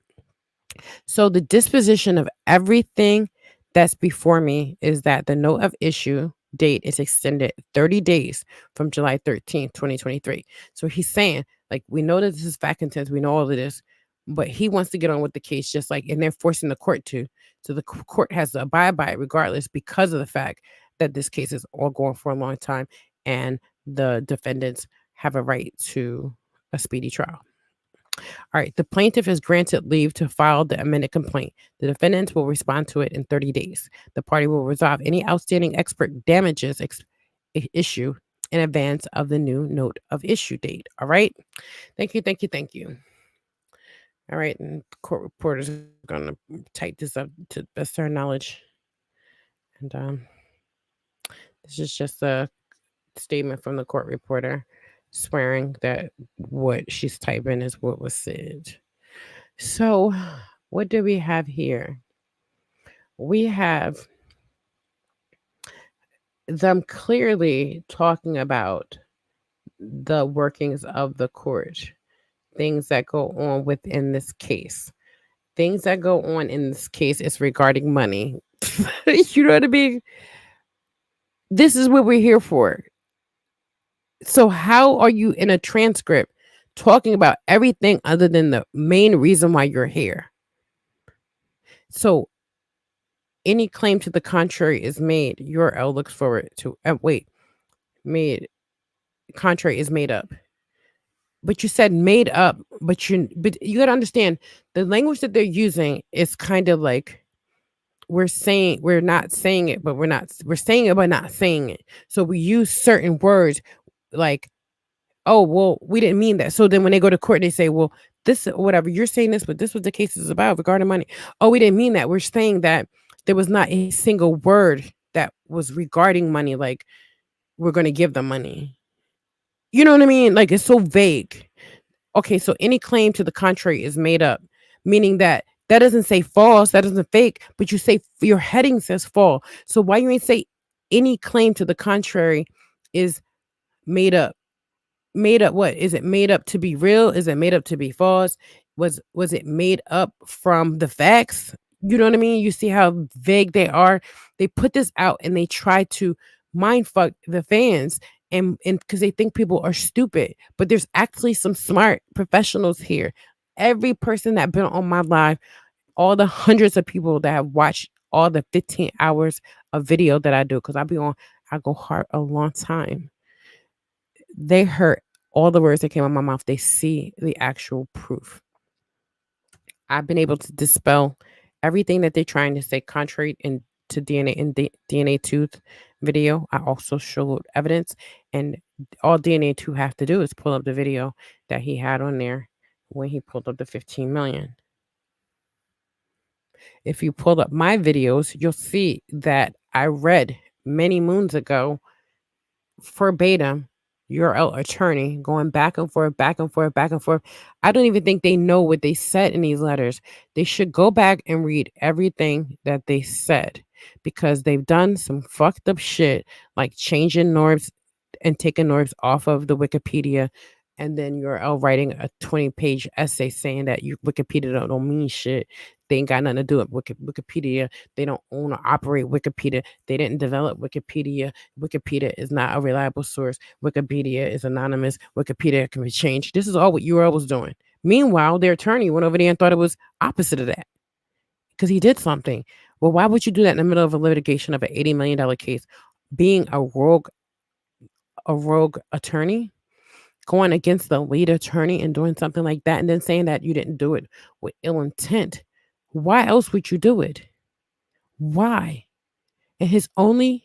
So the disposition of everything that's before me is that the note of issue date is extended 30 days from July 13th, 2023. So he's saying, like, we know that this is fact intense, we know all of this, but he wants to get on with the case, just like, and they're forcing the court to. So the court has to abide by it regardless, because of the fact that this case is all going for a long time and the defendants have a right to a speedy trial. All right, the plaintiff is granted leave to file the amended complaint. The defendants will respond to it in 30 days. The party will resolve any outstanding expert damages issue in advance of the new note of issue date. All right. Thank you, thank you, thank you. All right, and court reporters are going to type this up to the best of their knowledge. And this is just a statement from the court reporter swearing that what she's typing is what was said. So, what do we have here? We have them clearly talking about the workings of the court, things that go on within this case. Things that go on in this case is regarding money. You know what I mean? This is what we're here for. So how are you in a transcript talking about everything other than the main reason why you're here? So any claim to the contrary is made. URL looks forward to made contrary is made up. But you said made up, but you got to understand the language that they're using is kind of like we're not saying it, but we're saying it but not saying it. So we use certain words like, oh, well, we didn't mean that. So then when they go to court, they say, well, this, whatever, you're saying this, but this was the case is about regarding money. Oh, we didn't mean that. We're saying that there was not a single word that was regarding money, like we're going to give them money. You know what I mean? Like it's so vague. Okay, so any claim to the contrary is made up, meaning that that doesn't say false, that doesn't fake, but you say your heading says fall. So why you ain't say any claim to the contrary is made up? Made up what? Is it made up to be real? Is it made up to be false? Was it made up from the facts? You know what I mean? You see how vague they are? They put this out and they try to mind fuck the fans and because they think people are stupid. But there's actually some smart professionals here. Every person that been on my live, all the hundreds of people that have watched all the 15 hours of video that I do, because I go hard a long time. They heard all the words that came out of my mouth. They see the actual proof. I've been able to dispel everything that they're trying to say contrary to DNA in the DNA tooth video. I also showed evidence, and all DNA tooth have to do is pull up the video that he had on there when he pulled up the 15 million. If you pull up my videos, you'll see that I read many moons ago verbatim URL attorney going back and forth, back and forth, back and forth. I don't even think they know what they said in these letters. They should go back and read everything that they said because they've done some fucked up shit like changing norms and taking norms off of the Wikipedia. And then URL writing a 20-page essay saying that Wikipedia don't mean shit. They ain't got nothing to do with Wikipedia. They don't own or operate Wikipedia. They didn't develop Wikipedia. Wikipedia is not a reliable source. Wikipedia is anonymous. Wikipedia can be changed. This is all what URL was doing. Meanwhile, their attorney went over there and thought it was opposite of that because he did something. Well, why would you do that in the middle of a litigation of an $80 million case? Being a rogue attorney, going against the lead attorney and doing something like that, and then saying that you didn't do it with ill intent. Why else would you do it? Why? And his only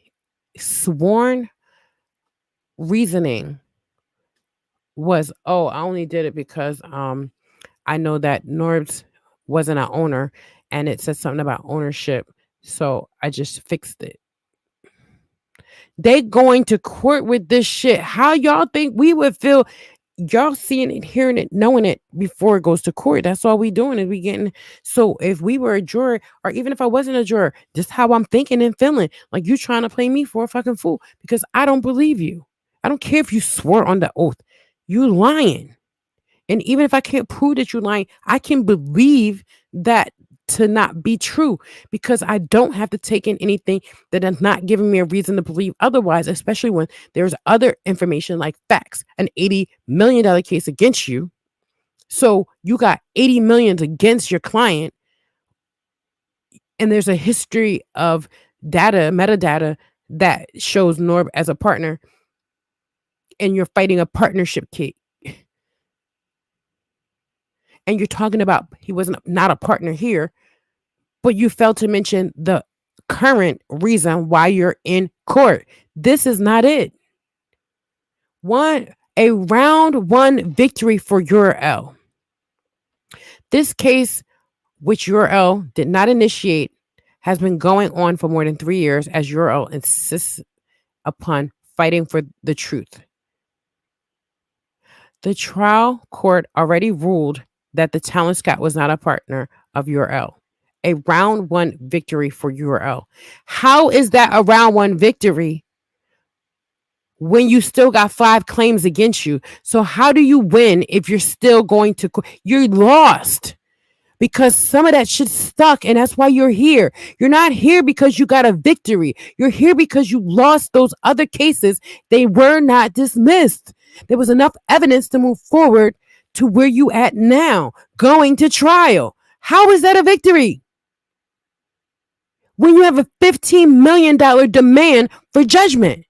sworn reasoning was, oh, I only did it because I know that Norbs wasn't an owner and it said something about ownership. So I just fixed it. They going to court with this shit. How y'all think we would feel? Y'all seeing it, hearing it, knowing it before it goes to court. That's all we doing is we getting. So if we were a juror, or even if I wasn't a juror, just how I'm thinking and feeling, like you trying to play me for a fucking fool because I don't believe you. I don't care if you swore on the oath. You lying. And even if I can't prove that you're lying, I can believe that to not be true because I don't have to take in anything that is not giving me a reason to believe otherwise, especially when there's other information like facts, an $80 million case against you. So you got 80 millions against your client, and there's a history of data, metadata that shows Norb as a partner, and you're fighting a partnership case. And you're talking about he wasn't not a partner here, but you failed to mention the current reason why you're in court. This is not it. A round one victory for URL. This case, which URL did not initiate, has been going on for more than 3 years as URL insists upon fighting for the truth. The trial court already ruled that the Talon Scott was not a partner of URL. A round one victory for URL. How is that a round one victory when you still got 5 claims against you? So how do you win if you're still going to you're lost because some of that shit stuck, and that's why you're here. You're not here because you got a victory. You're here because you lost those other cases. They were not dismissed. There was enough evidence to move forward to where you at now, going to trial. How is that a victory? When you have a $15 million demand for judgment.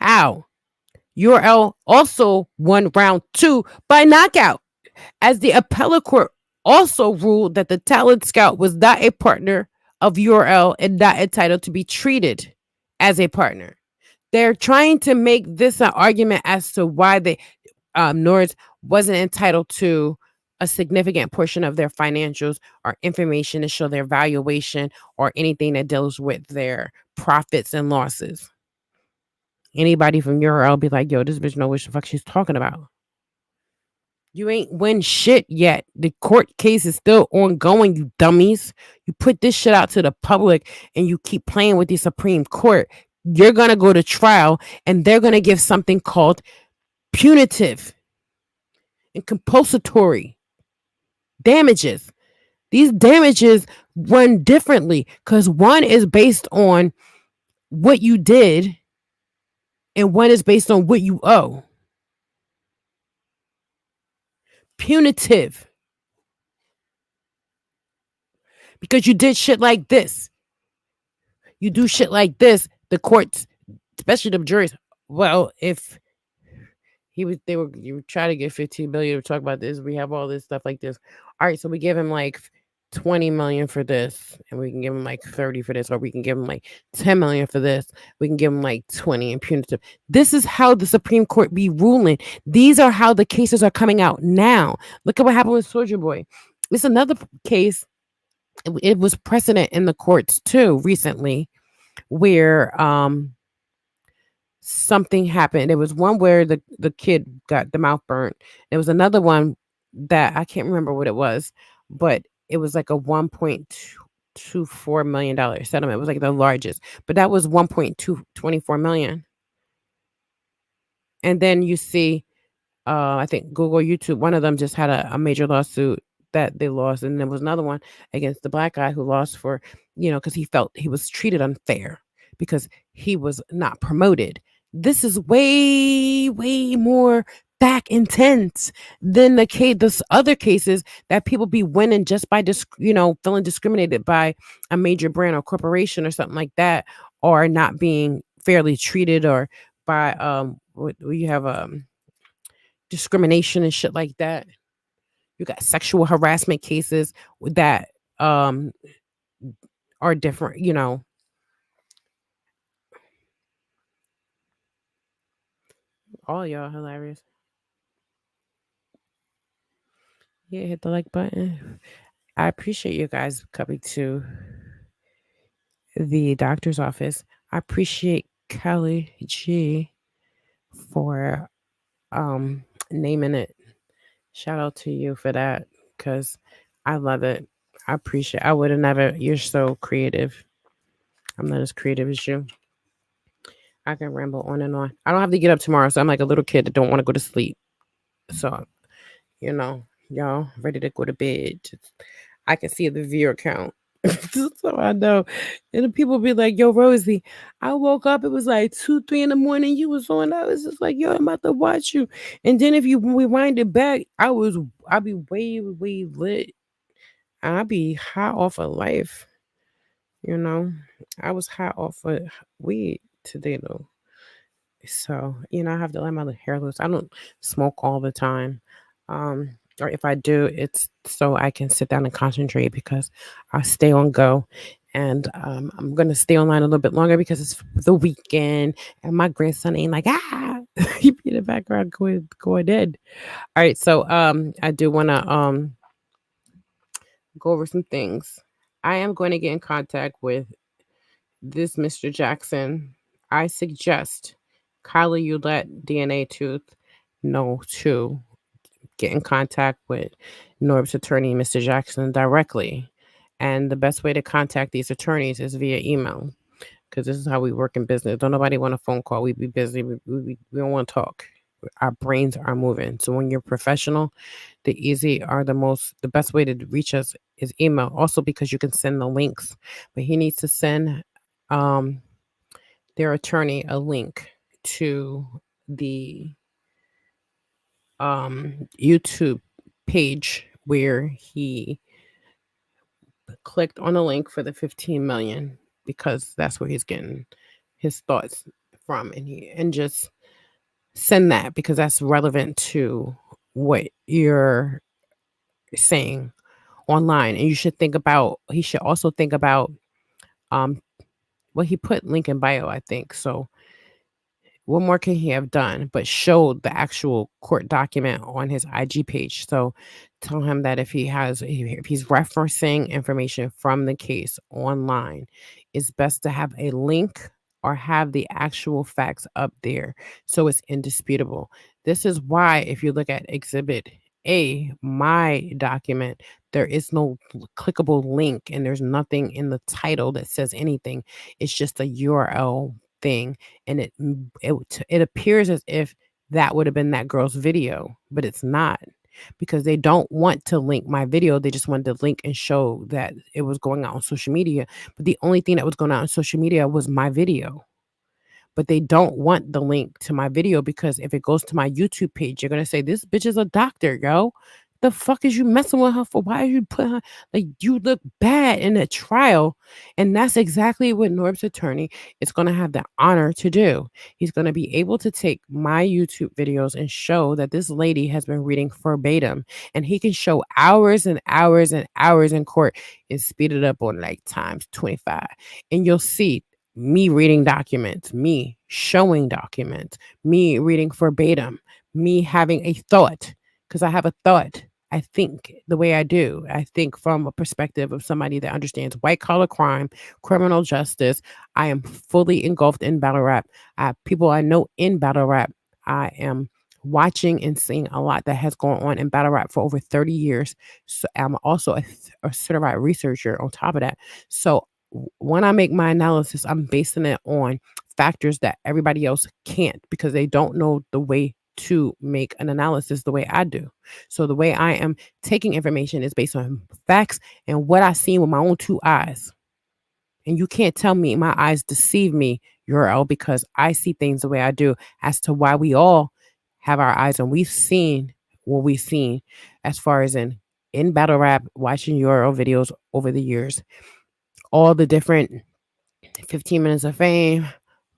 How? URL also won round two by knockout, as the appellate court also ruled that the talent scout was not a partner of URL and not entitled to be treated as a partner. They're trying to make this an argument as to why they Nords wasn't entitled to a significant portion of their financials or information to show their valuation or anything that deals with their profits and losses. Anybody from URL be like, yo, this bitch know what the fuck she's talking about. You ain't win shit yet. The court case is still ongoing, you dummies. You put this shit out to the public and you keep playing with the Supreme Court. You're going to go to trial and they're going to give something called punitive and compulsory damages. These damages run differently because one is based on what you did and one is based on what you owe. Punitive because you did shit like this. You do shit like this, the courts, especially the juries. Well, if you try to get 15 million to talk about this. We have all this stuff like this. All right, so we give him like 20 million for this, and we can give him like 30 for this, or we can give him like 10 million for this. We can give him like 20 in punitive. This is how the Supreme Court be ruling. These are how the cases are coming out now. Look at what happened with Soldier Boy. It's another case. It was precedent in the courts too recently, where something happened. There was one where the kid got the mouth burnt. There was another one that I can't remember what it was, but it was like a $1.24 million settlement. It was like the largest, but that was 1.224 million. And then you see, I think Google, YouTube, one of them just had a major lawsuit that they lost, and there was another one against the black guy who lost for, because he felt he was treated unfair because he was not promoted. This is way, way more back intense than this other cases that people be winning just by feeling discriminated by a major brand or corporation or something like that, or not being fairly treated, or by you have discrimination and shit like that. You got sexual harassment cases that are different. All y'all hilarious. Yeah, hit the like button. I appreciate you guys coming to the doctor's office. I appreciate Kelly G for naming it. Shout out to you for that, because I love it. I appreciate. I would have never. You're so creative. I'm not as creative as you. I can ramble on and on. I don't have to get up tomorrow, so I'm like a little kid that don't want to go to sleep. So, y'all ready to go to bed. I can see the viewer count. So I know. And the people be like, yo, Rosie, I woke up, it was like 2, 3 in the morning. You was on. I was just like, yo, I'm about to watch you. And then if you rewind it back, I'd be way, way lit. And I'd be high off of life. I was high off of weed today though. So, I have to let my hair loose. I don't smoke all the time. Or if I do, it's so I can sit down and concentrate, because I stay on go. And I'm going to stay online a little bit longer because it's the weekend and my grandson ain't like, he be in the background going dead. All right. So I do want to go over some things. I am going to get in contact with this Mr. Jackson. I suggest Url+Dna to get in contact with Norb's attorney, Mr. Jackson, directly. And the best way to contact these attorneys is via email, because this is how we work in business. Don't nobody want a phone call. We be busy. We don't want to talk. Our brains are moving. So when you're professional, the best way to reach us is email. Also, because you can send the links, but he needs to send their attorney a link to the YouTube page where he clicked on a link for the 15 million, because that's where he's getting his thoughts from, and just send that because that's relevant to what you're saying online. And you should think about he should also think about um well, he put link in bio, I think. So what more can he have done but show the actual court document on his IG page? So tell him that if he's referencing information from the case online, it's best to have a link or have the actual facts up there so it's indisputable. This is why if you look at exhibit A, my document, there is no clickable link and there's nothing in the title that says anything. It's just a URL thing, and it appears as if that would have been that girl's video, but it's not, because they don't want to link my video. They just wanted to link and show that it was going out on social media, but the only thing that was going out on social media was my video. But they don't want the link to my video because if it goes to my YouTube page, you're gonna say this bitch is a doctor, yo. The fuck is you messing with her for? Why are you put her like you look bad in a trial? And that's exactly what Norb's attorney is gonna have the honor to do. He's gonna be able to take my YouTube videos and show that this lady has been reading verbatim, and he can show hours and hours and hours in court and speed it up on like times 25, and you'll see me reading documents, me showing documents, me reading verbatim, me having a thought, because I have a thought. I think the way I do. I think from a perspective of somebody that understands white collar crime, criminal justice. I am fully engulfed in battle rap. I have people I know in battle rap. I am watching and seeing a lot that has gone on in battle rap for over 30 years. So I'm also a certified researcher on top of that. So when I make my analysis, I'm basing it on factors that everybody else can't because they don't know the way to make an analysis the way I do. So the way I am taking information is based on facts and what I seen with my own two eyes. And you can't tell me my eyes deceive me, URL, because I see things the way I do as to why we all have our eyes and we've seen what we've seen as far as in battle rap, watching URL videos over the years, all the different 15 minutes of fame,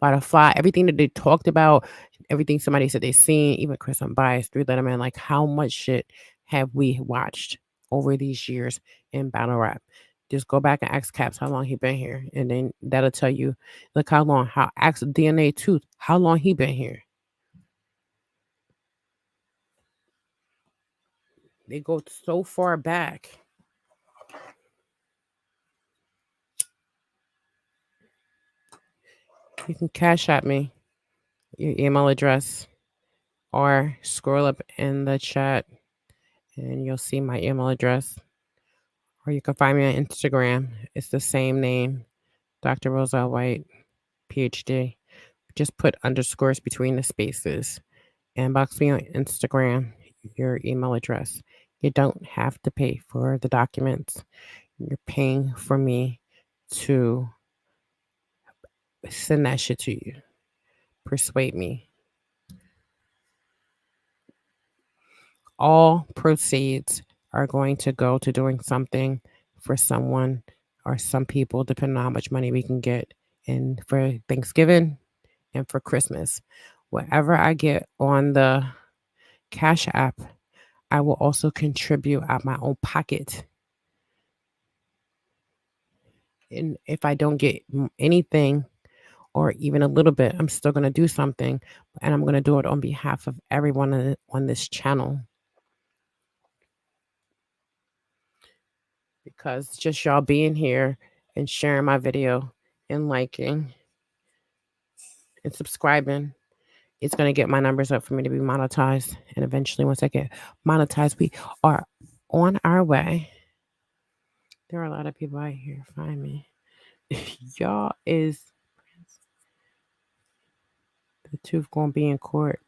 Butterfly, everything that they talked about, everything somebody said they seen, even Chris Unbiased, Three Letterman, like how much shit have we watched over these years in battle rap? Just go back and ask Caps how long he been here, and then that'll tell you, look how long. How ask DNA Tooth how long he been here. They go so far back. You can cash at me your email address or scroll up in the chat and you'll see my email address. Or you can find me on Instagram. It's the same name, Dr. Roselle White, PhD. Just put underscores between the spaces. Inbox me on Instagram, your email address. You don't have to pay for the documents. You're paying for me to send that shit to you. Persuade me. All proceeds are going to go to doing something for someone or some people, depending on how much money we can get. And for Thanksgiving and for Christmas, whatever I get on the Cash App, I will also contribute out my own pocket. And if I don't get anything or even a little bit, I'm still going to do something. And I'm going to do it on behalf of everyone on this channel. Because just y'all being here and sharing my video and liking and subscribing, it's going to get my numbers up for me to be monetized. And eventually, once I get monetized, we are on our way. There are a lot of people out here. Find me. Y'all is the tooth going to be in court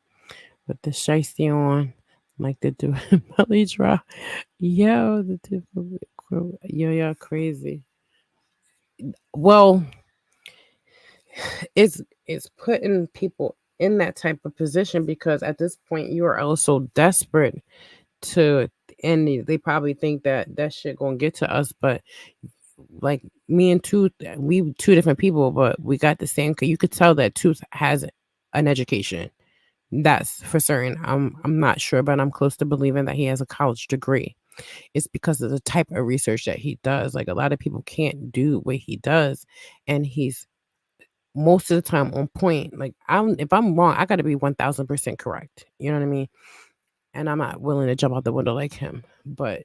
with the shiesty on, like the do belly drop. Yo, the tooth will be in court. Yo, y'all crazy. Well, it's putting people in that type of position because at this point you are also desperate to, and they probably think that that shit gonna get to us, but like me and Tooth, we two different people, but we got the same. You could tell that Tooth has an education. That's for certain. I'm not sure, but I'm close to believing that he has a college degree. It's because of the type of research that he does. Like a lot of people can't do what he does, and he's most of the time on point. Like if I'm wrong, I got to be 1000% correct. You know what I mean? And I'm not willing to jump out the window like him, but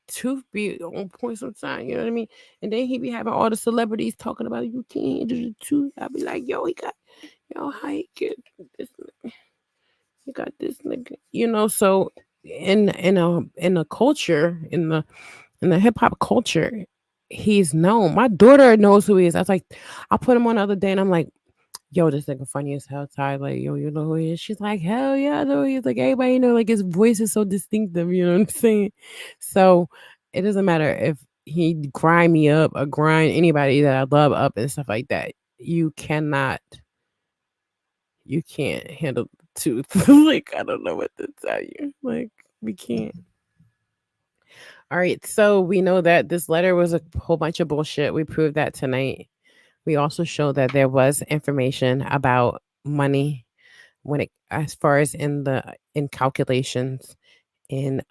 Tooth be on point sometimes, you know what I mean? And then he be having all the celebrities talking about you can't do the Tooth. I be like, yo, how he get this? He got this nigga, you know. So in a culture in the hip hop culture, he's known. My daughter knows who he is. I was like, I put him on the other day, and I'm like, yo, this nigga funny as hell, Ty. Like, yo, you know who he is? She's like, hell yeah, I know who he is. Like, everybody know, like, his voice is so distinctive, you know what I'm saying? So it doesn't matter if he grind me up or grind anybody that I love up and stuff like that. You can't handle the Tooth. Like, I don't know what to tell you. Like, we can't. All right, so we know that this letter was a whole bunch of bullshit. We proved that tonight. We also showed that there was information about money when it as far as in calculations in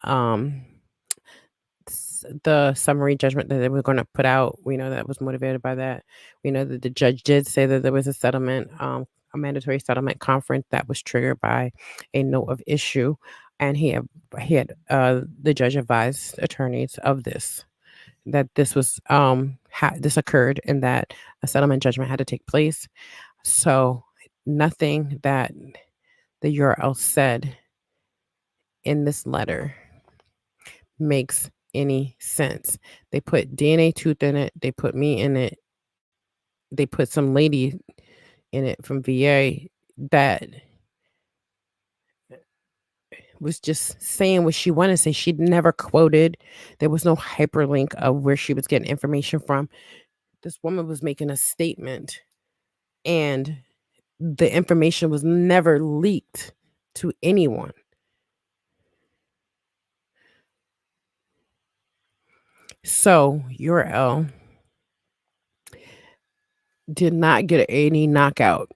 the summary judgment that they were going to put out. We know that was motivated by that. We know that the judge did say that there was a mandatory settlement conference that was triggered by a note of issue, and he had the judge advised attorneys of this, that this was this occurred and that a settlement judgment had to take place. So nothing that the URL said in this letter makes any sense. They put DNA Tooth in it. They put me in it. They put some lady in it from VA that was just saying what she wanted to say. She'd never quoted. There was no hyperlink of where she was getting information from. This woman was making a statement, and the information was never leaked to anyone. So URL did not get any knockout.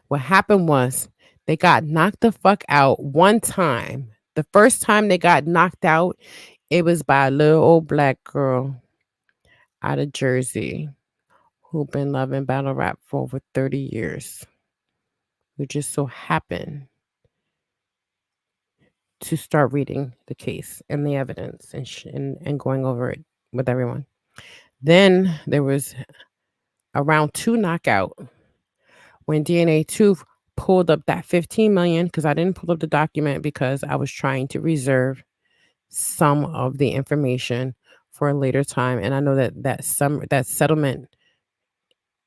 What happened was they got knocked the fuck out one time. The first time they got knocked out, it was by a little old black girl out of Jersey who been loving battle rap for over 30 years, who just so happened to start reading the case and the evidence and going over it with everyone. Then there was a round 2 knockout when DNA 2 pulled up that 15 million, because I didn't pull up the document because I was trying to reserve some of the information for a later time. And I know that settlement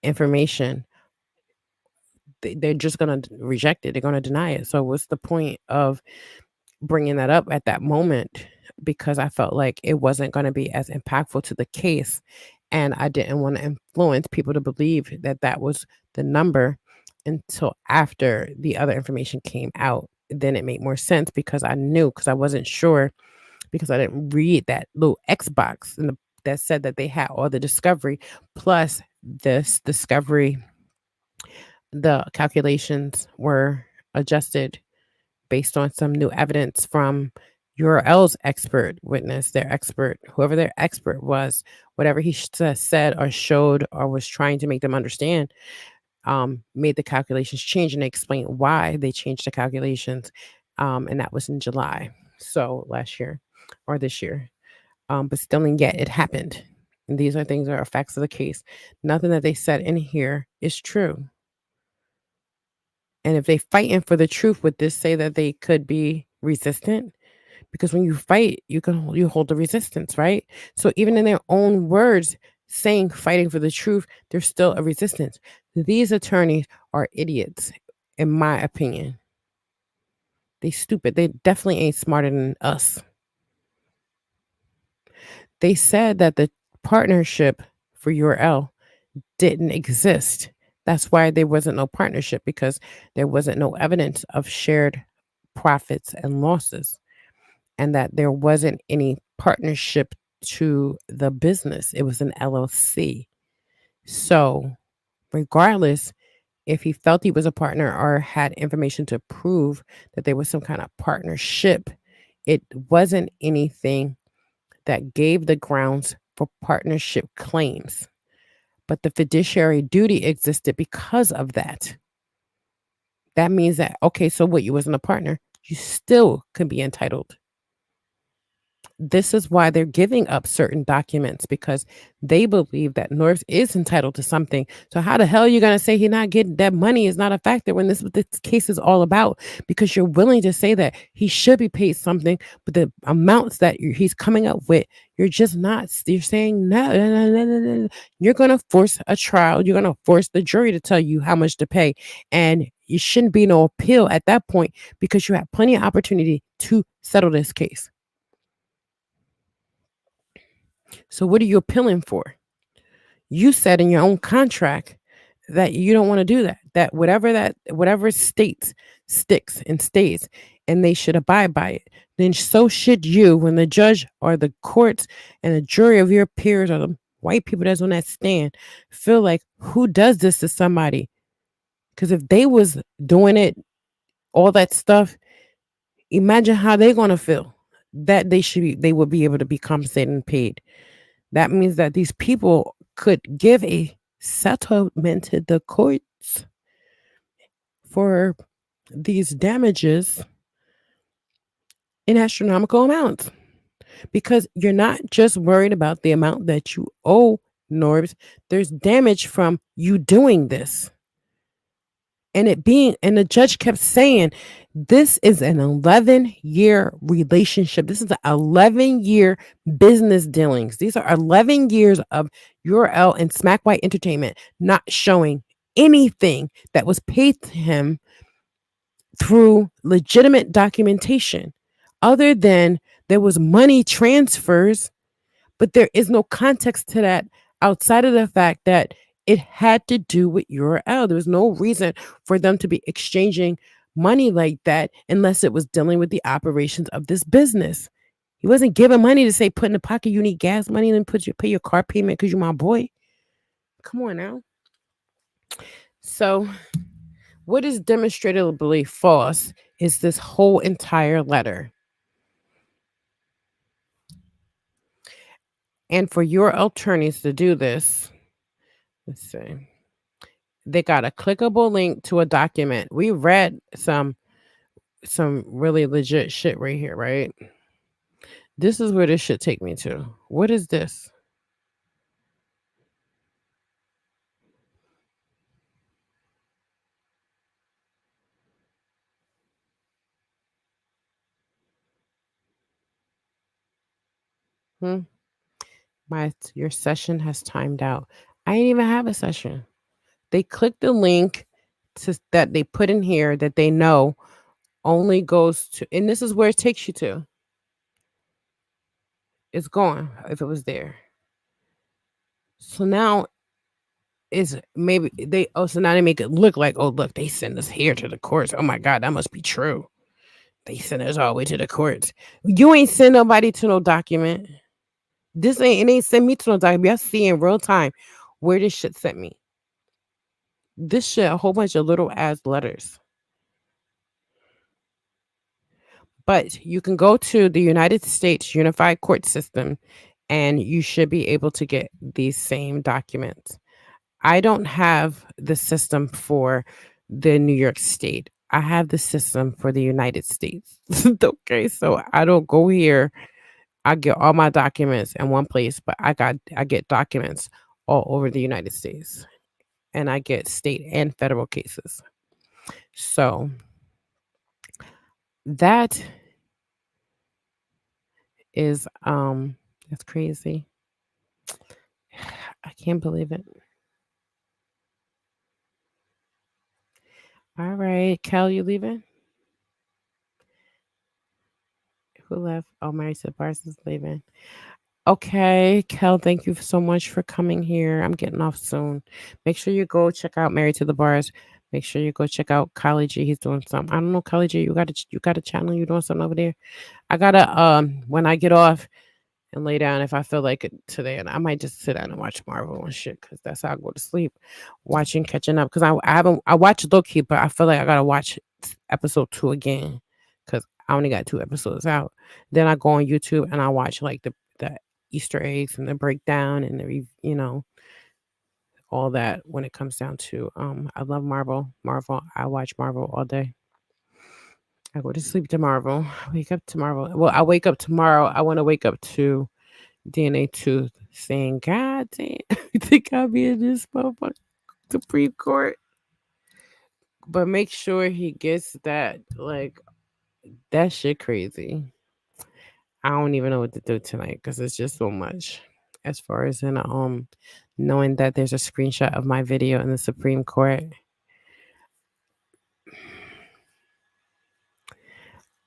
information, they're just going to reject it. They're going to deny it. So what's the point of bringing that up at that moment? Because I felt like it wasn't going to be as impactful to the case, and I didn't want to influence people to believe that that was the number until after the other information came out. Then it made more sense because I wasn't sure, because I didn't read that little X box that said that they had all the discovery plus this discovery. The calculations were adjusted based on some new evidence from URL's expert witness, their expert, whoever their expert was, whatever he said or showed or was trying to make them understand, made the calculations change, and they explained why they changed the calculations. And that was in July. So last year or this year. But still, and yet it happened. And these are things that are facts of the case. Nothing that they said in here is true. And if they fighting for the truth, would this say that they could be resistant? Because when you fight, you hold the resistance, right? So even in their own words, saying fighting for the truth, there's still a resistance. These attorneys are idiots, in my opinion. They stupid. They definitely ain't smarter than us. They said that the partnership for URL didn't exist. That's why there wasn't no partnership, because there wasn't no evidence of shared profits and losses, and that there wasn't any partnership to the business. It was an LLC. So, regardless if he felt he was a partner or had information to prove that there was some kind of partnership, it wasn't anything that gave the grounds for partnership claims. But the fiduciary duty existed because of that. That means that, okay, so what? You wasn't a partner. You still could be entitled. This is why they're giving up certain documents, because they believe that North is entitled to something. So how the hell are you going to say he not getting that money is not a factor when this is what this case is all about? Because you're willing to say that he should be paid something, but the amounts that he's coming up with, you're just not. You're saying no, no, no, no, no, no. You're going to force a trial. You're going to force the jury to tell you how much to pay, and you shouldn't be no appeal at that point because you have plenty of opportunity to settle this case. So what are you appealing for? You said in your own contract that you don't want to do that. That whatever states sticks and stays, and they should abide by it. Then so should you when the judge or the courts and the jury of your peers or the white people that's on that stand feel like, who does this to somebody? Because if they was doing it, all that stuff, imagine how they're gonna feel. That they would be able to be compensated and paid. That means that these people could give a settlement to the courts for these damages in astronomical amounts, because you're not just worried about the amount that you owe Norbs. There's damage from you doing this. And the judge kept saying, this is an 11-year relationship. This is an 11-year business dealings. These are 11 years of URL and Smack White Entertainment not showing anything that was paid to him through legitimate documentation, other than there was money transfers, but there is no context to that outside of the fact that it had to do with URL. There was no reason for them to be exchanging money like that unless it was dealing with the operations of this business. He wasn't giving money to say, put in the pocket, you need gas money, and then pay your car payment because you're my boy. Come on now. So what is demonstrably false is this whole entire letter. And for your attorneys to do this, let's see, they got a clickable link to a document. We read some really legit shit right here, right? This is where this should take me to. What is this? Your session has timed out. I didn't even have a session. They clicked the link that they put in here that they know only goes to, and this is where it takes you to. It's gone if it was there. So now is maybe so now they make it look like, oh look, they send us here to the courts. Oh my God, that must be true. They send us all the way to the courts. You ain't send nobody to no document. It ain't send me to no document. I see in real time where this shit sent me. This shit, a whole bunch of little ass letters. But you can go to the United States Unified Court System and you should be able to get these same documents. I don't have the system for the New York State. I have the system for the United States. Okay, so I don't go here. I get all my documents in one place, but I get documents all over the United States. And I get state and federal cases. So that is that's crazy. I can't believe it. All right, Kel, you leaving? Who left? Oh, Mary said Bars is leaving. Okay, Kel, thank you so much for coming here. I'm getting off soon. Make sure you go check out Married to the Bars. Make sure you go check out Kylie G. He's doing something. I don't know, Kylie G. You got a channel. You doing something over there? I gotta when I get off and lay down if I feel like it today. And I might just sit down and watch Marvel and shit because that's how I go to sleep, watching, catching up. Because I haven't, I watched Loki, but I feel like I got to watch episode 2 again because I only got 2 episodes out. Then I go on YouTube and I watch like the Easter eggs and the breakdown and all that when it comes down to I love Marvel. Marvel, I watch Marvel all day. I go to sleep to Marvel. Wake up to Marvel. Well, I wake up tomorrow. I want to wake up to DNA Truth saying, God damn, you think I'll be in this motherfucker Supreme Court? But make sure he gets that, like, that shit crazy. I don't even know what to do tonight because it's just so much. As far as in knowing that there's a screenshot of my video in the Supreme Court.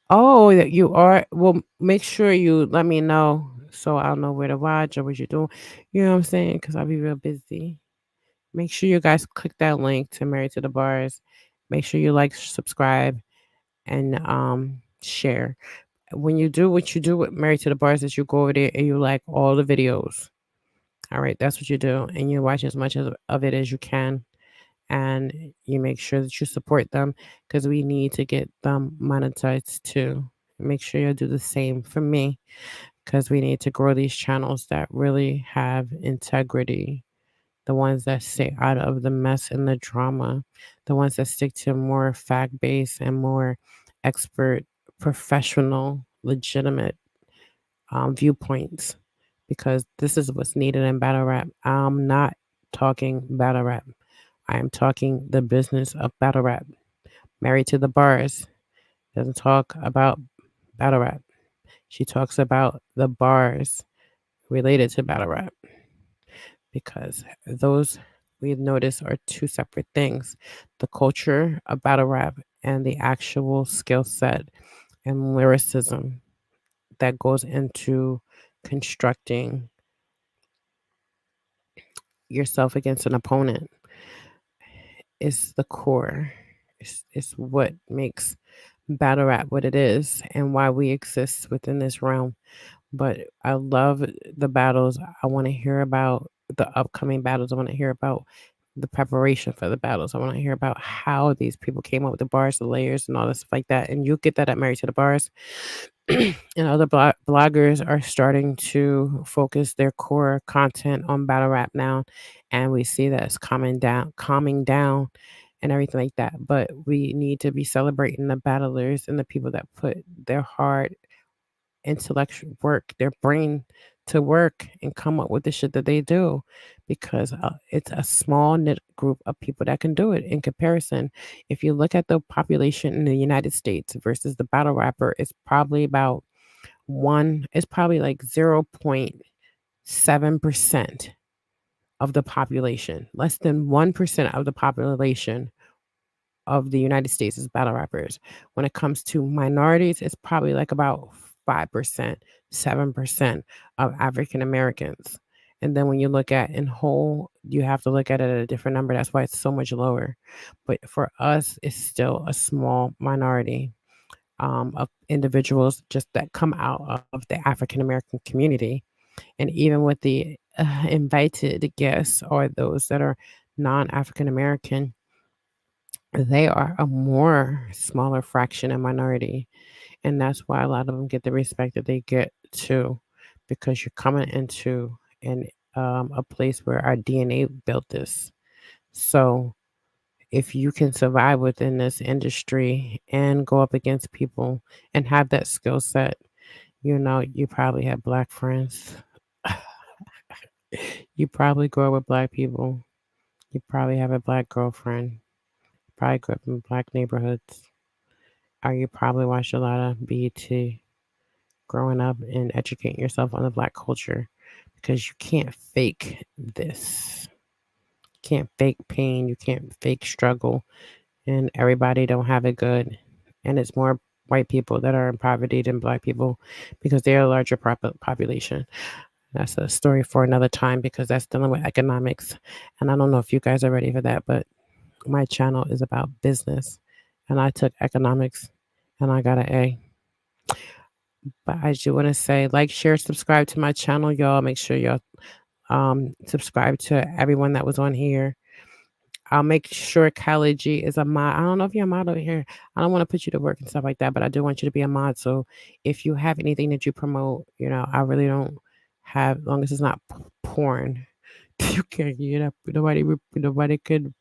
Oh, that you are. Well, make sure you let me know so I'll know where to watch or what you're doing. You know what I'm saying? Because I'll be real busy. Make sure you guys click that link to Married to the Bars. Make sure you like, subscribe, and share. When you do what you do with Married to the Bars, is you go over there and you like all the videos. All right, that's what you do, and you watch as much of it as you can, and you make sure that you support them because we need to get them monetized too. Make sure you do the same for me because we need to grow these channels that really have integrity, the ones that stay out of the mess and the drama, the ones that stick to more fact based and more expert, professional, legitimate viewpoints. Because this is what's needed in battle rap. I'm not talking battle rap. I am talking the business of battle rap. Married to the Bars doesn't talk about battle rap. She talks about the bars related to battle rap because those we've noticed are two separate things: the culture of battle rap and the actual skill set and lyricism that goes into constructing yourself against an opponent is the core. It's what makes battle rap what it is and why we exist within this realm. But I love the battles. I want to hear about the upcoming battles. I want to hear about the preparation for the battles. I want to hear about how these people came up with the bars, the layers, and all this stuff like that. And you get that at Married to the Bars. And other bloggers are starting to focus their core content on battle rap now, and we see that it's calming down, and everything like that. But we need to be celebrating the battlers and the people that put their hard intellectual work, their brain to work and come up with the shit that they do because it's a small knit group of people that can do it in comparison. If you look at the population in the United States versus the battle rapper, it's probably about it's probably like 0.7% of the population, less than 1% of the population of the United States is battle rappers. When it comes to minorities, it's probably like about 5%, 7% of African Americans. And then when you look at in whole, you have to look at it at a different number. That's why it's so much lower. But for us, it's still a small minority of individuals just that come out of the African American community. And even with the invited guests or those that are non African American, they are a more smaller fraction and minority. And that's why a lot of them get the respect that they get too, because you're coming into an a place where our DNA built this. So if you can survive within this industry and go up against people and have that skill set, you probably have black friends. You probably grow up with black people. You probably have a black girlfriend. Probably grew up in black neighborhoods. Or you probably watched a lot of BET growing up and educating yourself on the black culture because you can't fake this. You can't fake pain. You can't fake struggle. And everybody don't have it good. And it's more white people that are in poverty than black people because they're a larger population. That's a story for another time because that's dealing with economics. And I don't know if you guys are ready for that, but my channel is about business. And I took economics and I got an A. But I do want to say, like, share, subscribe to my channel, y'all. Make sure y'all subscribe to everyone that was on here. I'll make sure Kylie G is a mod. I don't know if you're a mod over here. I don't want to put you to work and stuff like that, but I do want you to be a mod. So if you have anything that you promote, I really don't have, as long as it's not porn, you can't get up. Nobody could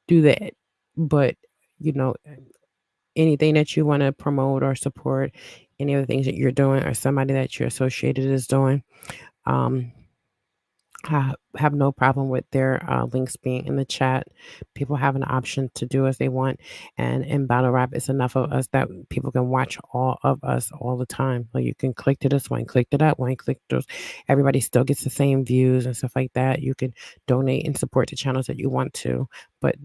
do that. But you know, anything that you want to promote or support, any of the things that you're doing or somebody that you're associated is doing, um, have no problem with their links being in the chat. People have an option to do as they want. And in battle rap, it's enough of us that people can watch all of us all the time. Like you can click to this one, click to that one, click to those. Everybody still gets the same views and stuff like that. You can donate and support the channels that you want to. But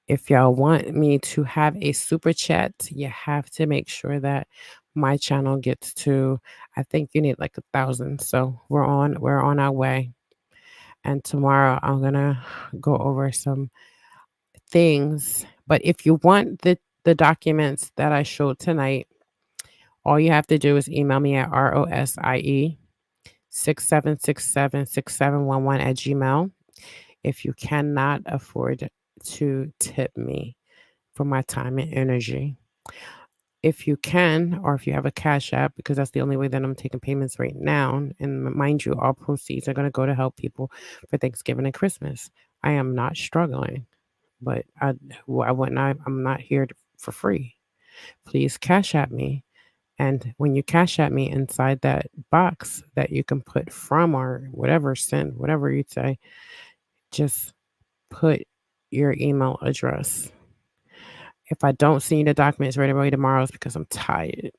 if y'all want me to have a super chat, you have to make sure that my channel gets to, I think you need like 1,000. So we're on our way. And tomorrow I'm gonna go over some things. But if you want the documents that I showed tonight, all you have to do is email me at ROSIE 67676711 at Gmail. If you cannot afford to tip me for my time and energy. If you can, or if you have a Cash App, because that's the only way that I'm taking payments right now. And mind you, all proceeds are going to go to help people for Thanksgiving and Christmas. I am not struggling, but I'm not here for free. Please Cash App me. And when you Cash App me, inside that box that you can put from or whatever, send, whatever you say, just put your email address. If I don't see the documents right away tomorrow, it's because I'm tired.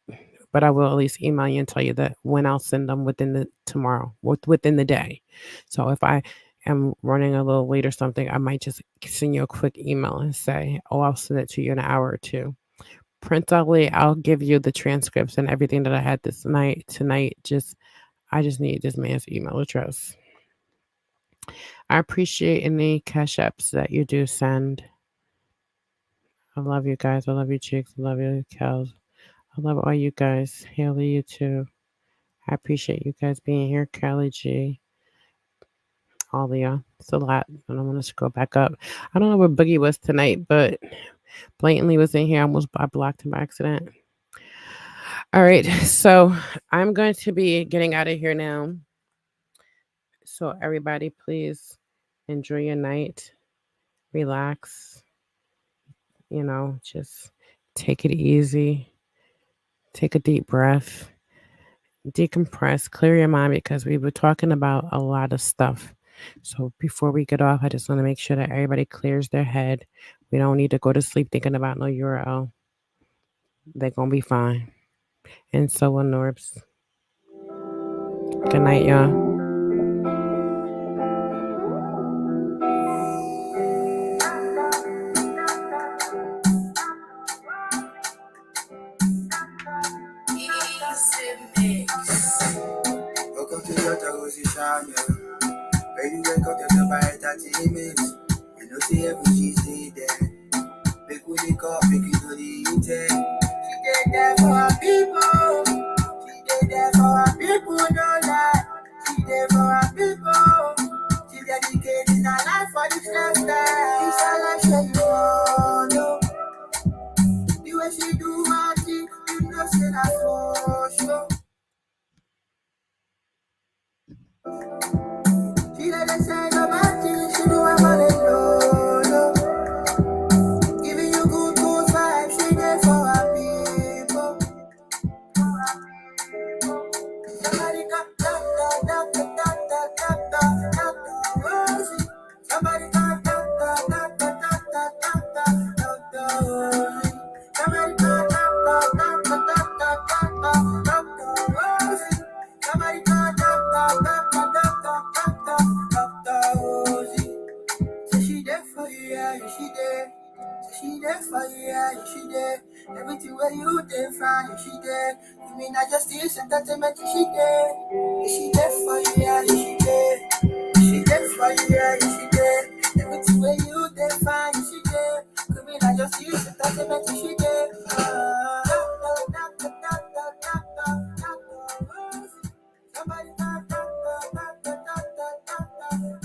But I will at least email you and tell you that when I'll send them within the day. So if I am running a little late or something, I might just send you a quick email and say, "Oh, I'll send it to you in an hour or two." Prince Ali, I'll give you the transcripts and everything that I had tonight. I just need this man's email address. I appreciate any cash apps that you do send. I love you guys. I love you, chicks. I love you, cows. I love all you guys. Haley, you too. I appreciate you guys being here. Callie G, all of y'all. It's a lot. And I'm going to scroll back up. I don't know where Boogie was tonight, but blatantly was in here. I blocked him by accident. All right. So I'm going to be getting out of here now. So everybody, please enjoy your night. Relax. Just take it easy. Take a deep breath. Decompress, clear your mind because we were talking about a lot of stuff. So before we get off, I just want to make sure that everybody clears their head. We don't need to go to sleep thinking about no URL. They're going to be fine. And so will Norbs. Good night, y'all. Welcome to your channel. Where you wake up to buy entertainment. You know, see every she stay there. Make we wake up, make you know the intent. She did there for our people. She did there for our people, no lie. She did for our people. She dedicated her life for this lifestyle. It's a life that you know. The way she do her thing, you know, say that for sure. She let us say no bad things, she do her money low. Giving you good vibes, she there for her people. Somebody got Rosie. Somebody got Rosie. Somebody got Rosie. Somebody got Rosie. So she there for you, yeah, she there. So she there for you, yeah, she there. Everything where you there, fine, she there. You mean I just use entertainment, she there. She